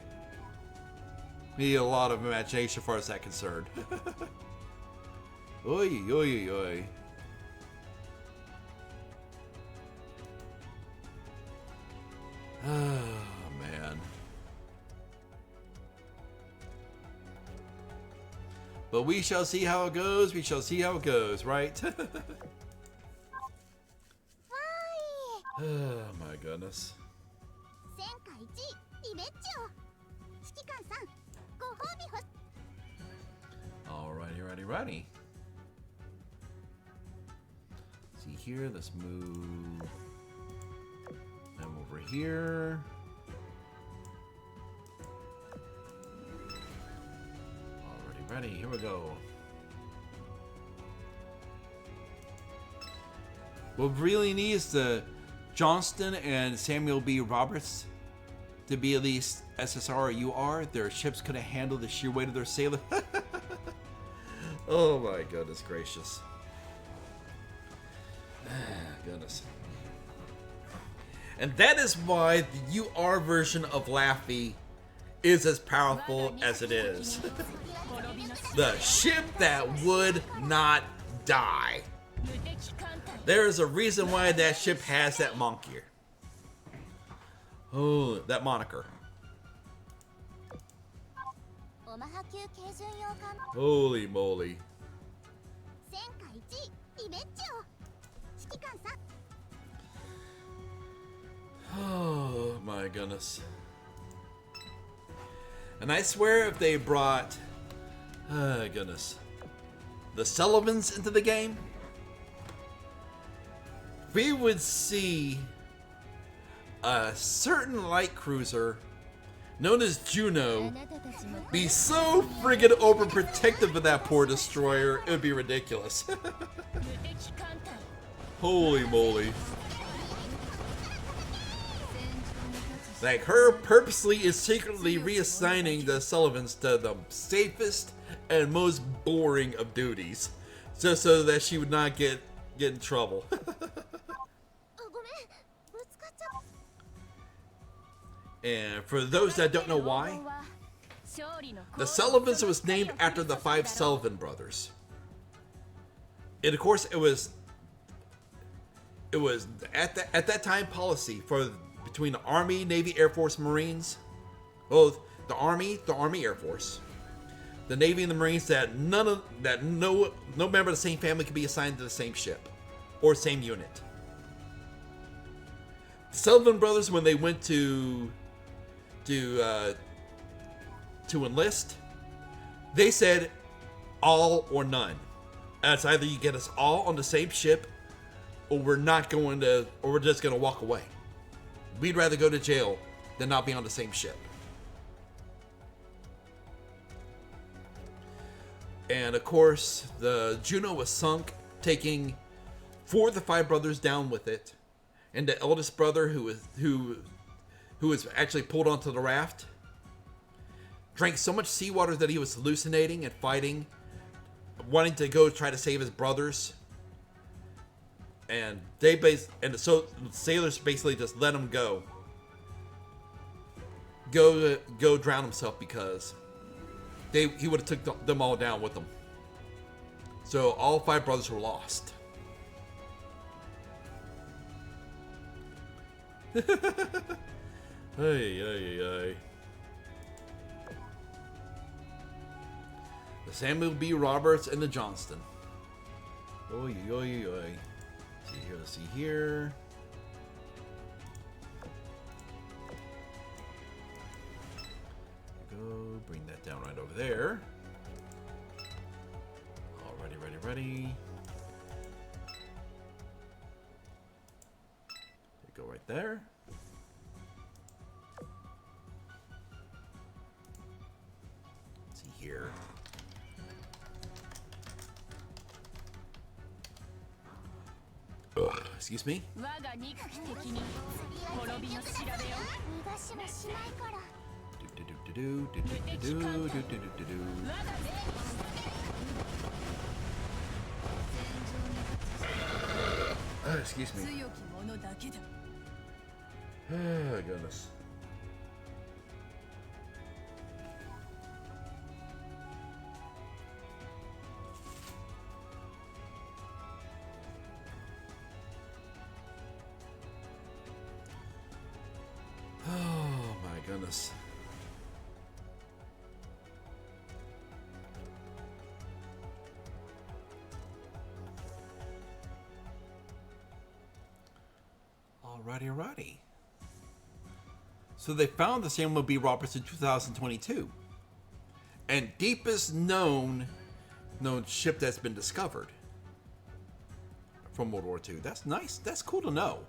a lot of imagination as far as that's concerned. Oy, oy, oy. Oh, man. But we shall see how it goes. We shall see how it goes, right? Oh, my goodness. Alrighty, righty, righty. See here, let's move them over here. Alrighty, ready, here we go. What we really need is the Johnston and Samuel B. Roberts to be at least SSR or UR. Their ships couldn't handle the sheer weight of their sailor. Oh my goodness gracious. Goodness. And that is why the UR version of Laffy is as powerful as it is. The ship that would not die. There is a reason why that ship has that moniker. Oh, that moniker. Holy moly. Oh my goodness. And I swear if they brought, oh goodness, the Sullivans into the game, we would see a certain light cruiser known as Juno be so friggin' overprotective of that poor destroyer, it would be ridiculous. Holy moly. Like, her purposely is secretly reassigning the Sullivans to the safest and most boring of duties, just so that she would not get in trouble. And for those that don't know why, the Sullivans was named after the 5 Sullivan brothers. And of course, it was it was at that time policy for between the Army, Navy, Air Force, Marines, both the Army, Air Force, the Navy, and the Marines that no member of the same family could be assigned to the same ship or same unit. The Sullivan brothers, when they went to enlist, they said all or none. It's either you get us all on the same ship, or we're just gonna walk away. We'd rather go to jail than not be on the same ship. And of course, the Juno was sunk, taking 4 of the 5 brothers down with it, and the eldest brother, who was actually pulled onto the raft, drank so much seawater that he was hallucinating and fighting, wanting to go try to save his brothers. And the sailors basically just let him go drown himself, because he would have took them all down with them. So all 5 brothers were lost. Hey. The Samuel B. Roberts and the Johnston. Oy. Let's see here. Go, bring that down right over there. Alrighty, ready. Go right there. Let's see here. Excuse me. Excuse me. Oh, goodness. Oh, my goodness. Alrighty. So they found the Samuel B. Roberts in 2022, and deepest known ship that's been discovered from World War II. That's nice. That's cool to know.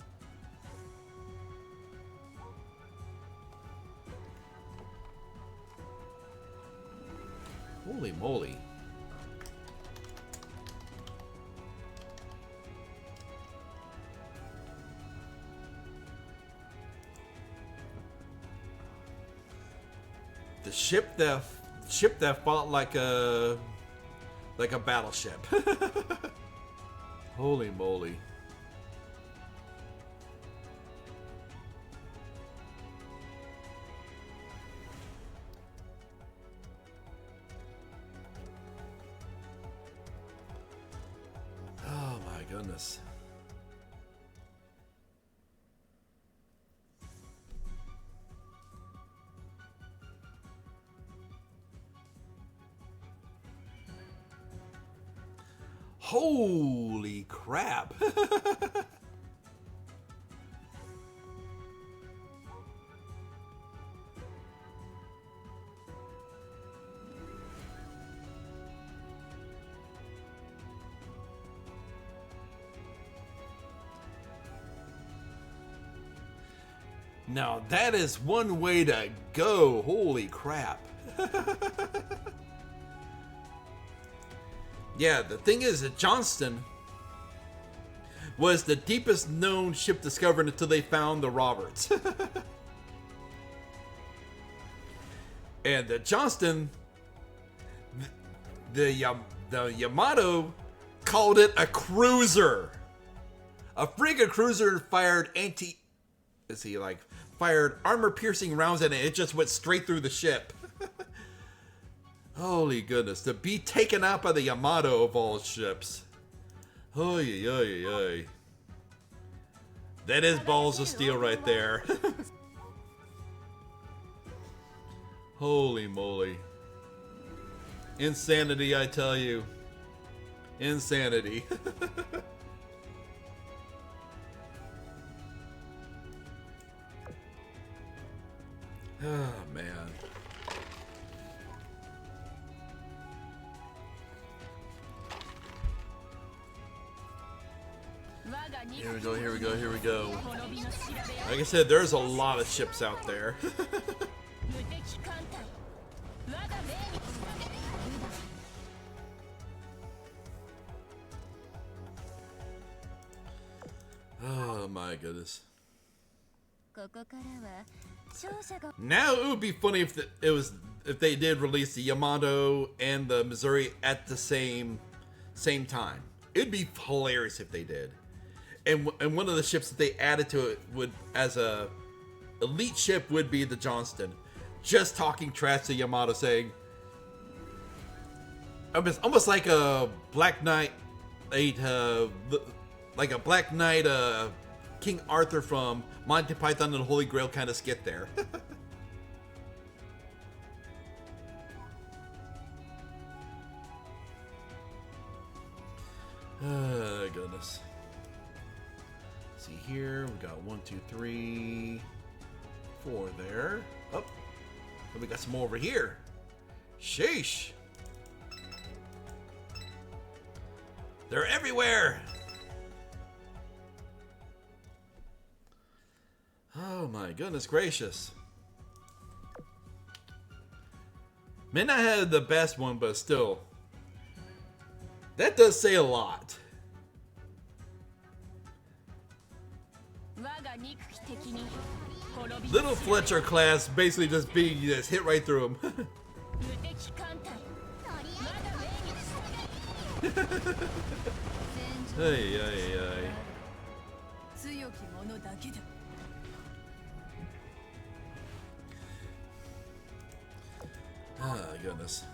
Holy moly. The ship that fought like a battleship. Holy moly. Oh my goodness. Holy crap. Now that is one way to go. Holy crap. Yeah, the thing is that Johnston was the deepest known ship discovered until they found the Roberts. And the Johnston, the Yamato called it a cruiser. A frigate cruiser fired fired armor-piercing rounds at it. It just went straight through the ship. Holy goodness, to be taken out by the Yamato of all ships. Oy. That is balls of steel right there. Holy moly. Insanity, I tell you. Insanity. Oh, man. Here we go, here we go, here we go. Like I said, there's a lot of ships out there. Oh my goodness. Now it would be funny if if they did release the Yamato and the Missouri at the same time. It'd be hilarious if they did. And one of the ships that they added to it would, as a elite ship, would be the Johnston. Just talking trash to Yamato, saying, almost like a Black Knight, like a Black Knight, King Arthur from Monty Python and the Holy Grail kind of skit there. Oh, goodness. See here, we got 1, 2, 3, 4 there. Oh, and we got some more over here. Sheesh. They're everywhere. Oh my goodness gracious. May not have the best one, but still. That does say a lot. Little Fletcher class basically just hit right through him. Hey, hey, hey. Oh, goodness.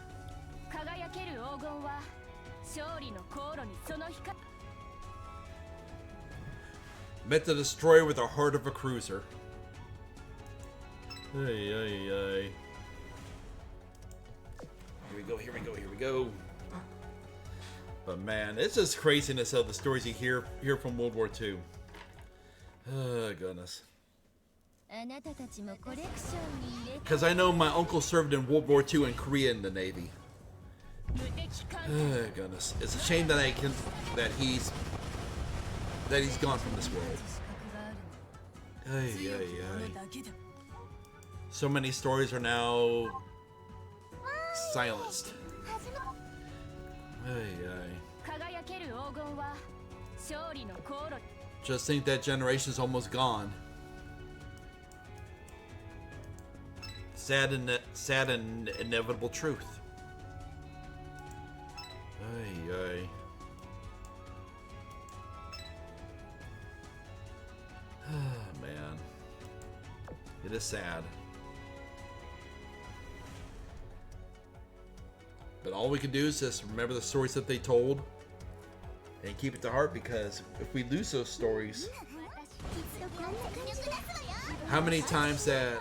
Met the destroyer with the heart of a cruiser. Hey, hey, hey. Here we go, here we go, here we go. But man, it's just craziness of the stories you hear from World War II. Oh, goodness. Because I know my uncle served in World War II in Korea in the Navy. Oh, goodness. It's a shame that he's gone from this world. Ay, ay, ay. So many stories are now silenced. Ay, ay. Just think that generation's almost gone. Sad and inevitable truth. Ay, ay. Oh, man. It is sad. But all we can do is just remember the stories that they told and keep it to heart, because if we lose those stories, how many times that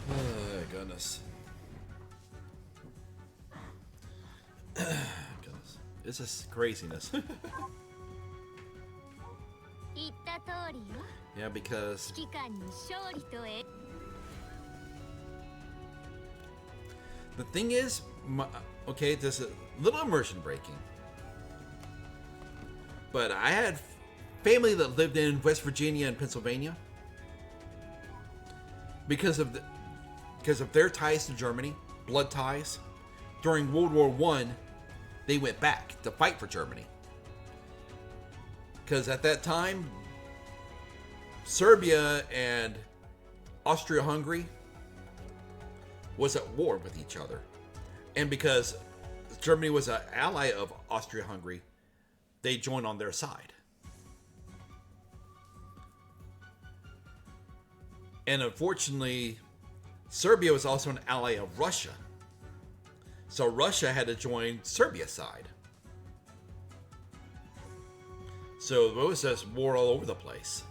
oh, goodness. Goodness. It's just craziness. Yeah, because the thing is, okay, this is a little immersion breaking, but I had family that lived in West Virginia and Pennsylvania. Because of their ties to Germany, blood ties, during World War I, they went back to fight for Germany. Because at that time, Serbia and Austria-Hungary was at war with each other. And because Germany was an ally of Austria-Hungary, they joined on their side. And unfortunately, Serbia was also an ally of Russia. So Russia had to join Serbia's side. So it was just war all over the place.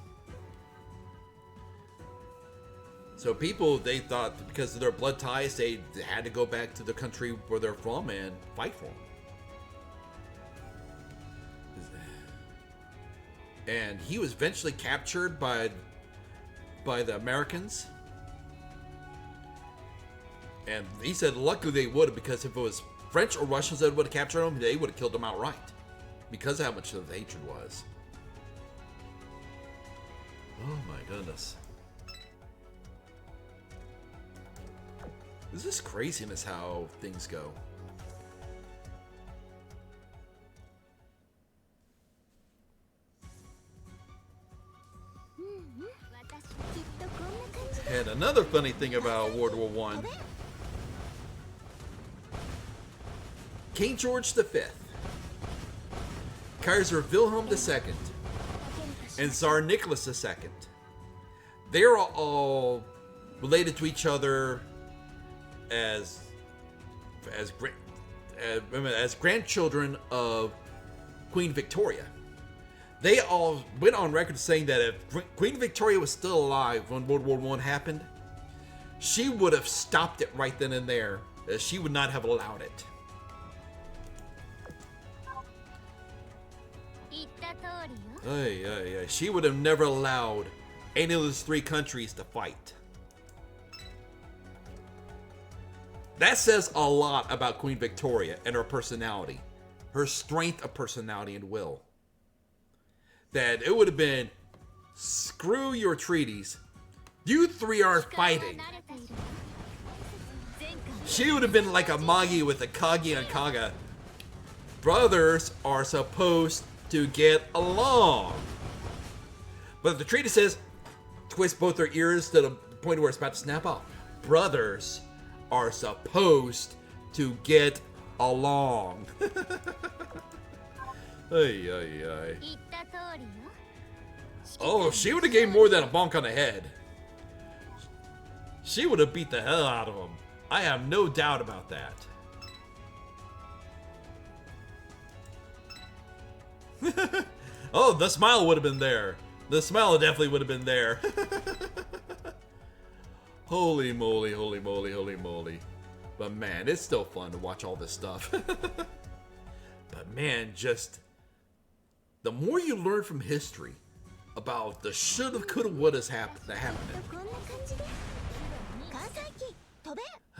So people, they thought because of their blood ties, they had to go back to the country where they're from and fight for them. And he was eventually captured by the Americans. And he said luckily they would have, because if it was French or Russians that would have captured him, they would have killed him outright. Because of how much the hatred was. Oh my goodness. This is craziness how things go. And another funny thing about World War One. King George V, Kaiser Wilhelm II, and Tsar Nicholas II. They're all related to each other as grandchildren of Queen Victoria. They all went on record saying that if Queen Victoria was still alive when World War I happened, she would have stopped it right then and there. She would not have allowed it. She would have never allowed any of those three countries to fight. That says a lot about Queen Victoria and her personality. Her strength of personality and will. That it would have been, screw your treaties. You three aren't fighting. She would have been like a Magi with a Kagi and Kaga. Brothers are supposed to get along. But the treaty says, twist both their ears to the point where it's about to snap off. Brothers are supposed to get along. Ay, ay, ay. Oh, she would have gave more than a bonk on the head. She would have beat the hell out of him. I have no doubt about that. Oh, the smile would have been there. The smile definitely would have been there. Holy moly, holy moly, holy moly. But man, it's still fun to watch all this stuff. But man, just the more you learn from history about the shoulda, coulda, woulda's happening.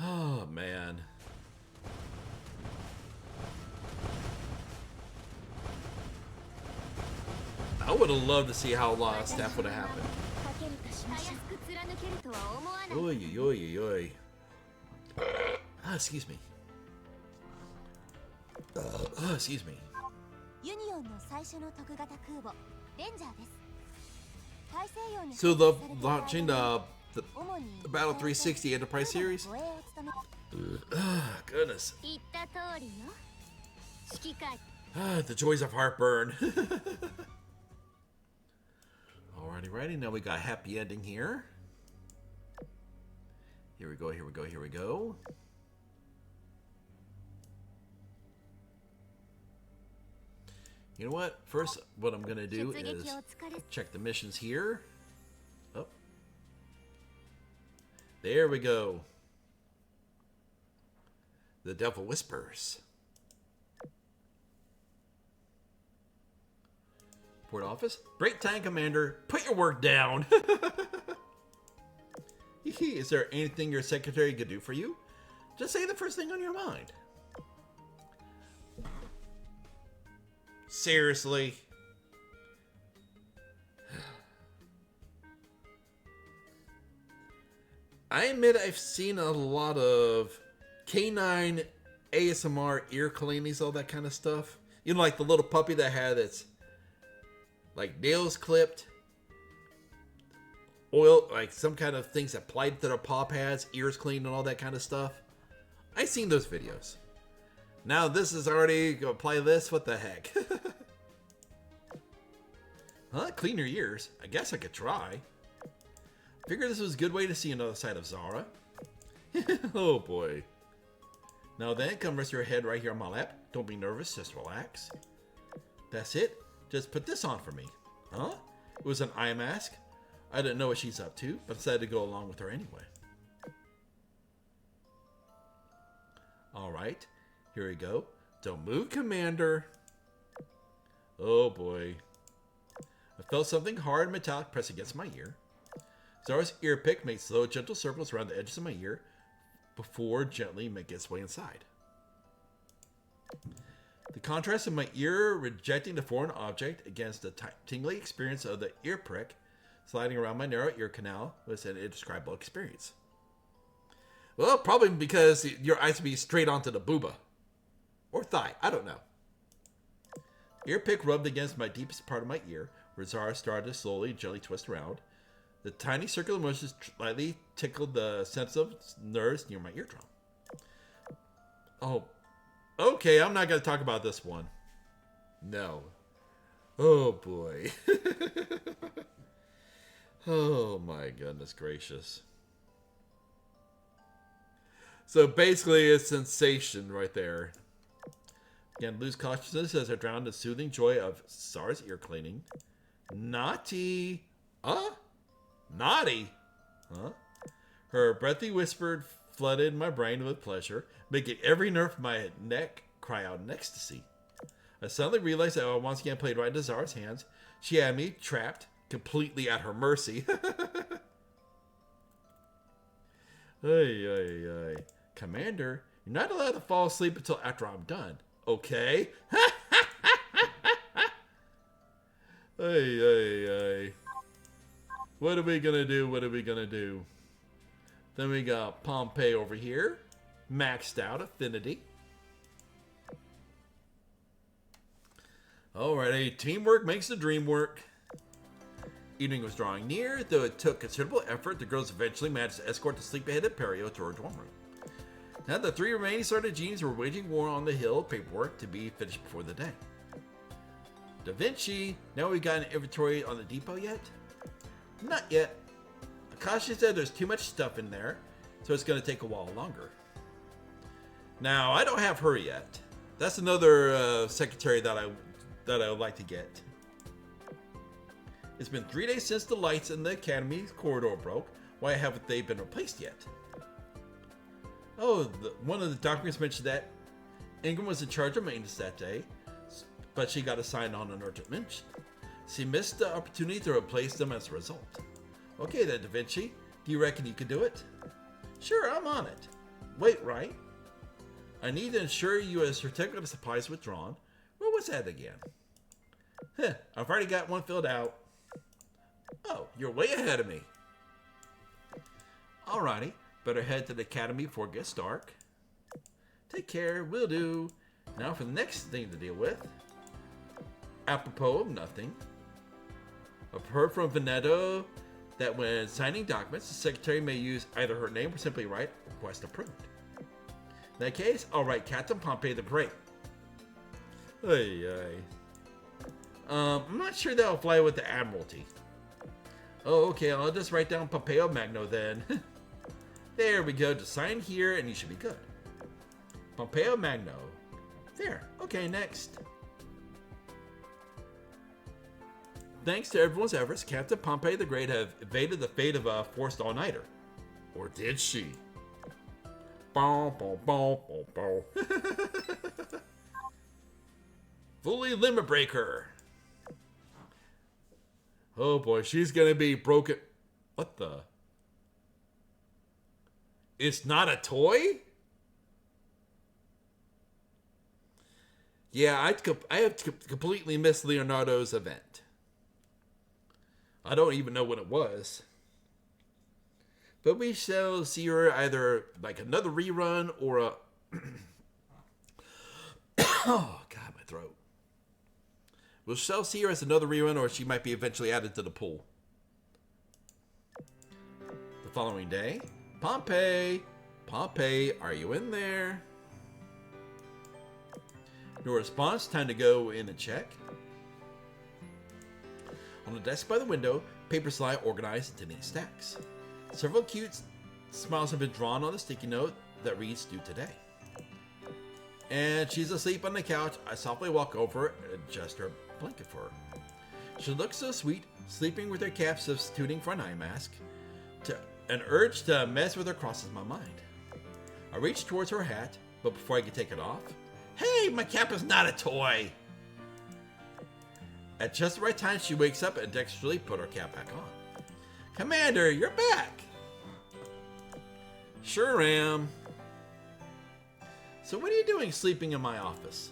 Oh man. I would have loved to see how a lot of stuff would have happened. Oy, oy, oy, oy. Ah, excuse me. Excuse me. So the launching the Battle 360 Enterprise series. Goodness. The joys of heartburn. Alrighty, now we got a happy ending here. Here we go, here we go, here we go. You know what? First, what I'm gonna do is check the missions here. Oh. There we go. The Devil Whispers. Port office. Break time, Commander. Put your work down. Is there anything your secretary could do for you? Just say the first thing on your mind. Seriously? I admit I've seen a lot of canine ASMR ear cleanings, all that kind of stuff. You know, like the little puppy that had its like nails clipped, oil, like some kind of things applied to their paw pads, ears cleaned, and all that kind of stuff. I've seen those videos. Now this is already gonna apply this. What the heck? Huh? Clean your ears? I guess I could try. Figure this was a good way to see another side of Zara. Oh boy. Now then, come rest your head right here on my lap. Don't be nervous, just relax. That's it. Just put this on for me. Huh? It was an eye mask. I didn't know what she's up to, but decided to go along with her anyway. Alright, here we go. Don't move, Commander. Oh boy. I felt something hard and metallic press against my ear. Azur's ear pick makes slow, gentle circles around the edges of my ear before gently making its way inside. The contrast of my ear rejecting the foreign object against the tingly experience of the ear prick sliding around my narrow ear canal was an indescribable experience. Well, probably because your eyes would be straight onto the booba. Or thigh, I don't know. Ear pick rubbed against my deepest part of my ear, where Azur started to slowly, gently twist around. The tiny circular motions slightly tickled the sensitive nerves near my eardrum. Oh, okay, I'm not going to talk about this one. No. Oh, boy. Oh, my goodness gracious. So basically, it's sensation right there. Again, lose consciousness as I drown in the soothing joy of Azur's ear cleaning. Naughty. Huh? Naughty? Huh? Her breathy whisper flooded my brain with pleasure, making every nerve in my neck cry out in ecstasy. I suddenly realized that I once again played right into Azur's hands. She had me trapped, completely at her mercy. Ay, ay, ay. Commander, you're not allowed to fall asleep until after I'm done. Okay? Ay, ay, ay. What are we gonna do? What are we gonna do? Then we got Pompeii over here. Maxed out affinity. Alrighty, teamwork makes the dream work. Evening was drawing near, though it took considerable effort. The girls eventually managed to escort the sleep-headed Perio to her dorm room. Now the three remaining Sardines were waging war on the hill, paperwork to be finished before the day. Da Vinci, now we got an inventory on the depot yet? Not yet. Akashi said there's too much stuff in there, so it's going to take a while longer. Now, I don't have her yet. That's another secretary that I would like to get. It's been 3 days since the lights in the academy corridor broke. Why haven't they been replaced yet? Oh, one of the documents mentioned that Ingram was in charge of maintenance that day, but she got assigned on an urgent mention. She missed the opportunity to replace them as a result. Okay then, Da Vinci. Do you reckon you can do it? Sure, I'm on it. Wait, right? I need to ensure you a certificate of supplies withdrawn. Where was that again? I've already got one filled out. Oh, you're way ahead of me. Alrighty, better head to the academy before it gets dark. Take care, will do. Now for the next thing to deal with. Apropos of nothing. I've heard from Veneto that when signing documents, the secretary may use either her name or simply write request approved. In that case, I'll write Captain Pompey the Great. Ay, ay. I'm not sure that'll fly with the Admiralty. Oh, okay, I'll just write down Pompeo Magno then. There we go, just sign here and you should be good. Pompeo Magno. There, okay, next. Thanks to everyone's efforts, Captain Pompey the Great have evaded the fate of a forced all-nighter. Or did she? Bow, bow, bow, bow, bow. Fully limit breaker. Oh boy, she's gonna be broken. What the? It's not a toy? Yeah, I have completely missed Leonardo's event. I don't even know when it was. But we shall see her either like another rerun or a... Oh, God, my throat. We shall see her as another rerun, or she might be eventually added to the pool. The following day, Pompey, Pompey, are you in there? No response. Time to go in and check. On the desk by the window, papers lie organized into neat stacks. Several cute smiles have been drawn on the sticky note that reads due today. and she's asleep on the couch. I softly walk over and adjust her blanket for her. She looks so sweet, sleeping with her cap substituting for an eye mask. An urge to mess with her crosses my mind. I reach towards her hat, but before I can take it off, hey, my cap is not a toy! At just the right time, she wakes up and dexterously put her cap back on. Commander, you're back! Sure am. So what are you doing sleeping in my office?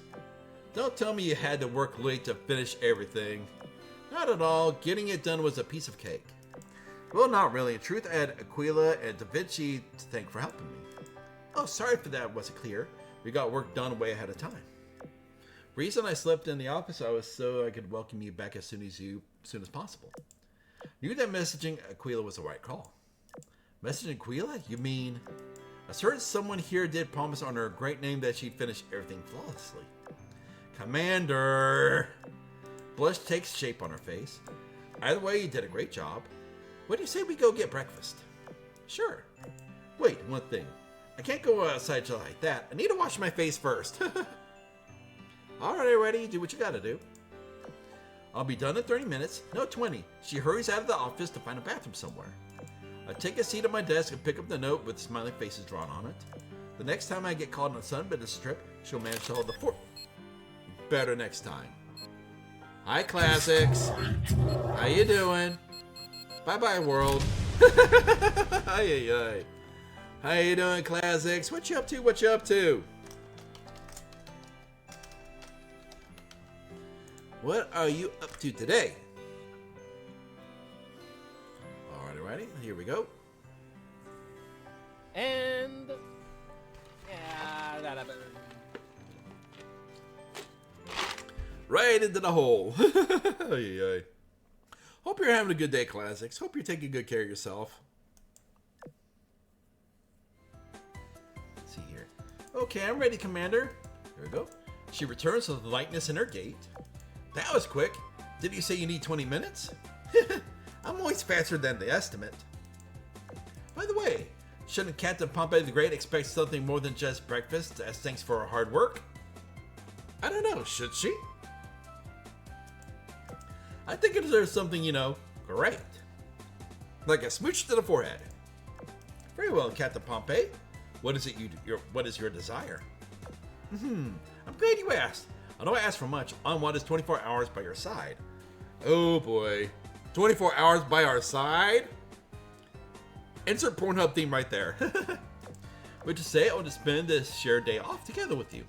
Don't tell me you had to work late to finish everything. Not at all. Getting it done was a piece of cake. Well, not really. In truth, I had Aquila and Da Vinci to thank for helping me. Oh, sorry for that wasn't clear. We got work done way ahead of time. Reason I slept in the office I was so I could welcome you back as soon as possible. Knew that messaging Aquila was the right call. Messaging Aquila? You mean... A certain someone here did promise on her great name that she'd finish everything flawlessly. Commander! Blush takes shape on her face. Either way, you did a great job. What do you say we go get breakfast? Sure. Wait, one thing. I can't go outside just like that. I need to wash my face first. Alright, do what you gotta do. I'll be done in 30 minutes. No, 20. She hurries out of the office to find a bathroom somewhere. I take a seat at my desk and pick up the note with smiley faces drawn on it. The next time I get caught on a sunbed trip, she'll manage to hold the fort. Better next time. Hi, Classics. How you doing? Bye-bye, world. Hi. How you doing, Classics? What you up to? What you up to? What are you up to today? Alrighty, here we go. And Right into the hole. Ay. Hope you're having a good day, Classics. Hope you're taking good care of yourself. Let's see here. Okay, I'm ready, Commander. Here we go. She returns with lightness in her gait. That was quick. Did you say you need 20 minutes? I'm always faster than the estimate. By the way, shouldn't Captain Pompey the Great expect something more than just breakfast as thanks for her hard work? I don't know, should she? I think it deserves something, great. Like a smooch to the forehead. Very well, Captain Pompey. What is your desire? I'm glad you asked. I know I asked for much. All I want is 24 hours by your side. Oh boy. 24 hours by our side? Insert Pornhub theme right there. Which is to say, I want to spend this shared day off together with you.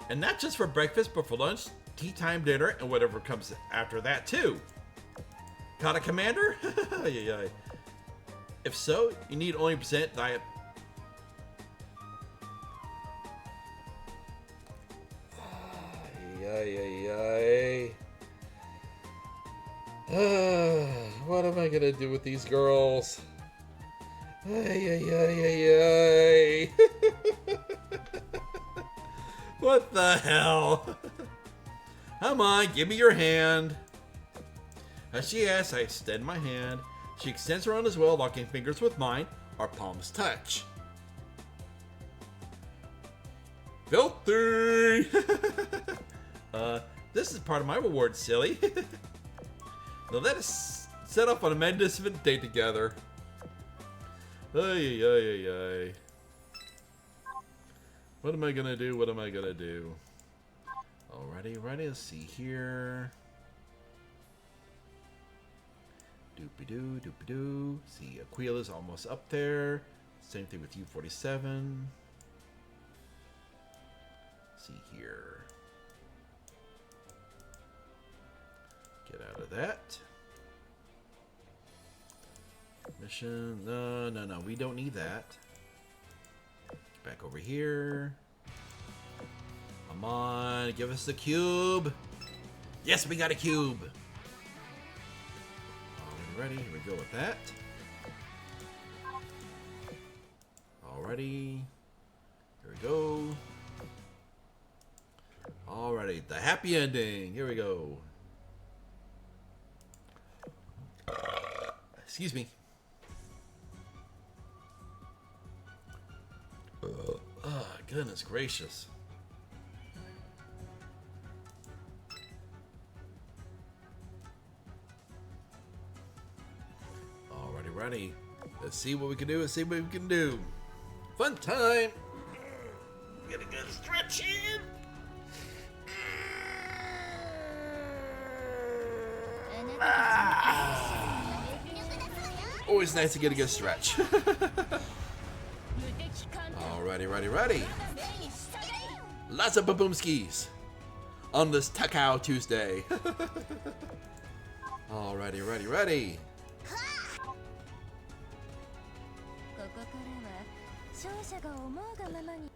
And not just for breakfast, but for lunch, tea time, dinner, and whatever comes after that too. Got a Commander? If so, you need only present diet. What am I gonna do with these girls? What the hell? Come on, give me your hand. As she asks, I extend my hand. She extends her own as well, locking fingers with mine. Our palms touch. Filthy! This is part of my reward, silly. Now let us set off on a magnificent day together. Ay. What am I gonna do? Alrighty, let's see here. Doopy-doo. See, Aquila's almost up there. Same thing with U-47. See here. Get out of that. Mission. No. We don't need that. Get back over here. Come on. Give us the cube. Yes, we got a cube. Already. Here we go with that. Alrighty. Here we go. Alrighty. The happy ending. Here we go. Excuse me. goodness gracious. Alrighty, ready. Let's see what we can do. Let's see what we can do. Fun time. Get a good stretch in. Always nice to get a good stretch. Alrighty, ready. Lots of baboomskis on this Takao Tuesday. Alrighty, ready.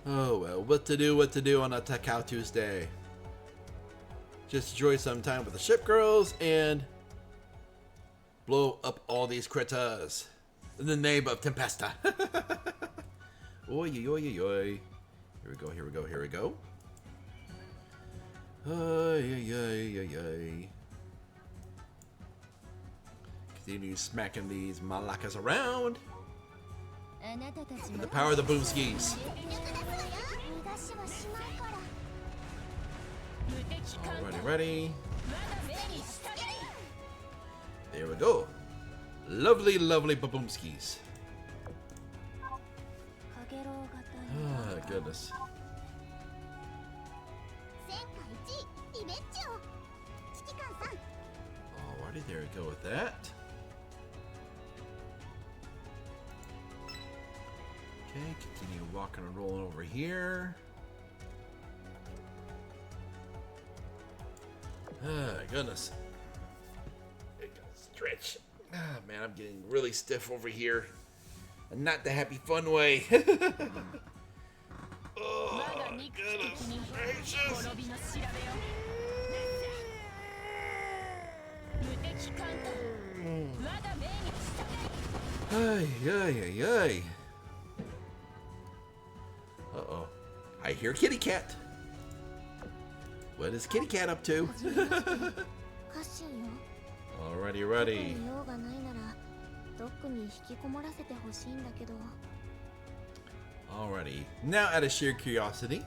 Oh well, what to do on a Takao Tuesday? Just enjoy some time with the ship girls and blow up all these critters in the name of Tempesta. Oi, oi, oi, oi. Here we go. Continue smacking these malakas around. With the power of the boomskis. Alrighty, ready. There we go. Lovely baboomskis. Ah, goodness. Alrighty, there we go with that. Okay, continue walking and rolling over here. Ah, goodness. Stretch. Ah, man, I'm getting really stiff over here. And not the happy fun way. Oh, goodness gracious. Ay. Uh-oh. I hear Kitty Cat. What is Kitty Cat up to? Alrighty, ready. Alrighty. Now, out of sheer curiosity,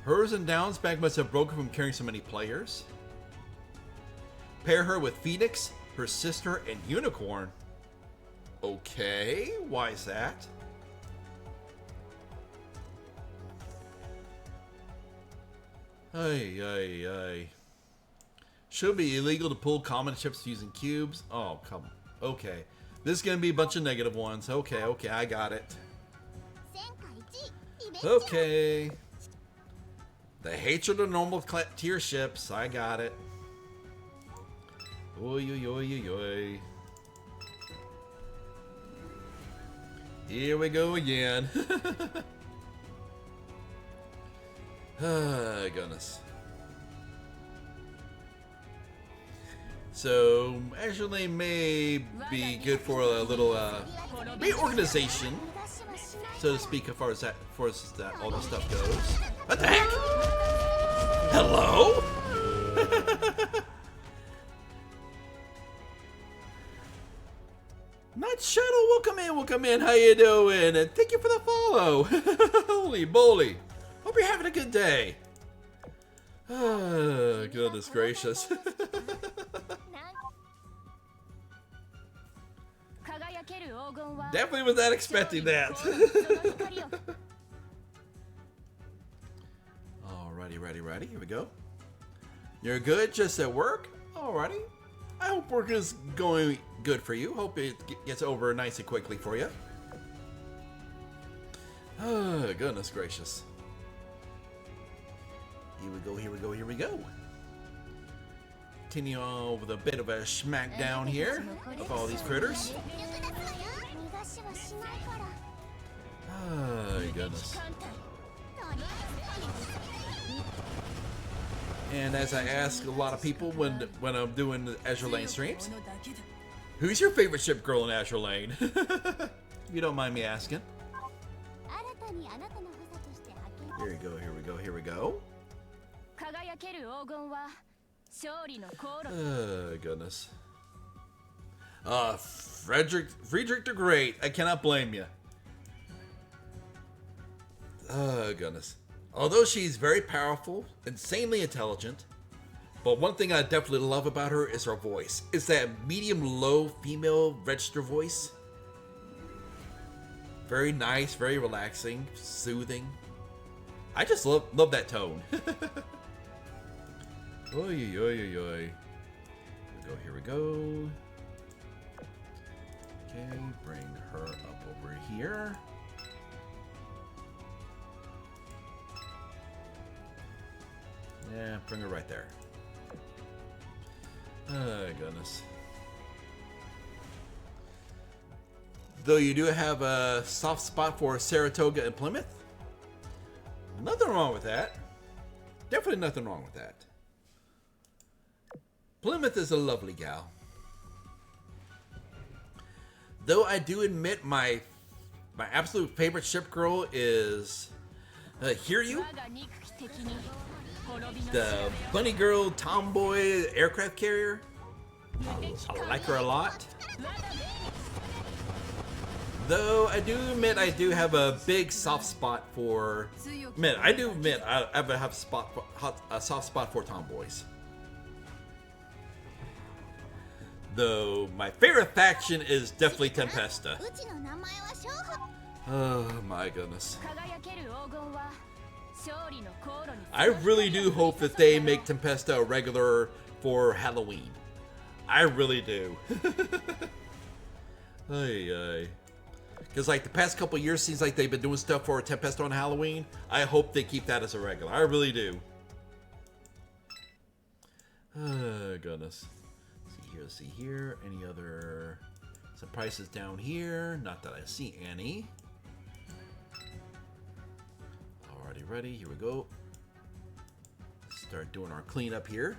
hers and Down's back must have broken from carrying so many players. Pair her with Phoenix, her sister, and Unicorn. Okay, why is that? Ay. Should be illegal to pull common ships using cubes. Oh, come on. Okay. This is going to be a bunch of negative ones. Okay, I got it. Okay. The hatred of normal tier ships. I got it. Oi. Here we go again. Ah, goodness. So, actually may be good for a little reorganization, so to speak, as far as that, all this stuff goes. What the heck? Hello? Night Shuttle, welcome in. How you doing? And thank you for the follow. Holy moly. Hope you're having a good day. Oh, goodness gracious. Definitely was not expecting that. Alrighty, ready. Here we go. You're good just at work? Alrighty. I hope work is going good for you. Hope it gets over nice and quickly for you. Oh, goodness gracious. Here we go. Continue on with a bit of a smackdown here of all these critters. Oh, goodness. And as I ask a lot of people when I'm doing the Azur Lane streams, who's your favorite ship girl in Azur Lane? If you don't mind me asking. Here we go. Oh, goodness. Friedrich the Great. I cannot blame you. Oh, goodness. Although she's very powerful, insanely intelligent, but one thing I definitely love about her is her voice. It's that medium-low female register voice. Very nice, very relaxing, soothing. I just love that tone. Oy, oy, oy, oy. Here we go. Okay, bring her up over here. Yeah, bring her right there. Oh, goodness. Though you do have a soft spot for Saratoga and Plymouth. Nothing wrong with that. Definitely nothing wrong with that. Plymouth is a lovely gal. Though I do admit my absolute favorite ship girl is Hiryu. The bunny girl tomboy aircraft carrier. I like her a lot. Though I do admit I do have a big soft spot for. I do admit I have a soft spot for tomboys. Though my favorite faction is definitely Tempesta. Oh my goodness. I really do hope that they make Tempesta a regular for Halloween. I really do. Because like the past couple years seems like they've been doing stuff for Tempesta on Halloween. I hope they keep that as a regular. I really do. Oh goodness. Let's see here. Any other surprises down here? Not that I see any. Alrighty, ready. Here we go. Start doing our cleanup here.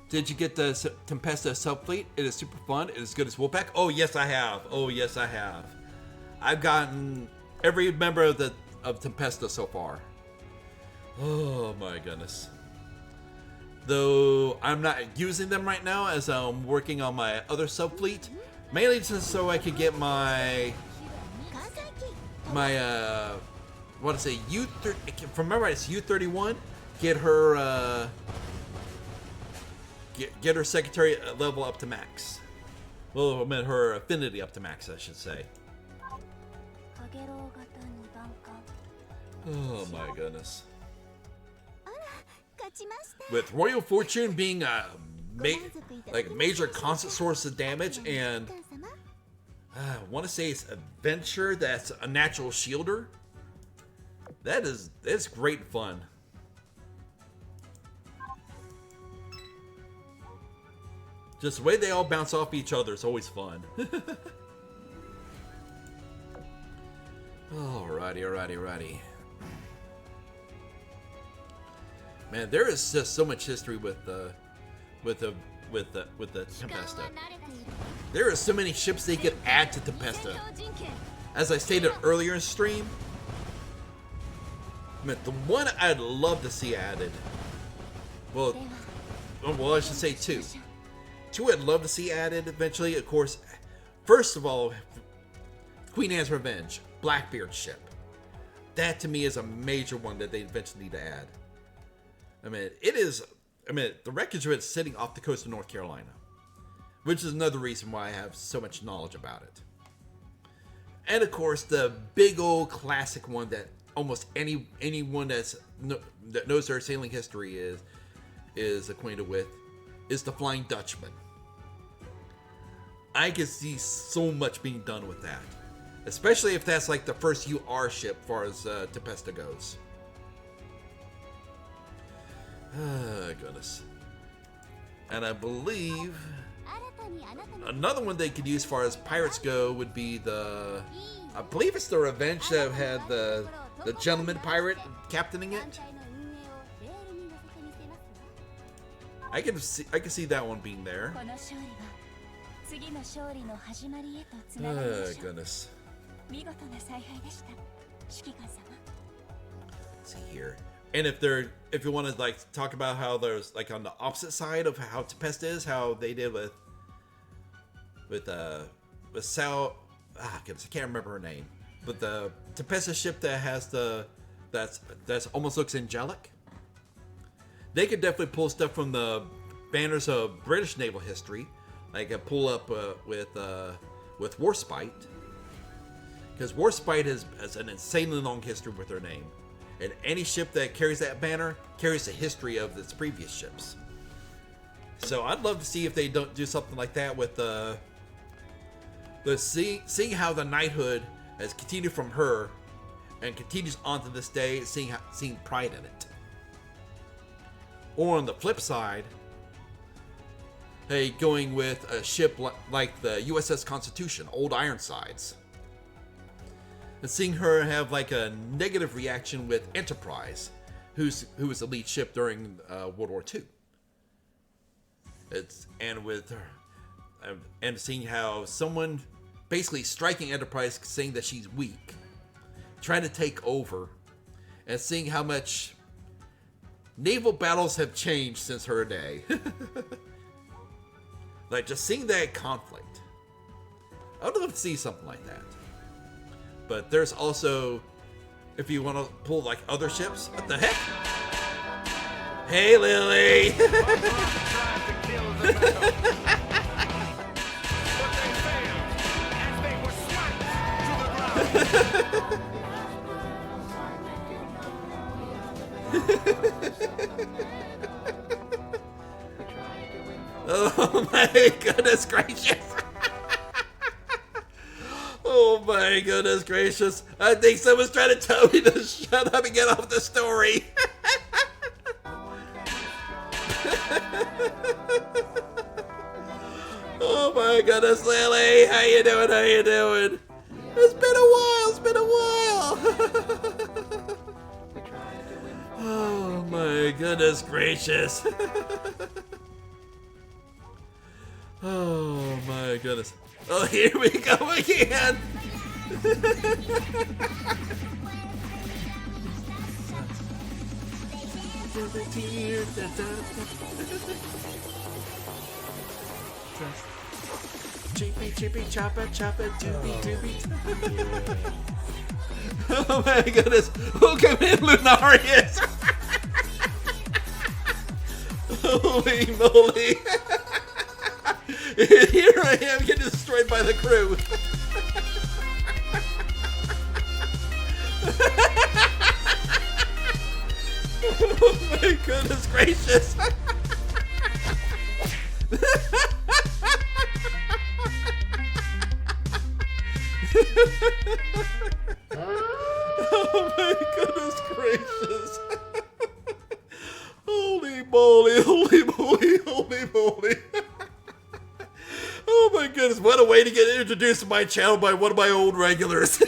Did you get the Tempesta subfleet? It is super fun. It is good as Wolfpack. Oh yes, I have. Oh yes, I have. I've gotten every member of Tempesta so far. Oh my goodness. Though I'm not using them right now as I'm working on my other subfleet, mainly just so I could get my what to say, U30. If I remember right, it's U31. Get her get her secretary level up to max. Well, I meant her affinity up to max, I should say. Oh my goodness. With Royal Fortune being a major constant source of damage, and I want to say it's Adventure that's a natural shielder. That's great fun. Just the way they all bounce off each other is always fun. Alrighty. Man, there is just so much history with the Tempesta. There are so many ships they could add to Tempesta. As I stated earlier in stream, man, the one I'd love to see added. Well, I should say two. Two I'd love to see added eventually. Of course, first of all, Queen Anne's Revenge, Blackbeard's ship. That to me is a major one that they eventually need to add. I mean, the wreckage of it's sitting off the coast of North Carolina, which is another reason why I have so much knowledge about it. And of course, the big old classic one that almost anyone that knows their sailing history is acquainted with is the Flying Dutchman. I can see so much being done with that, especially if that's like the first UR ship, as far as Tempesta goes. Oh, goodness. And I believe another one they could use as far as pirates go would be I believe it's the Revenge that had the gentleman pirate captaining it. I can see that one being there. Oh, goodness. Let's see here. And if you want to like talk about how there's like on the opposite side of how Tempesta is, how they did with with Sal. Goodness, I can't remember her name, but the Tempesta ship that has that's almost looks angelic. They could definitely pull stuff from the banners of British naval history. Like pull up with Warspite, because Warspite has an insanely long history with her name, and any ship that carries that banner carries the history of its previous ships. So I'd love to see if they don't do something like that with seeing how the knighthood has continued from her and continues on to this day, seeing pride in it. Or on the flip side, hey, going with a ship like the USS Constitution, Old Ironsides, and seeing her have like a negative reaction with Enterprise, who was the lead ship during World War II. And seeing how someone basically striking Enterprise, saying that she's weak, trying to take over, and seeing how much naval battles have changed since her day. Like, just seeing that conflict. I would love to see something like that. But there's also, if you want to pull like other ships, what the heck? Hey, Lily! Oh my goodness gracious! Oh my goodness gracious! I think someone's trying to tell me to shut up and get off the story. Oh my goodness, Lily! How you doing? How you doing? It's been a while. It's been a while. Oh my goodness gracious! Oh my goodness! Oh, here we go again! Chippy, chippy, choppa, choppa, doobie, doobie. Oh my goodness! Who came in, Lunarius? Holy moly! Here I am getting destroyed by the crew. Oh my goodness gracious! Oh my goodness gracious! Holy moly! Holy moly! Holy moly! Oh my goodness, what a way to get introduced to my channel by one of my old regulars.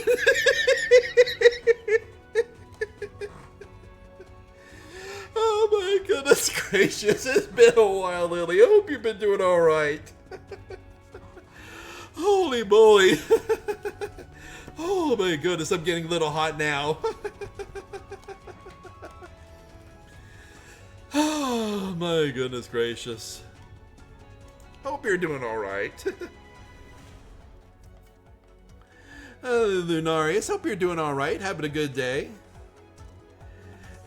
Oh my goodness gracious, it's been a while, Lily. I hope you've been doing alright. Holy moly. Oh my goodness, I'm getting a little hot now. Oh my goodness gracious. Hope you're doing alright. Lunarius, hope you're doing alright, having a good day.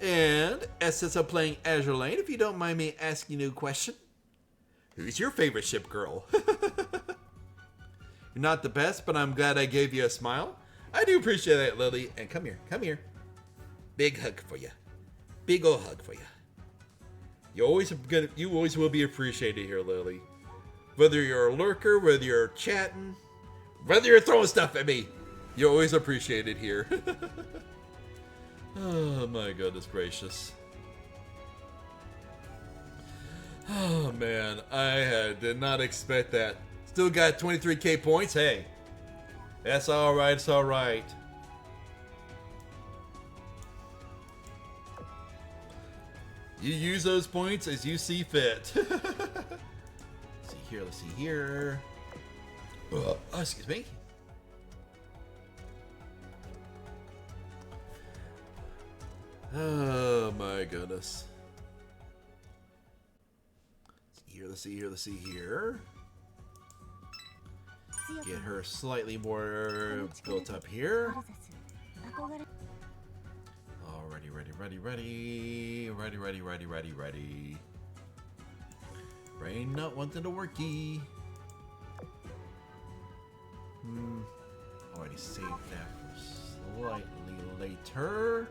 And since I'm playing Azure Lane, if you don't mind me asking you a question, who's your favorite ship girl? You're not the best, but I'm glad I gave you a smile. I do appreciate that, Lily. And come here, come here. Big hug for you. Big ol' hug for you. You always will be appreciated here, Lily. Whether you're a lurker, whether you're chatting, whether you're throwing stuff at me, you're always appreciated here. Oh my goodness gracious. Oh man, I did not expect that. Still got 23k points. Hey, that's alright, it's alright. You use those points as you see fit. Let's see here. Oh, excuse me. Oh my goodness. Let's see here. Get her slightly more built up here. Alrighty, ready. Brain not wanting to worky. Already saved that for slightly later.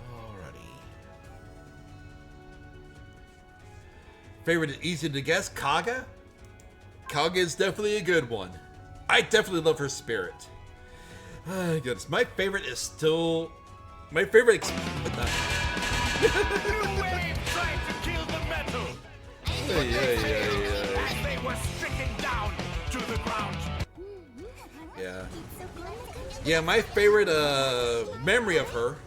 Alrighty. Favorite is easy to guess, Kaga? Kaga is definitely a good one. I definitely love her spirit. Oh, goodness. My favorite is still... My favorite... New wave tried to kill the metal. As they were stricken down to the ground. Yeah. Yeah, my favorite memory of her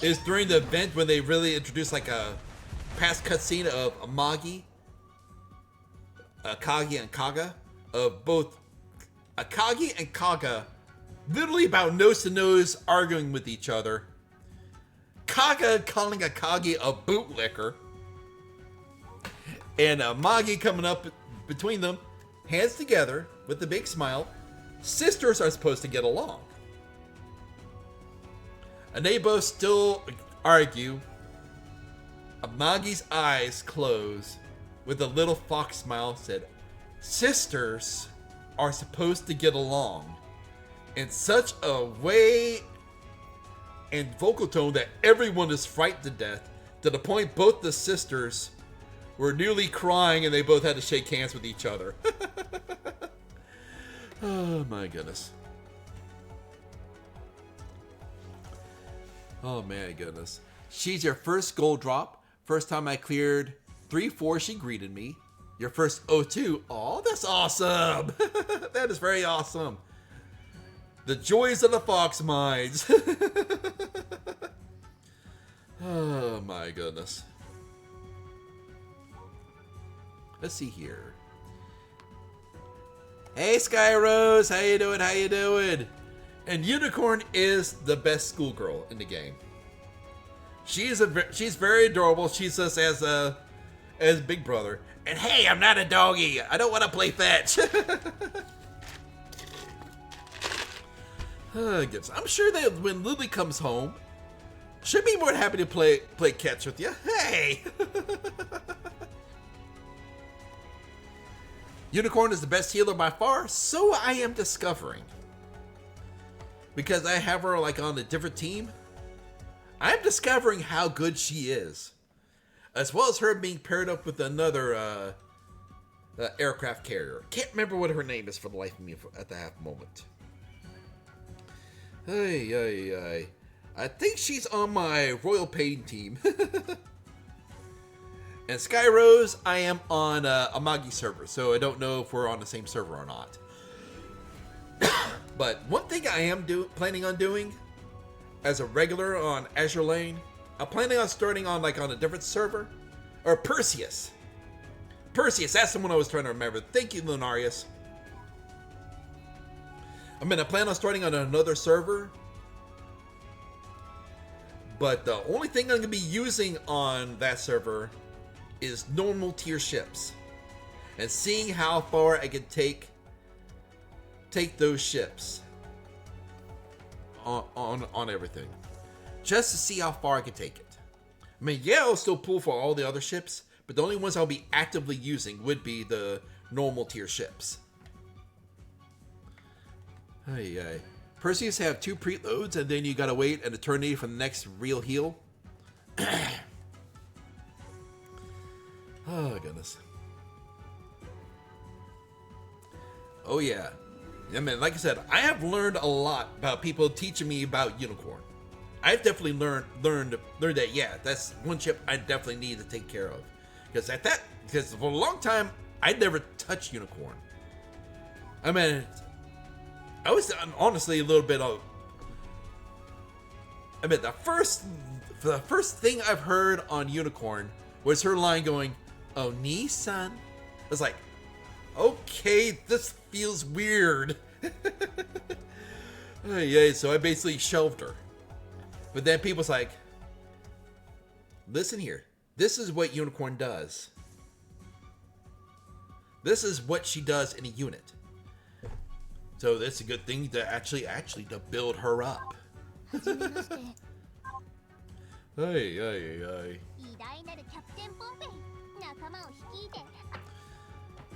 is during the event when they really introduced like a past cutscene of Amagi, Akagi, and Kaga, of both Akagi and Kaga literally about nose to nose arguing with each other. Kaga calling Akagi a bootlicker, and Amagi coming up between them, hands together with a big smile. Sisters are supposed to get along. And they both still argue. Amagi's eyes close with a little fox smile, said, "Sisters are supposed to get along," in such a way and vocal tone that everyone is frightened to death, to the point both the sisters were nearly crying and they both had to shake hands with each other. Oh my goodness. Oh my goodness. She's your first gold drop. First time I cleared 3-4, she greeted me. Your first O2. Oh, that's awesome. That is very awesome. The joys of the Fox Mines. Oh my goodness. Let's see here. Hey Sky Rose, how you doing? And Unicorn is the best schoolgirl in the game. She's very adorable. She's just as Big Brother. And hey, I'm not a doggy. I don't want to play fetch. I'm sure that when Lily comes home, she'll be more than happy to play catch with you. Hey! Unicorn is the best healer by far, so I am discovering. Because I have her like on a different team, I'm discovering how good she is. As well as her being paired up with another aircraft carrier. Can't remember what her name is for the life of me at the half moment. Hey. I think she's on my Royal Pain team. And Sky Rose, I am on Amagi server, so I don't know if we're on the same server or not. But one thing I am planning on doing as a regular on Azure Lane, I'm planning on starting on like on a different server, or Perseus. That's the one I was trying to remember. Thank you, Lunarius. I plan on starting on another server, but the only thing I'm gonna be using on that server is normal tier ships, and seeing how far I can take those ships on everything, just to see how far I can take it. Yeah, I'll still pull for all the other ships, but the only ones I'll be actively using would be the normal tier ships. Hey. Perseus have 2 preloads, and then you gotta wait an eternity for the next real heal. Oh, goodness. Oh, yeah. Like I said, I have learned a lot about people teaching me about Unicorn. I've definitely learned that, yeah, that's one ship I definitely need to take care of. Because for a long time, I'd never touched Unicorn. I was honestly a little bit of... the first thing I've heard on Unicorn was her line going, "Oh, knee, son?" I was like, okay, this feels weird. Yeah, so I basically shelved her. But then people's like, listen here, this is what Unicorn does. This is what she does in a unit. So that's a good thing to actually to build her up. Hey, hey, hey.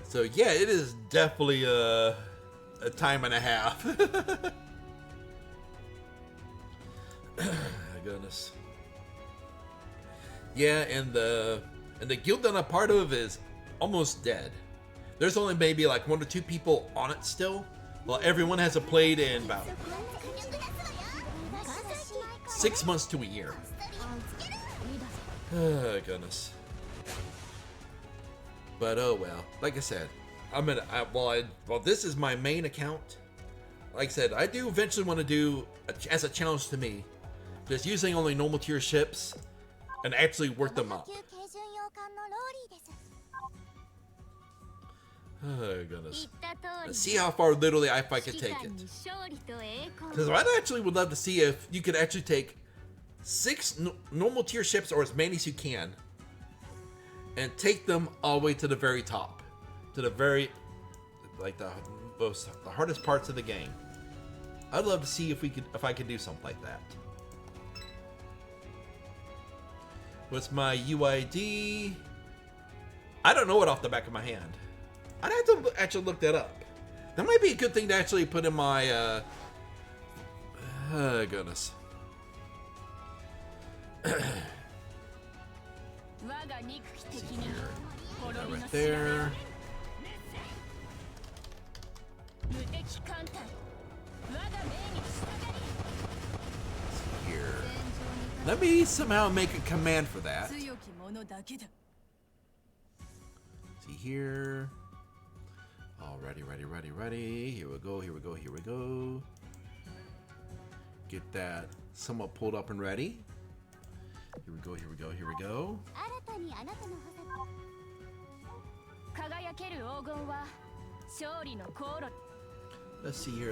So yeah, it is definitely a time and a half. Goodness. Yeah, and the guild that I'm part of is almost dead. There's only maybe like 1 or 2 people on it still. Well, everyone hasn't played in about 6 months to a year. Oh, goodness. But oh well. Like I said, while this is my main account, like I said, I do eventually want to do as a challenge to me, just using only normal tier ships and actually work them up. Oh goodness. Let's see how far literally if I can take it. Because I actually would love to see if you could actually take 6 normal tier ships or as many as you can and take them all the way to the very top. To the very, like the hardest parts of the game. I'd love to see if I could do something like that. What's my UID? I don't know it off the back of my hand. I'd have to actually look that up. That might be a good thing to actually put in my, goodness. See here. That right there. See here. Let me somehow make a command for that. See here. Alrighty, ready. Here we go. Get that somewhat pulled up and ready. Here we go. Let's see here.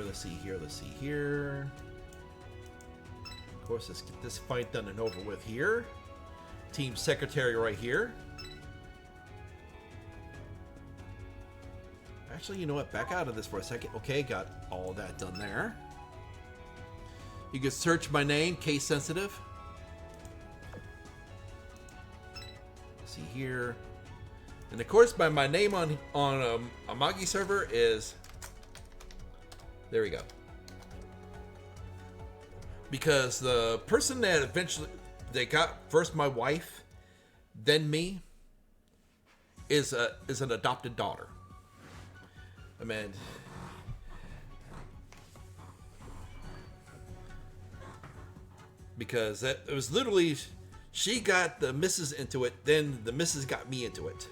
Of course, let's get this fight done and over with here. Team secretary right here. Actually, you know what? Back out of this for a second. Okay, got all that done there. You can search my name, case sensitive. See here. And of course, my name on a Magi server is... There we go. Because the person that eventually... They got first my wife, then me, is an adopted daughter. I mean... Because it was literally... She got the missus into it, then the missus got me into it.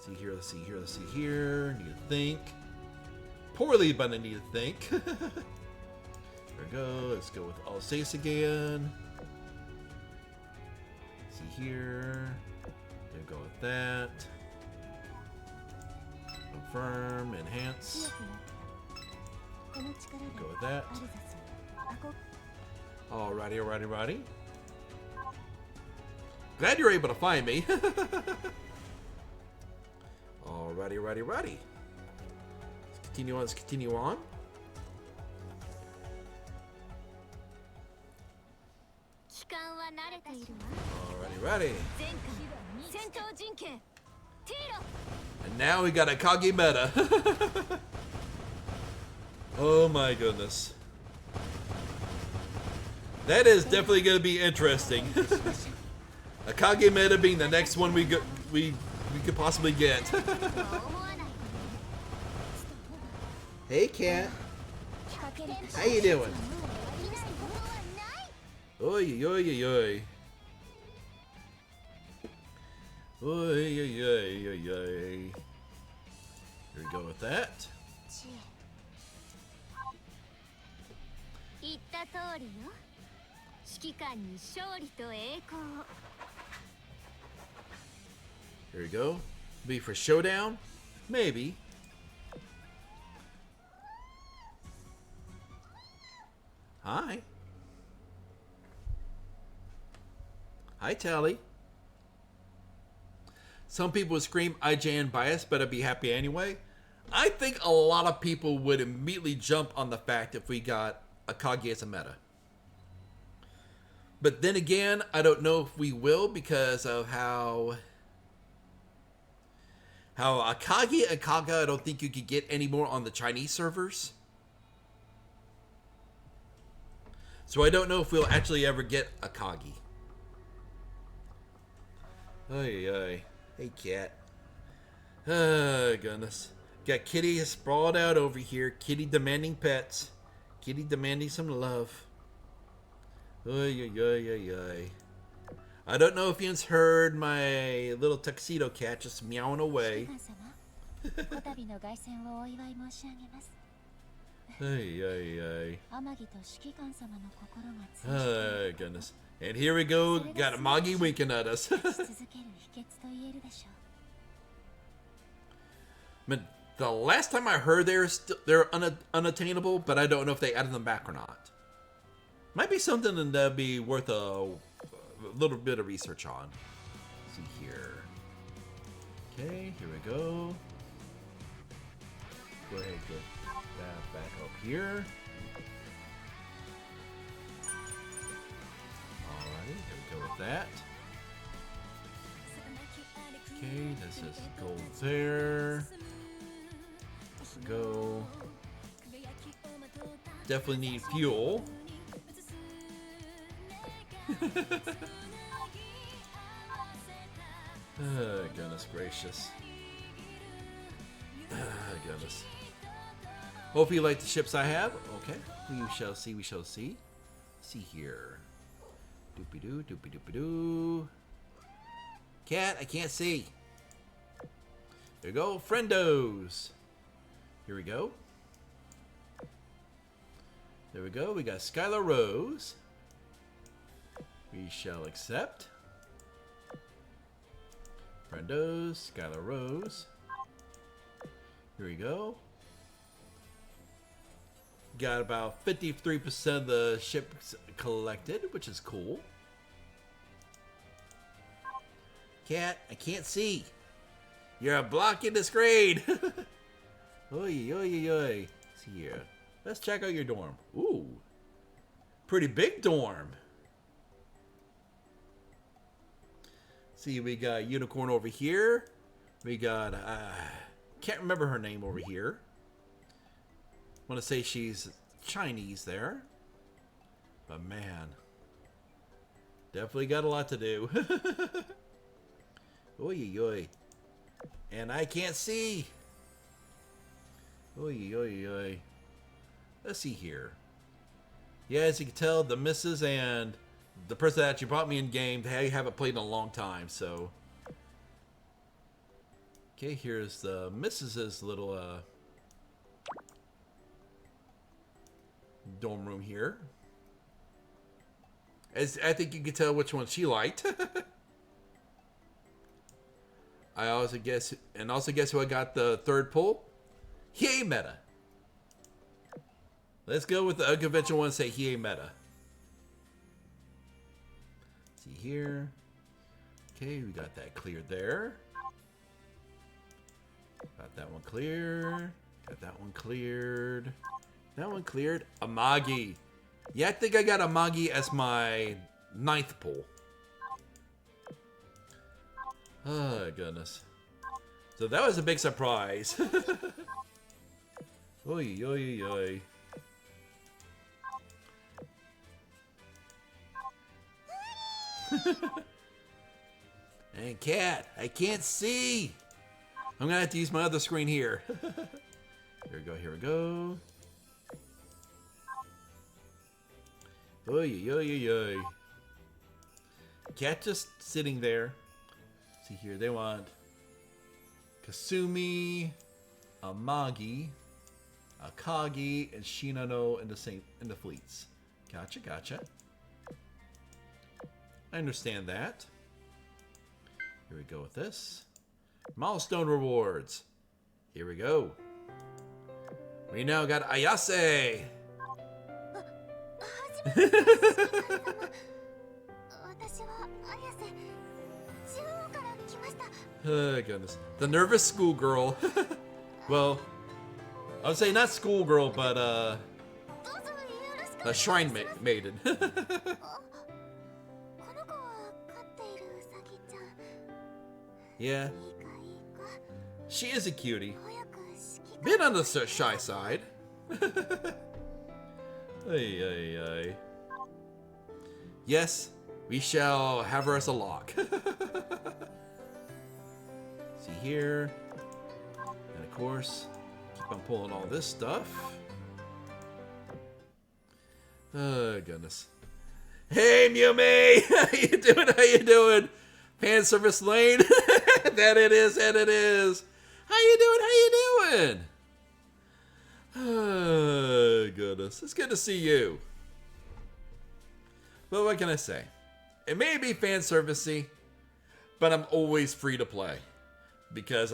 Let's see here. Need to think. Poorly, but I need to think. There we go. Let's go with Alsace again. See here. Gonna go with that. Confirm, enhance. Go with that. Alrighty. Glad you're able to find me. Alrighty. Let's continue on. Alrighty. And now we got a Kage meta. Oh my goodness. That is definitely going to be interesting. A Kage meta being the next one we could possibly get. Hey cat. How you doing? Oi. Here we go with that. Here we go. Be for showdown? Maybe. Hi. Hi, Tally. Some people would scream IJN bias, but I'd be happy anyway. I think a lot of people would immediately jump on the fact if we got Akagi as a meta. But then again, I don't know if we will because of how Akagi and Kaga, I don't think you could get anymore on the Chinese servers. So I don't know if we'll actually ever get Akagi. Ay, ay. Hey, cat. Oh, goodness. Got Kitty sprawled out over here. Kitty demanding pets. Kitty demanding some love. Ay, ay, ay, ay, ay. I don't know if you've heard my little tuxedo cat just meowing away. こたびの凱旋をお祝い申し上げます。 Ay, ay, ay. 天城と指揮官様の心が通 Oh, goodness. And here we go. Got Amagi winking at us. じ続ける秘訣と言えるでしょう。 But the last time I heard they're unattainable, but I don't know if they added them back or not. Might be something that'd be worth a little bit of research on. Let's see here. Okay, here we go. Go ahead, get that back up here. Alrighty, here we go with that. Okay, this is gold there. Go. Definitely need fuel. Oh, goodness gracious. Oh, goodness. Hope you like the ships I have. Okay, we shall see, we shall see. See here. Doopy-doo, doopy-doopy-doo. Cat, I can't see. There we go, friendos. Here we go. There we go, we got Skylar Rose. We shall accept. Friendos, Skylar Rose. Here we go. Got about 53% of the ships collected, which is cool. Cat, I can't see. You're blocking the screen. Oy, oy, oy. See here. Let's check out your dorm. Ooh. Pretty big dorm. See, we got Unicorn over here. We got, can't remember her name over here. Want to say she's Chinese there. But man. Definitely got a lot to do. Oy, oy. And I can't see. Oy, oy, oy. Let's see here. Yeah, as you can tell, the missus and the person that actually brought me in game, they haven't played in a long time, so. Okay, here's the missus's little dorm room here. As I think you can tell which one she liked. I also guess, and also guess who I got the third pull? Hiei Meta. Let's go with the unconventional one and say Hiei Meta. See here. Okay, we got that cleared there. Got that one cleared. Got that one cleared. That one cleared. Amagi. Yeah, I think I got Amagi as my 9th pull. Oh, goodness. So that was a big surprise. Oy, oy, oy. And cat, I can't see. I'm gonna have to use my other screen here. Here we go, here we go. Oy, oy, oy, oy. Cat just sitting there. See here, they want Kasumi, Amagi, Akagi, and Shinano in the fleets. Gotcha, gotcha. I understand that. Here we go with this. Milestone rewards. Here we go. We now got Ayase. 私は綾瀬中央から来ました。Oh, goodness. The nervous schoolgirl. Well, I would say not schoolgirl, but, a shrine maiden. この子は飼っているウサギちゃん。 Yeah, いいかいいか。 she is a cutie. 早く敷き Bit on the shy side. Ay, ay, ay. Yes, we shall have her as a lock. See here. And of course, keep on pulling all this stuff. Oh, goodness. Hey, Mewmay! How you doing? How you doing? Fan service lane? That it is, and it is. How you doing? How you doing? Oh, goodness. It's good to see you. But what can I say? It may be fan servicey, but I'm always free to play. Because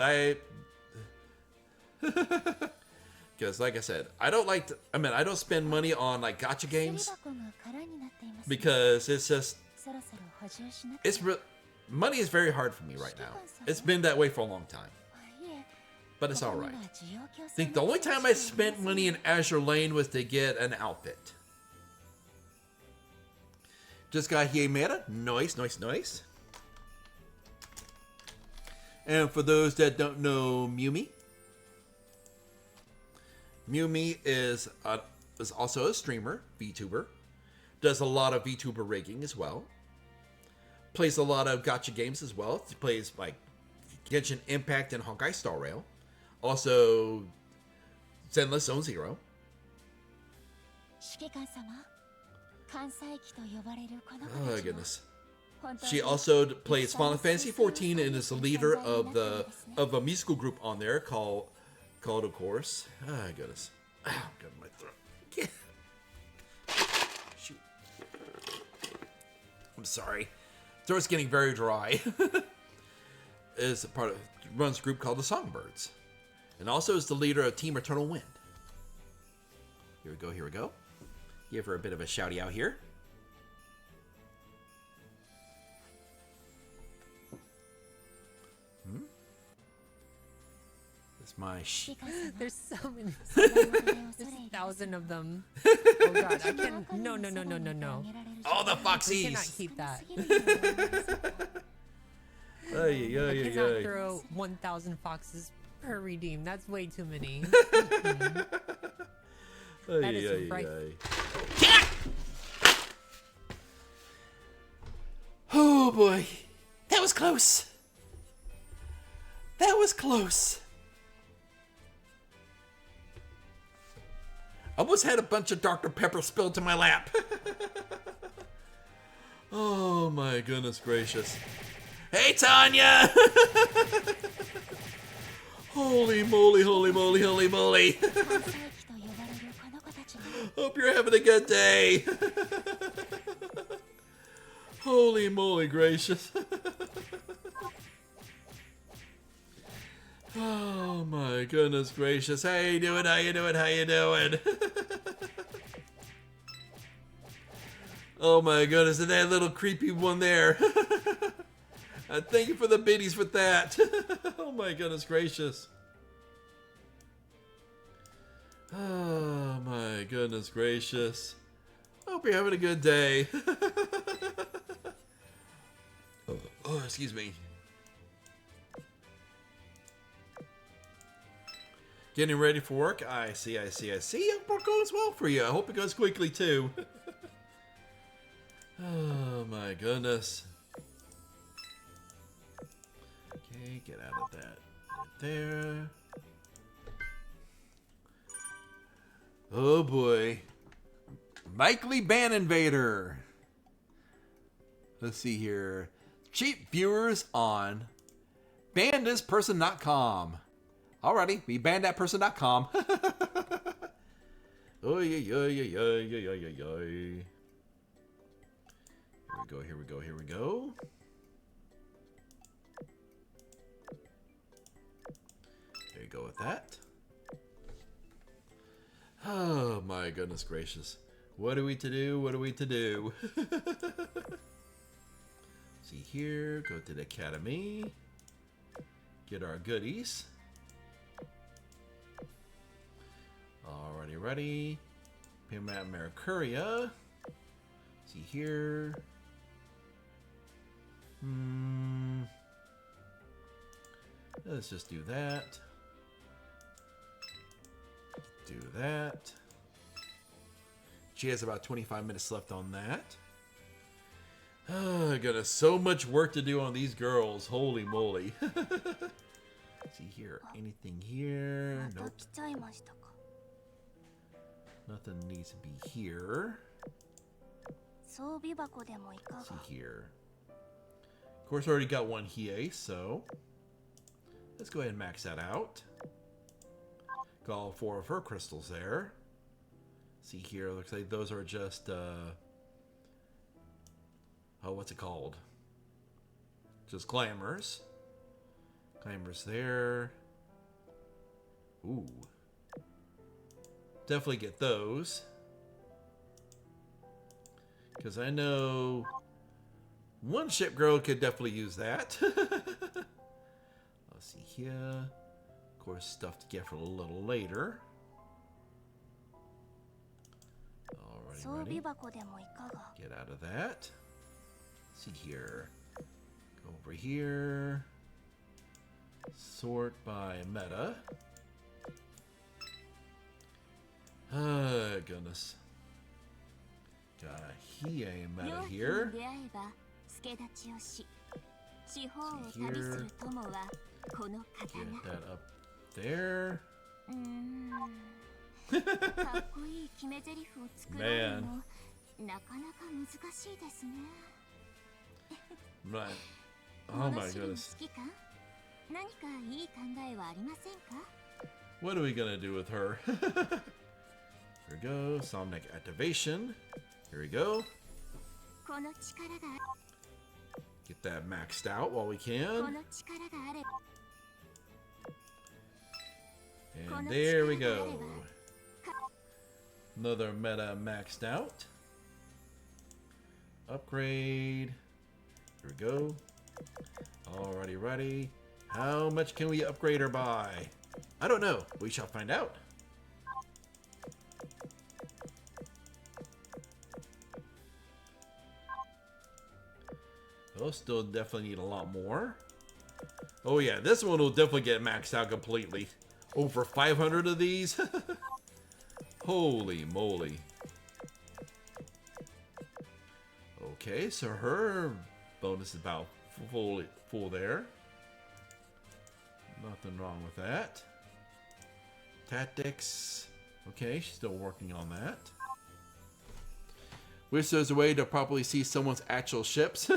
because like I said, I don't like to, I don't spend money on like gacha games 箱が空になっています。 because it's just, そろそろ補充しなきゃ。 money is very hard for me right now. It's been that way for a long time, いえ、 but it's ここに alright. は需要競 I 争 think the only time I spent money in Azure Lane was to get an outfit. Just got Hiemera. Nice, nice, nice. And for those that don't know Mewmy, Mewmy is also a streamer, VTuber. Does a lot of VTuber rigging as well. Plays a lot of gacha games as well. He plays like Genshin Impact and Honkai Star Rail. Also, Zenless Zone Zero. 指揮官様、関西機と呼ばれるこの子 Oh たちは goodness. 本当に She also plays Final Fantasy XIV and is the leader of a musical group on there called of course. Ah, goodness. Ah, got my throat. Shoot. I'm sorry. Throat's getting very dry. Is a part of runs a group called the Songbirds, and also is the leader of Team Eternal Wind. Here we go. Here we go. Give her a bit of a shouty out here. It's my 指揮官様、 There's so many. そのお礼を恐 There's れ a 入ります thousand of them. Oh god, I can. No, no, no, no, no, no. all the We cannot foxies. keep that. Ay, I ay, cannot ay, ay. throw 1,000 foxes per redeem. That's way too many. Ay, is ay, right. ay. Oh boy, that was close. That was close. Almost had a bunch of Dr. Pepper spilled to my lap. Oh my goodness gracious. Hey Tanya! Holy moly, holy moly, holy moly. 関西機と呼ばれるこの子たちは Hope you're having a good day. Holy moly gracious. Oh my goodness gracious. How you doing? How you doing? How you doing? Oh my goodness, and that little creepy one there. Thank you for the biddies with that. Oh my goodness gracious. Oh my goodness gracious. Hope you're having a good day. Oh, excuse me. Getting ready for work? I see, I see, I see. Hope work goes well for you. I hope it goes quickly too. Oh my goodness. Okay, get out of that right there. Oh boy. Likely Ban Invader. Let's see here. Cheap viewers on banthisperson.com. Alrighty, we banned that person.com. Oh yeah, yeah, yeah, yeah, yeah, yeah, yeah. Here we go, here we go, here we go. There you go with that. Oh my goodness gracious. What are we to do? What are we to do? See here, go to the academy. Get our goodies. Alrighty, ready. Payment Mercuria. See here. Let's just do that. Do that. She has about 25 minutes left on that. Oh, goodness, so much work to do on these girls. Holy moly. See here, anything here? Nope. Nothing needs to be here. See here. Of course, I already got one Hiei, so let's go ahead and max that out. Got all 4 of her crystals there. See here, looks like those are just, oh, what's it called? Just glamours. Glamours there. Ooh. Definitely get those. Because I know one ship girl could definitely use that. Let's see here. Of course, stuff to get for a little later. Alrighty, ready. Get out of that. See here. Go over here. Sort by meta. Ah, goodness. Got a Hiei meta here. See here. Get that up there. Man. Right. Oh my goodness. What are we gonna do with her? Here we go. Somnic activation. Here we go. Get that maxed out while we can. And there we go. Another meta maxed out. Upgrade. Here we go. Alrighty, ready. How much can we upgrade her by? I don't know. We shall find out. Oh, still definitely need a lot more. Oh yeah, this one will definitely get maxed out completely. Over 500 of these? Holy moly. Okay, so her bonus is about full there. Nothing wrong with that. Tactics. Okay, she's still working on that. Wish there's a way to properly see someone's actual ships.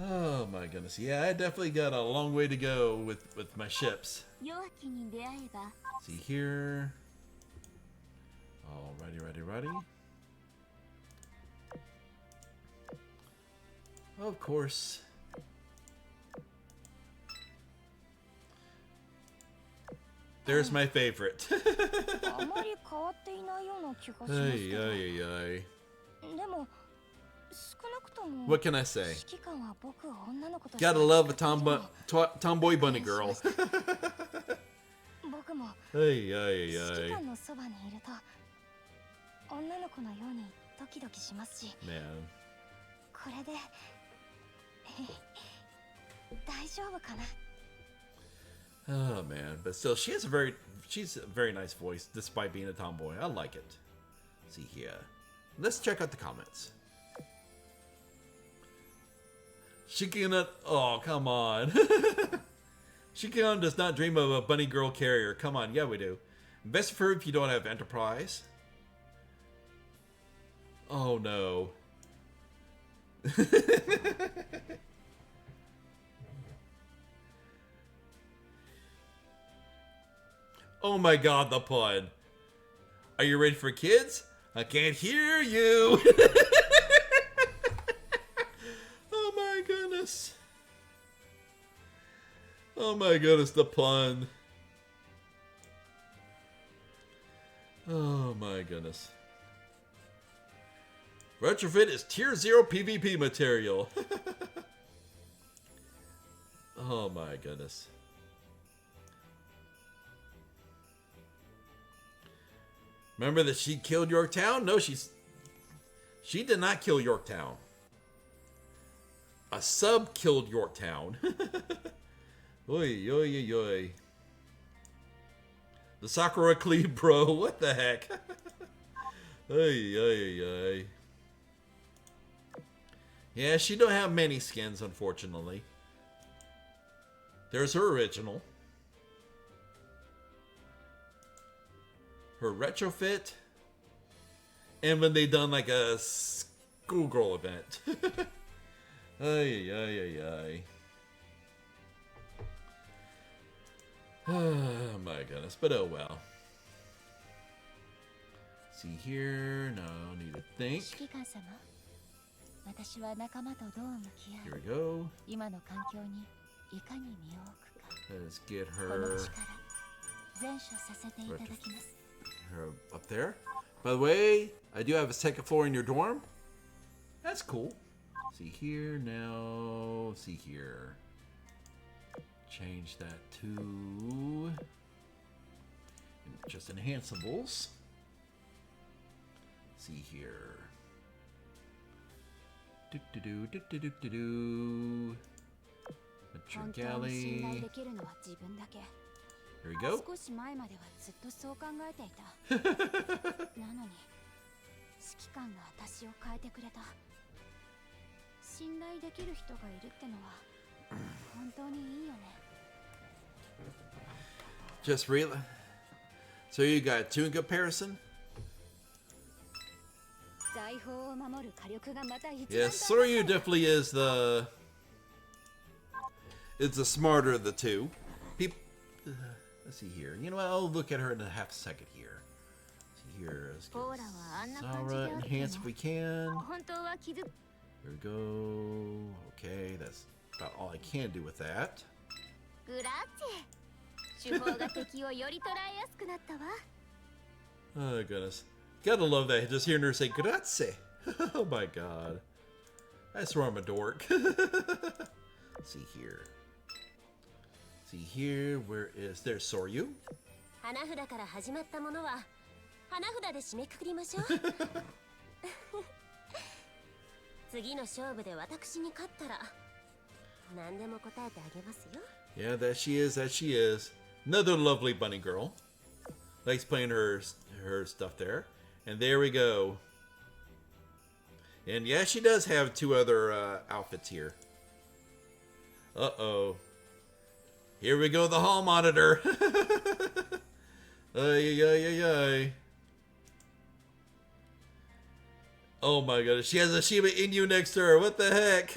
Oh my goodness. Yeah, I definitely got a long way to go with my ships. See here. Alrighty, ready. Of course. There's my favorite. Ay. What can I say? Gotta love a tomboy bunny girl. Ay. Man. Oh man, but still, she's a very nice voice despite being a tomboy. I like it. See here. Let's check out the comments. Shikion, oh come on. Shikion does not dream of a bunny girl carrier. Come on, yeah we do. Best for if you don't have Enterprise. Oh no. Oh my god, the pun. Are you ready for kids? I can't hear you. Oh my goodness. Oh my goodness, the pun. Oh my goodness. Retrofit is tier 0 PvP material. Oh my goodness. Remember that she killed Yorktown? No, she did not kill Yorktown. A sub killed Yorktown. Oy, oy, oy, oy. The Sakura Cleave, bro. What the heck? Oy, oy, oy. Yeah, she don't have many skins, unfortunately. There's her original. Her retrofit. And when they done like a schoolgirl event. Ay, ay, ay, ay. Oh my goodness, but oh well. See here, no need to think. 指揮官様、私は仲間とどう向き合 Here い、 we go. 今の環境にいかに身を置くか、 Let's get この her 力、全処させていただきます。 up there. By the way, I do have a second floor in your dorm. That's cool. See here now. See here. Change that to just enhanceables. See here. Do do do do do do do do. Adventure 本当に信頼 galley. できるのは自分だけ。 Here we go. 少し前まではずっとそう考えていた。なのに、指揮官が私を変えてくれた。信頼できる人がいるってのは本当にいいよね。 Just real. So you got two in comparison? 財宝を守る火力がまた一番 Yes, Soryu definitely is the smarter of the two. Let's see here. You know what? I'll look at her in a half second here. See here. Let's get Zara enhance if we can. 本当は傷 There we go. Okay, that's about all I can do with that. グラッチェ。手法が敵をより捉えやすくなったわ。 Oh goodness. Gotta love that. Just hearing her say grazie. Oh my god. I swear I'm a dork. See here. See here. Where is there Soryu? 花札から始まったものは花札で締めくくりましょう。次の勝負で私に勝ったら何でも答えてあげますよ。 Yeah, that she is. That she is. Another lovely bunny girl. Likes playing her stuff there. And there we go. And yeah, she does have two other outfits here. Uh-oh. Here we go, the hall monitor. Ay, ay, ay, ay. Oh my goodness, she has a Shiba Inu next to her. What the heck?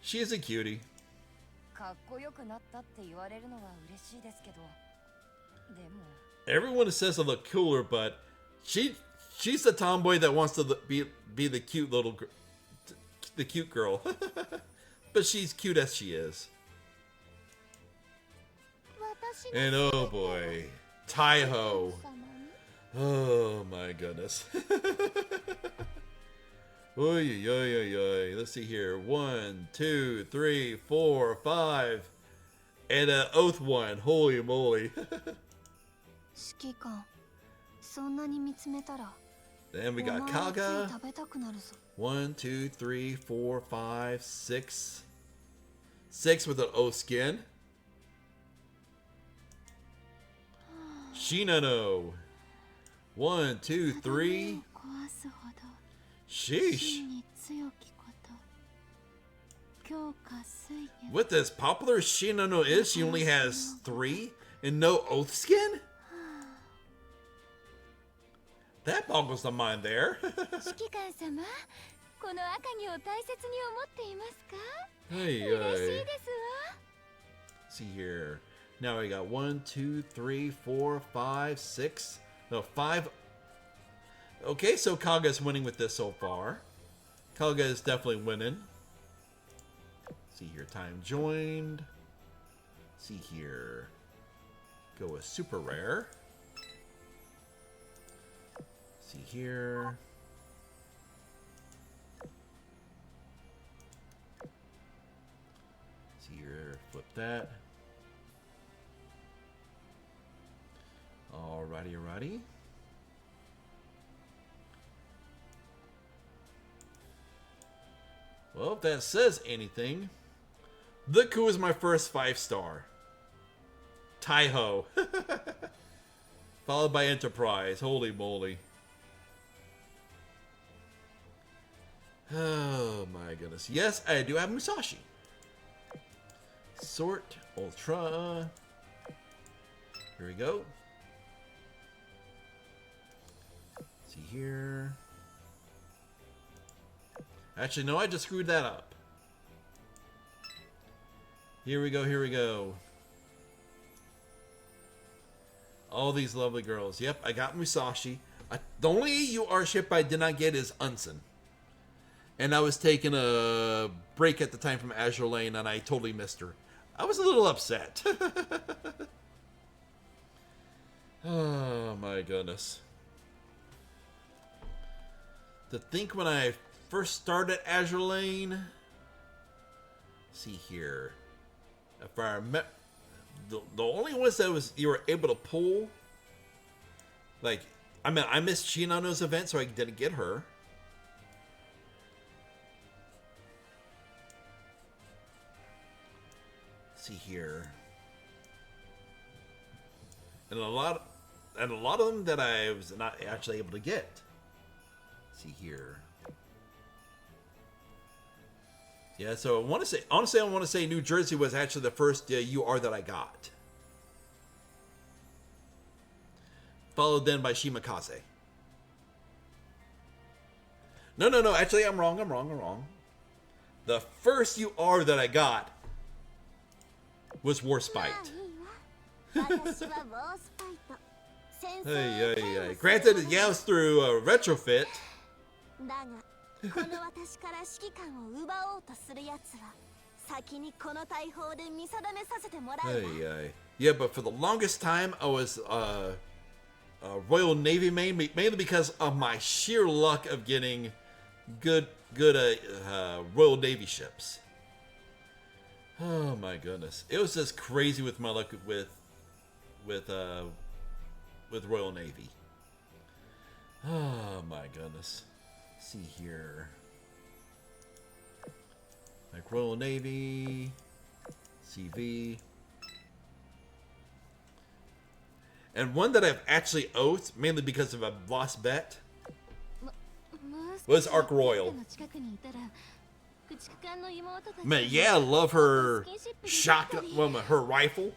She is a cutie. かっこよくなったって言われるのは嬉しいですけど、でも Everyone says I look cooler, but she's the tomboy that wants to be the cute the cute girl. But she's cute as she is. And oh boy, Taiho. Oh my goodness. Oy, oy, oy, oy. Let's see here. 1, 2, 3, 4, 5. And an oath one. Holy moly. 指揮官、そんなに見つめたら Then we お got 前はつい Kaga. 食べたくなるぞ。 1, 2, 3, 4, 5, 6. 6 with an O skin. Shinano. 1, 2, 3. 壊すほど Sheesh. 真に強きこと強化水源 What as popular as Shinano is, she only has 3 and no oath skin? That boggles the mind there. 指揮官様、この赤城を大切に思っていますか？ Hey, 嬉しいですわ。 see here. Now we got 1, 2, 3, 4, 5, 6. No, 5. Okay, so Kaga's winning with this so far. Kaga is definitely winning. See here, time joined. See here. Go with super rare. See here. Flip that. Alrighty, alrighty. Well, if that says anything, look who was my first 5-star. Taiho. Followed by Enterprise. Holy moly. Oh my goodness. Yes, I do have Musashi. Sort, Ultra. Here we go. See here. Actually, no, I just screwed that up. Here we go, here we go. All these lovely girls. Yep, I got Musashi. The only UR ship I did not get is Unsen. And I was taking a break at the time from Azur Lane, and I totally missed her. I was a little upset. Oh my goodness. To think when I first started Azur Lane. See here. If I remember, the only ones that you were able to pull, like, I mean, I missed Shinano's event, so I didn't get her. See here. And a lot of them that I was not actually able to get. See here. Yeah, so I want to say, honestly, I want to say New Jersey was actually the first UR that I got. Followed then by Shimakaze. No, actually I'm wrong. The first UR that I got was Warspite. Hey. Granted, yeah, it was through Retrofit. Yeah, but for the longest time, I was Royal Navy main, mainly because of my sheer luck of getting good Royal Navy ships. Oh my goodness, it was just crazy with my luck with Royal Navy. Oh my goodness. Let's see here. Like Royal Navy, CV. And one that I've actually oathed, mainly because of a lost bet, was Ark Royal. Man, yeah, I love her shotgun, well, her rifle.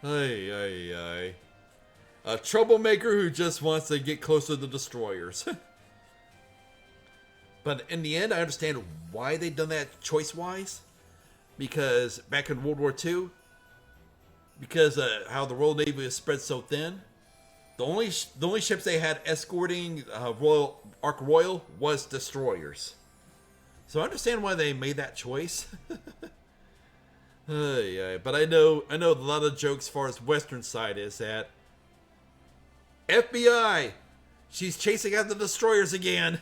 Hey. Hey. A troublemaker who just wants to get close to the destroyers. But in the end, I understand why they've done that choice-wise. Because back in World War II, because how the Royal Navy was spread so thin, the only ships they had escorting Ark Royal was destroyers. So I understand why they made that choice. Yeah, but I know a lot of jokes as far as Western side is that FBI, she's chasing out the destroyers again.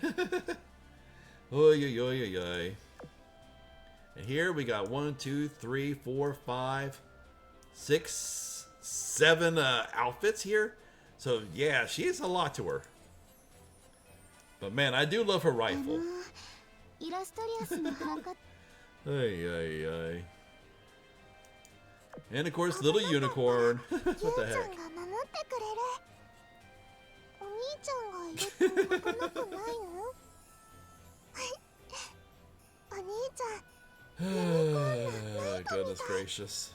Oy. And here we got 1, 2, 3, 4, 5, 6, 7 outfits here. So yeah, she has a lot to her. But man, I do love her rifle. Hey. And of course, little unicorn. What the heck? Goodness gracious.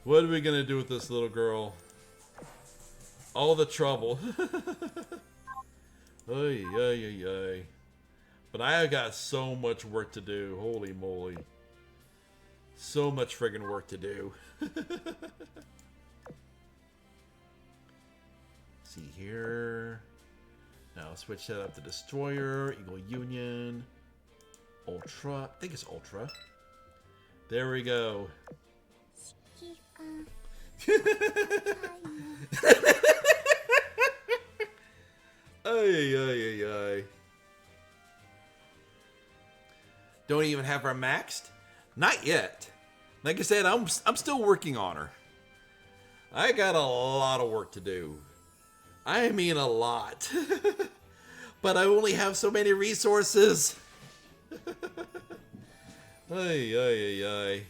What are we gonna do with this little girl? All the trouble. Ay. But I have got so much work to do. Holy moly. So much friggin' work to do. See here. Now switch that up to Destroyer, Eagle Union, Ultra. I think it's Ultra. There we go. 指揮官 Ay, ay, ay, ay. Don't even have her maxed? Not yet. Like I said, I'm still working on her. I got a lot of work to do. I mean a lot. But I only have so many resources. Ay, ay, ay, ay.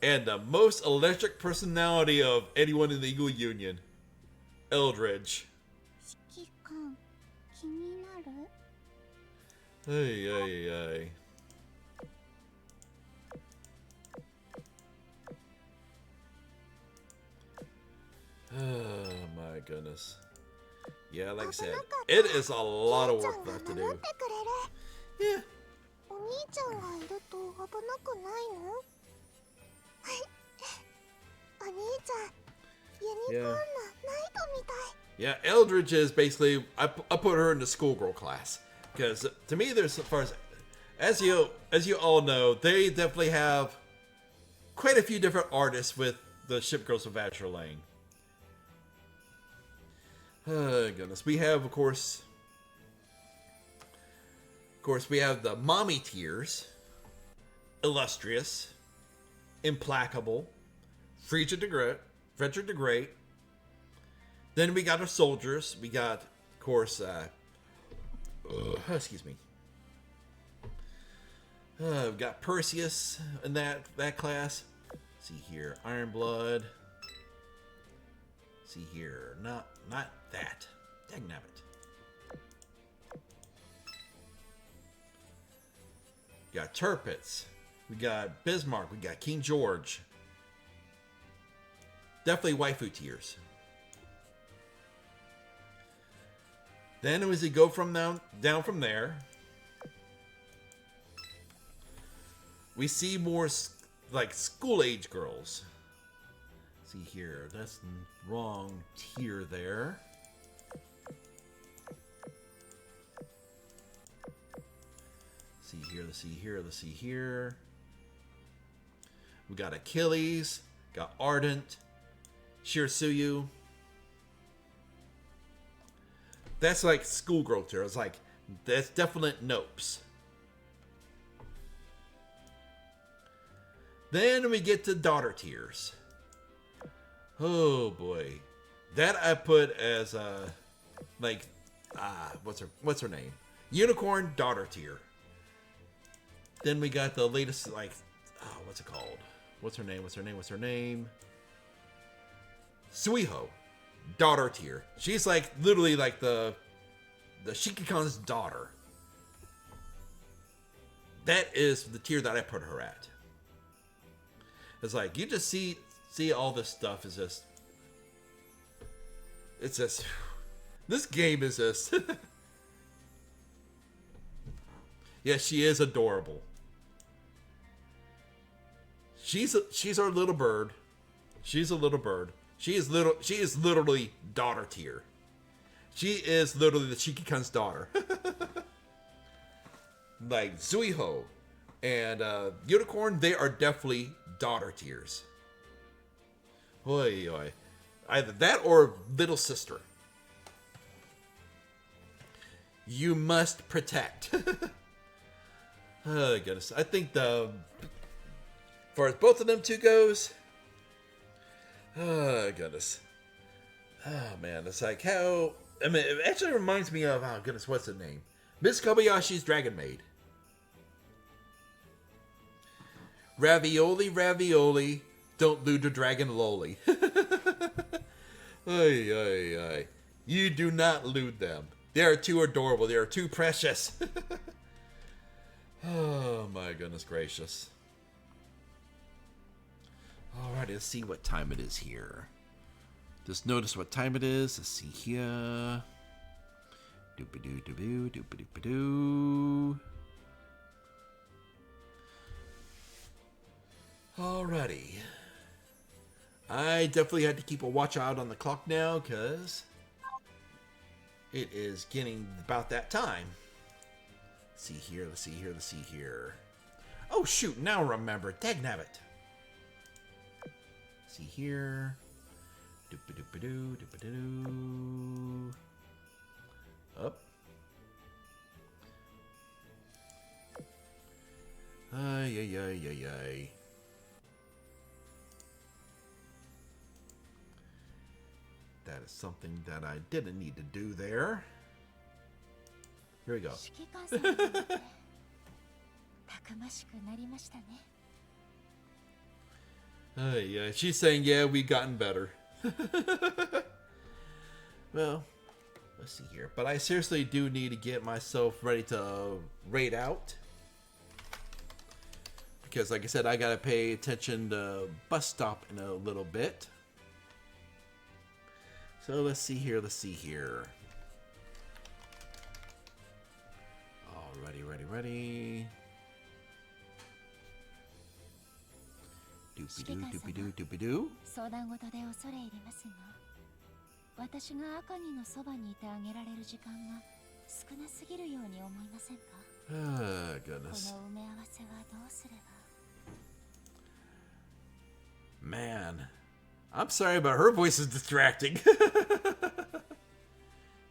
And the most electric personality of anyone in the Eagle Union, Eldridge. 指揮官気になる Ay, ay, ay. Oh my goodness. Yeah, like I said, it is a lot of work left to 守っ do. てくれる Yeah. お兄ちゃんがいると危なくないのお兄ちゃんユニコーンのナイトみたい Yeah, Eldridge is basically I put her in the schoolgirl class because to me there's as you all know they definitely have quite a few different artists with the Ship Girls of Azure Lane. Oh goodness, we have of course we have the mommy tiers: Illustrious, Implacable, Frederick the Great. Then we got our soldiers. We got, of course, excuse me. We've got Perseus in that class. See here, Iron Blood. See here, not that. Dagnabbit. We got Turpitz. We got Bismarck. We got King George. Definitely waifu tiers. Then as we go from down from there, we see more like school-age girls. See here, that's the wrong tier there. See here, let's see here, let's see here. We got Achilles, got Ardent, Shirasuyu. That's like schoolgirl tier. It's like, that's definite nopes. Then we get to daughter tiers. Oh boy. That I put as what's her name? Unicorn daughter tier. Then we got the latest what's it called? What's her name? Suiho. Daughter tier. She's like literally like the Shikikan's daughter. That is the tier that I put her at. It's like you just see all this stuff is just this game is just yeah, she is adorable. She's our little bird. She's a little bird. She is literally daughter tier. She is literally the Shikikan's daughter. Like Zuiho and Unicorn, they are definitely daughter tiers. Oy, oy. Either that or little sister. You must protect. Oh goodness. I think as far as both of them two goes, oh goodness. Oh man, it's like how it actually reminds me of goodness, what's the name? Miss Kobayashi's Dragon Maid. Ravioli, don't lose the dragon lowly. Ay, ay, ay. You do not lewd them. They are too adorable. They are too precious. Oh my goodness gracious. Alright, let's see what time it is here. Just notice what time it is. Let's see here. Doop-a-doo, doop-a-doo, doop-a-doo. Alrighty. I definitely had to keep a watch out on the clock now because it is getting about that time. Let's see here. Oh shoot, now remember. Dagnabbit. See here. Doop-a-doop-a-doo, doop-a-doo. Up. Ay, ay, ay, ay, ay. That is something that I didn't need to do there. Here we go. 指揮官様になってたくましくなりましたね。Yeah, she's saying, yeah, we've gotten better. Well, let's see here. But I seriously do need to get myself ready to raid out. Because, like I said, I gotta pay attention to bus stop in a little bit. So let's see here, let's see here. Alrighty, ready, ready. Doopy-doo, doopy-doo, doopy-doo. 相談事で恐れ入りますが、私が赤城のそばにいてあげられる時間が少なすぎるように思いませんか？ Ah, こ goodness. の埋め合わせはどうすれば。 Man, I'm sorry, but her voice is distracting.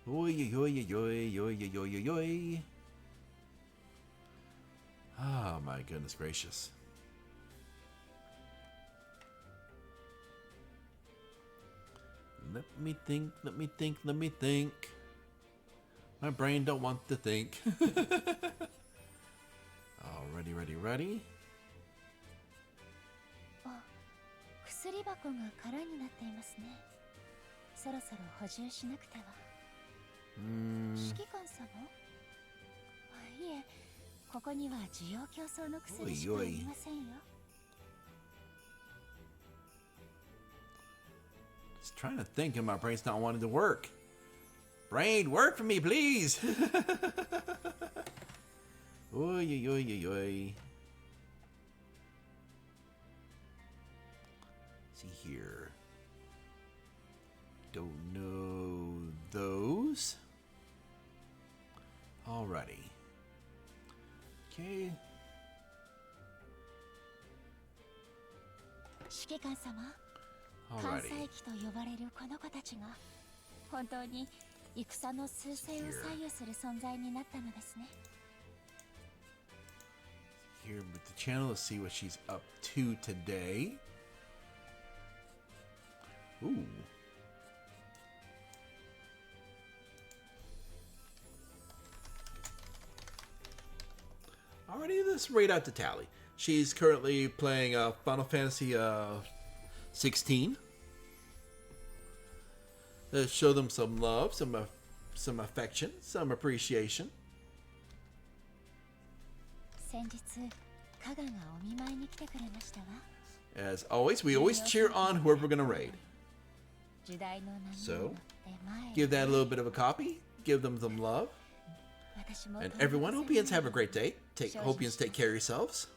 Oi, oi, oi, oi, oi, oi, oi, oi. Oh, my goodness gracious. Let me think, let me think, let me think. My brain don't want to think. Ready, ready, ready. 薬箱が空になっていますね。そろそろ補充しなくては。指揮官様？いえ、ここには需要競争の薬しかありませんよ。Just trying to think and my brain's not wanting to work. Brain, work for me, please. Oi, oi, oi, oi. See here. Don't know those. Alrighty. Okay. 指揮官様、関西機と呼ばれるこの子たちが本当に戦の趨勢を左右する存在になったのですね。 Here with the channel, let's see what she's up to today. Ooh. Alrighty, let's rate out the tally. She's currently playing Final Fantasy 16. Let's show them some love, some affection, some appreciation. 先日、加賀がお見舞いに来てくれましたわ。 As always, we always cheer on whoever we're gonna raid. 時代の波に乗 So, って前へ give that a little bit of a copy. Give them some love. 私も And everyone, hope you have a great day. Hope you take care of yourselves.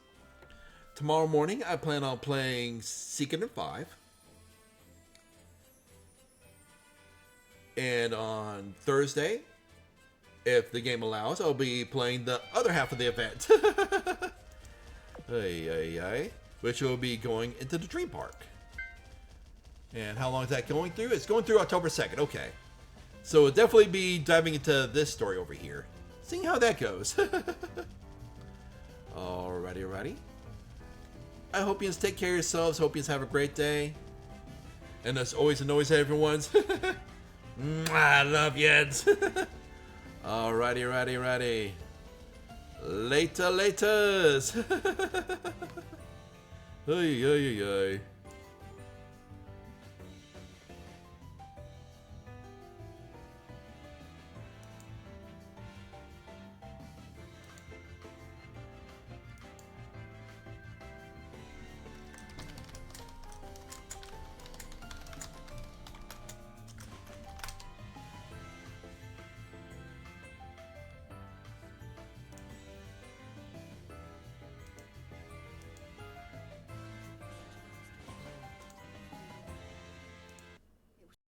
Tomorrow morning, I plan on playing Secret and 5. And on Thursday, if the game allows, I'll be playing the other half of the event. Ay, ay, ay. Which will be going into the Dream Park. And how long is that going through? It's going through October 2nd. Okay. So we'll definitely be diving into this story over here. Seeing how that goes. Alrighty, alrighty. I hope you take care of yourselves. Hope you have a great day. And as always, and always, everyone's. I love yous. Alrighty, righty, righty. Later, laters. Ay, ay, ay, ay.